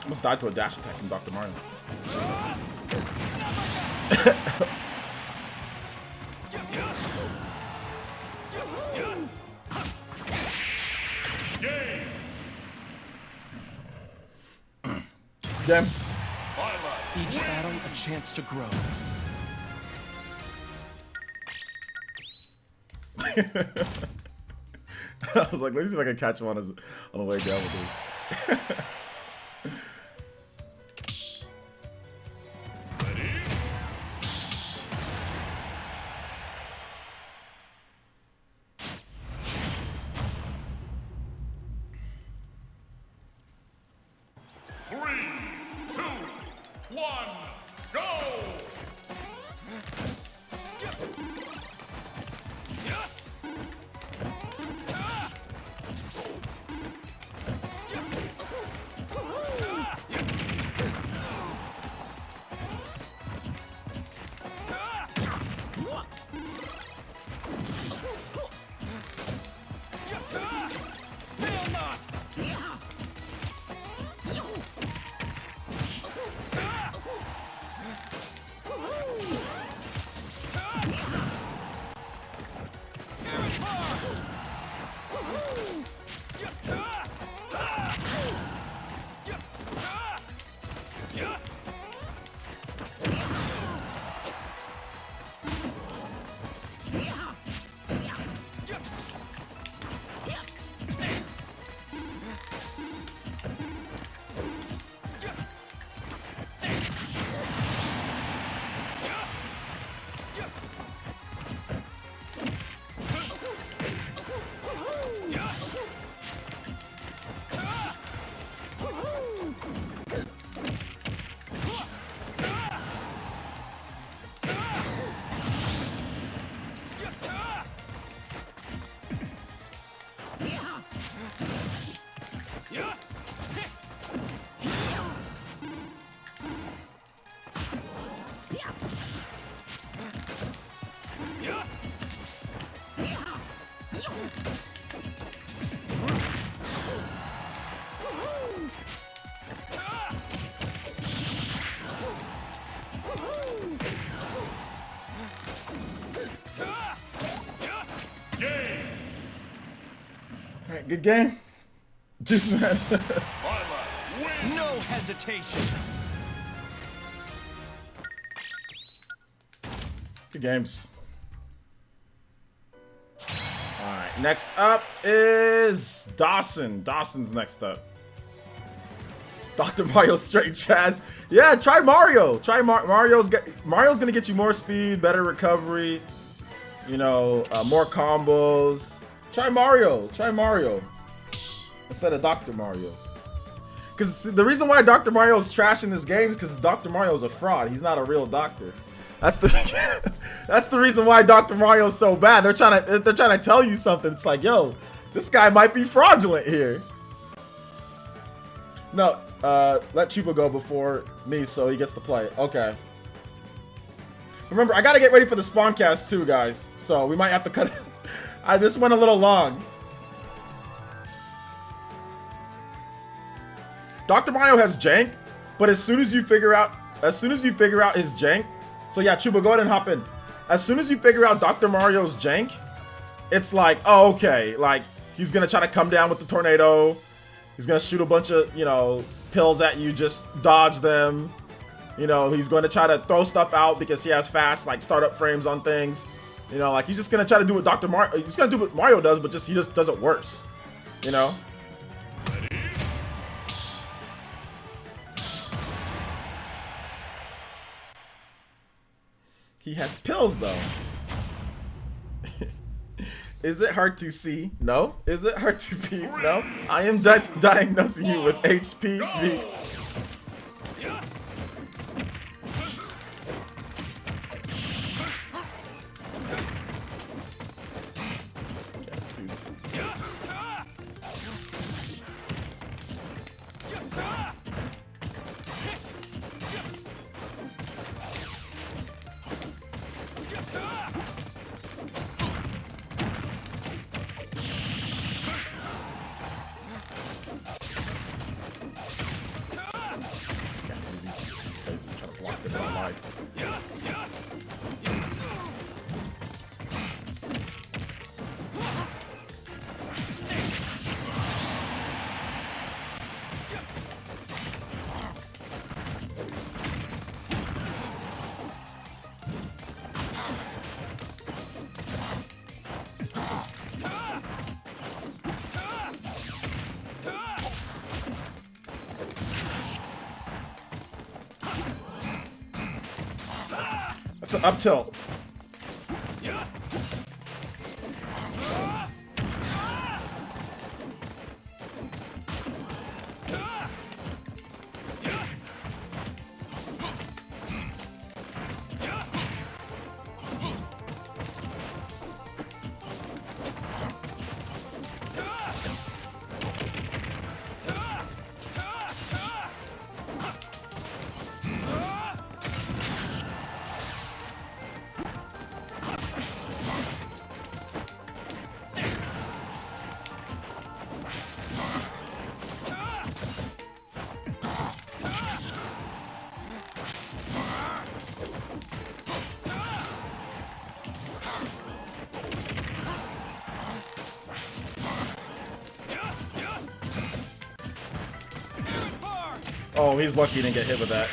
Almost died to a dash attack from Dr. Mario. Damn. Each battle a chance to grow. I was like, let me see if I can catch him on the way down with this. Alright, good game. Juice Man. No hesitation. Good games. Alright, next up is Dawson. Dawson's next up. Dr. Mario straight Chaz. Yeah, try Mario. Try Mario's gonna get you more speed, better recovery, you know, more combos. Try Mario. Try Mario instead of Dr. Mario. Because the reason why Dr. Mario is trash in this game is because Dr. Mario is a fraud. He's not a real doctor. That's the reason why Dr. Mario is so bad. They're trying to tell you something. It's like, yo, this guy might be fraudulent here. No, let Chupa go before me so he gets to play. Okay. Remember, I gotta get ready for the spawn cast too, guys. So we might have to cut it. This went a little long. Dr. Mario has jank, but as soon as you figure out his jank, so yeah, Chuba, go ahead and hop in. As soon as you figure out Dr. Mario's jank, it's like, oh, okay, like he's gonna try to come down with the tornado. He's gonna shoot a bunch of, you know, pills at you, just dodge them. You know, he's going to try to throw stuff out because he has fast, like, startup frames on things. You know, like, he's just going to try to do what he's going to do what Mario does, but he just does it worse. You know? He has pills, though. Is it hard to see? No. Is it hard to be? No. I am diagnosing you with HPV. up tilt. Oh, he's lucky he didn't get hit with that.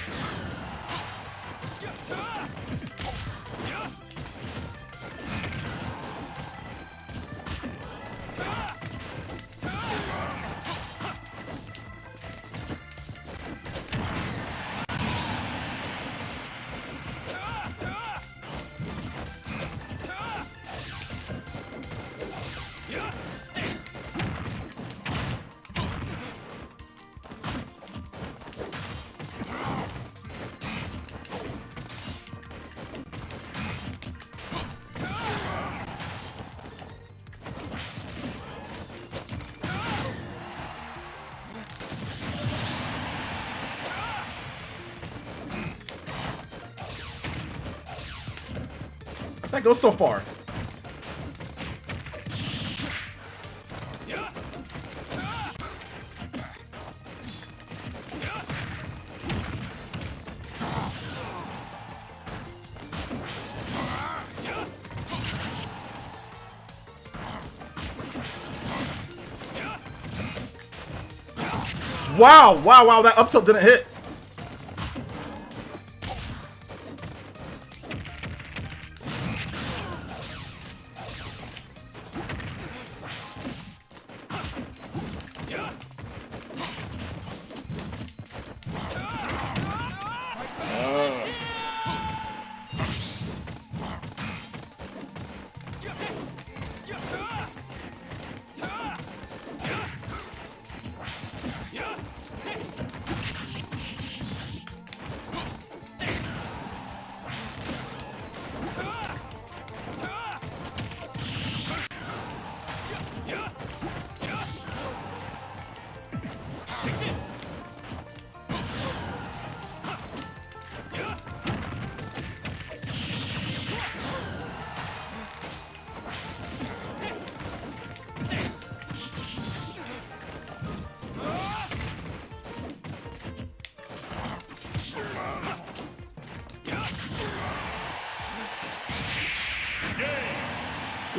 How's that go so far? Wow, wow, wow, that up tilt didn't hit.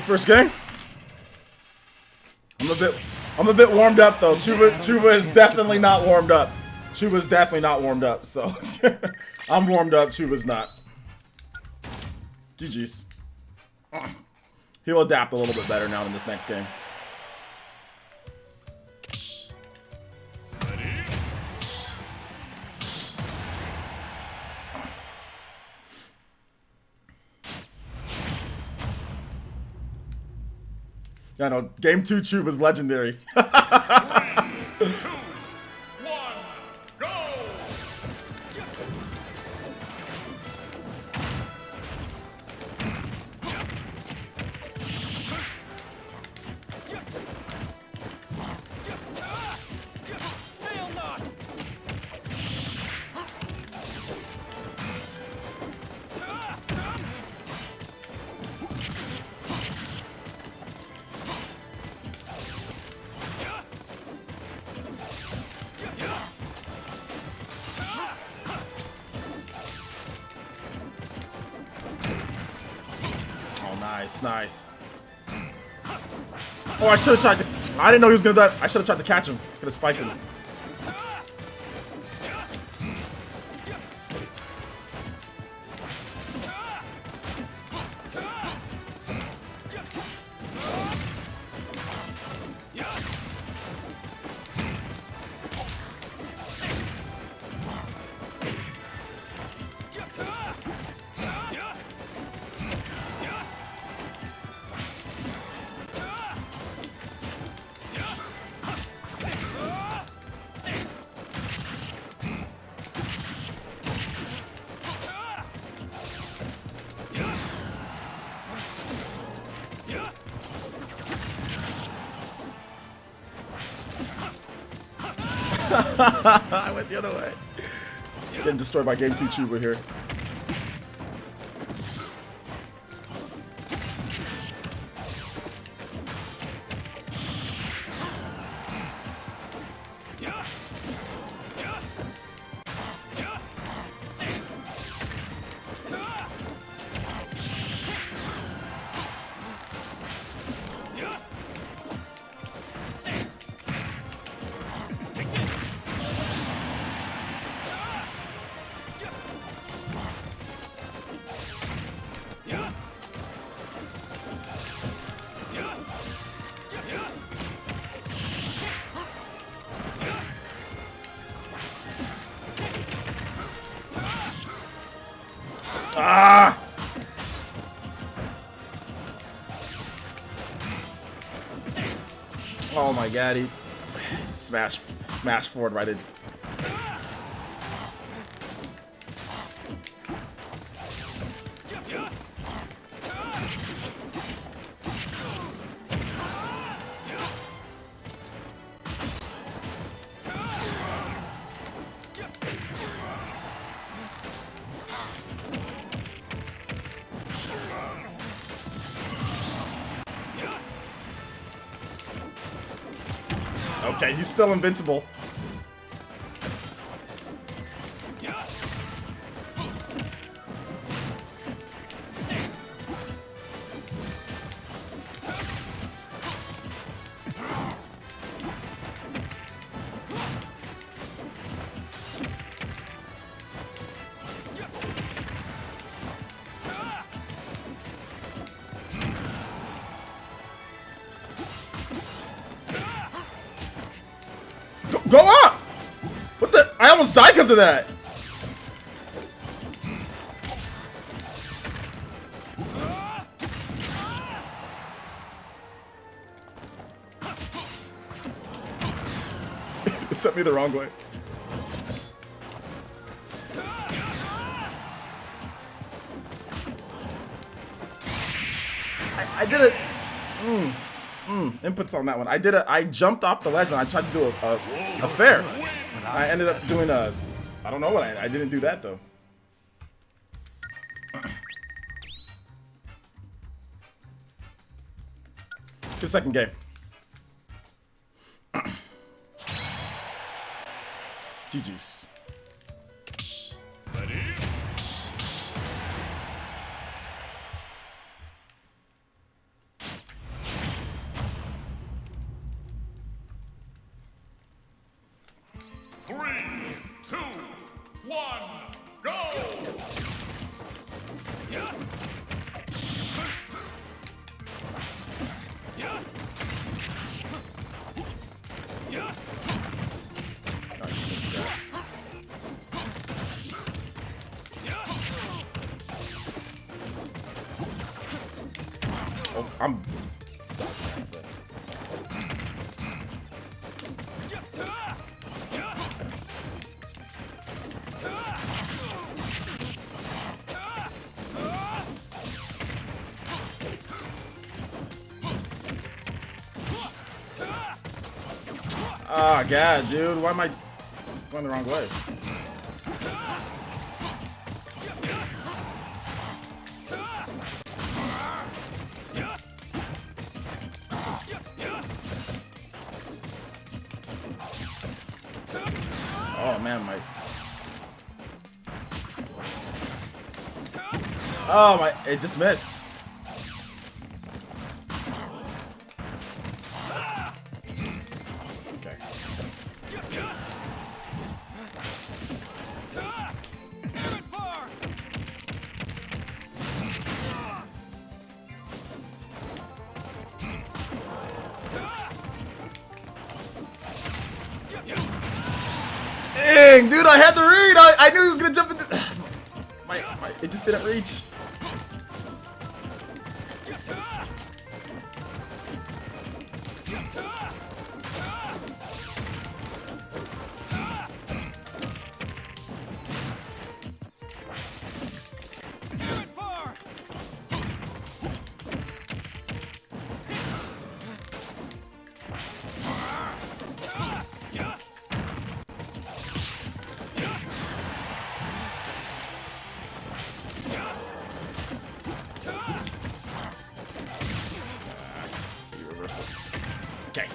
First game. I'm a bit warmed up though. Chuba is definitely not warmed up. Chuba's definitely not warmed up. So I'm warmed up. Chuba's not. GG's. He'll adapt a little bit better now in this next game. I know, game 2 Chuba was legendary. 3, 2, 1, go! Fail not. Nice, nice. Oh, I should have tried to. I didn't know he was gonna die. I should have tried to catch him. Could have spiked him. I went the other way. Getting destroyed by Game 2 Chuba here. Ah! Oh my god, he smash forward right into. Okay, he's still invincible. Go up! What the? I almost died because of that. It sent me the wrong way. I did it. Inputs on that one. I jumped off the ledge and I tried to do a fair. I ended up doing a, I don't know what I didn't do that though. 2-second game. GG's. I'm. Ah, God, dude, why am I going the wrong way? Oh man, my. Oh my! It just missed. Okay. Dang, dude, I had to read. I knew he was gonna jump into. It just didn't reach. versa. Okay.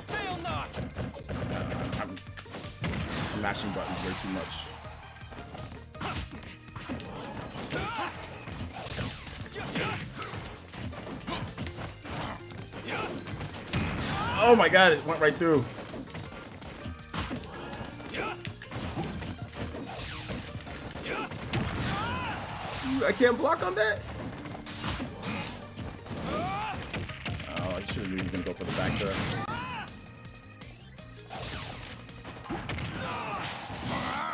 Fail not. I'm mashing buttons way too much. Oh my god, it went right through. I can't block on that. Oh, I should have knew he was gonna go for the back there.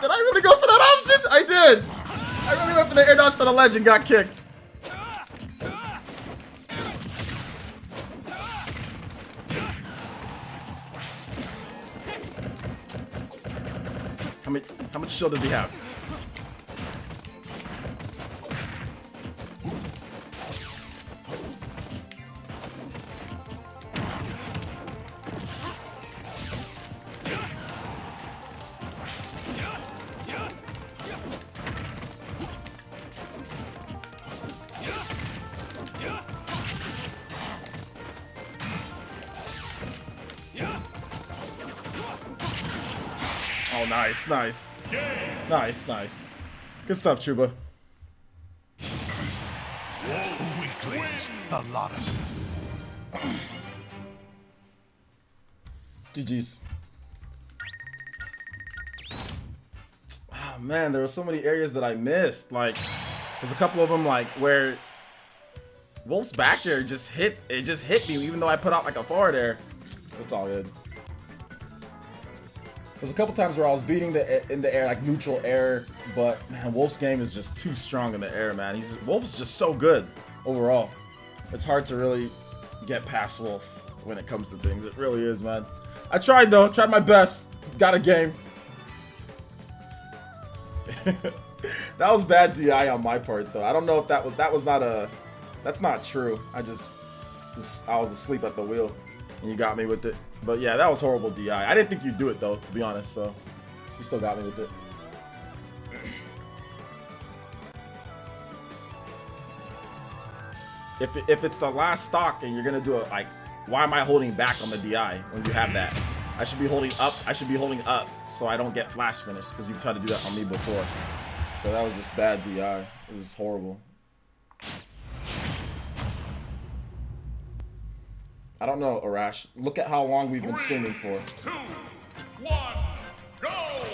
Did I really go for that option? I did. I really went for the air dodge to the ledge and got kicked. How much shield does he have? Oh, nice, nice. Nice, nice. Good stuff, Chuba. Weaklings, a lot of them. GG's. Oh man, there were so many areas that I missed. Like, there's a couple of them like where Wolf's back there just hit me, even though I put out like a forward air. It's all good. There's a couple times where I was beating in the air, like neutral air, but man, Wolf's game is just too strong in the air, man. Wolf's just so good overall. It's hard to really get past Wolf when it comes to things. It really is, man. I tried though, tried my best. Got a game. That was bad DI on my part though. I don't know if that's not true. I was asleep at the wheel and you got me with it. But yeah, that was horrible DI. I didn't think you'd do it though, to be honest, so you still got me with it. If it's the last stock and you're gonna do it, like, why am I holding back on the DI when you have that? I should be holding up. I should be holding up so I don't get flash finished because you tried to do that on me before. So that was just bad DI. It was horrible. I don't know, Arash. Look at how long we've been streaming for. 2, 1, go!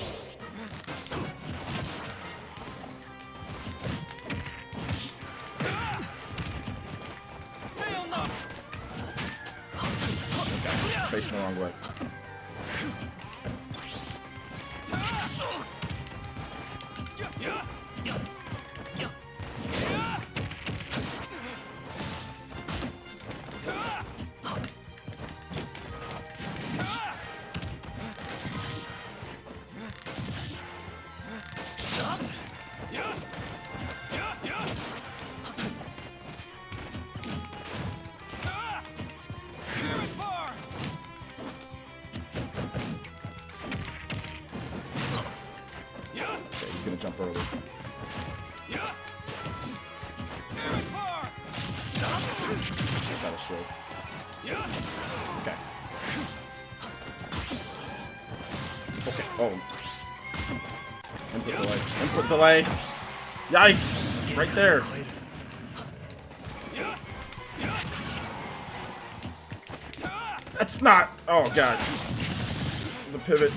Fail not. Facing the wrong way. Okay, he's gonna jump early. Just had a shield. Okay. Okay. Oh. Input delay. Input delay. Yikes! Right there. That's not. Oh god. The pivot.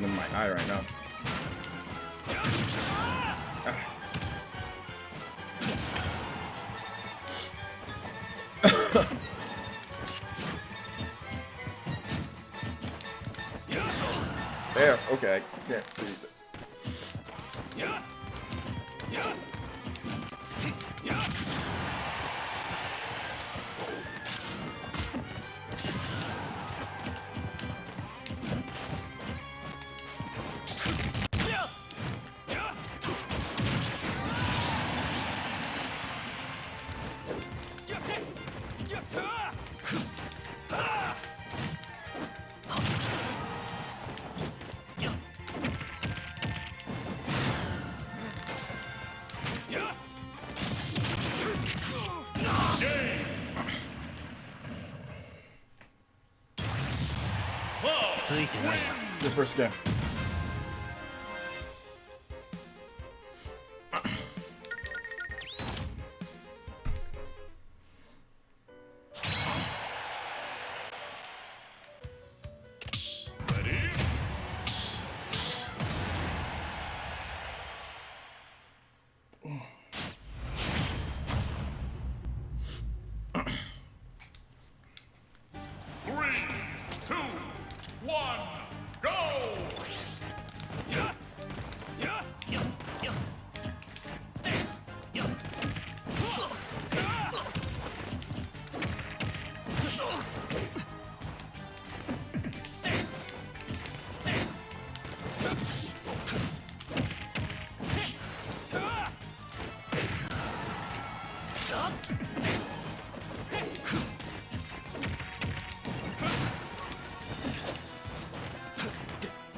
him in my eye right now. There, okay, I can't see. Your first game.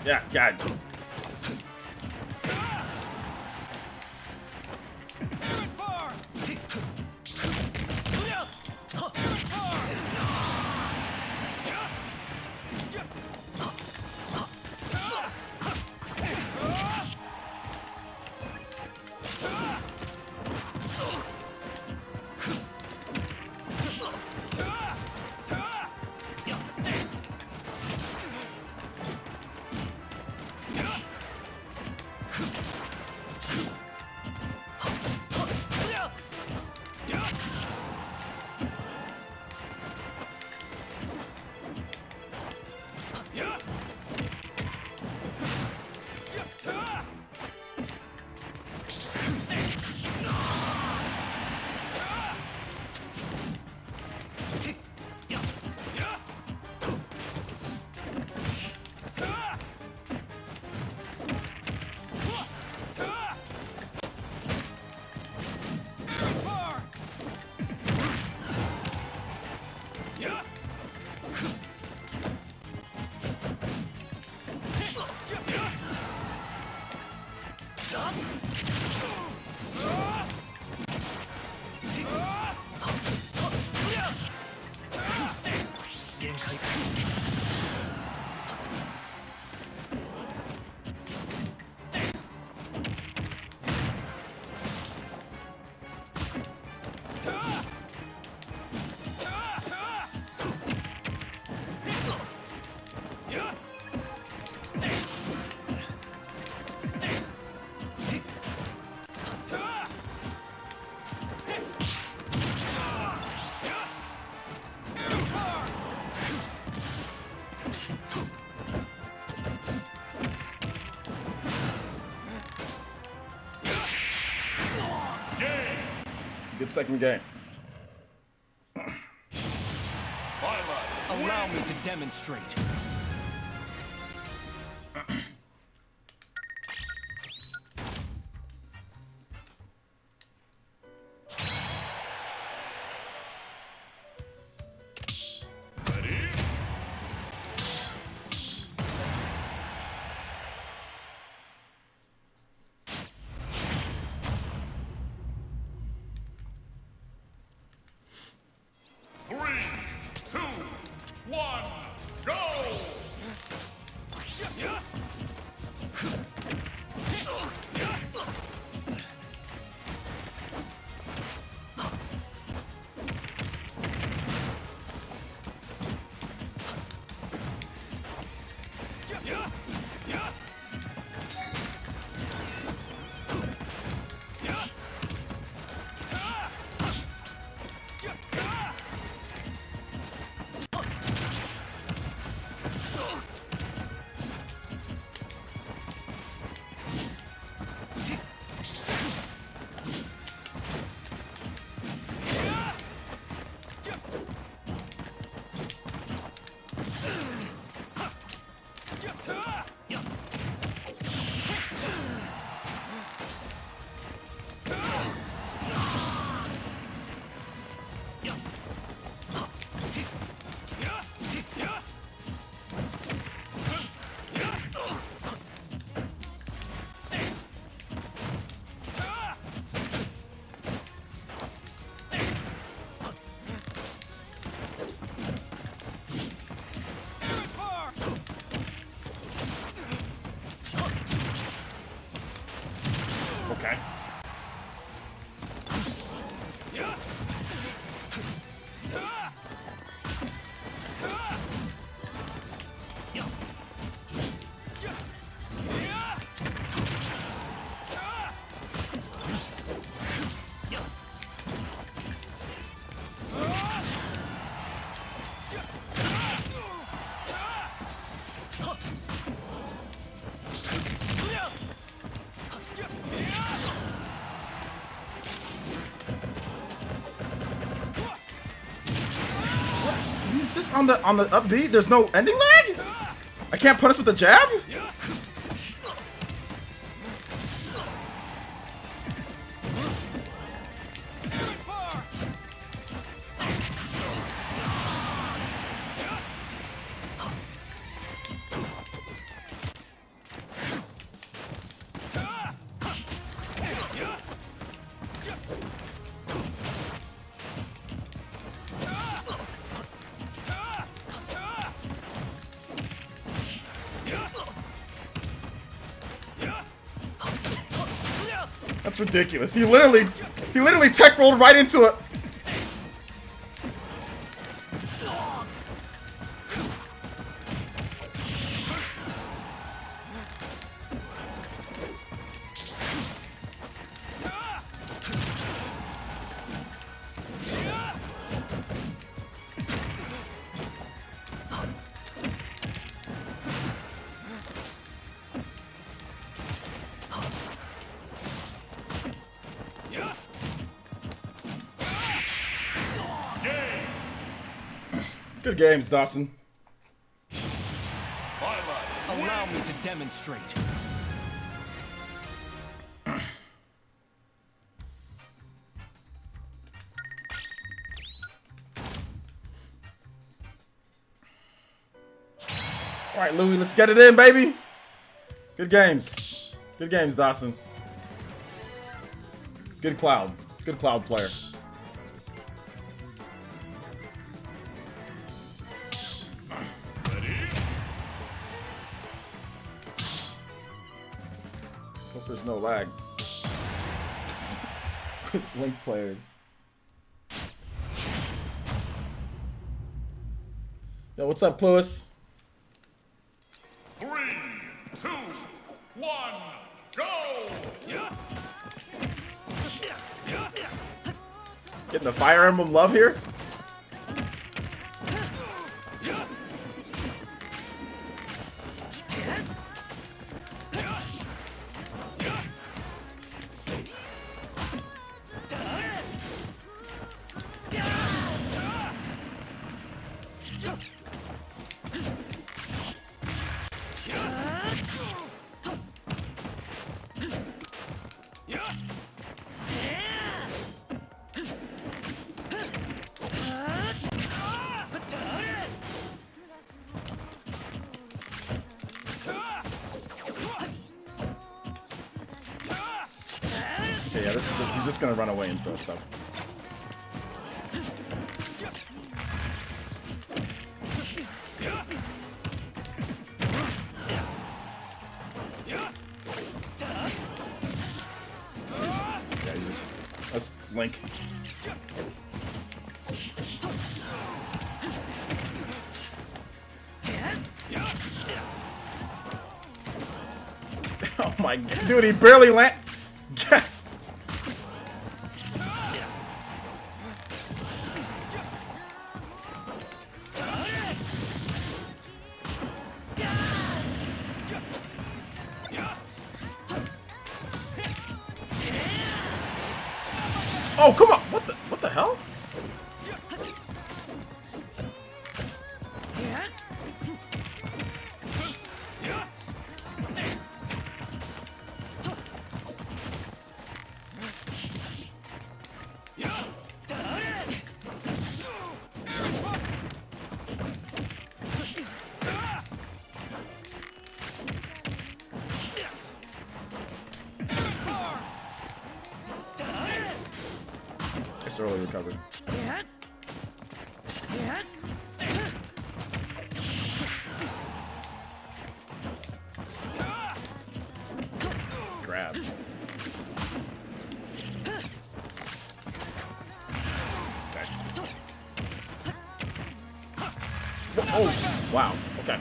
Yeah, God. Good second game. Allow me to demonstrate. Three, two, one, go! Okay. He's just on the upbeat. There's no ending lag? I can't punish with the jab? That's ridiculous. He literally tech rolled right into it. Good games, Dawson. Allow me to demonstrate. All right, Louis, let's get it in, baby. Good games. Good games, Dawson. Good Cloud. Good Cloud player. Hope there's no lag. With Link players. Yo, what's up, Lewis? 3, 2, 1, go! Getting the Fire Emblem love here? Okay, yeah, this is he's just gonna run away and throw stuff. Yeah, he's just that's Link. Oh my god, dude, he barely land. Oh, come on! What the hell? It's early recovery. Grab. Oh, wow. Okay.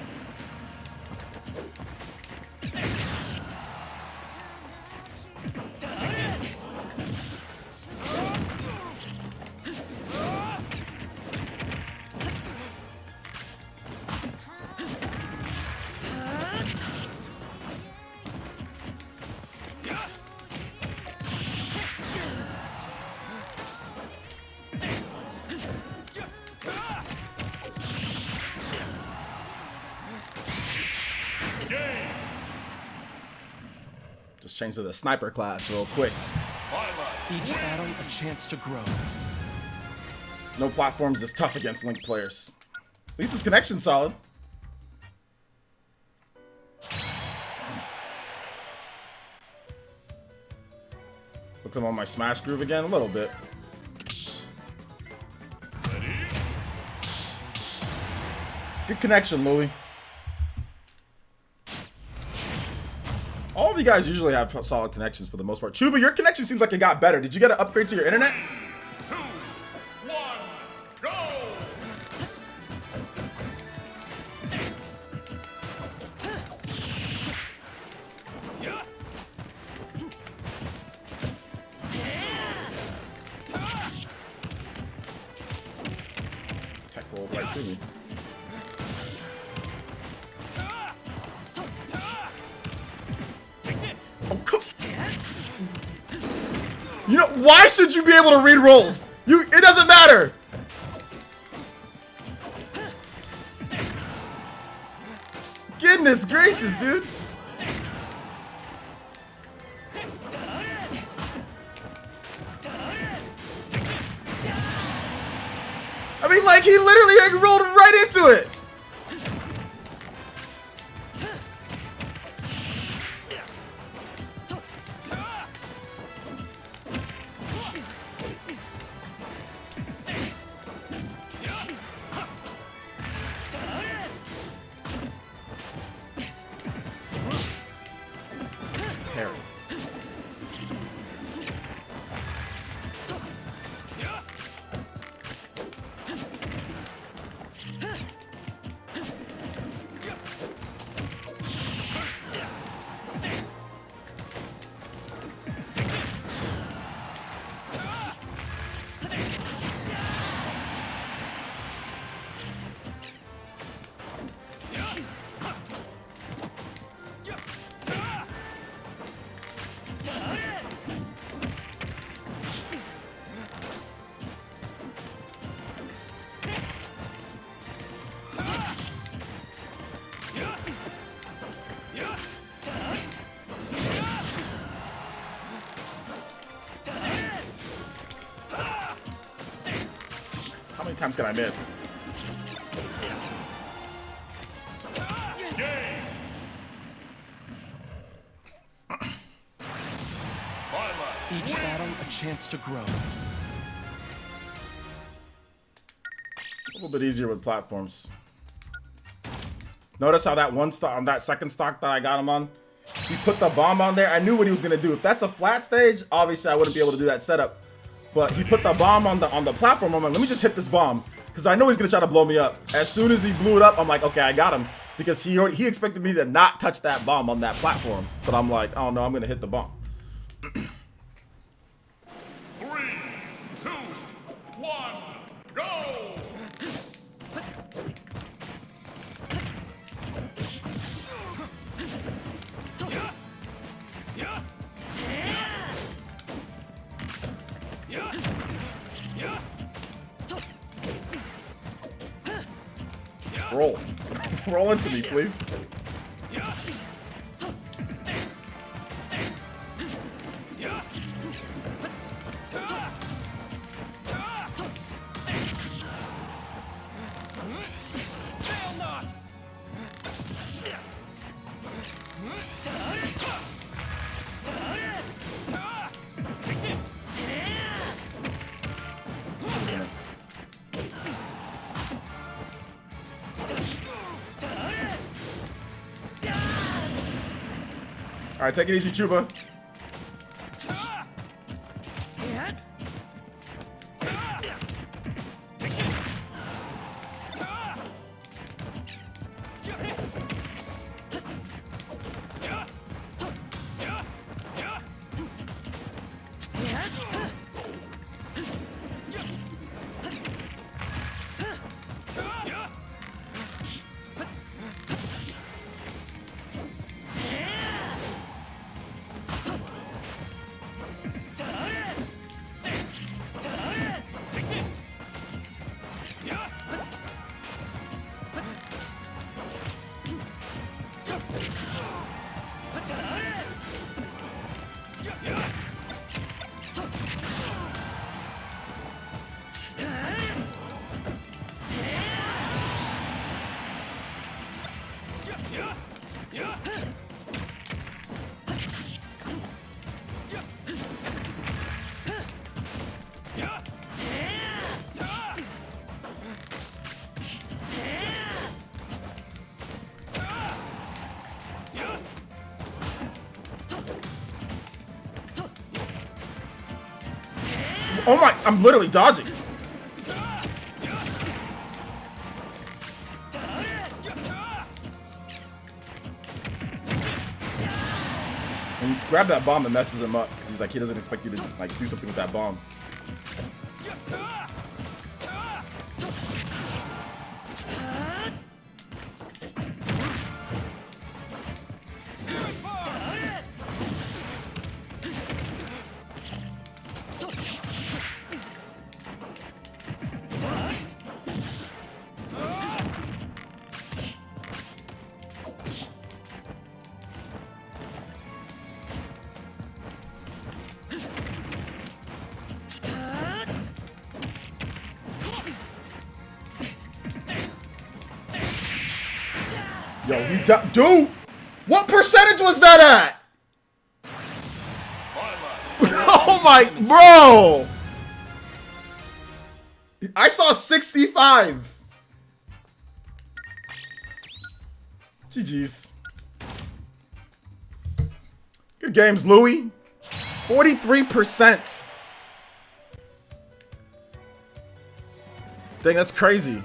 Just change to the sniper class real quick. Each battle a chance to grow. No platforms is tough against Link players. At least his connection's solid. Put him on my smash groove again a little bit. Good connection, Louie. All of you guys usually have solid connections for the most part. Chuba, your connection seems like it got better. Did you get an upgrade to your internet? 2, 1, go! Tech roll right through me. You know, why should you be able to read rolls? It doesn't matter. Goodness gracious, dude. I mean, like, he literally like, rolled right into it. Parry. How many times can I miss? Each battle a chance to grow. A little bit easier with platforms. Notice how that one stock on that second stock that I got him on, he put the bomb on there. I knew what he was gonna do. If that's a flat stage, obviously I wouldn't be able to do that setup. But he put the bomb on the platform. I'm like, let me just hit this bomb because I know he's gonna try to blow me up. As soon as he blew it up, I'm like, okay, I got him because he expected me to not touch that bomb on that platform. But I'm like, oh no, I'm gonna hit the bomb. 3, 2, 1, go! Roll. Roll into me, please. All right, take it easy, Chuba. Oh my, I'm literally dodging. When you grab that bomb, it messes him up because he's like, he doesn't expect you to like do something with that bomb. Yo, he dude, what percentage was that at? Oh my, bro! I saw 65. GG's. Good games, Louis. 43%. Dang, that's crazy.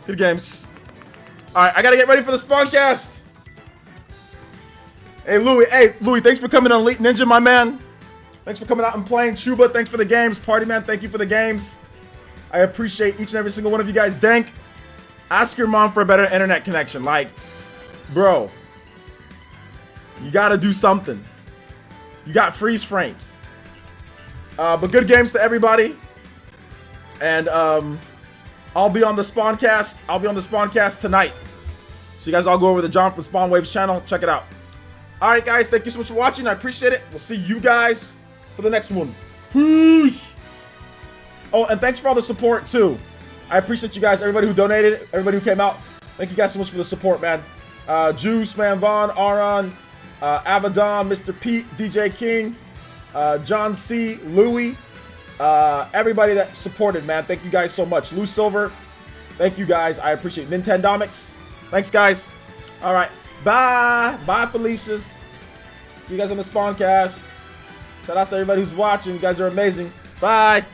Good games. Alright, I gotta get ready for the Spawncast. Hey, Louis, thanks for coming on Elite Ninja, my man. Thanks for coming out and playing. Chuba, thanks for the games. Party Man, thank you for the games. I appreciate each and every single one of you guys. Dank, ask your mom for a better internet connection. Like, bro, you gotta do something. You got freeze frames. But good games to everybody. And, I'll be on the Spawncast. I'll be on the Spawncast tonight. So you guys all go over to John from Spawn Waves channel. Check it out. Alright, guys. Thank you so much for watching. I appreciate it. We'll see you guys for the next one. Peace. Oh, and thanks for all the support, too. I appreciate you guys. Everybody who donated. Everybody who came out. Thank you guys so much for the support, man. Juice, Man Vaughn, Aron, Avadon, Mr. Pete, DJ King, John C., Louie. Everybody that supported, man, thank you guys so much. Lou Silver, thank you guys. I appreciate Nintendomics. Thanks, guys. All right, bye, Felicias. See you guys on the Spawncast. Shout out to everybody who's watching. You guys are amazing. Bye.